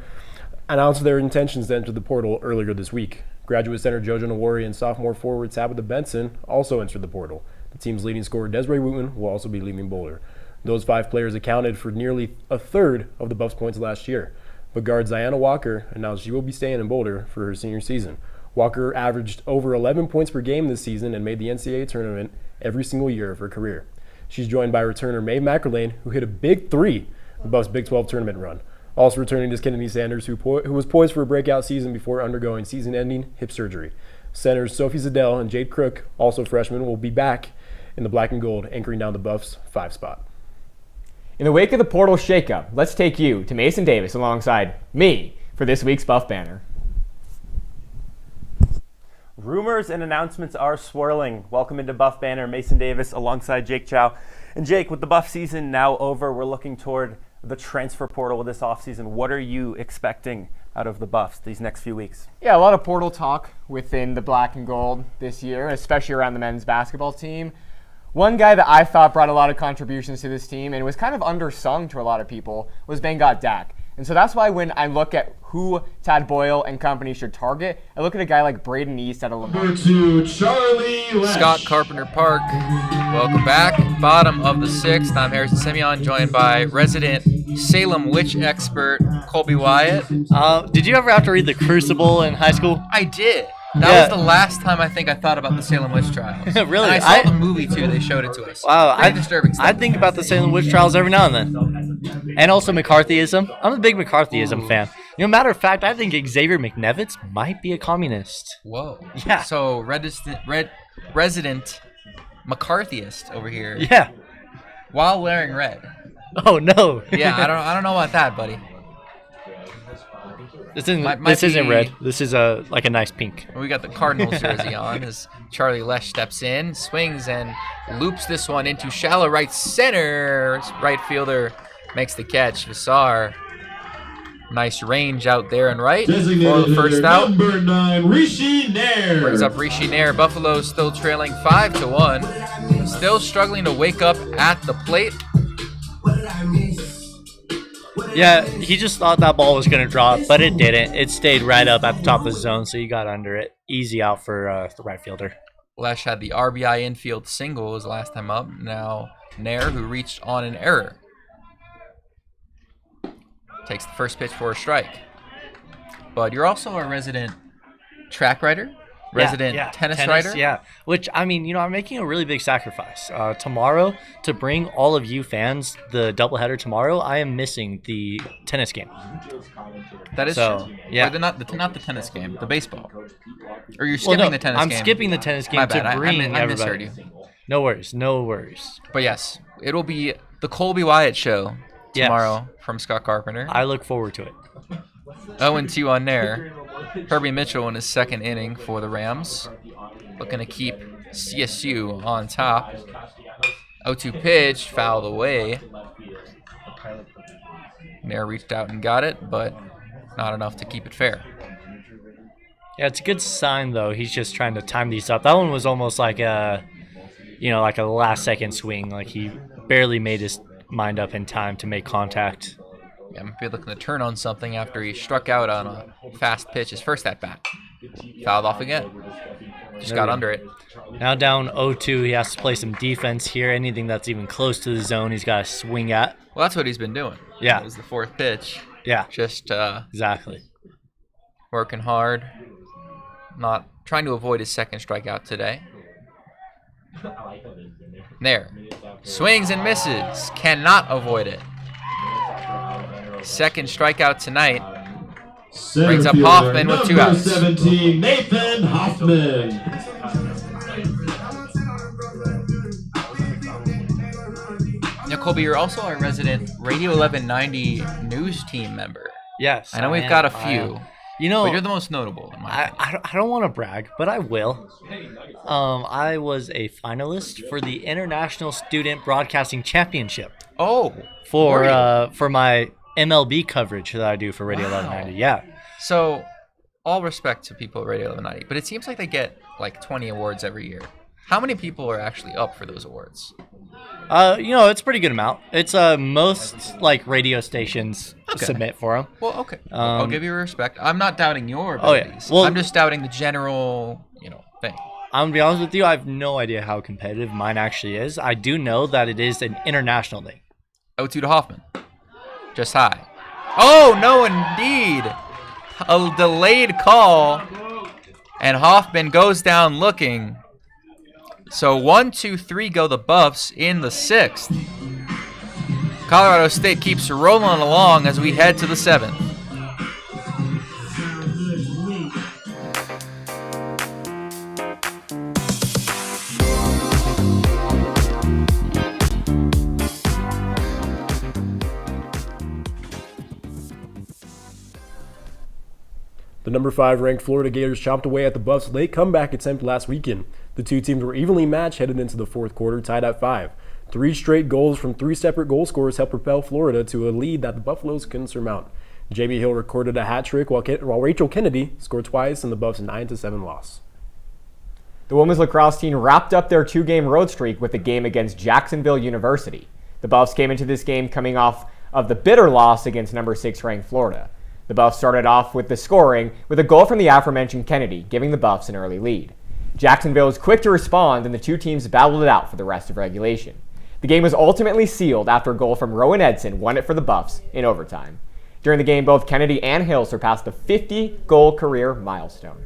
announced their intentions to enter the portal earlier this week. Graduate center Jojo Nawari and sophomore forward Tabitha Benson also entered the portal. The team's leading scorer Desiree Wooten will also be leaving Boulder. Those 5 players accounted for nearly a third of the Buffs' points last year. But guard Ziana Walker announced she will be staying in Boulder for her senior season, Walker averaged over 11 points per game this season and made the NCAA tournament every single year of her career. She's joined by returner Mae McErlane, who hit a big three in the Buffs Big 12 tournament run. Also returning is Kennedy Sanders, who was poised for a breakout season before undergoing season-ending hip surgery. Centers Sophie Zadell and Jade Crook, also freshmen, will be back in the black and gold, anchoring down the Buffs' 5 spot. In the wake of the portal shakeup, let's take you to Mason Davis alongside me for this week's Buff Banner. Rumors and announcements are swirling. Welcome into Buff Banner, Mason Davis alongside Jake Chow. And Jake, with the Buff season now over, we're looking toward the transfer portal this offseason. What are you expecting out of the Buffs these next few weeks? Yeah, a lot of portal talk within the black and gold this year, especially around the men's basketball team. One guy that I thought brought a lot of contributions to this team and was kind of undersung to a lot of people was Bengat Dak. And so that's why when I look at who Tad Boyle and company should target, I look at a guy like Braden East out of Lamar. To Charlie Lesh. Scott Carpenter Park, welcome back. Bottom of the 6th. I'm Harrison Simeon, joined by resident Salem witch expert Colby Wyatt. Did you ever have to read The Crucible in high school? I did. That was the last time I think I thought about the Salem witch trials. Really? And I saw the movie too. They showed it to us. Wow, Pretty disturbing stuff. I think about the Salem witch trials every now and then. And also McCarthyism. I'm a big McCarthyism fan. You know, matter of fact, I think Xavier McNevitz might be a communist. Whoa. Yeah. So resident McCarthyist over here. Yeah. While wearing red. Oh no. Yeah, I don't know about that, buddy. This isn't red. This is like a nice pink. We got the Cardinals jersey on as Charlie Lesh steps in, swings and loops this one into shallow right center. Right fielder makes the catch. Vassar, nice range out there and right for the first out. Number 9, Rishi Nair. Brings up Rishi Nair. Buffalo still trailing 5-1. Still struggling to wake up at the plate. Yeah, he just thought that ball was going to drop, but it didn't. It stayed right up at the top of the zone, so he got under it. Easy out for the right fielder. Lesh had the RBI infield single his last time up. Now Nair, who reached on an error, takes the first pitch for a strike. But you're also a resident track rider? Resident tennis rider? Yeah, which, I mean, you know, I'm making a really big sacrifice. Tomorrow, to bring all of you fans the doubleheader tomorrow, I am missing the tennis game. That is true. Yeah. Or not the tennis game, the baseball. Or you're skipping the tennis game. I'm skipping the tennis game My bad. to bring I everybody. misheard you. No worries, no worries. But yes, it'll be the Colby Wyatt show tomorrow from Scott Carpenter. I look forward to it. 0-2 on Nair. Herbie Mitchell in his second inning for the Rams. Looking to keep CSU on top. 0-2 pitch, fouled away. Nair reached out and got it, but not enough to keep it fair. Yeah, it's a good sign, though. He's just trying to time these up. That one was almost like a last-second swing. Like, he barely made his mind up in time to make contact. Yeah, might be looking to turn on something after he struck out on a fast pitch his first at-bat. Fouled off again. Just got under it. Now down 0-2, he has to play some defense here. Anything that's even close to the zone, he's got to swing at. Well, that's what he's been doing. Yeah. It was the fourth pitch. Yeah. Just exactly. Working hard. Not trying to avoid his second strikeout today. There. Swings and misses. Cannot avoid it. Second strikeout tonight. Brings up Hoffman with 2 outs. 17, Nathan Hoffman. Now, Colby, you're also our resident Radio 1190 news team member. Yes. I know we've got a few. You know, but you're the most notable. In my opinion. I don't want to brag, but I will. I was a finalist for the International Student Broadcasting Championship. Oh, for my MLB coverage that I do for Radio 1190. Yeah. So, all respect to people at Radio 1190, but it seems like they get like 20 awards every year. How many people are actually up for those awards? You know, it's a pretty good amount. It's most like radio stations submit for them. Well, okay. I'll give you respect. I'm not doubting your Oh, yeah. abilities. Well, I'm just doubting the general, thing. I'm gonna be honest with you. I have no idea how competitive mine actually is. I do know that it is an international thing. 0-2 to Hoffman. Just high. Oh, no, indeed. A delayed call And Hoffman goes down looking. So 1, 2, 3 go the Buffs in the 6th. Colorado State keeps rolling along as we head to the 7th. The number 5 ranked Florida Gators chomped away at the Buffs' late comeback attempt last weekend. The two teams were evenly matched headed into the fourth quarter, tied at 5. 3 straight goals from 3 separate goal scorers helped propel Florida to a lead that the Buffaloes couldn't surmount. Jamie Hill recorded a hat trick while Rachel Kennedy scored twice in the Buffs' 9-7 loss. The women's lacrosse team wrapped up their 2-game road streak with a game against Jacksonville University. The Buffs came into this game coming off of the bitter loss against number 6 ranked Florida. The Buffs started off with the scoring with a goal from the aforementioned Kennedy, giving the Buffs an early lead. Jacksonville was quick to respond and the two teams battled it out for the rest of regulation. The game was ultimately sealed after a goal from Rowan Edson won it for the Buffs in overtime. During the game, both Kennedy and Hill surpassed the 50-goal career milestone.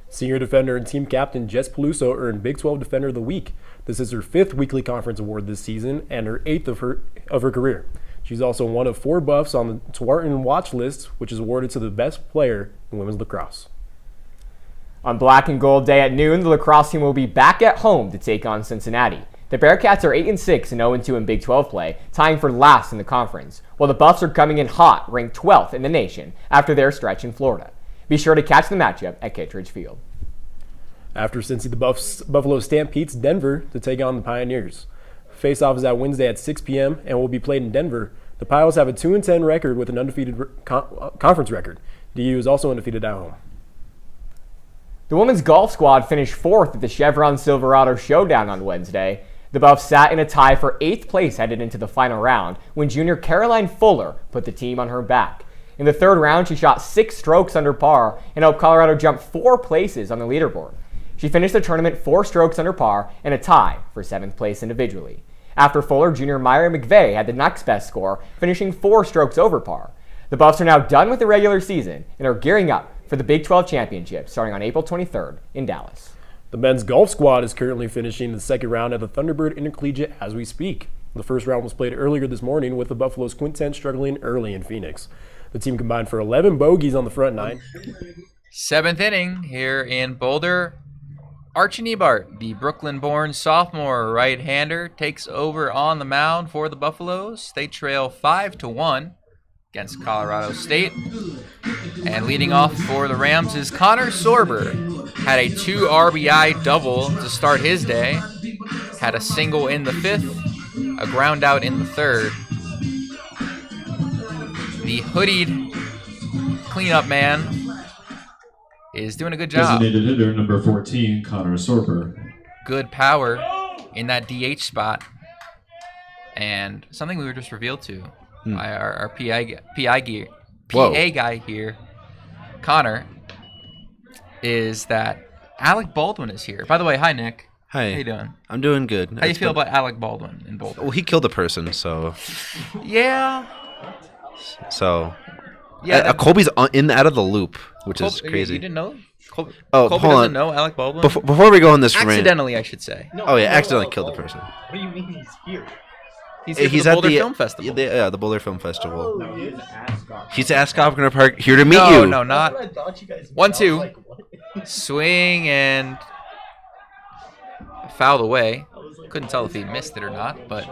Senior defender and team captain Jess Peluso earned Big 12 Defender of the Week. This is her 5th weekly conference award this season and her 8th of her career. She's also one of 4 Buffs on the Twarton watch list, which is awarded to the best player in women's lacrosse. On Black and Gold Day at noon, the lacrosse team will be back at home to take on Cincinnati. The Bearcats are 8-6 and 0-2 in Big 12 play, tying for last in the conference, while the Buffs are coming in hot, ranked 12th in the nation after their stretch in Florida. Be sure to catch the matchup at Kittredge Field. After Cincy, the Buffalo stampedes Denver to take on the Pioneers. Face-off is at Wednesday at 6 p.m. and will be played in Denver. The Pios have a 2-10 record with an undefeated conference record. DU is also undefeated at home. The women's golf squad finished 4th at the Chevron Silverado Showdown on Wednesday. The Buffs sat in a tie for 8th place headed into the final round when junior Caroline Fuller put the team on her back. In the 3rd round, she shot 6 strokes under par and helped Colorado jump 4 places on the leaderboard. She finished the tournament 4 strokes under par and a tie for 7th place individually. After Fuller, junior Myra McVeigh had the next best score, finishing 4 strokes over par. The Buffs are now done with the regular season and are gearing up for the Big 12 Championship starting on April 23rd in Dallas. The men's golf squad is currently finishing the 2nd round at the Thunderbird Intercollegiate as we speak. The 1st round was played earlier this morning with the Buffalo's quintet struggling early in Phoenix. The team combined for 11 bogeys on the front 9. 7th inning here in Boulder. Archie Niebart, the Brooklyn-born sophomore right-hander, takes over on the mound for the Buffaloes. They trail 5-1 against Colorado State. And leading off for the Rams is Connor Sorber. Had a 2 RBI double to start his day. Had a single in the 5th, a ground out in the 3rd. The hoodied cleanup man is doing a good job. Designated hitter number 14, Connor Sorber. Good power in that DH spot. And something we were just revealed to by our PA guy here, Connor, is that Alec Baldwin is here. By the way, hi, Nick. Hi. How you doing? I'm doing good. How you feel about Alec Baldwin in Boulder? Well, he killed a person, so... Yeah. So... Yeah, Colby's out of the loop, which is crazy. You didn't know? Colby hold doesn't on. know Alec Baldwin? Before we go on this rant... Accidentally, I should say. Accidentally killed the person. What do you mean he's here? He's here for the Boulder Film Festival. The Boulder Film Festival. Oh, he is Ascot. He's at Ascot Park, here to meet you. No, not. I thought you guys 1-2. Swing and fouled away. Couldn't tell if he missed it or not, but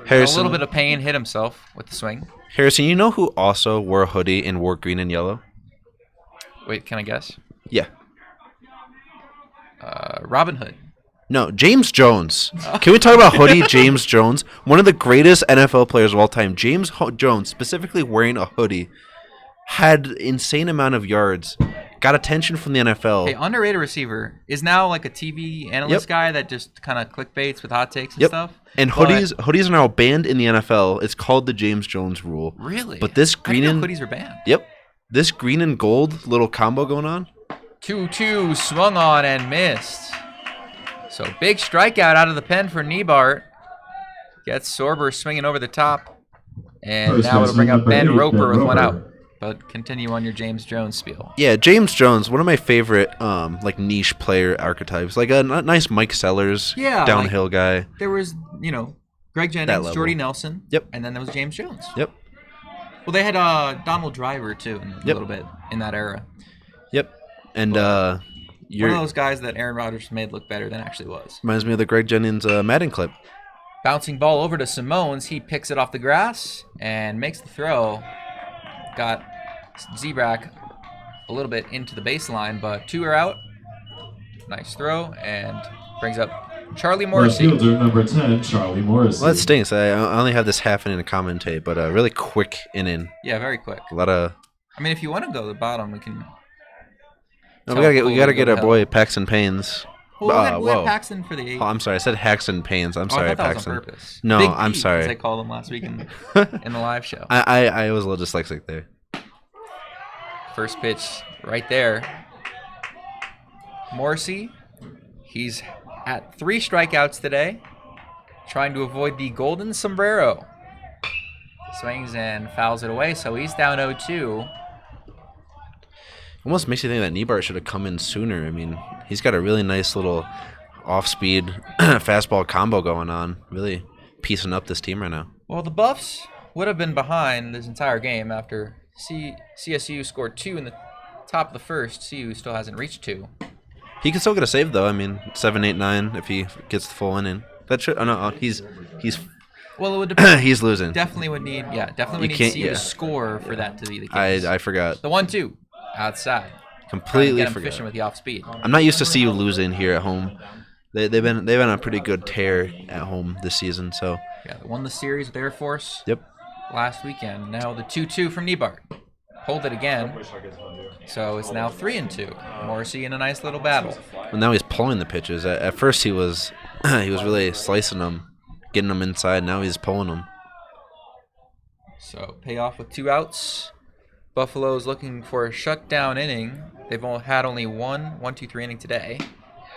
Harrison, a little bit of pain, hit himself with the swing. Harrison, you know who also wore a hoodie and wore green and yellow? Wait, can I guess? Yeah. Robin Hood. No, James Jones. Can we talk about hoodie James Jones? One of the greatest NFL players of all time. James Jones, specifically wearing a hoodie, had insane amount of yards, got attention from the NFL. Hey, underrated receiver is now like a TV analyst guy that just kind of clickbaits with hot takes and stuff. And hoodies are now banned in the NFL. It's called the James Jones rule. Really? But this green and hoodies are banned. Yep. This green and gold little combo going on. 2-2 swung on and missed. So big strikeout out of the pen for Niebart. Gets Sorber swinging over the top. And now it'll bring up Ben Roper with one out. But continue on your James Jones spiel. Yeah, James Jones, one of my favorite like niche player archetypes. Like a nice Mike Sellers, downhill guy. There was, Greg Jennings, Jordy Nelson. Yep. And then there was James Jones. Yep. Well, they had Donald Driver, too, a little bit in that era. Yep. And one of those guys that Aaron Rodgers made look better than actually was. Reminds me of the Greg Jennings Madden clip. Bouncing ball over to Simones. He picks it off the grass and makes the throw. Got Zebrak a little bit into the baseline, but 2 are out. Nice throw, and brings up Charlie Morrissey. Right fielder number 10, Charlie Morrissey. Well, that stinks. I only have this half inning to commentate, but a really quick inning. Yeah, very quick. A lot of. I mean, if you want to go to the bottom, we can. No, we gotta get our boy Paxton Paynes. Well, we had Paxton for the 8th. Oh, I'm sorry. I said Haxton Paynes. I'm sorry, I thought that Paxton. was on purpose. No, Big I'm Pete, sorry. As I called him last week in the live show. I was a little dyslexic there. First pitch right there. Morrissey, he's at 3 strikeouts today, trying to avoid the golden sombrero. Swings and fouls it away, so he's down 0-2. Almost makes you think that Niebart should have come in sooner. I mean, he's got a really nice little off-speed fastball combo going on. Really piecing up this team right now. Well, the Buffs would have been behind this entire game after CSU scored 2 in the top of the first. CU still hasn't reached 2. He can still get a save though. I mean, 7, 8, 9 if he gets the full inning. That should. Oh no, he's. Well, it would depend. He's losing. Definitely would need. Yeah, definitely would need CU to score for that to be the case. I forgot. The 1-2 outside. Completely get him forgot. fishing with the off speed. I'm not used to CU losing here at home. They've been on a pretty good tear at home this season. So. Yeah, they won the series with Air Force. Yep. Last weekend. Now the 2-2 from Niebart. Hold it again. So it's now 3-2. Morrissey in a nice little battle. Well, now he's pulling the pitches. At first he was really slicing them, getting them inside. Now he's pulling them. So payoff with 2 outs. Buffalo's looking for a shutdown inning. They've had only 1-2-3 inning today.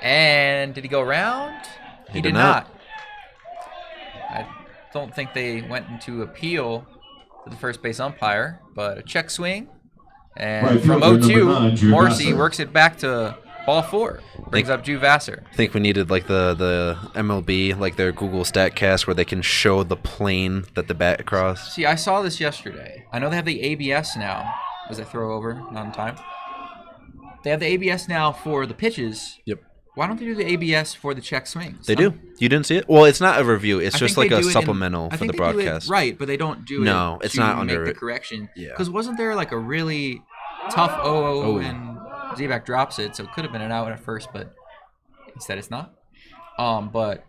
And did he go around? He did not. I don't think they went into appeal to the first base umpire, but a check swing. And from 0-2, Morrissey works it back to ball 4. Brings up Drew Vassar. I think we needed like the MLB, like their Google StatCast, where they can show the plane that the bat crossed. See, I saw this yesterday. I know they have the ABS now. Was I throw over? Not in time. They have the ABS now for the pitches. Yep. Why don't they do the ABS for the check swings? They do. You didn't see it? Well, it's not a review. It's just like a supplemental for the broadcast. Right, but they don't do it. No, it's not make under the correction. Yeah. Because wasn't there like a really tough 0-0 and Zebak drops it, so it could have been an out at first, but instead it's not. But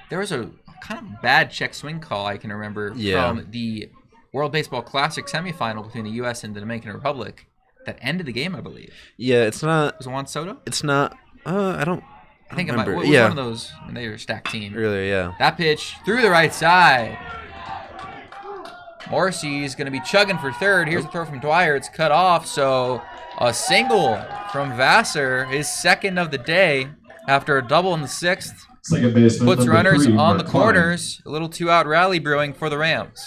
there was a kind of bad check swing call I can remember from the World Baseball Classic semifinal between the U.S. and the Dominican Republic that ended the game, I believe. Yeah, it's not. Was it Juan Soto? It's not. I don't. I think remember. it was one of those when they were a stacked team. Earlier, yeah. That pitch through the right side. Morrissey's going to be chugging for third. Here's a throw from Dwyer. It's cut off, so a single from Vassar, his second of the day after a double in the 6th. Second baseman, puts number runners 3, on Mark the corners. A little 2-out rally brewing for the Rams.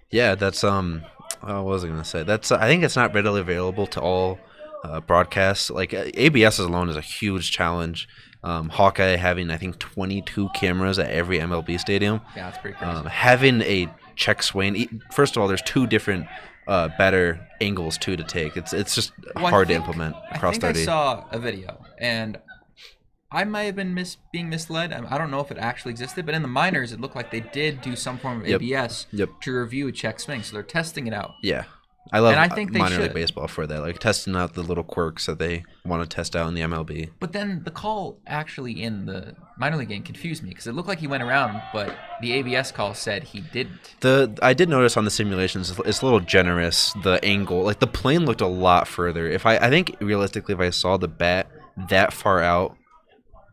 Yeah, that's what was I gonna say? That's I think it's not readily available to all broadcasts. Like ABS alone is a huge challenge. Hawkeye having I think 22 cameras at every MLB stadium. Yeah, that's pretty crazy. Having a check swing. First of all, there's 2 different better angles to take. It's just hard to implement across 30. I saw a video and I might have been being misled. I don't know if it actually existed, but in the minors, it looked like they did do some form of ABS to review a check swing, so they're testing it out. Yeah. I love and I think minor league baseball for that, like testing out the little quirks that they want to test out in the MLB. But then the call actually in the minor league game confused me because it looked like he went around, but the ABS call said he didn't. I did notice on the simulations it's a little generous, the angle. Like the plane looked a lot further. I think realistically, if I saw the bat that far out,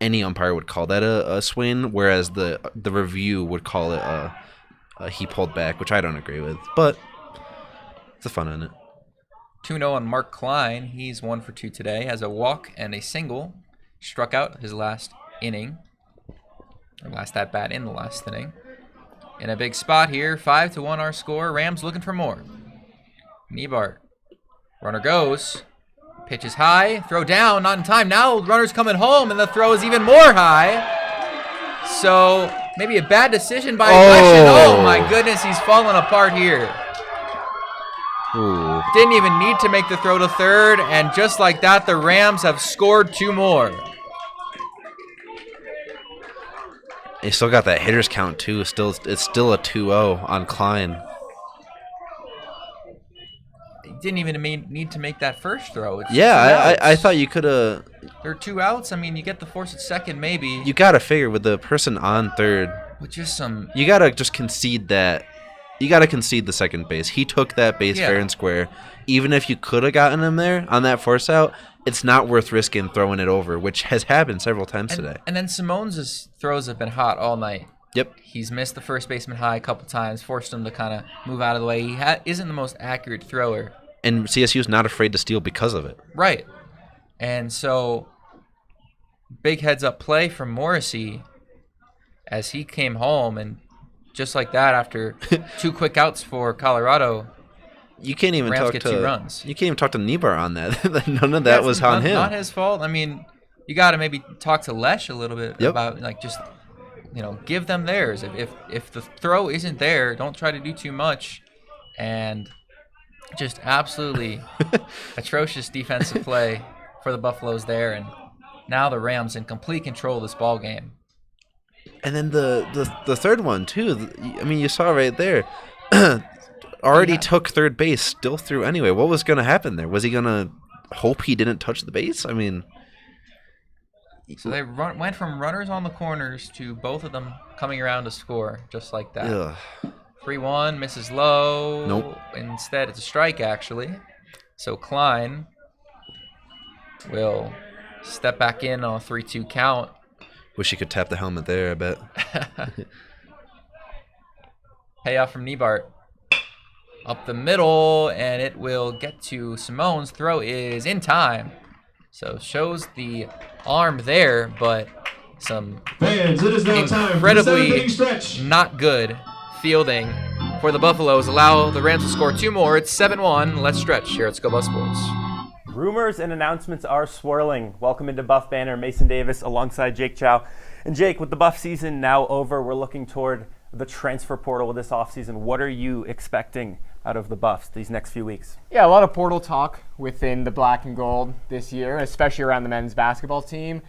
any umpire would call that a swing, whereas the review would call it a he pulled back, which I don't agree with. But it's a fun in it. 2-0 on Mark Klein. He's 1 for 2 today. Has a walk and a single. Struck out his last inning. Or last at bat in the last inning. In a big spot here. 5-1 our score. Rams looking for more. Niebart. Runner goes. Pitch is high. Throw down. Not in time. Now runner's coming home, and the throw is even more high. So maybe a bad decision by aggression. Oh my goodness, he's falling apart here. Ooh. Didn't even need to make the throw to third, and just like that, the Rams have scored 2 more. They still got that hitters count too. It's still a 2-0 on Klein. They didn't even need to make that first throw. It's I thought you could have. There are 2 outs. I mean, you get the force at second, maybe. You gotta figure with the person on third. With just some. You gotta just concede that. You gotta concede the second base. He took that base fair and square. Even if you could have gotten him there on that force out, it's not worth risking throwing it over, which has happened several times today. And then Simone's throws have been hot all night. Yep. He's missed the first baseman high a couple times, forced him to kind of move out of the way. He isn't the most accurate thrower. And CSU's not afraid to steal because of it. Right. And so, big heads-up play from Morrissey as he came home, and just like that, after 2 quick outs for Colorado, you can't even Rams talk get to 2 runs. You can't even talk to Niebart on that. None of that was on him. Not his fault. I mean, you got to maybe talk to Lesh a little bit about just give them theirs. If the throw isn't there, don't try to do too much. And just absolutely atrocious defensive play for the Buffaloes there, and now the Rams in complete control of this ball game. And then the third one too. I mean, you saw right there. Already took third base, still threw anyway. What was going to happen there? Was he going to hope he didn't touch the base? I mean, so they went from runners on the corners to both of them coming around to score, just like that. Ugh. 3-1, misses low. Nope. Instead, it's a strike, actually. So Klein will step back in on a 3-2 count. Wish he could tap the helmet there, I bet. Payoff from Niebart. Up the middle, and it will get to Simone's. Throw is in time. So shows the arm there, but some Fans, it is now time incredibly for the 7th stretch. not good fielding for the Buffaloes. Allow the Rams to score 2 more. It's 7-1. Let's stretch here at Go Buff Sports. Rumors and announcements are swirling. Welcome into Buff Banner, Mason Davis alongside Jake Chow. And Jake, with the Buff season now over, we're looking toward the transfer portal this offseason. What are you expecting out of the Buffs these next few weeks? Yeah, a lot of portal talk within the black and gold this year, especially around the men's basketball team.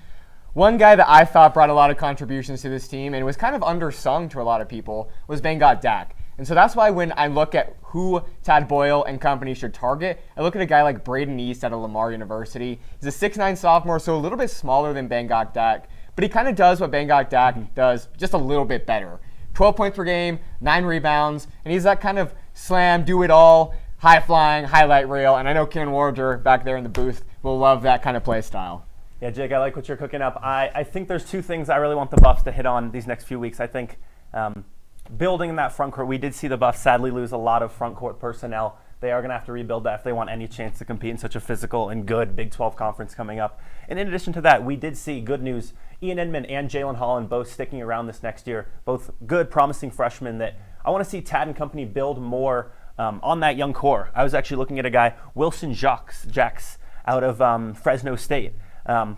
One guy that I thought brought a lot of contributions to this team and was kind of undersung to a lot of people was Bengot Dak. And so that's why when I look at who Tad Boyle and company should target, I look at a guy like Braden East out of Lamar University. He's a 6'9 sophomore, so a little bit smaller than Bengot Dak, but he kind of does what Bengot Dak does, just a little bit better. 12 points per game, 9 rebounds, and he's that kind of slam, do-it-all, high-flying, highlight reel, and I know Kieran Warder back there in the booth will love that kind of play style. Yeah, Jake, I like what you're cooking up. I think there's 2 things I really want the Buffs to hit on these next few weeks. I think building in that front court, we did see the Buffs sadly lose a lot of front court personnel. They are going to have to rebuild that if they want any chance to compete in such a physical and good Big 12 conference coming up. And in addition to that, we did see good news. Ian Inman and Jalen Holland both sticking around this next year, both good, promising freshmen that I want to see Tad and company build more on that young core. I was actually looking at a guy, Wilson Jacks out of Fresno State.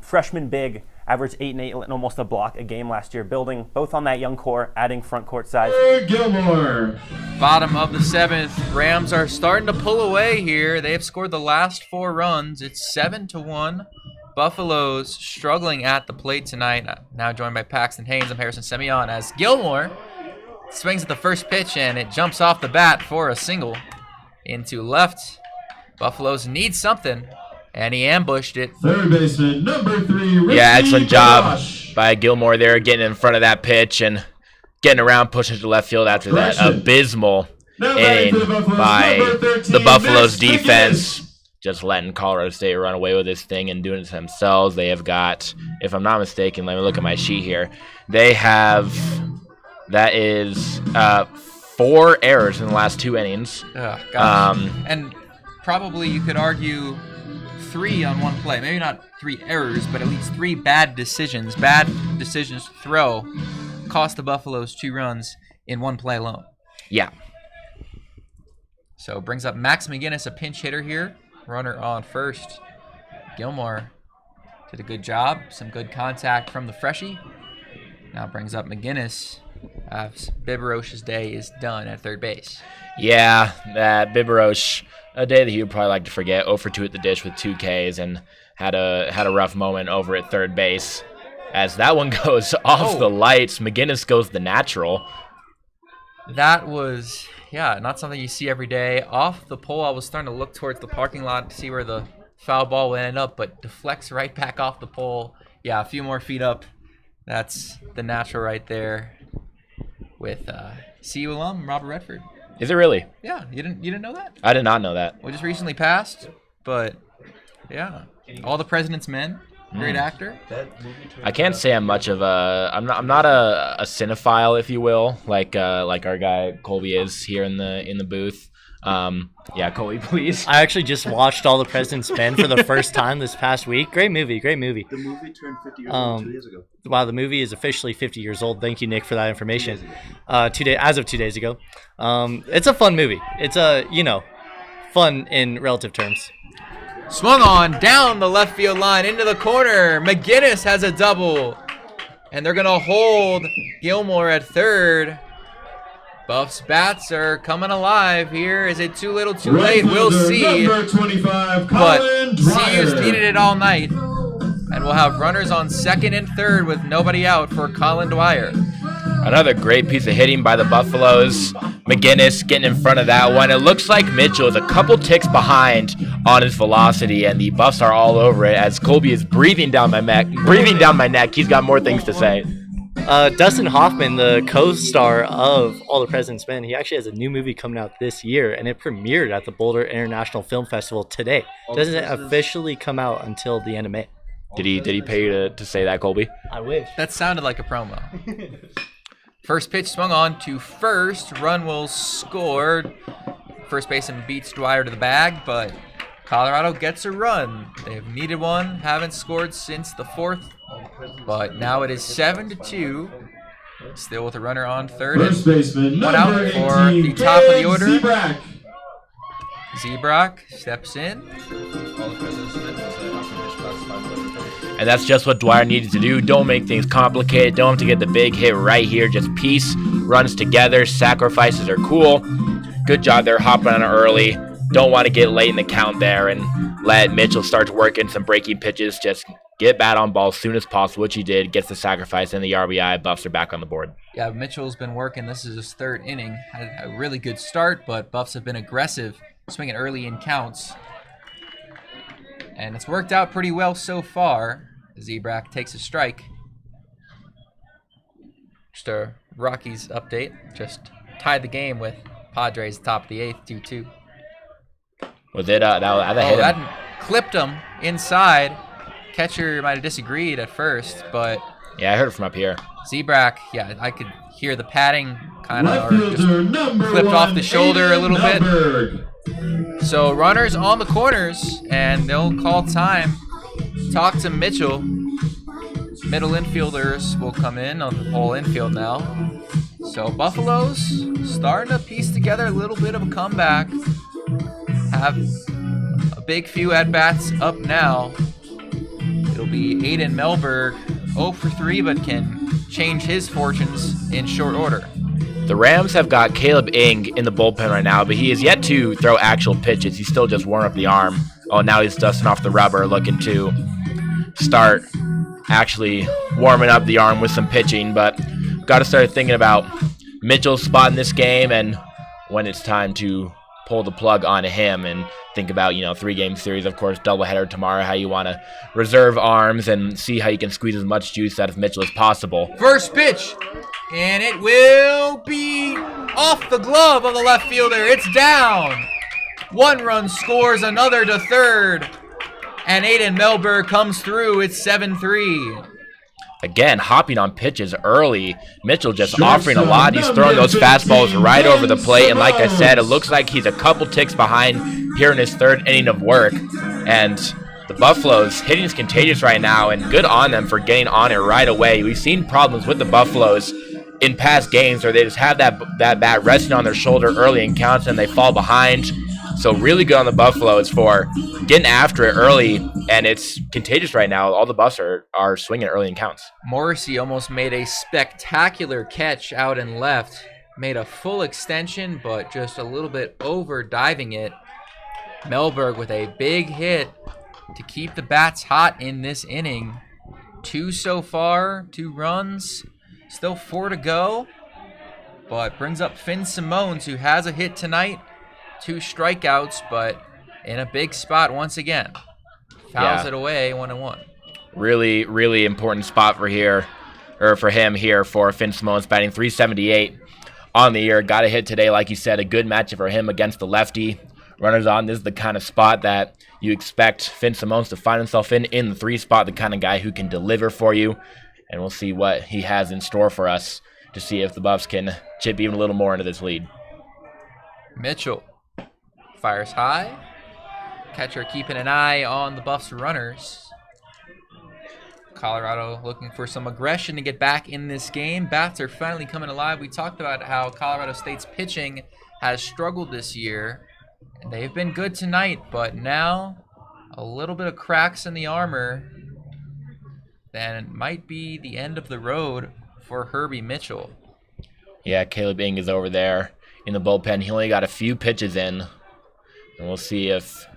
Freshman big, averaged 8 and 8 and almost a block a game last year, building both on that young core, adding front court size. Gilmore. Bottom of the 7th. Rams are starting to pull away here. They have scored the last 4 runs. It's 7-1. Buffaloes struggling at the plate tonight. Now joined by Paxton Haynes. I'm Harrison Semyon as Gilmore swings at the first pitch, and it jumps off the bat for a single into left. Buffaloes need something, and he ambushed it. Third baseman, number 3, Yeah, excellent job Josh. by Gilmore there, getting in front of that pitch and getting around, pushing to left field after that abysmal inning by the Buffaloes defense. Just letting Colorado State run away with this thing and doing it themselves. They have got, if I'm not mistaken, let me look at my sheet here. They have, that is 4 errors in the last 2 innings. Oh, gosh. And probably you could argue 3 on one play. Maybe not 3 errors, but at least 3 bad decisions. Bad decisions to throw cost the Buffaloes 2 runs in one play alone. Yeah. So brings up Max McGinnis, a pinch hitter here. Runner on first. Gilmore did a good job. Some good contact from the freshie. Now brings up McGinnis. Biberosh's day is done at third base. Yeah, that Biberosh, a day that he would probably like to forget. 0 for 2 at the dish with 2 Ks and had a rough moment over at third base. As that one goes off the lights, McGinnis goes the natural. That was, not something you see every day. Off the pole, I was starting to look towards the parking lot to see where the foul ball would end up, but deflects right back off the pole. Yeah, a few more feet up. That's the natural right there with CU alum Robert Redford. Is it really? Yeah, you didn't know that? I did not know that. We just recently passed, but yeah, All the President's Men. Great actor. I can't say I'm much of I'm not a cinephile, if you will, like our guy Colby is here in the booth. Colby, please. I actually just watched All the President's Men for the first time this past week. Great movie. The movie turned 50 years old 2 days ago. Wow, the movie is officially 50 years old. Thank you, Nick, for that information. As of 2 days ago. It's a fun movie. It's fun in relative terms. Swung on down the left field line into the corner. McGinnis has a double. And they're going to hold Gilmore at third. Buffs bats are coming alive here. Is it too little, too late? We'll see. Number 25, but Dwyer. CU's needed it all night. And we'll have runners on second and third with nobody out for Colin Dwyer. Another great piece of hitting by the Buffaloes. McGinnis getting in front of that one. It looks like Mitchell is a couple ticks behind on his velocity, and the Buffs are all over it as Colby is breathing down my neck. He's got more things to say. Dustin Hoffman, the co-star of All the President's Men, he actually has a new movie coming out this year, and it premiered at the Boulder International Film Festival today. It doesn't officially come out until the end of May. Did he pay you to say that, Colby? I wish. That sounded like a promo. First pitch swung on to first. Run will score. First baseman beats Dwyer to the bag, but Colorado gets a run. They've needed one, haven't scored since the fourth, but now it is 7-2. Still with a runner on third. First baseman, one out number for 18, the top of the order. Zebrak. Zebrak steps in. And that's just what Dwyer needed to do. Don't make things complicated. Don't have to get the big hit right here. Just piece runs together. Sacrifices are cool. Good job there, hopping on it early. Don't want to get late in the count there and let Mitchell start to work in some breaking pitches. Just get bat on ball as soon as possible, which he did. Gets the sacrifice and the RBI. Buffs are back on the board. Yeah, Mitchell's been working. This is his third inning. Had a really good start, but Buffs have been aggressive, swinging early in counts. And it's worked out pretty well so far. Zebrak takes a strike. Just a Rockies update. Just tied the game with Padres top of the eighth, 2-2. Was it that hit him? That clipped him inside. Catcher might have disagreed at first, but yeah, I heard it from up here. Zebrak, I could hear the padding kind of clipped off the shoulder a little bit. So runners on the corners, and they'll call time. Talk to Mitchell. Middle infielders will come in on the whole infield now. So Buffaloes starting to piece together a little bit of a comeback. Have a big few at-bats up now. It'll be Aiden Melberg, 0 for 3, but can change his fortunes in short order. The Rams have got Caleb Ing in the bullpen right now, but he is yet to throw actual pitches. He's still just warming up the arm. Oh, now he's dusting off the rubber, looking to start actually warming up the arm with some pitching. But got to start thinking about Mitchell's spot in this game and when it's time to pull the plug on him and think about, 3-game series, of course, doubleheader tomorrow, how you want to reserve arms and see how you can squeeze as much juice out of Mitchell as possible. First pitch, and it will be off the glove of the left fielder. It's down. One run scores, another to third, and Aiden Melberg comes through. It's 7-3. Again, hopping on pitches early. Mitchell just offering a lot. He's throwing those fastballs right over the plate. And like I said, it looks like he's a couple ticks behind here in his third inning of work. And the Buffaloes, hitting is contagious right now. And good on them for getting on it right away. We've seen problems with the Buffaloes in past games where they just have that bat resting on their shoulder early in counts and they fall behind. So really good on the Buffaloes for getting after it early, and it's contagious right now. All the Buffs are swinging early in counts. Morrissey almost made a spectacular catch out and left. Made a full extension, but just a little bit over diving it. Melberg with a big hit to keep the bats hot in this inning. 2 so far, 2 runs, still 4 to go. But brings up Finn Simones, who has a hit tonight. 2 strikeouts, but in a big spot once again. Fouls it away, 1-1. Really, really important spot for him here for Finn Simones, batting .378 on the year. Got a hit today, like you said, a good matchup for him against the lefty. Runners on, this is the kind of spot that you expect Finn Simones to find himself in the 3 spot, the kind of guy who can deliver for you. And we'll see what he has in store for us to see if the Buffs can chip even a little more into this lead. Mitchell fires high. Catcher keeping an eye on the Buffs runners. Colorado looking for some aggression to get back in this game. Bats are finally coming alive. We talked about how Colorado State's pitching has struggled this year. And they've been good tonight, but now a little bit of cracks in the armor. Then it might be the end of the road for Herbie Mitchell. Yeah, Caleb Ing is over there in the bullpen. He only got a few pitches in. And we'll see if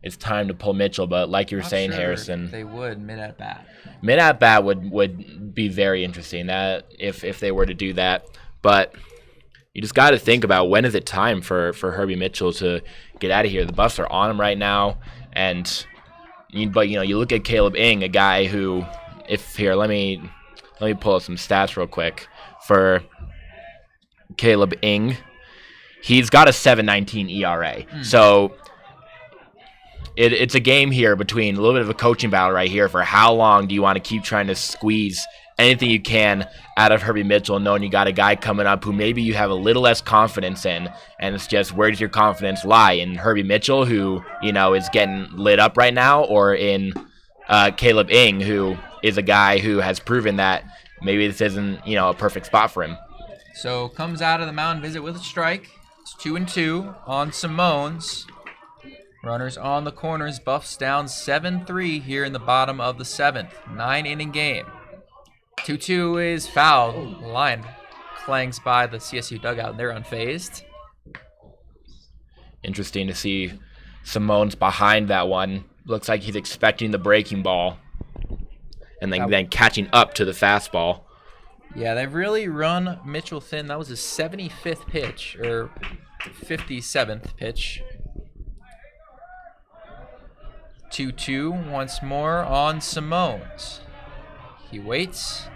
it's time to pull Mitchell. But like you were saying, Harrison, they would mid at bat. Mid at bat would be very interesting. That if they were to do that. But you just got to think about when is it time for Herbie Mitchell to get out of here. The Buffs are on him right now, but you look at Caleb Ing, a guy who, let me pull up some stats real quick for Caleb Ing. He's got a 7.19 ERA. So it's a game here between a little bit of a coaching battle right here for how long do you want to keep trying to squeeze anything you can out of Herbie Mitchell, knowing you got a guy coming up who maybe you have a little less confidence in, and it's just where does your confidence lie? In Herbie Mitchell, who, is getting lit up right now, or in Caleb Ing, who is a guy who has proven that maybe this isn't, a perfect spot for him. So comes out of the mound visit with a strike. It's 2-2 on Simones. Runners on the corners. Buffs down 7-3 here in the bottom of the 7th. 9-inning game. 2-2 is fouled. The line clangs by the CSU dugout. They're unfazed. Interesting to see Simones behind that one. Looks like he's expecting the breaking ball and then catching up to the fastball. Yeah, they've really run Mitchell thin. That was his 75th pitch, or 57th pitch. 2-2 once more on Simones. He waits.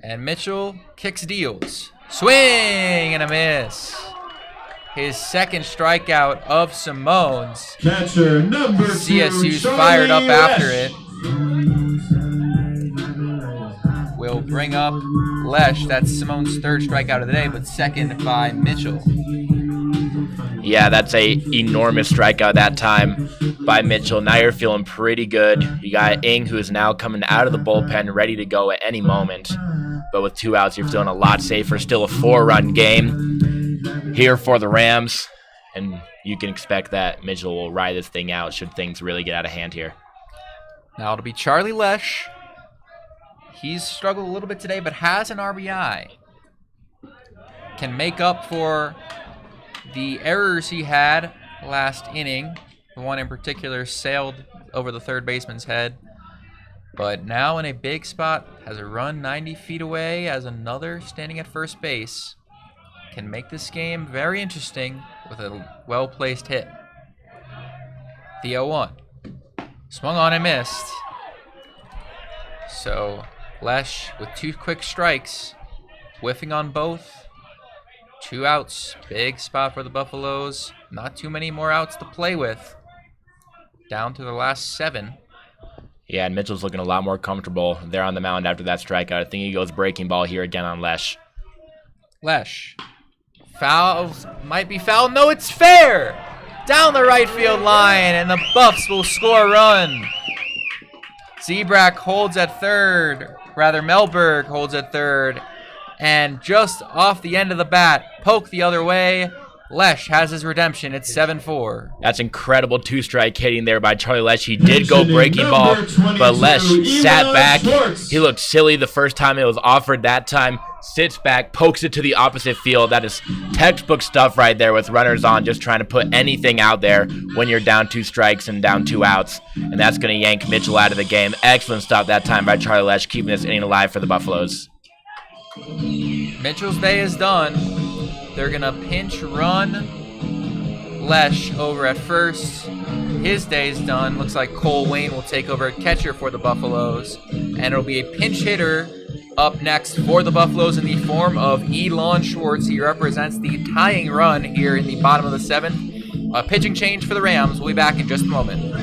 And Mitchell kicks deals. Swing and a miss. His second strikeout of Simones. Catcher number 2, CSU's fired up after it. Will bring up Lesh. That's Simone's 3rd strikeout of the day, but 2nd by Mitchell. Yeah, that's a enormous strikeout that time by Mitchell. Now you're feeling pretty good. You got Ing, who is now coming out of the bullpen, ready to go at any moment. But with 2 outs, you're feeling a lot safer. Still a 4-run game here for the Rams. And you can expect that Mitchell will ride this thing out should things really get out of hand here. Now it'll be Charlie Lesh. He's struggled a little bit today, but has an RBI. Can make up for the errors he had last inning. The one in particular sailed over the third baseman's head. But now in a big spot, has a run 90 feet away, has another standing at first base. Can make this game very interesting with a well-placed hit. The 0-1. Swung on and missed. So Lesh with 2 quick strikes, whiffing on both. 2 outs. Big spot for the Buffaloes. Not too many more outs to play with. Down to the last 7. Yeah, and Mitchell's looking a lot more comfortable there on the mound after that strikeout. I think he goes breaking ball here again on Lesh. Lesh. Foul. Might be foul. No, it's fair! Down the right field line, and the Buffs will score a run. Zebrak holds at third. Melberg holds at third. And just off the end of the bat, poke the other way. Lesh has his redemption. It's 7-4. That's incredible two-strike hitting there by Charlie Lesh. He did go breaking ball, but Lesh sat back. He looked silly the first time it was offered. That time, sits back, pokes it to the opposite field. That is textbook stuff right there with runners on, just trying to put anything out there when you're down 2 strikes and down 2 outs. And that's going to yank Mitchell out of the game. Excellent stop that time by Charlie Lesh, keeping this inning alive for the Buffaloes. Mitchell's day is done. They're going to pinch run Lesh over at first. His day's done. Looks like Cole Wayne will take over at catcher for the Buffaloes. And it'll be a pinch hitter up next for the Buffaloes in the form of Elon Schwartz. He represents the tying run here in the bottom of the 7th. A pitching change for the Rams. We'll be back in just a moment.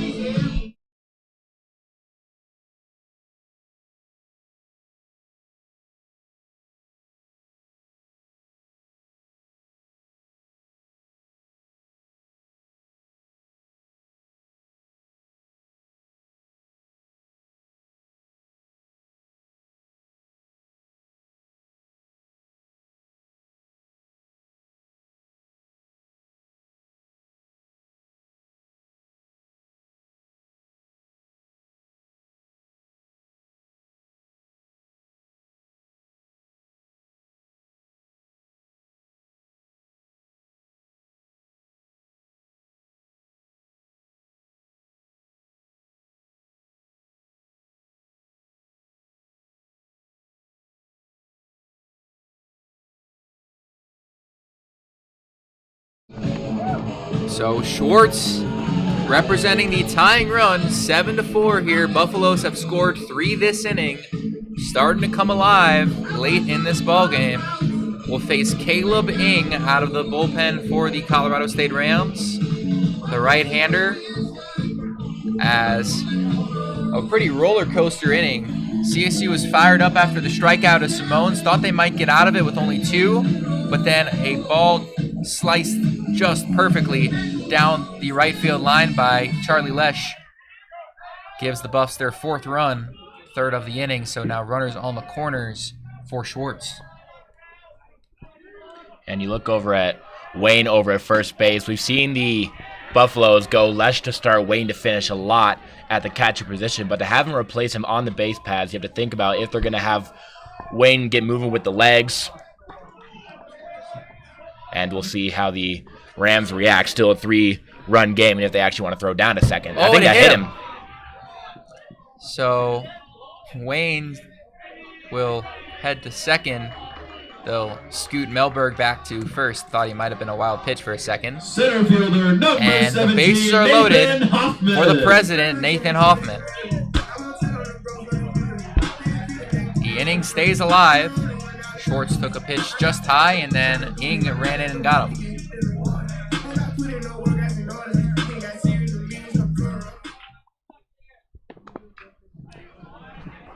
So Schwartz representing the tying run, 7-4 here. Buffaloes have scored 3 this inning, starting to come alive late in this ball game. Will face Caleb Ng out of the bullpen for the Colorado State Rams, the right-hander, as a pretty roller coaster inning. CSU was fired up after the strikeout of Simone's, thought they might get out of it with only 2, but then a ball sliced just perfectly down the right field line by Charlie Lesh gives the Buffs their 4th run, 3rd of the inning. So now runners on the corners for Schwartz. And you look over at Wayne over at first base. We've seen the Buffaloes go Lesh to start, Wayne to finish a lot at the catcher position, but to have him replace him on the base paths, you have to think about if they're going to have Wayne get moving with the legs. And we'll see how the Rams react. Still a 3-run game, and if they actually want to throw down a second. I think that hit him. So Wayne will head to second. They'll scoot Melberg back to first. Thought he might have been a wild pitch for a second. Center fielder number and 17, the bases are loaded Hoffman. for the president, Nathan Hoffman. The inning stays alive. Schwartz took a pitch just high, and then Ng ran in and got him.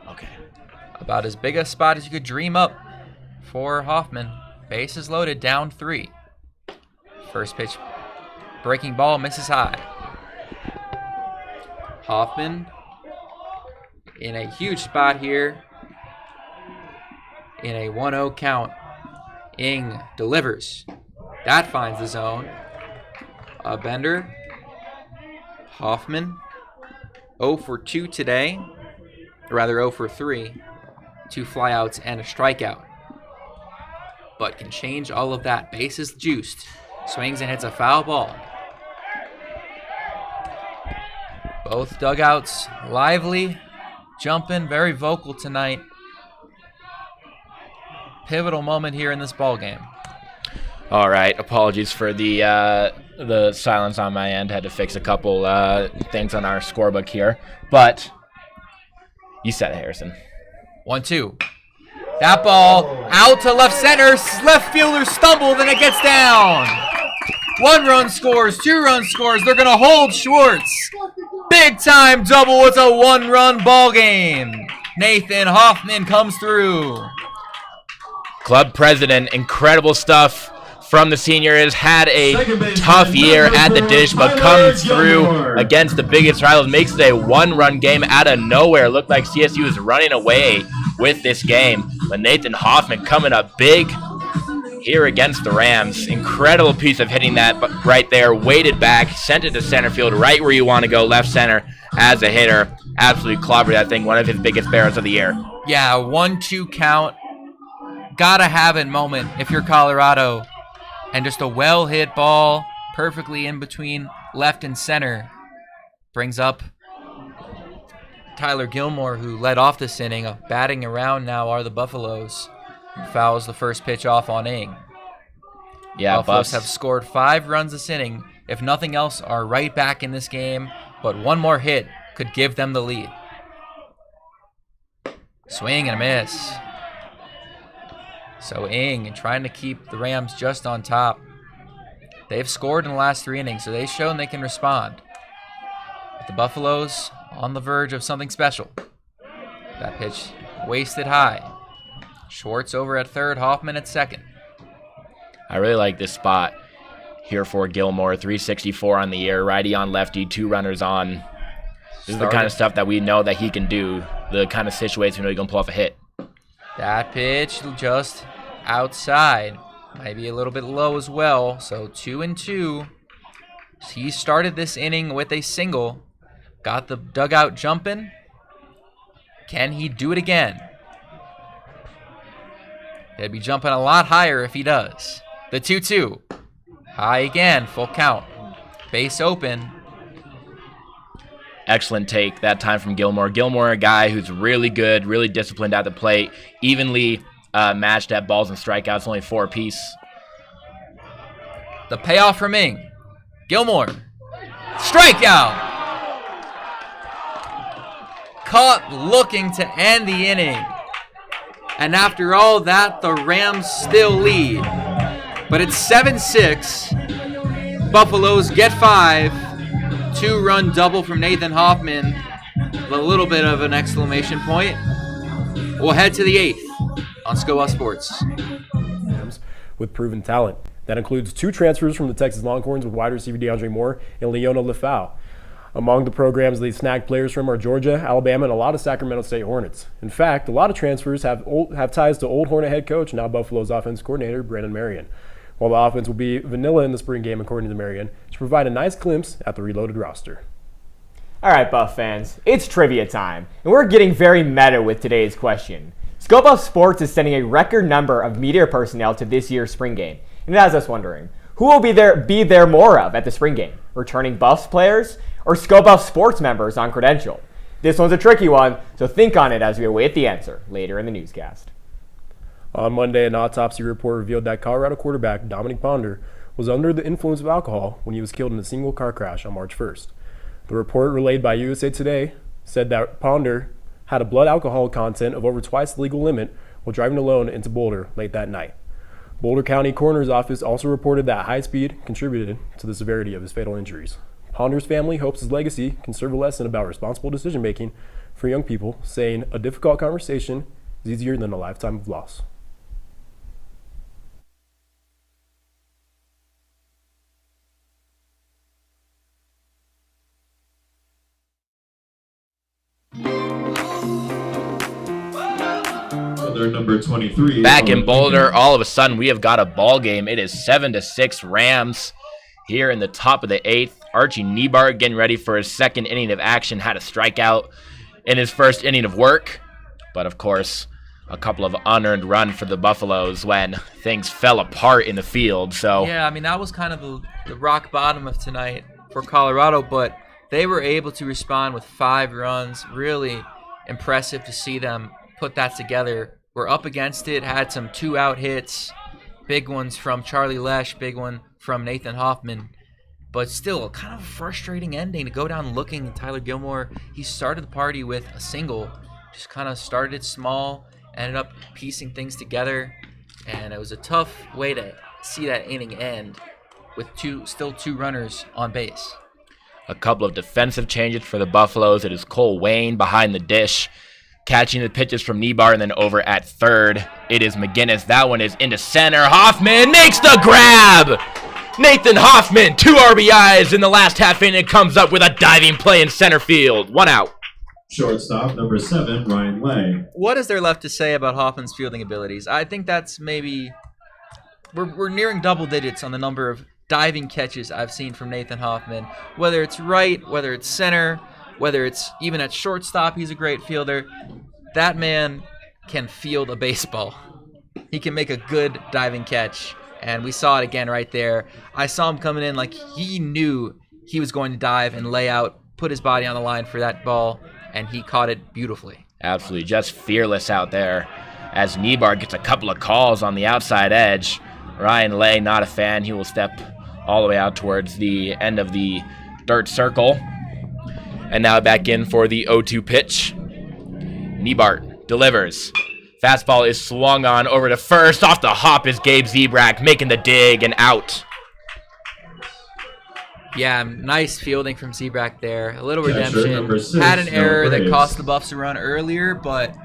Okay. About as big a spot as you could dream up for Hoffman. Bases loaded, down 3. First pitch, breaking ball, misses high. Hoffman in a huge spot here. In a 1-0 count, Ng delivers. That finds the zone. A bender. Hoffman, 0 for 2 today. Or rather, 0 for 3. 2 flyouts and a strikeout. But can change all of that. Bases juiced. Swings and hits a foul ball. Both dugouts lively, jumping, very vocal tonight. Pivotal moment here in this ball game. All right, apologies for the silence on my end. Had to fix a couple things on our scorebook here, but you said it, Harrison. 1-2. That ball out to left center. Left fielder stumbled and it gets down. 1 run scores, 2 run scores. They're gonna hold Schwartz. Big time double. It's a 1-run ball game. Nathan Hoffman comes through. Club president, incredible stuff from the senior. Has had a tough year at the dish, but comes through against the biggest rivals. Makes it a one-run game out of nowhere. Looked like CSU is running away with this game, but Nathan Hoffman coming up big here against the Rams. Incredible piece of hitting that right there. Weighted back, sent it to center field, right where you want to go, left center as a hitter. Absolutely clobbered that thing, one of his biggest barrels of the year. Yeah, 1-2 count. Gotta have it moment if you're Colorado. And just a well-hit ball, perfectly in between left and center. Brings up Tyler Gilmore, who led off this inning. Batting around now are the Buffaloes. Fouls the first pitch off on Ing. Yeah, Buffaloes have scored 5 runs this inning. If nothing else, are right back in this game. But one more hit could give them the lead. Swing and a miss. So Ing trying to keep the Rams just on top. They've scored in the last 3 innings, so they've shown they can respond. But the Buffaloes on the verge of something special. That pitch wasted high. Schwartz over at third, Hoffman at second. I really like this spot here for Gilmore. 364 on the year, righty on lefty, 2 runners on. This is the kind of stuff that we know that he can do, the kind of situation where he can pull off a hit. That pitch just outside. Might be a little bit low as well, so 2-2. He started this inning with a single. Got the dugout jumping. Can he do it again? They'd be jumping a lot higher if he does. The 2-2. High again, full count. Base open. Excellent take that time from Gilmore. Gilmore, a guy who's really good, really disciplined at the plate, evenly matched at balls and strikeouts, only 4 apiece. The payoff from Ing. Gilmore. Strikeout! Caught looking to end the inning. And after all that, the Rams still lead. But it's 7-6. Buffaloes get 5. 2-run double from Nathan Hoffman. A little bit of an exclamation point. We'll head to the 8th on Scoba Sports. With proven talent. That includes 2 transfers from the Texas Longhorns with wide receiver DeAndre Moore and Leona Lefau. Among the programs they snagged players from are Georgia, Alabama, and a lot of Sacramento State Hornets. In fact, a lot of transfers have ties to old Hornet head coach, now Buffalo's offense coordinator, Brandon Marion. While the offense will be vanilla in the spring game, according to Marion, to provide a nice glimpse at the reloaded roster. All right, Buff fans, it's trivia time, and we're getting very meta with today's question. Scope of Sports is sending a record number of media personnel to this year's spring game, and it has us wondering, who will be there more of at the spring game? Returning Buffs players or Scope of Sports members on credential? This one's a tricky one, so think on it as we await the answer later in the newscast. On Monday, an autopsy report revealed that Colorado quarterback Dominic Ponder was under the influence of alcohol when he was killed in a single car crash on March 1st. The report relayed by USA Today said that Ponder had a blood alcohol content of over twice the legal limit while driving alone into Boulder late that night. Boulder County Coroner's Office also reported that high speed contributed to the severity of his fatal injuries. Ponder's family hopes his legacy can serve a lesson about responsible decision-making for young people, saying a difficult conversation is easier than a lifetime of loss. Number 23. Back in Boulder, all of a sudden we have got a ball game. It is 7-6 Rams here in the top of the 8th. Archie Niebart getting ready for his second inning of action. Had a strikeout in his first inning of work. But of course, a couple of unearned runs for the Buffaloes when things fell apart in the field. So yeah, I mean, that was kind of the rock bottom of tonight for Colorado, but they were able to respond with 5 runs. Really impressive to see them put that together. We're up against it, had some 2-out hits, big ones from Charlie Lesh, big one from Nathan Hoffman, but still kind of a frustrating ending to go down looking. Tyler Gilmore, he started the party with a single, just kind of started small, ended up piecing things together, and it was a tough way to see that inning end with still two runners on base. A couple of defensive changes for the Buffaloes. It is Cole Wayne behind the dish. catching the pitches from Niebar, and then over at third, it is McGinnis. That one is into center. Hoffman makes the grab. Nathan Hoffman, 2 RBIs in the last half inning, comes up with a diving play in center field. 1 out. Shortstop, number 7, Ryan Lay. What is there left to say about Hoffman's fielding abilities? I think that's maybe we're nearing double digits on the number of diving catches I've seen from Nathan Hoffman. Whether it's right, whether it's center, whether it's even at shortstop, he's a great fielder. That man can field a baseball. He can make a good diving catch, and we saw it again right there. I saw him coming in like he knew he was going to dive and lay out, put his body on the line for that ball, and he caught it beautifully. Absolutely, just fearless out there as Niebar gets a couple of calls on the outside edge. Ryan Lay, not a fan. He will step all the way out towards the end of the dirt circle. And now back in for the 0-2 pitch. Niebart delivers. Fastball is swung on over to first. Off the hop is Gabe Zebrak making the dig and out. Yeah, nice fielding from Zebrak there. A little Catcher, redemption. number 6, Had an error that Braves. cost the Buffs a run earlier, but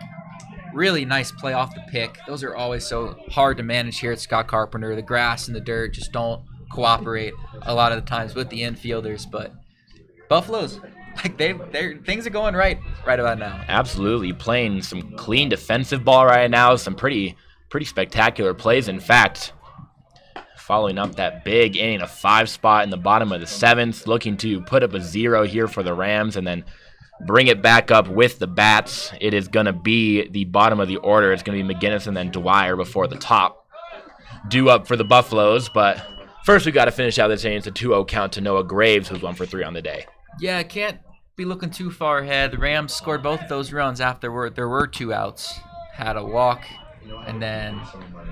really nice play off the pick. Those are always so hard to manage here at Scott Carpenter. The grass and the dirt just don't cooperate a lot of the times with the infielders, but Buffaloes, like they're things are going right about now. Absolutely, playing some clean defensive ball right now. Some pretty spectacular plays. In fact, following up that big inning, a 5 spot in the bottom of the 7th, looking to put up a 0 here for the Rams and then bring it back up with the bats. It is going to be the bottom of the order. It's going to be McGinnis and then Dwyer before the top. Due up for the Buffaloes, but first we got to finish out this inning. It's a 2-0 count to Noah Graves, who's 1 for 3 on the day. Yeah, can't be looking too far ahead. The Rams scored both of those runs after there were 2 outs. Had a walk, and then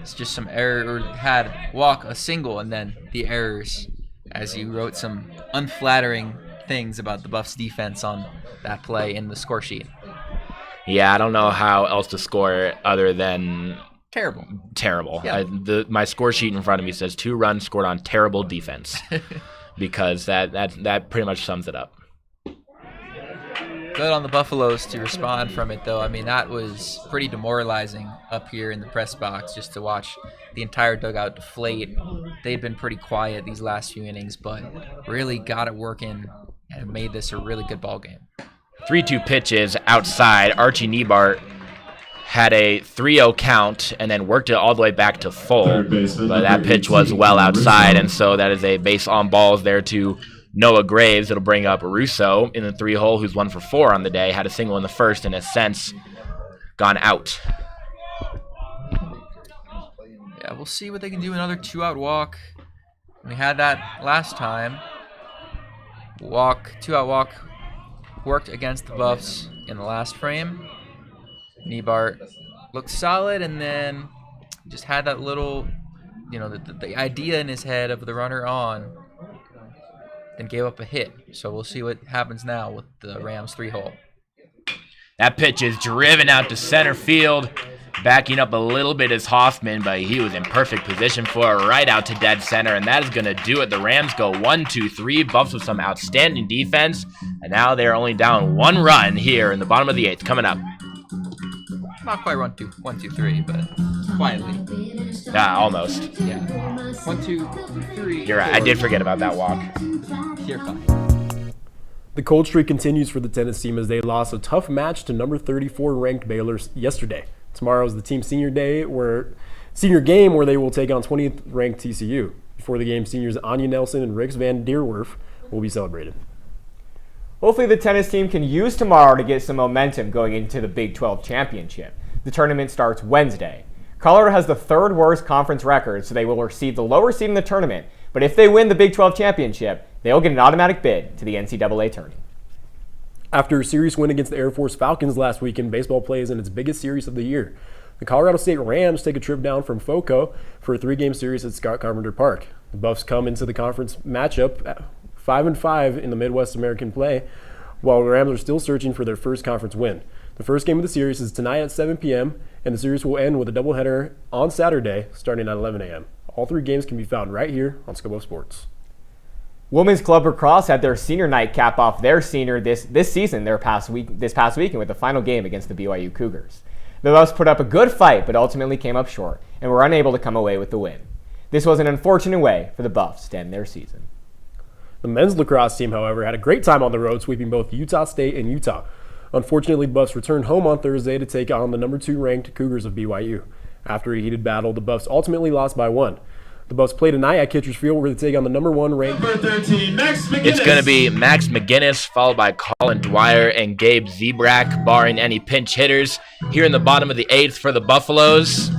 it's just some error. Or had walk, a single, and then the errors, as you wrote some unflattering things about the Buffs defense on that play in the score sheet. Yeah, I don't know how else to score it other than terrible. Yeah. My score sheet in front of me says 2 runs scored on terrible defense. Because that pretty much sums it up. Good on the Buffaloes to respond from it, though. I mean, that was pretty demoralizing up here in the press box just to watch the entire dugout deflate. They've been pretty quiet these last few innings, but really got it working and made this a really good ball game. 3-2 pitches outside. Archie Niebart had a 3-0 count and then worked it all the way back to full. But that pitch was well outside, and so that is a base on balls there to Noah Graves. It'll bring up Russo in the 3-hole, who's 1 for 4 on the day. Had a single in the first and has since gone out. Yeah, we'll see what they can do. Another 2-out walk. We had that last time. 2-out walk worked against the Buffs in the last frame. Niebart looked solid and then just had that little, the idea in his head of the runner on, then gave up a hit. So we'll see what happens now with the Rams 3-hole. That pitch is driven out to center field. Backing up a little bit is Hoffman, but he was in perfect position for it, right out to dead center, and that is going to do it. The Rams go 1-2-3. Buffs with some outstanding defense, and now they're only down 1 run here in the bottom of the 8th. Coming up. Not quite 1-2-3, but quietly. Yeah, almost. Yeah. 1-2-3. You're right. I did forget about that walk. You're fine. The cold streak continues for the tennis team as they lost a tough match to number 34 ranked Baylor yesterday. Tomorrow is the team's senior game where they will take on 20th ranked TCU. Before the game, seniors Anya Nelson and Rix Van Deerwerf will be celebrated. Hopefully the tennis team can use tomorrow to get some momentum going into the Big 12 championship. The tournament starts Wednesday. Colorado has the 3rd worst conference record, so they will receive the lower seed in the tournament. But if they win the Big 12 championship, they'll get an automatic bid to the NCAA tournament. After a series win against the Air Force Falcons last weekend, baseball plays in its biggest series of the year. The Colorado State Rams take a trip down from FOCO for a 3-game series at Scott Carpenter Park. The Buffs come into the conference matchup 5-5 in the Midwest American play, while the Rams are still searching for their first conference win. The first game of the series is tonight at 7 p.m., and the series will end with a doubleheader on Saturday starting at 11 a.m. All 3 games can be found right here on Scope of Sports. Women's Club Lacrosse had their senior night cap off their senior this season this past weekend with the final game against the BYU Cougars. The Buffs put up a good fight, but ultimately came up short and were unable to come away with the win. This was an unfortunate way for the Buffs to end their season. The men's lacrosse team, however, had a great time on the road, sweeping both Utah State and Utah. Unfortunately, the Buffs returned home on Thursday to take on the number 2 ranked Cougars of BYU. After a heated battle, the Buffs ultimately lost by 1. The Buffs play tonight at Kitchers Field where they take on the number 1 ranked. Number 13, Max McGinnis. It's going to be Max McGinnis, followed by Colin Dwyer and Gabe Zebrak, barring any pinch hitters. Here in the bottom of the 8th for the Buffaloes.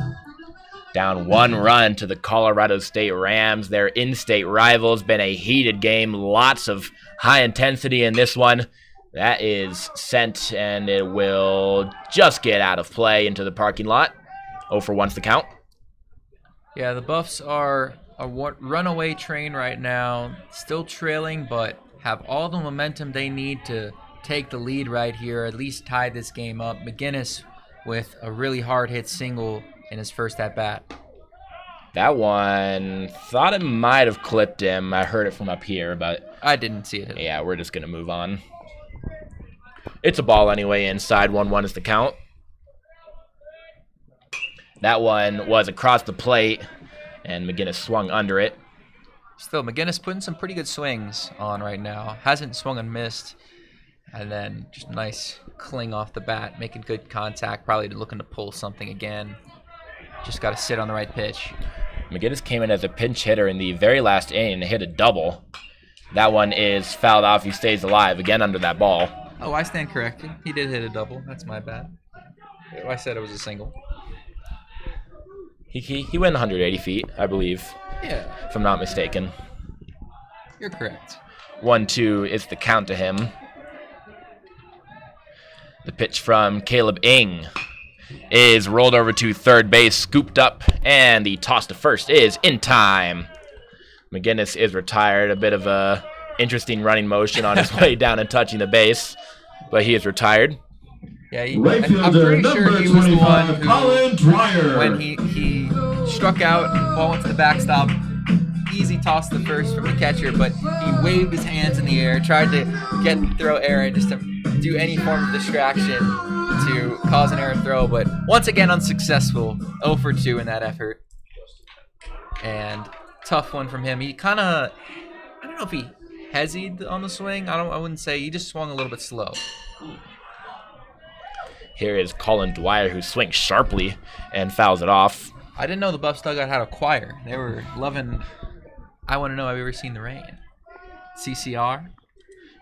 Down 1 run to the Colorado State Rams. Their in-state rivals. Been a heated game. Lots of high intensity in this one. That is sent, and it will just get out of play into the parking lot. 0 for 1's the count. Yeah, the Buffs are a runaway train right now, still trailing, but have all the momentum they need to take the lead right here, at least tie this game up. McGinnis with a really hard-hit single in his first at-bat. That one, thought it might have clipped him. I heard it from up here, but I didn't see it. Yeah, we're just going to move on. It's a ball anyway, inside. 1-1 is the count. That one was across the plate, and McGinnis swung under it. Still, McGinnis putting some pretty good swings on right now. Hasn't swung and missed. And then just nice cling off the bat, making good contact, probably looking to pull something again. Just got to sit on the right pitch. McGinnis came in as a pinch hitter in the very last inning and hit a double. That one is fouled off. He stays alive again under that ball. Oh, I stand corrected. He did hit a double. That's my bad. I said it was a single. He went 180 feet, I believe. Yeah. If I'm not mistaken. You're correct. 1-2 is the count to him. The pitch from Caleb Ing is rolled over to third base, scooped up, and the toss to first is in time. McGinnis is retired. A bit of a interesting running motion on his way down and touching the base, but he is retired. Yeah, I'm pretty sure he was the one who, Colin Dwyer. when he struck out, ball went to the backstop, easy toss to first from the catcher, but he waved his hands in the air, tried to throw error just to do any form of distraction to cause an error throw, but once again unsuccessful. 0 for 2 in that effort. And tough one from him. He kind of, I don't know if he hesitated on the swing. I wouldn't say. He just swung a little bit slow. Here is Colin Dwyer, who swings sharply and fouls it off. I didn't know the Buffs dugout had a choir. They were loving I Want to Know Have You Ever Seen the Rain? CCR.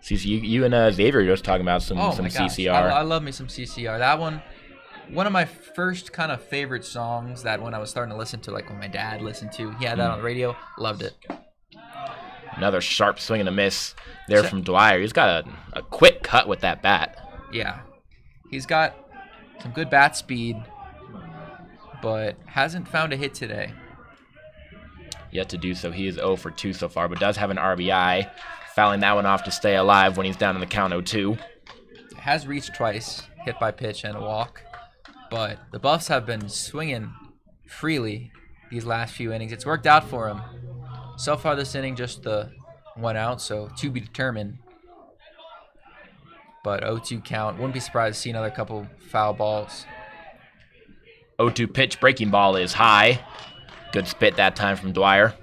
You and Xavier were just talking about some CCR. I love me some CCR. That one of my first kind of favorite songs that when I was starting to listen to, like when my dad listened to, he had that on the radio. Loved it. Another sharp swing and a miss there from Dwyer. He's got a quick cut with that bat. Yeah. He's got some good bat speed, but hasn't found a hit today. Yet to do so. He is 0 for 2 so far, but does have an RBI. Fouling that one off to stay alive when he's down in the count 0-2. Has reached twice, hit by pitch and a walk, but the Buffs have been swinging freely these last few innings. It's worked out for him. So far this inning, just the 1 out, so to be determined. But 0-2 count. Wouldn't be surprised to see another couple foul balls. 0-2 pitch, breaking ball is high. Good spit that time from Dwyer.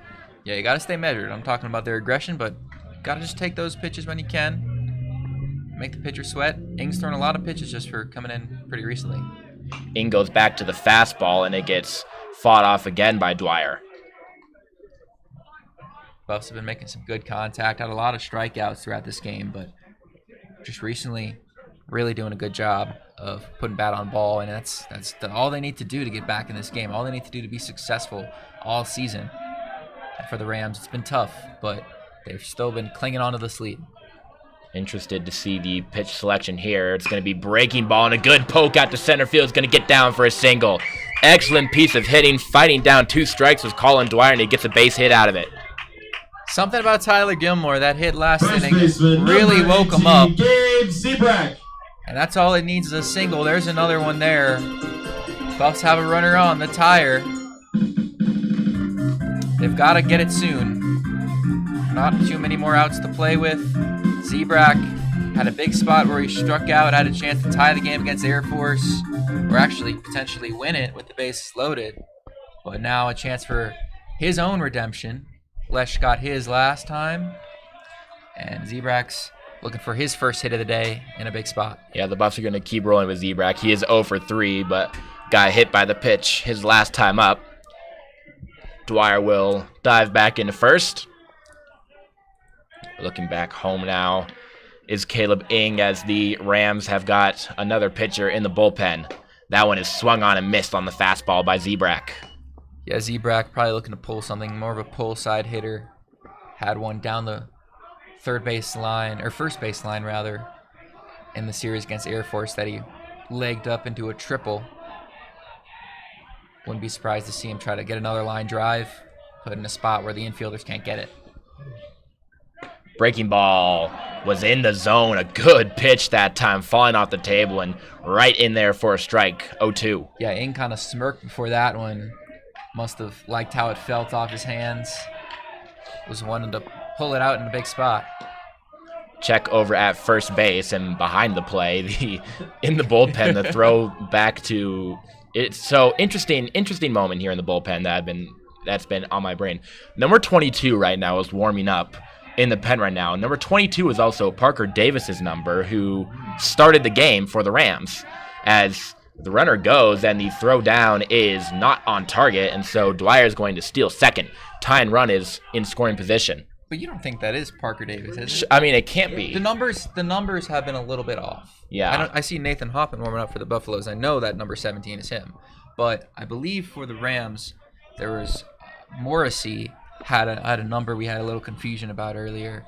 Yeah, you got to stay measured. I'm talking about their aggression, but got to just take those pitches when you can. Make the pitcher sweat. Ing's thrown a lot of pitches just for coming in pretty recently. Ing goes back to the fastball, and it gets fought off again by Dwyer. Buffs have been making some good contact. Had a lot of strikeouts throughout this game, but just recently really doing a good job of putting bat on ball, and that's all they need to do to get back in this game. All they need to do to be successful all season. And for the Rams, it's been tough, but they've still been clinging on to this lead. Interested to see the pitch selection here. It's going to be breaking ball, and a good poke out to center field is going to get down for a single. Excellent piece of hitting. Fighting down 2 strikes was Colin Dwyer, and he gets a base hit out of it. Something about Tyler Gilmore, that hit last inning, really woke him up. Gabe Zebrak. And that's all it needs is a single. There's another one there. Buffs have a runner on the tire. They've got to get it soon. not too many more outs to play with. Zebrak had a big spot where he struck out, had a chance to tie the game against Air Force, or actually potentially win it with the bases loaded. But now a chance for his own redemption. Lesh got his last time, and Zebrak's looking for his first hit of the day in a big spot. Yeah, the Buffs are going to keep rolling with Zebrak. He is 0 for 3, but got hit by the pitch his last time up. Dwyer will dive back into first. Looking back home now is Caleb Ing, as the Rams have got another pitcher in the bullpen. That one is swung on and missed on the fastball by Zebrak. Yeah, Zebrak probably looking to pull something, more of a pull side hitter. Had one down the first base line, rather, in the series against Air Force that he legged up into a triple. Wouldn't be surprised to see him try to get another line drive, put in a spot where the infielders can't get it. Breaking ball was in the zone. A good pitch that time, falling off the table and right in there for a strike. 0-2. Yeah, Ing kind of smirked before that one. Must have liked how it felt off his hands. Was wanting to pull it out in a big spot. Check over at first base, and behind the play, in the bullpen, the throw back to it's so interesting moment here in the bullpen that's been on my brain. Number 22 right now is warming up in the pen right now. Number 22 is also Parker Davis's number, who started the game for the Rams. As the runner goes and the throw down is not on target, and so Dwyer is going to steal second. Tying run is in scoring position. But you don't think that is Parker Davis, is it? I mean, it can't be. The numbers have been a little bit off. Yeah. I see Nathan Hoffman warming up for the Buffaloes. I know that number 17 is him. But I believe for the Rams, there was Morrissey had a number we had a little confusion about earlier.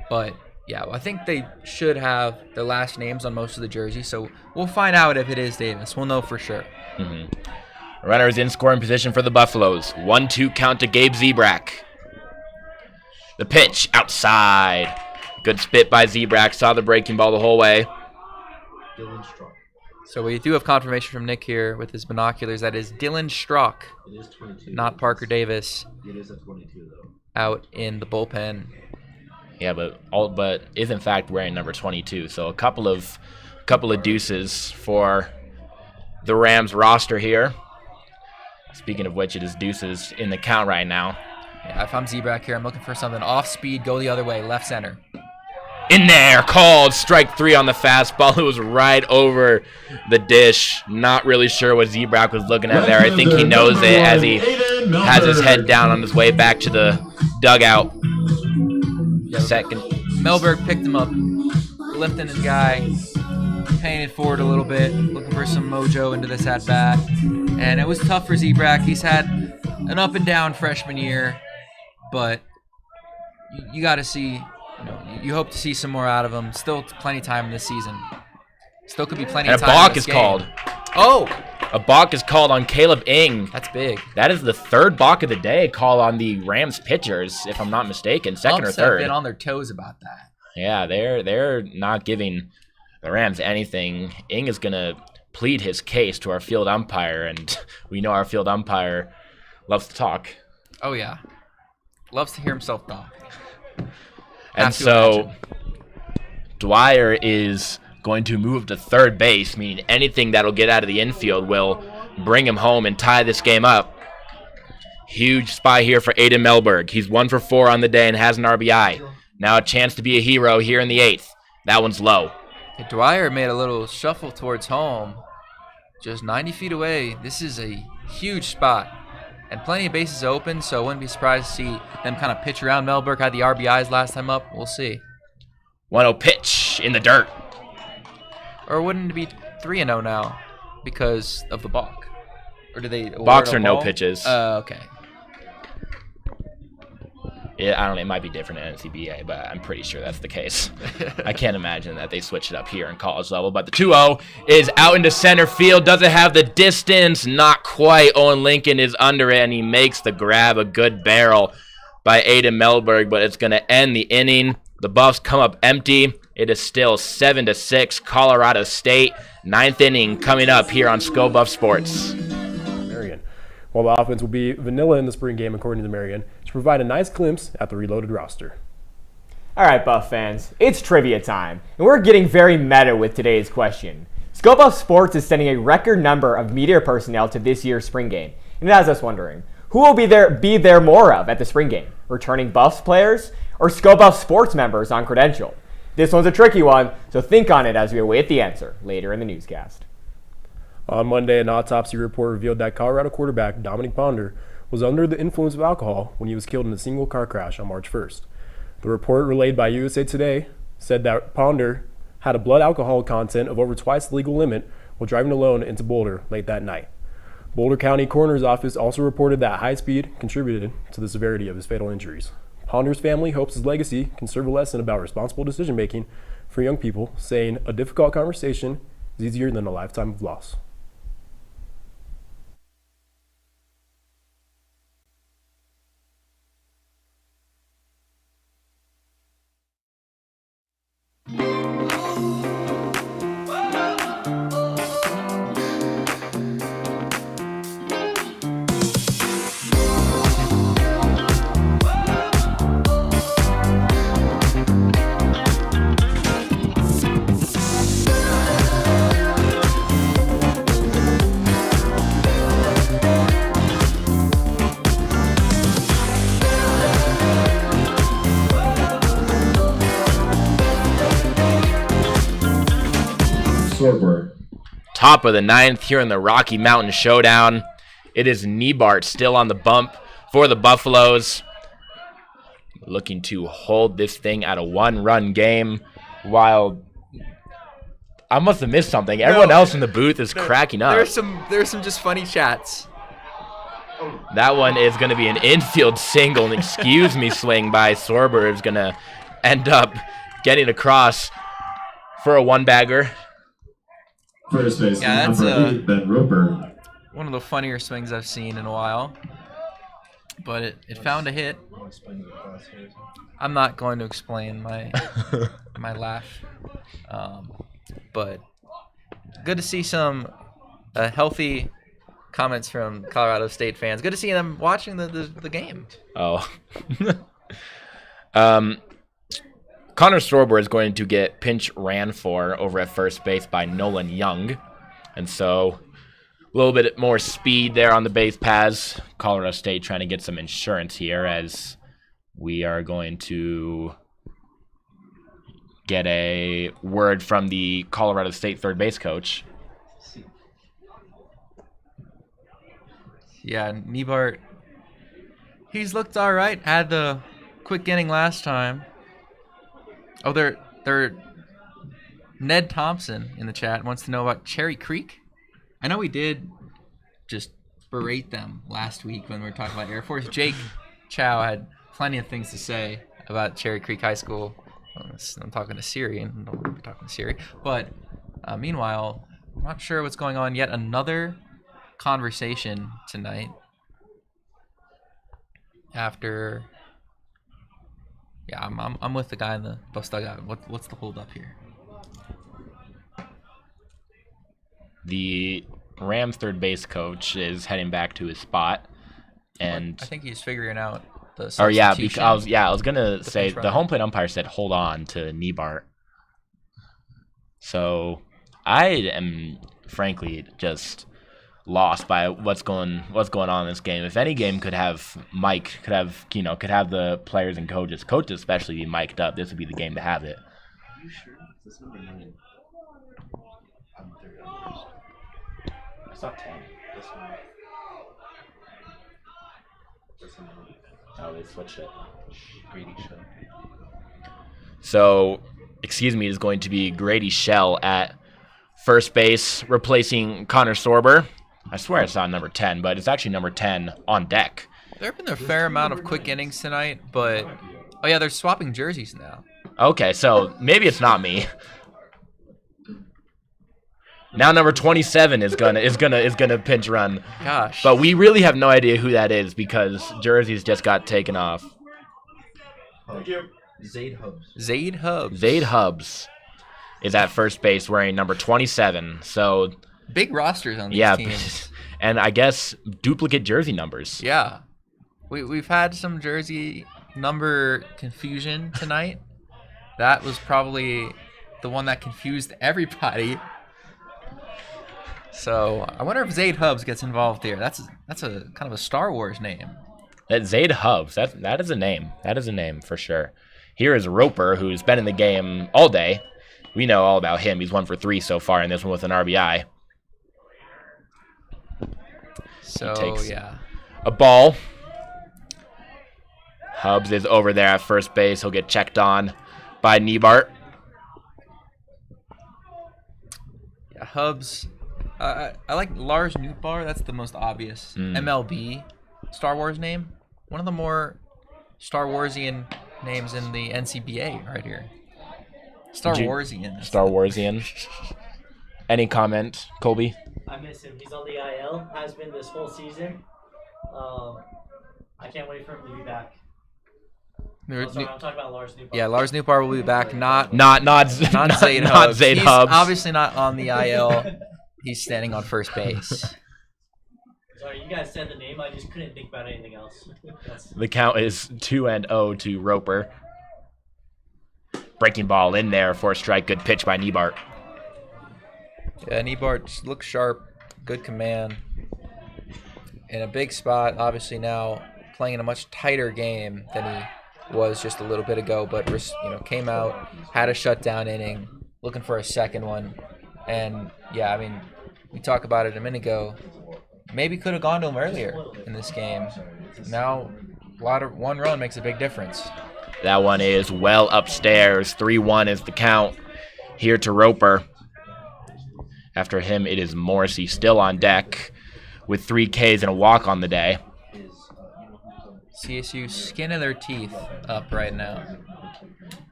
But yeah, I think they should have their last names on most of the jerseys. So we'll find out if it is Davis. We'll know for sure. Mm-hmm. Runner is in scoring position for the Buffaloes. 1-2 count to Gabe Zebrak. The pitch outside. Good spit by Zebrak. Saw the breaking ball the whole way. So we do have confirmation from Nick here with his binoculars. That is Dylan Strzok. It is 22. Not Parker Davis. It is at 22 though. Out in the bullpen. Yeah, but is in fact wearing number 22. So a couple of deuces for the Rams roster here. Speaking of which, it is deuces in the count right now. Yeah, if I'm Zebrak here, I'm looking for something off speed, go the other way, left center. In there, called strike 3 on the fastball. It was right over the dish. Not really sure what Zebrak was looking at there. I think he knows it as he has his head down on his way back to the dugout. Yeah, second. Melberg picked him up, lifting his guy, paying it forward a little bit, looking for some mojo into this at-bat. And it was tough for Zebrak. He's had an up-and-down freshman year, but you got to see... You hope to see some more out of him. Still plenty of time in this season. Still could be plenty of time. And a balk is called. Oh! A balk is called on Caleb Ing. That's big. That is the third balk of the day called on the Rams pitchers, if I'm not mistaken. Second or third. Have been on their toes about that. Yeah, they're not giving the Rams anything. Ing is going to plead his case to our field umpire, and we know our field umpire loves to talk. Oh, yeah. Loves to hear himself talk. And so Dwyer is going to move to third base, meaning anything that'll get out of the infield will bring him home and tie this game up. Huge spy here for Aiden Melberg. He's 1 for 4 on the day and has an RBI. Now a chance to be a hero here in the 8th. That one's low. Dwyer made a little shuffle towards home, just 90 feet away. This is a huge spot. And plenty of bases open, so I wouldn't be surprised to see them kind of pitch around. Melberg had the RBIs last time up. We'll see. 1-0 pitch in the dirt. Or wouldn't it be 3-0 now because of the balk? Or do they balks are no pitches. Okay. Yeah, I don't know. It might be different in NCBA, but I'm pretty sure that's the case. I can't imagine that they switch it up here in college level. But the 2-0 is out into center field. Doesn't have the distance. Not quite. Owen Lincoln is under it, and he makes the grab. A good barrel by Aiden Melberg, but it's going to end the inning. The Buffs come up empty. It is still 7-6, Colorado State. 9th inning coming up here on Sko Buff Sports. Marion. While the offense will be vanilla in the spring game, according to Marion, to provide a nice glimpse at the reloaded roster. All right, Buff fans, it's trivia time, and we're getting very meta with today's question. Scope Buff Sports is sending a record number of media personnel to this year's spring game, and it has us wondering, who will be there more of at the spring game? Returning Buffs players or Scope Buff Sports members on credential? This one's a tricky one, so think on it as we await the answer later in the newscast. On Monday, an autopsy report revealed that Colorado quarterback Dominic was under the influence of alcohol when he was killed in a single car crash on March 1st. The report relayed by USA Today said that Ponder had a blood alcohol content of over twice the legal limit while driving alone into Boulder late that night. Boulder County Coroner's Office also reported that high speed contributed to the severity of his fatal injuries. Ponder's family hopes his legacy can serve a lesson about responsible decision-making for young people, saying a difficult conversation is easier than a lifetime of loss. Top of the ninth here in the Rocky Mountain Showdown. It is Niebart still on the bump for the Buffaloes. Looking to hold this thing at a one-run game while I must have missed something. Everyone else in the booth is cracking up. There's some just funny chats. That one is going to be an infield single. An excuse me swing by Sorber is going to end up getting across for a one-bagger. First base, yeah, that's number 8, Ben Roper. One of the funnier swings I've seen in a while. But it found a hit. I'm not going to explain my laugh. But good to see some healthy comments from Colorado State fans. Good to see them watching the game. Oh. Connor Sorber is going to get pinch ran for over at first base by Nolan Young. And so a little bit more speed there on the base paths. Colorado State trying to get some insurance here as we are going to get a word from the Colorado State third base coach. Yeah, Niebart, he's looked all right. Had the quick inning last time. Oh, they're Ned Thompson in the chat wants to know about Cherry Creek. I know we did just berate them last week when we were talking about Air Force. Jake Chow had plenty of things to say about Cherry Creek High School. I'm talking to Siri, and I don't want to be talking to Siri. But meanwhile, I'm not sure what's going on. Yet another conversation tonight after. Yeah, I'm with the guy in the bus dugout. What's the hold up here? The Rams third base coach is heading back to his spot, and I think he's figuring out the or yeah, substitution. because I was gonna say the home plate umpire said hold on to Niebart. So I am frankly just lost by what's going on in this game. If any game could have the players and coaches especially be mic'd up, this would be the game to have it. Are you sure? This number 9. I saw 10. This one. Oh, they switched it. Grady Shell. So, excuse me, is going to be Grady Shell at first base, replacing Connor Sorber. I swear I saw number 10, but it's actually number 10 on deck. There have been a fair amount of quick innings tonight, but oh yeah, they're swapping jerseys now. Okay, so maybe it's not me. Now number 27 is gonna pinch run. Gosh. But we really have no idea who that is because jerseys just got taken off. Thank you. Zaid Hubs. Zaid Hubs is at first base wearing number 27. So big rosters on these teams. And I guess duplicate jersey numbers. Yeah. We've had some jersey number confusion tonight. That was probably the one that confused everybody. So I wonder if Zayd Hubbs gets involved here. That's a kind of a Star Wars name. That Zayd Hubbs, that is a name. That is a name for sure. Here is Roper, who's been in the game all day. We know all about him. He's 1 for 3 so far in this one with an RBI. So, he takes yeah. a ball. Hubbs is over there at first base. He'll get checked on by Niebart. Yeah, Hubbs. I like Lars Nootbaar. That's the most obvious MLB Star Wars name. One of the more Star Warsian names in the NCBA right here. Star Warsian. Star Warsian. Any comment, Colby? I miss him. He's on the IL. Has been this whole season. I can't wait for him to be back. I'm talking about Lars Nootbaar. Yeah, Lars Nootbaar will be back. Not Zayd Zayd Hubbs. Zayd He's Hubbs. obviously not on the IL. He's standing on first base. Sorry, you guys said the name. I just couldn't think about anything else. The count is 2-0 to Roper. Breaking ball in there for a strike. Good pitch by Niebart. Yeah, Niebart looks sharp. Good command. In a big spot. Obviously now playing in a much tighter game than he was just a little bit ago. But came out, had a shutdown inning, looking for a second one. And yeah, I mean, we talked about it a minute ago. Maybe could have gone to him earlier in this game. Now, one run makes a big difference. That one is well upstairs. 3-1 is the count here to Roper. After him, it is Morrissey still on deck with 3 Ks and a walk on the day. CSU skin of their teeth up right now.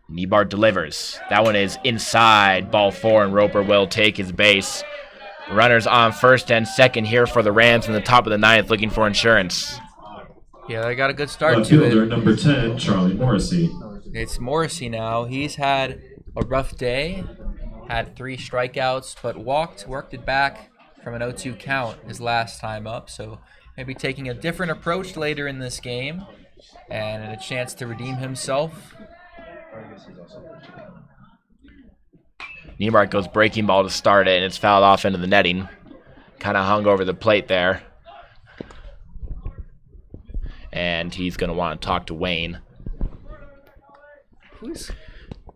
Niebart delivers. That one is inside. Ball 4, and Roper will take his base. Runners on first and second here for the Rams in the top of the 9th, looking for insurance. Yeah, they got a good start to Fielder it. number 10, Charlie Morrissey. It's Morrissey now. He's had a rough day, had 3 strikeouts, but worked it back from an 0-2 count his last time up. So maybe taking a different approach later in this game and a chance to redeem himself. Niebart goes breaking ball to start it, and it's fouled off into the netting. Kind of hung over the plate there. And he's going to want to talk to Wayne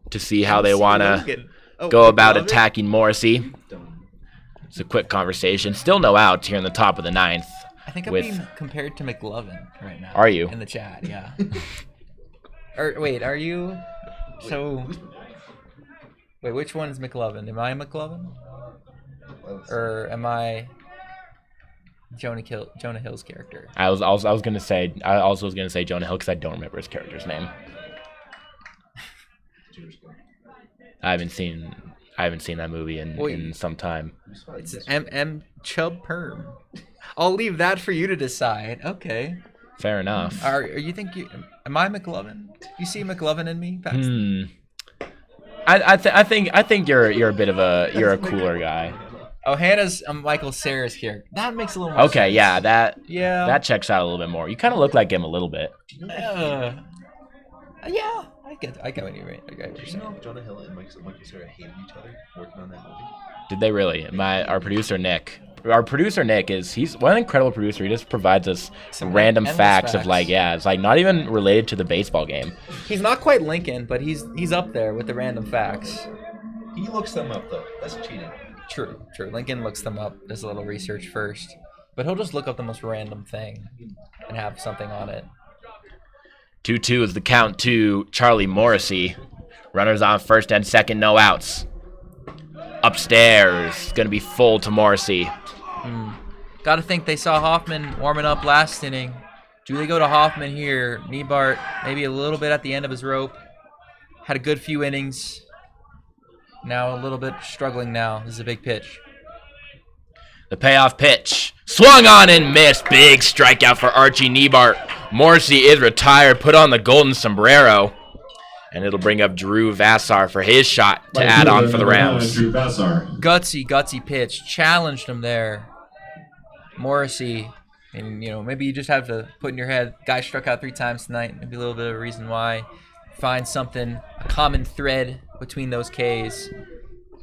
to see how they want to go about attacking Morrissey. It's a quick conversation. Still no outs here in the top of the 9th. I think I'm being compared to McLovin right now. Are you? In the chat, yeah. Wait, are you? So, wait, which one is McLovin? Am I McLovin? Or am I Jonah Hill's character? I was gonna say Jonah Hill because I don't remember his character's name. I haven't seen that movie in some time. It's M. Chubb Perm. I'll leave that for you to decide. Okay. Fair enough. Am I McLovin? You see McLovin in me? I think you're a bit of a cooler guy. Oh, Hannah's Michael Cera's here. That makes a little more sense. Okay, yeah, that checks out a little bit more. You kind of look like him a little bit. Yeah, I get what you mean. Did you know Jonah Hill and Michael Cera hated each other working on that movie? Did they really? Our producer Nick he's what an incredible producer. He just provides us some random facts of it's like not even related to the baseball game. He's not quite Lincoln, but he's up there with the random facts. He looks them up though. That's cheating. True. Lincoln looks them up, does a little research first. But he'll just look up the most random thing and have something on it. 2-2 is the count to Charlie Morrissey. Runners on first and second, no outs. Upstairs, going to be full to Morrissey. Got to think they saw Hoffman warming up last inning. Do they go to Hoffman here? Niebart maybe a little bit at the end of his rope. Had a good few innings. Now a little bit struggling now. This is a big pitch. The payoff pitch. Swung on and missed. Big strikeout for Archie Niebart. Morrissey is retired. Put on the golden sombrero. And it'll bring up Drew Vassar for his shot to add on for the Rams. Gutsy pitch. Challenged him there. Morrissey And, maybe you just have to put in your head, guy struck out 3 times tonight. Maybe a little bit of a reason why. Find something, a common thread between those Ks.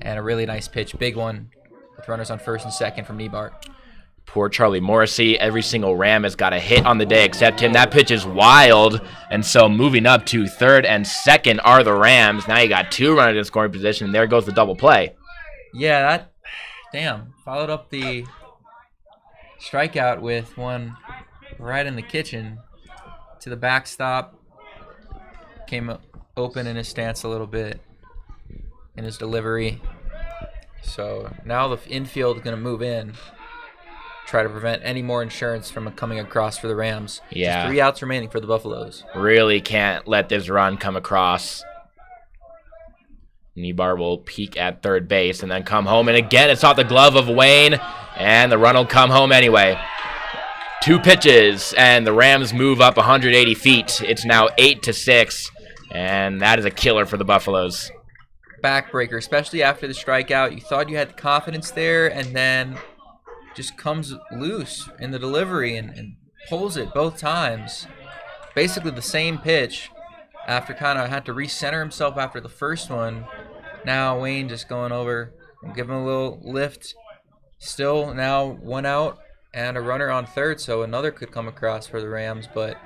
And a really nice pitch, big one, with runners on first and second from Nebart. Poor Charlie Morrissey. Every single Ram has got a hit on the day except him. That pitch is wild. And so moving up to third and second are the Rams. Now you got 2 runners in scoring position, and there goes the double play. Yeah, followed up the strikeout with one right in the kitchen to the backstop. Came open in his stance a little bit in his delivery. So now the infield is going to move in. Try to prevent any more insurance from coming across for the Rams. Yeah. Just 3 outs remaining for the Buffaloes. Really can't let this run come across. Nebart will peek at third base and then come home. And again, it's off the glove of Wayne. And the run will come home anyway. 2 pitches, and the Rams move up 180 feet. It's now 8-6, and that is a killer for the Buffaloes. Backbreaker, especially after the strikeout. You thought you had the confidence there, and then just comes loose in the delivery and pulls it both times. Basically the same pitch after kind of had to recenter himself after the first one. Now Wayne just going over and giving him a little lift. Still now 1 out and a runner on third, so another could come across for the Rams. But,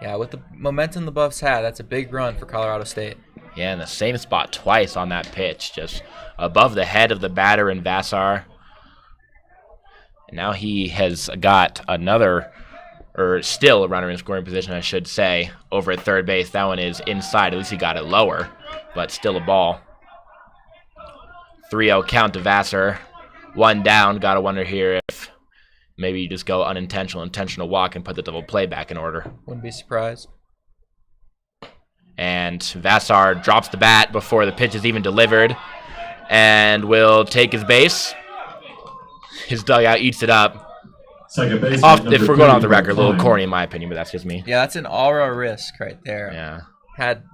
yeah, with the momentum the Buffs had, that's a big run for Colorado State. Yeah, in the same spot twice on that pitch, just above the head of the batter in Vassar. And now he has got still a runner in scoring position, I should say, over at third base. That one is inside. At least he got it lower, but still a ball. 3-0 count to Vassar. 1 down. Got to wonder here if maybe you just go intentional walk and put the double play back in order. Wouldn't be surprised. And Vassar drops the bat before the pitch is even delivered and will take his base. His dugout eats it up. Second base. If we're going off the record, a little corny in my opinion, but that's just me. Yeah, that's an aura risk right there. Yeah. Had,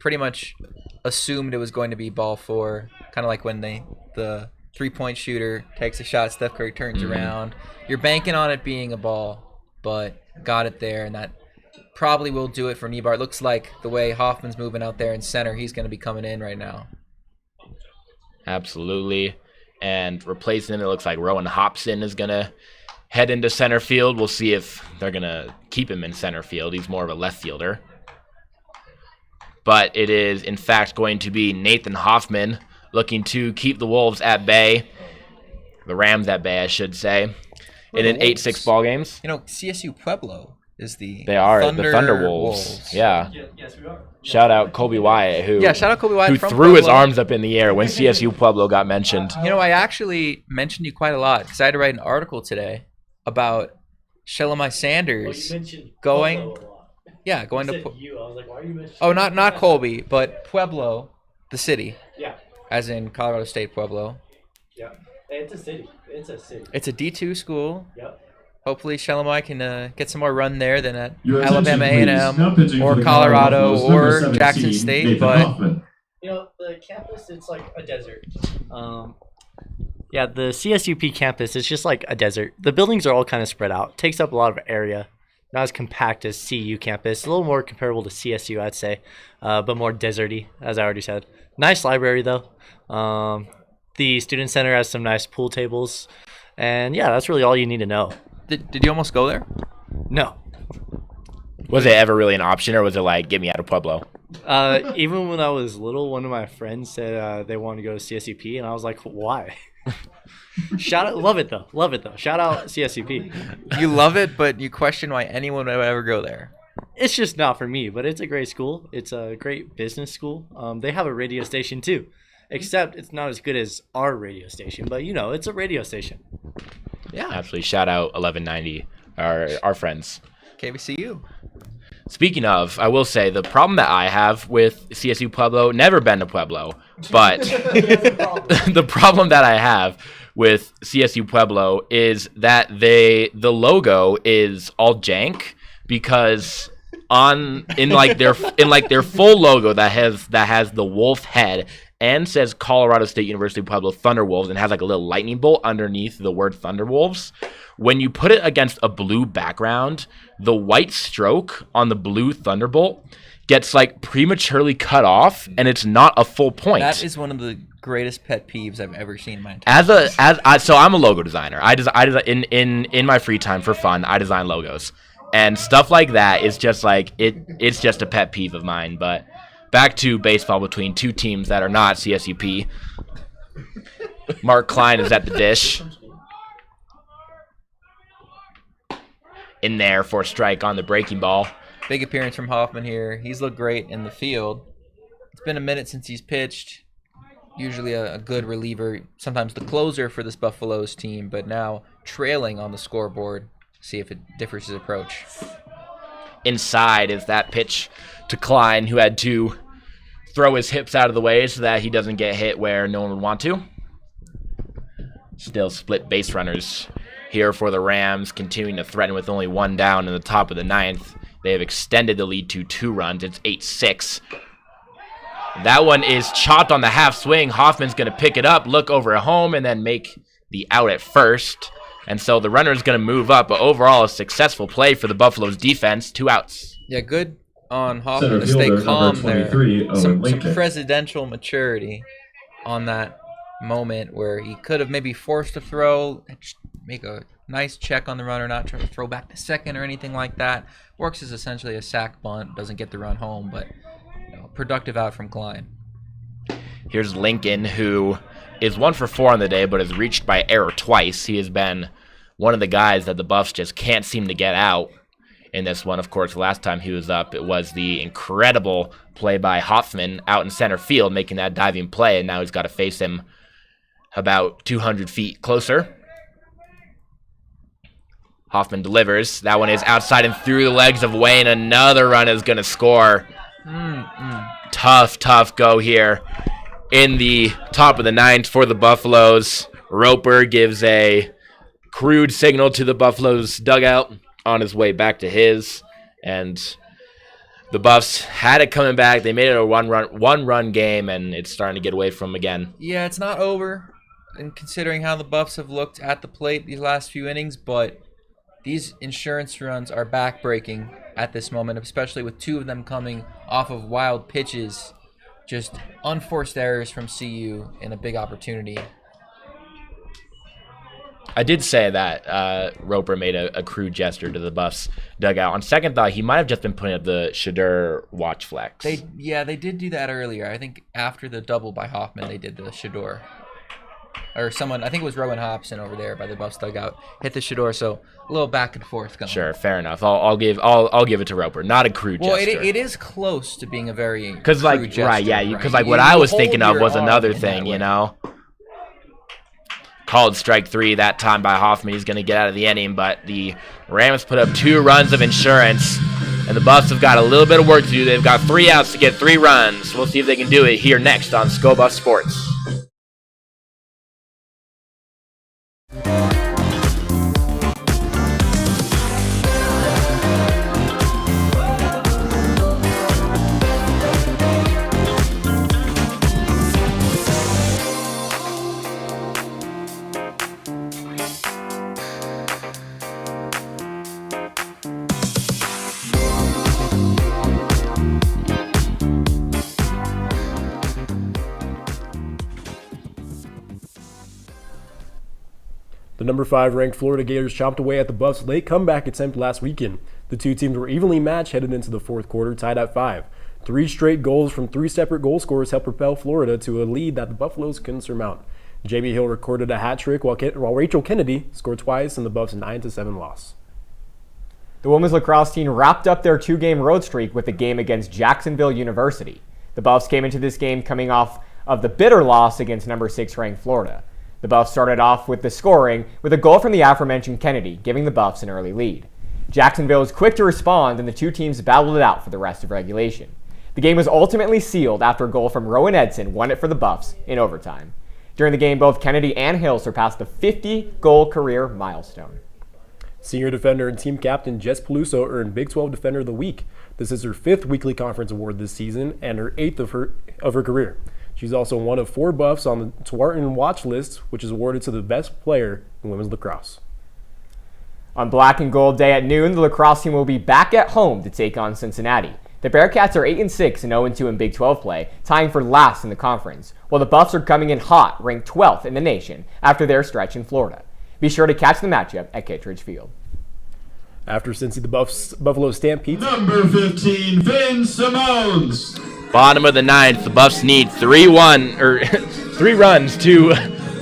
pretty much assumed it was going to be ball 4. Kind of like when the 3-point shooter takes a shot, Steph Curry turns around. You're banking on it being a ball, but got it there, and that probably will do it for Nebart. Looks like the way Hoffman's moving out there in center, he's going to be coming in right now. Absolutely. And replacing him, it looks like Rowan Hobson is going to head into center field. We'll see if they're going to keep him in center field. He's more of a left fielder. But it is, in fact, going to be Nathan Hoffman looking to keep the Wolves at bay. The Rams at bay, I should say. In an 8-6 ball games. CSU Pueblo is the Thunder Wolves. Yeah. Yes, we are. Shout out Colby Wyatt, who from threw his Pueblo. arms up in the air when CSU Pueblo got mentioned. I actually mentioned you quite a lot because I had to write an article today about Shelomai Sanders going to. I was like, why are you mentioning? Oh, not Colby, but Pueblo, the city. Yeah. As in Colorado State Pueblo. Yeah. It's a city. It's a D2 school. Yep. Hopefully Shelomai can get some more run there than at Your Alabama attention, please. Now A&M pitching or for the Colorado Buffaloes, number or 17, Jackson State. Nathan But Hoffman. The campus, it's like a desert. Yeah, the CSUP campus is just like a desert. The buildings are all kind of spread out. Takes up a lot of area. Not as compact as CU campus. A little more comparable to CSU, I'd say. But more deserty, as I already said. Nice library, though. The student center has some nice pool tables. And, yeah, that's really all you need to know. Did you almost go there? No. Was it ever really an option, or was it like, get me out of Pueblo? Even when I was little, one of my friends said they wanted to go to CSUP, and I was like, why? Love it though. Shout out CSUP. You love it, but you question why anyone would ever go there. It's just not for me, but it's a great school. It's a great business school. They have a radio station too, except it's not as good as our radio station, but it's a radio station. Yeah, absolutely. Shout out 1190, our friends. KVCU. Speaking of, I will say the problem that I have with CSU Pueblo, never been to Pueblo, but the problem that I have with CSU Pueblo is that the logo is all jank because in their full logo that has the wolf head, and says Colorado State University Pueblo Thunderwolves and has like a little lightning bolt underneath the word Thunderwolves. When you put it against a blue background, the white stroke on the blue Thunderbolt gets like prematurely cut off, and it's not a full point. That is one of the greatest pet peeves I've ever seen in my entire life. So I'm a logo designer. I design in my free time for fun. I design logos, and stuff like that is just like it's just a pet peeve of mine. But back to baseball between two teams that are not CSUP. Mark Klein is at the dish. In there for a strike on the breaking ball. Big appearance from Hoffman here. He's looked great in the field. It's been a minute since he's pitched. Usually a good reliever, sometimes the closer for this Buffaloes team, but now trailing on the scoreboard. See if it differs his approach. Inside is that pitch to Klein, who had to throw his hips out of the way so that he doesn't get hit where no one would want to. Still split base runners here for the Rams, continuing to threaten with only one down in the top of the ninth. They have extended the lead to 2 runs. It's 8-6. That one is chopped on the half swing. Hoffman's going to pick it up, look over at home, and then make the out at first. And so the runner is going to move up, but overall a successful play for the Buffaloes defense. 2 outs. Yeah, good on Hoffman to stay calm there. Some presidential maturity on that moment where he could have maybe forced a throw, make a nice check on the runner, not try to throw back to second or anything like that. Works as essentially a sack bunt, doesn't get the run home, but productive out from Klein. Here's Lincoln, who is 1 for 4 on the day, but is reached by error twice. He has been one of the guys that the Buffs just can't seem to get out in this one. Of course, last time he was up, it was the incredible play by Hoffman out in center field, making that diving play, and now he's got to face him about 200 feet closer. Hoffman delivers. That one is outside and through the legs of Wayne. Another run is going to score. Tough go here in the top of the ninth for the Buffaloes. Roper gives a crude signal to the Buffaloes dugout on his way back to his. And the Buffs had it coming back. They made it a one-run game, and it's starting to get away from them again. Yeah, it's not over, and considering how the Buffs have looked at the plate these last few innings, but these insurance runs are back-breaking at this moment, especially with 2 of them coming off of wild pitches. Just unforced errors from CU and a big opportunity. I did say that Roper made a crude gesture to the Buffs dugout. On second thought, he might have just been putting up the Shador watch flex. They did do that earlier. I think after the double by Hoffman, they did the Shador. Or someone, I think it was Rowan Hobson over there by the Buffs dugout, hit the Shador. So a little back and forth going. Sure, fair enough. I'll give it to Roper. Not a crude gesture. Well, it is close to being a very because what I was thinking of was another thing, you know. Called strike 3 that time by Hoffman. He's going to get out of the inning, but the Rams put up 2 runs of insurance, and the Buffs have got a little bit of work to do. They've got 3 outs to get 3 runs. We'll see if they can do it here next on Scobuff Sports. The number 5 ranked Florida Gators chomped away at the Buffs' late comeback attempt last weekend. The 2 teams were evenly matched headed into the 4th quarter, tied at 5. 3 straight goals from 3 separate goal scorers helped propel Florida to a lead that the Buffaloes couldn't surmount. J.B. Hill recorded a hat trick while Rachel Kennedy scored twice in the Buffs' 9-7 loss. The women's lacrosse team wrapped up their 2-game road streak with a game against Jacksonville University. The Buffs came into this game coming off of the bitter loss against number 6 ranked Florida. The Buffs started off with the scoring with a goal from the aforementioned Kennedy, giving the Buffs an early lead. Jacksonville was quick to respond, and the 2 teams battled it out for the rest of regulation. The game was ultimately sealed after a goal from Rowan Edson won it for the Buffs in overtime. During the game, both Kennedy and Hill surpassed the 50-goal career milestone. Senior defender and team captain Jess Peluso earned Big 12 Defender of the Week. This is her 5th weekly conference award this season and her 8th of her career. She's also one of 4 buffs on the Twarton watch list, which is awarded to the best player in women's lacrosse. On Black and Gold Day at noon, the lacrosse team will be back at home to take on Cincinnati. The Bearcats are 8-6 and 0-2 in Big 12 play, tying for last in the conference, while the Buffs are coming in hot, ranked 12th in the nation after their stretch in Florida. Be sure to catch the matchup at Kittredge Field. After Cincy, the Buffalo Stampede. Number 15, Finn Simones. Bottom of the 9th, the Buffs need 3 runs to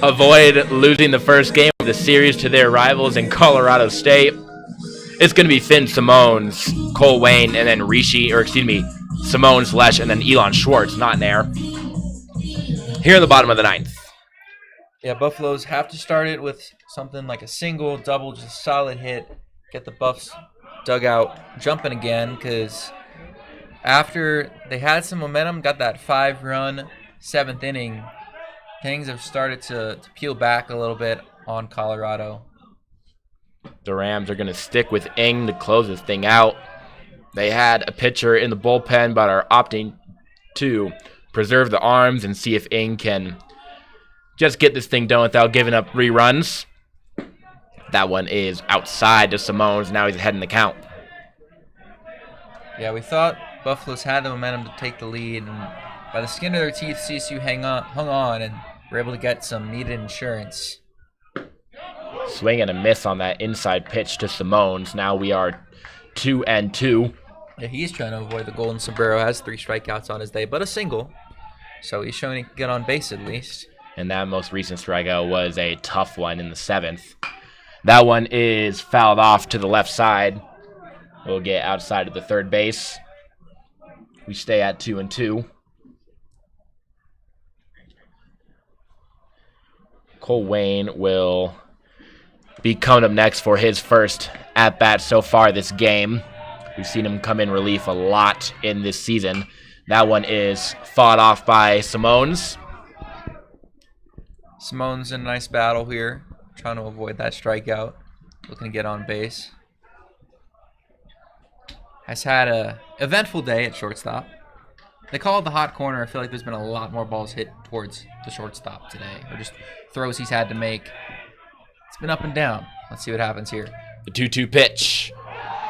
avoid losing the first game of the series to their rivals in Colorado State. It's going to be Finn Simones, Cole Wayne, and then Simones, Lesh, and then Elon Schwartz, not Nair. Here in the bottom of the 9th. Yeah, Buffaloes have to start it with something like a single, double, just a solid hit. Get the Buffs dugout jumping again, because after they had some momentum, got that 5-run 7th inning, things have started to peel back a little bit on Colorado. The Rams are going to stick with Ng to close this thing out. They had a pitcher in the bullpen, but are opting to preserve the arms and see if Ng can just get this thing done without giving up 3 runs. That one is outside to Simones. Now he's ahead in the count. Yeah, we thought Buffaloes had the momentum to take the lead, and by the skin of their teeth, CSU hung on and were able to get some needed insurance. Swing and a miss on that inside pitch to Simones. Now we are 2-2. Yeah, he's trying to avoid the golden sombrero. Has 3 strikeouts on his day, but a single. So he's showing he can get on base at least. And that most recent strikeout was a tough one in the 7th. That one is fouled off to the left side. We'll get outside of the third base. We stay at 2-2. Cole Wayne will be coming up next for his first at-bat so far this game. We've seen him come in relief a lot in this season. That one is fought off by Simones. Simones in a nice battle here, trying to avoid that strikeout, looking to get on base. Has had a eventful day at shortstop. They call it the hot corner. I feel like there's been a lot more balls hit towards the shortstop today, or just throws he's had to make. It's been up and down. Let's see what happens here. The 2-2 pitch.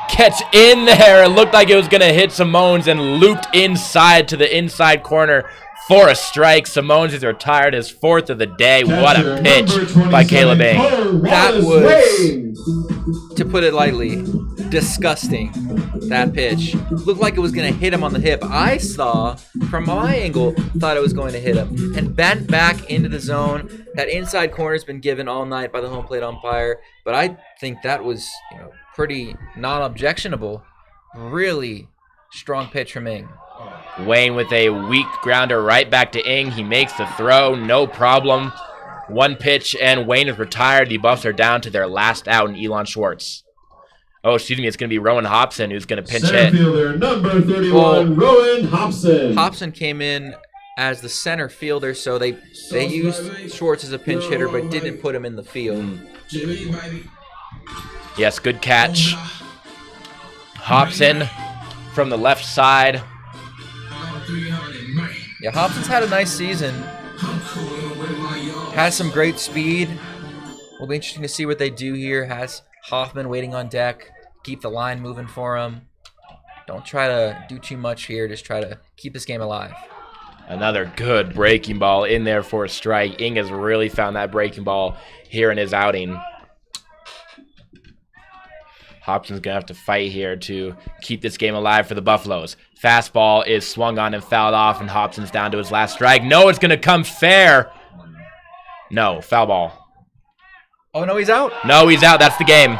Catch in there. It looked like it was going to hit Simones and looped inside to the inside corner for a strike. Simones is retired, his 4th of the day. What a pitch by Caleb Ng. That was, to put it lightly, disgusting. That pitch looked like it was going to hit him on the hip. I saw, from my angle, thought it was going to hit him and bent back into the zone. That inside corner has been given all night by the home plate umpire, but I think that was, pretty non-objectionable. Really strong pitch from Ng. Wayne with a weak grounder right back to Ng. He makes the throw, no problem. 1 pitch, and Wayne is retired. The Buffs are down to their last out in Elon Schwartz. Oh, excuse me, it's going to be Rowan Hobson who's going to pinch hit. Center fielder, number 31, Rowan Hobson. Hobson came in as the center fielder, so they used Schwartz as a pinch hitter, but didn't put him in the field. Yes, good catch. Hobson from the left side. Yeah, Hobson's had a nice season. Has some great speed. Will be interesting to see what they do here. Has Hoffman waiting on deck. Keep the line moving for him. Don't try to do too much here. Just try to keep this game alive. Another good breaking ball in there for a strike. Ng has really found that breaking ball here in his outing. Hobson's going to have to fight here to keep this game alive for the Buffaloes. Fastball is swung on and fouled off, and Hobson's down to his last strike. No, it's going to come fair. No, foul ball. Oh, no, he's out? No, he's out. That's the game.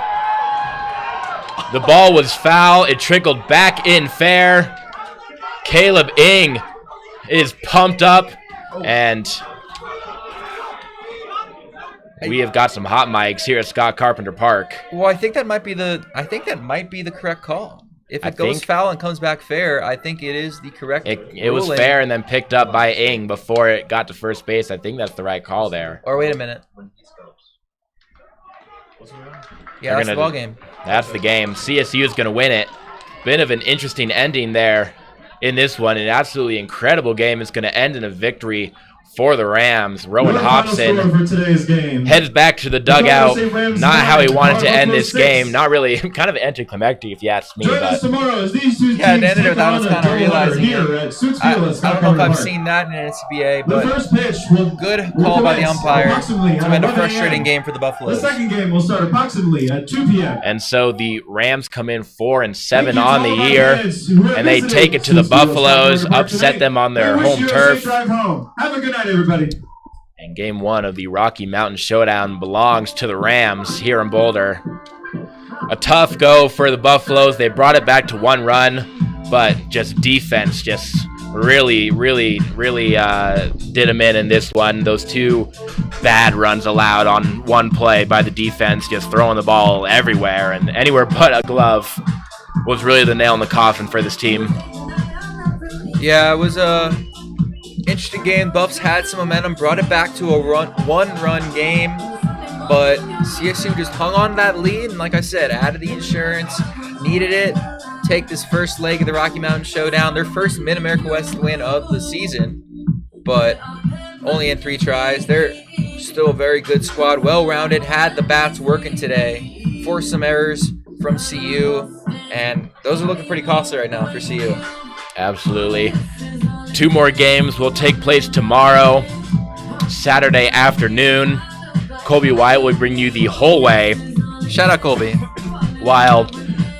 The ball was foul. It trickled back in fair. Caleb Ng is pumped up, and we have got some hot mics here at Scott Carpenter Park. Well, I think that might be the correct call. If it goes foul and comes back fair, I think it is the correct It was fair and then picked up by Ng before it got to first base. I think that's the right call there. Or wait a minute. Yeah, that's the ball game. That's the game. CSU is going to win it. Bit of an interesting ending there in this one. An absolutely incredible game. It's going to end in a victory for the Rams. Rowan Hobson heads back to the dugout. Not how he wanted to end this game. Not really. Kind of anticlimactic, if you ask me. But yeah, it ended without us kind of realizing it. I don't know if I've seen that in NCBA, but good call by the umpire to end a frustrating game for the Buffaloes. The second game will start approximately at 2 p.m. And so the Rams come in 4-7 on the year, and they take it to the Buffaloes, upset them on their home turf. Have a good night, everybody. And game one of the Rocky Mountain Showdown belongs to the Rams here in Boulder. A tough go for the Buffaloes. They brought it back to 1 run, but just defense just really did them in this one. Those 2 bad runs allowed on 1 play by the defense, just throwing the ball everywhere and anywhere but a glove, was really the nail in the coffin for this team. Yeah, it was a interesting game. Buffs had some momentum, brought it back to a one-run game, but CSU just hung on to that lead, and like I said, added the insurance, needed it. Take this first leg of the Rocky Mountain Showdown, their first Mid-America West win of the season, but only in 3 tries. They're still a very good squad, well-rounded, had the bats working today, forced some errors from CU, and those are looking pretty costly right now for CU. Absolutely. 2 more games will take place tomorrow, Saturday afternoon. Colby Wyatt will bring you the whole way. Shout out Colby. While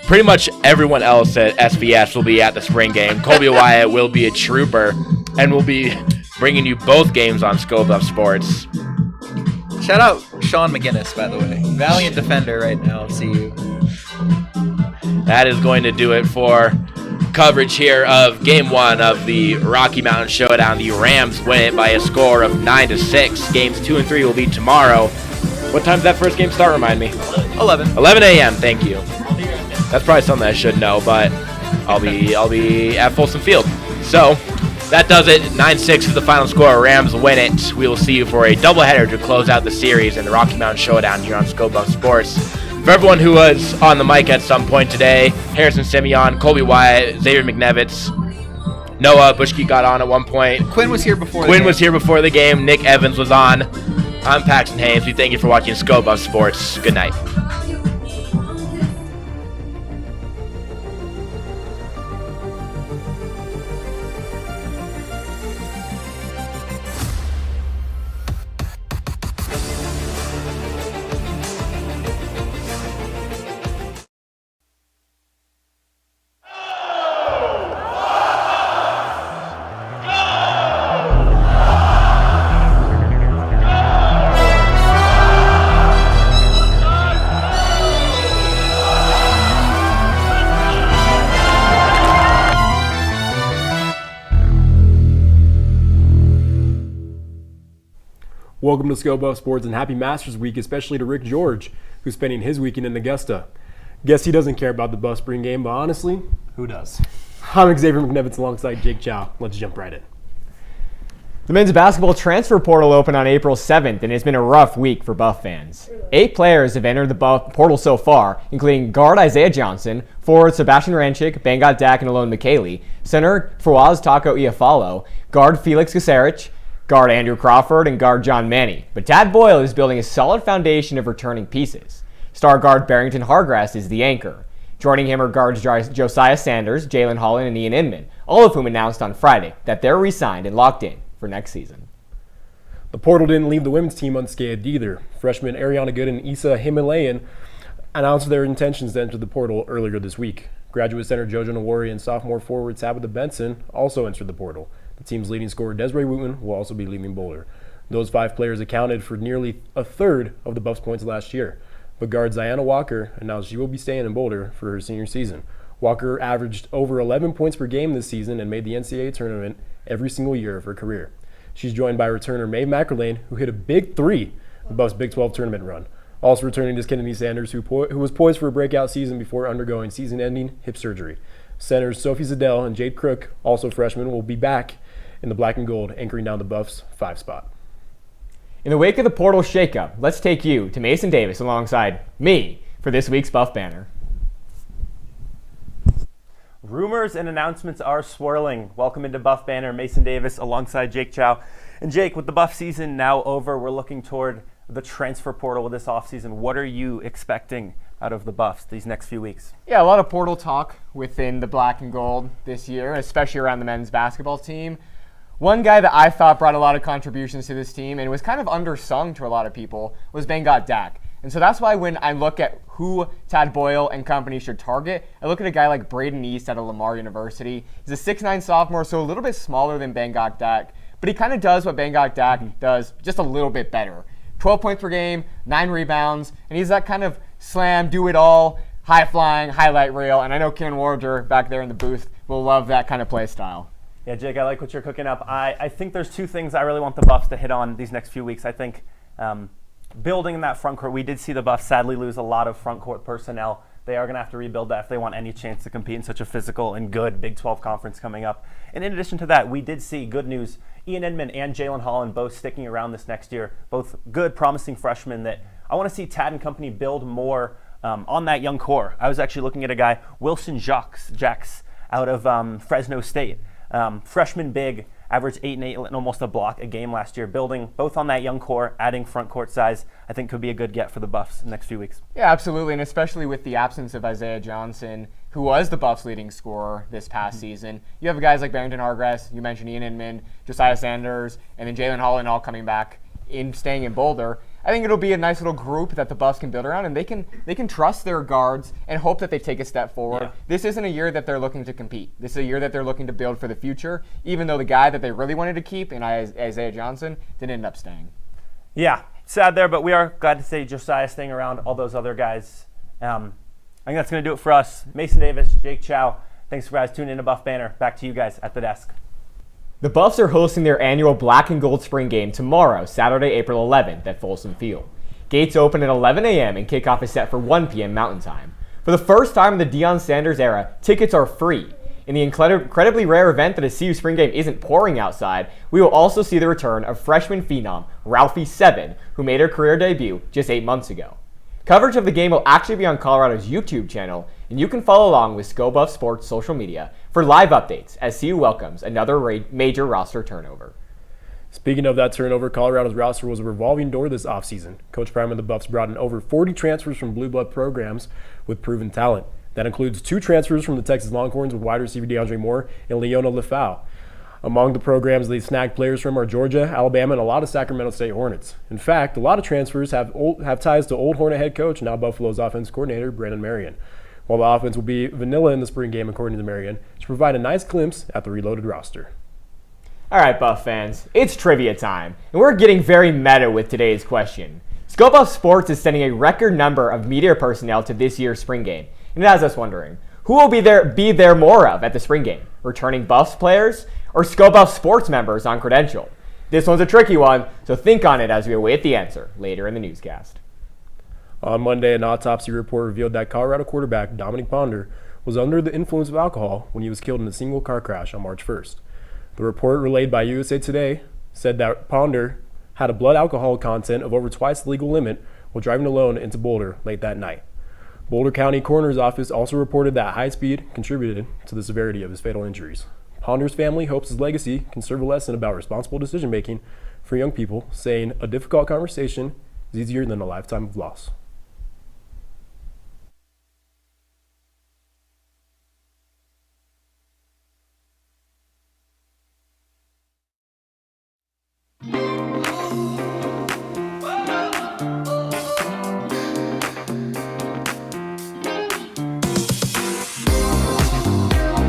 pretty much everyone else at SVS will be at the spring game, Colby Wyatt will be a trooper and will be bringing you both games on Scope Up Sports. Shout out Sean McGinnis, by the way. Valiant defender right now, CU. That is going to do it for coverage here of game 1 of the Rocky Mountain Showdown. The Rams win it by a score of 9-6. Games 2 and 3 will be tomorrow. What time does that first game start, remind me? 11 a.m. Thank you. That's probably something I should know, but I'll be at Folsom Field. So that does it. 9-6 is the final score. Rams win it. We will see you for a doubleheader to close out the series in the Rocky Mountain Showdown here on Scope Up Sports. For everyone who was on the mic at some point today, Harrison Simeon, Colby Wyatt, Xavier McNevitz, Noah Bushke got on at one point. Quinn was here before the game. Nick Evans was on. I'm Paxton Hayes. We thank you for watching Scope Up Sports. Good night. Welcome to Scope Up Sports and happy Masters Week, especially to Rick George, who's spending his weekend in Augusta. Guess he doesn't care about the Buff Spring game, but honestly, who does? I'm Xavier McNevitz alongside Jake Chow. Let's jump right in. The men's basketball transfer portal opened on April 7th, and it's been a rough week for Buff fans. 8 players have entered the Buff portal so far, including guard Isaiah Johnson, forward Sebastian Ranchik, Bangat Dak, and Alon McKaylee, center Fawaz Taco Iafalo, guard Felix Kasarich, guard Andrew Crawford, and guard John Manny. But Tad Boyle is building a solid foundation of returning pieces. Star guard Barrington Hargrass is the anchor. Joining him are guards Josiah Sanders, Jalen Holland, and Ian Inman, all of whom announced on Friday that they're re-signed and locked in for next season. The portal didn't leave the women's team unscathed either. Freshmen Ariana Good and Issa Himalayan announced their intentions to enter the portal earlier this week. Graduate center Jojo Nawari and sophomore forward Tabitha Benson also entered the portal. The team's leading scorer Desiree Wooten will also be leaving Boulder. Those 5 players accounted for nearly a third of the Buffs' points last year. But guard Ziana Walker announced she will be staying in Boulder for her senior season. Walker averaged over 11 points per game this season and made the NCAA tournament every single year of her career. She's joined by returner Mae McErlane, who hit a big 3 in the Buffs' Big 12 tournament run. Also returning is Kennedy Sanders, who was poised for a breakout season before undergoing season-ending hip surgery. Centers Sophie Zadell and Jade Crook, also freshmen, will be back in the black and gold, anchoring down the Buffs' 5 spot. In the wake of the portal shakeup, let's take you to Mason Davis alongside me for this week's Buff Banner. Rumors and announcements are swirling. Welcome into Buff Banner, Mason Davis alongside Jake Chow. And Jake, with the Buff season now over, we're looking toward the transfer portal this offseason. What are you expecting out of the Buffs these next few weeks? Yeah, a lot of portal talk within the black and gold this year, especially around the men's basketball team. One guy that I thought brought a lot of contributions to this team and was kind of undersung to a lot of people was Bengot Dak. And so that's why when I look at who Tad Boyle and company should target, I look at a guy like Braden East out of Lamar University. He's a 6'9 sophomore, so a little bit smaller than Bengot Dak, but he kind of does what Bengot Dak does, just a little bit better. 12 points per game, 9 rebounds, and he's that kind of slam, do-it-all, high-flying, highlight reel, and I know Ken Warder back there in the booth will love that kind of play style. Yeah, Jake, I like what you're cooking up. I think there's two things I really want the Buffs to hit on these next few weeks. I think building in that front court, we did see the Buffs sadly lose a lot of front court personnel. They are going to have to rebuild that if they want any chance to compete in such a physical and good Big 12 conference coming up. And in addition to that, we did see good news. Ian Edmond and Jalen Holland both sticking around this next year, both good, promising freshmen that I want to see Tad and company build more on that young core. I was actually looking at a guy, Wilson Jacks out of Fresno State. Freshman big, averaged 8 and 8 and almost a block a game last year. Building both on that young core, adding front court size, I think could be a good get for the Buffs in the next few weeks. Yeah, absolutely, and especially with the absence of Isaiah Johnson, who was the Buffs' leading scorer this past season. You have guys like Barrington Hargress, you mentioned Ian Inman, Josiah Sanders, and then Jalen Holland all coming back staying in Boulder. I think it'll be a nice little group that the Buffs can build around, and they can trust their guards and hope that they take a step forward. Yeah. This isn't a year that they're looking to compete. This is a year that they're looking to build for the future, even though the guy that they really wanted to keep in Isaiah Johnson didn't end up staying. Yeah, sad there, but we are glad to see Josiah staying around, all those other guys. I think that's going to do it for us. Mason Davis, Jake Chow, thanks for guys tuning in to Buff Banner. Back to you guys at the desk. The Buffs are hosting their annual Black and Gold Spring Game tomorrow, Saturday, April 11th at Folsom Field. Gates open at 11 a.m. and kickoff is set for 1 p.m. Mountain Time. For the first time in the Deion Sanders era, tickets are free. In the incredibly rare event that a CU Spring Game isn't pouring outside, we will also see the return of freshman phenom Ralphie Seven, who made her career debut just 8 months ago. Coverage of the game will actually be on Colorado's YouTube channel, and you can follow along with ScoBuff Sports social media for live updates as CU welcomes another major roster turnover. Speaking of that turnover, Colorado's roster was a revolving door this offseason. Coach Prime and the Buffs brought in over 40 transfers from Blue Blood programs with proven talent. That includes 2 transfers from the Texas Longhorns with wide receiver DeAndre Moore and Leona Lefau. Among the programs they snagged players from are Georgia, Alabama, and a lot of Sacramento State Hornets. In fact, a lot of transfers have ties to old Hornet head coach, now Buffalo's offense coordinator, Brandon Marion. While the offense will be vanilla in the spring game, according to Marion, to provide a nice glimpse at the reloaded roster. All right, Buff fans, it's trivia time, and we're getting very meta with today's question. ScoBuff Sports is sending a record number of media personnel to this year's spring game, and it has us wondering, who will be there more of at the spring game? Returning Buffs players or ScoBuff Sports members on credential? This one's a tricky one, so think on it as we await the answer later in the newscast. On Monday, an autopsy report revealed that Colorado quarterback Dominic Ponder was under the influence of alcohol when he was killed in a single car crash on March 1st. The report relayed by USA Today said that Ponder had a blood alcohol content of over twice the legal limit while driving alone into Boulder late that night. Boulder County Coroner's Office also reported that high speed contributed to the severity of his fatal injuries. Ponder's family hopes his legacy can serve a lesson about responsible decision-making for young people, saying a difficult conversation is easier than a lifetime of loss.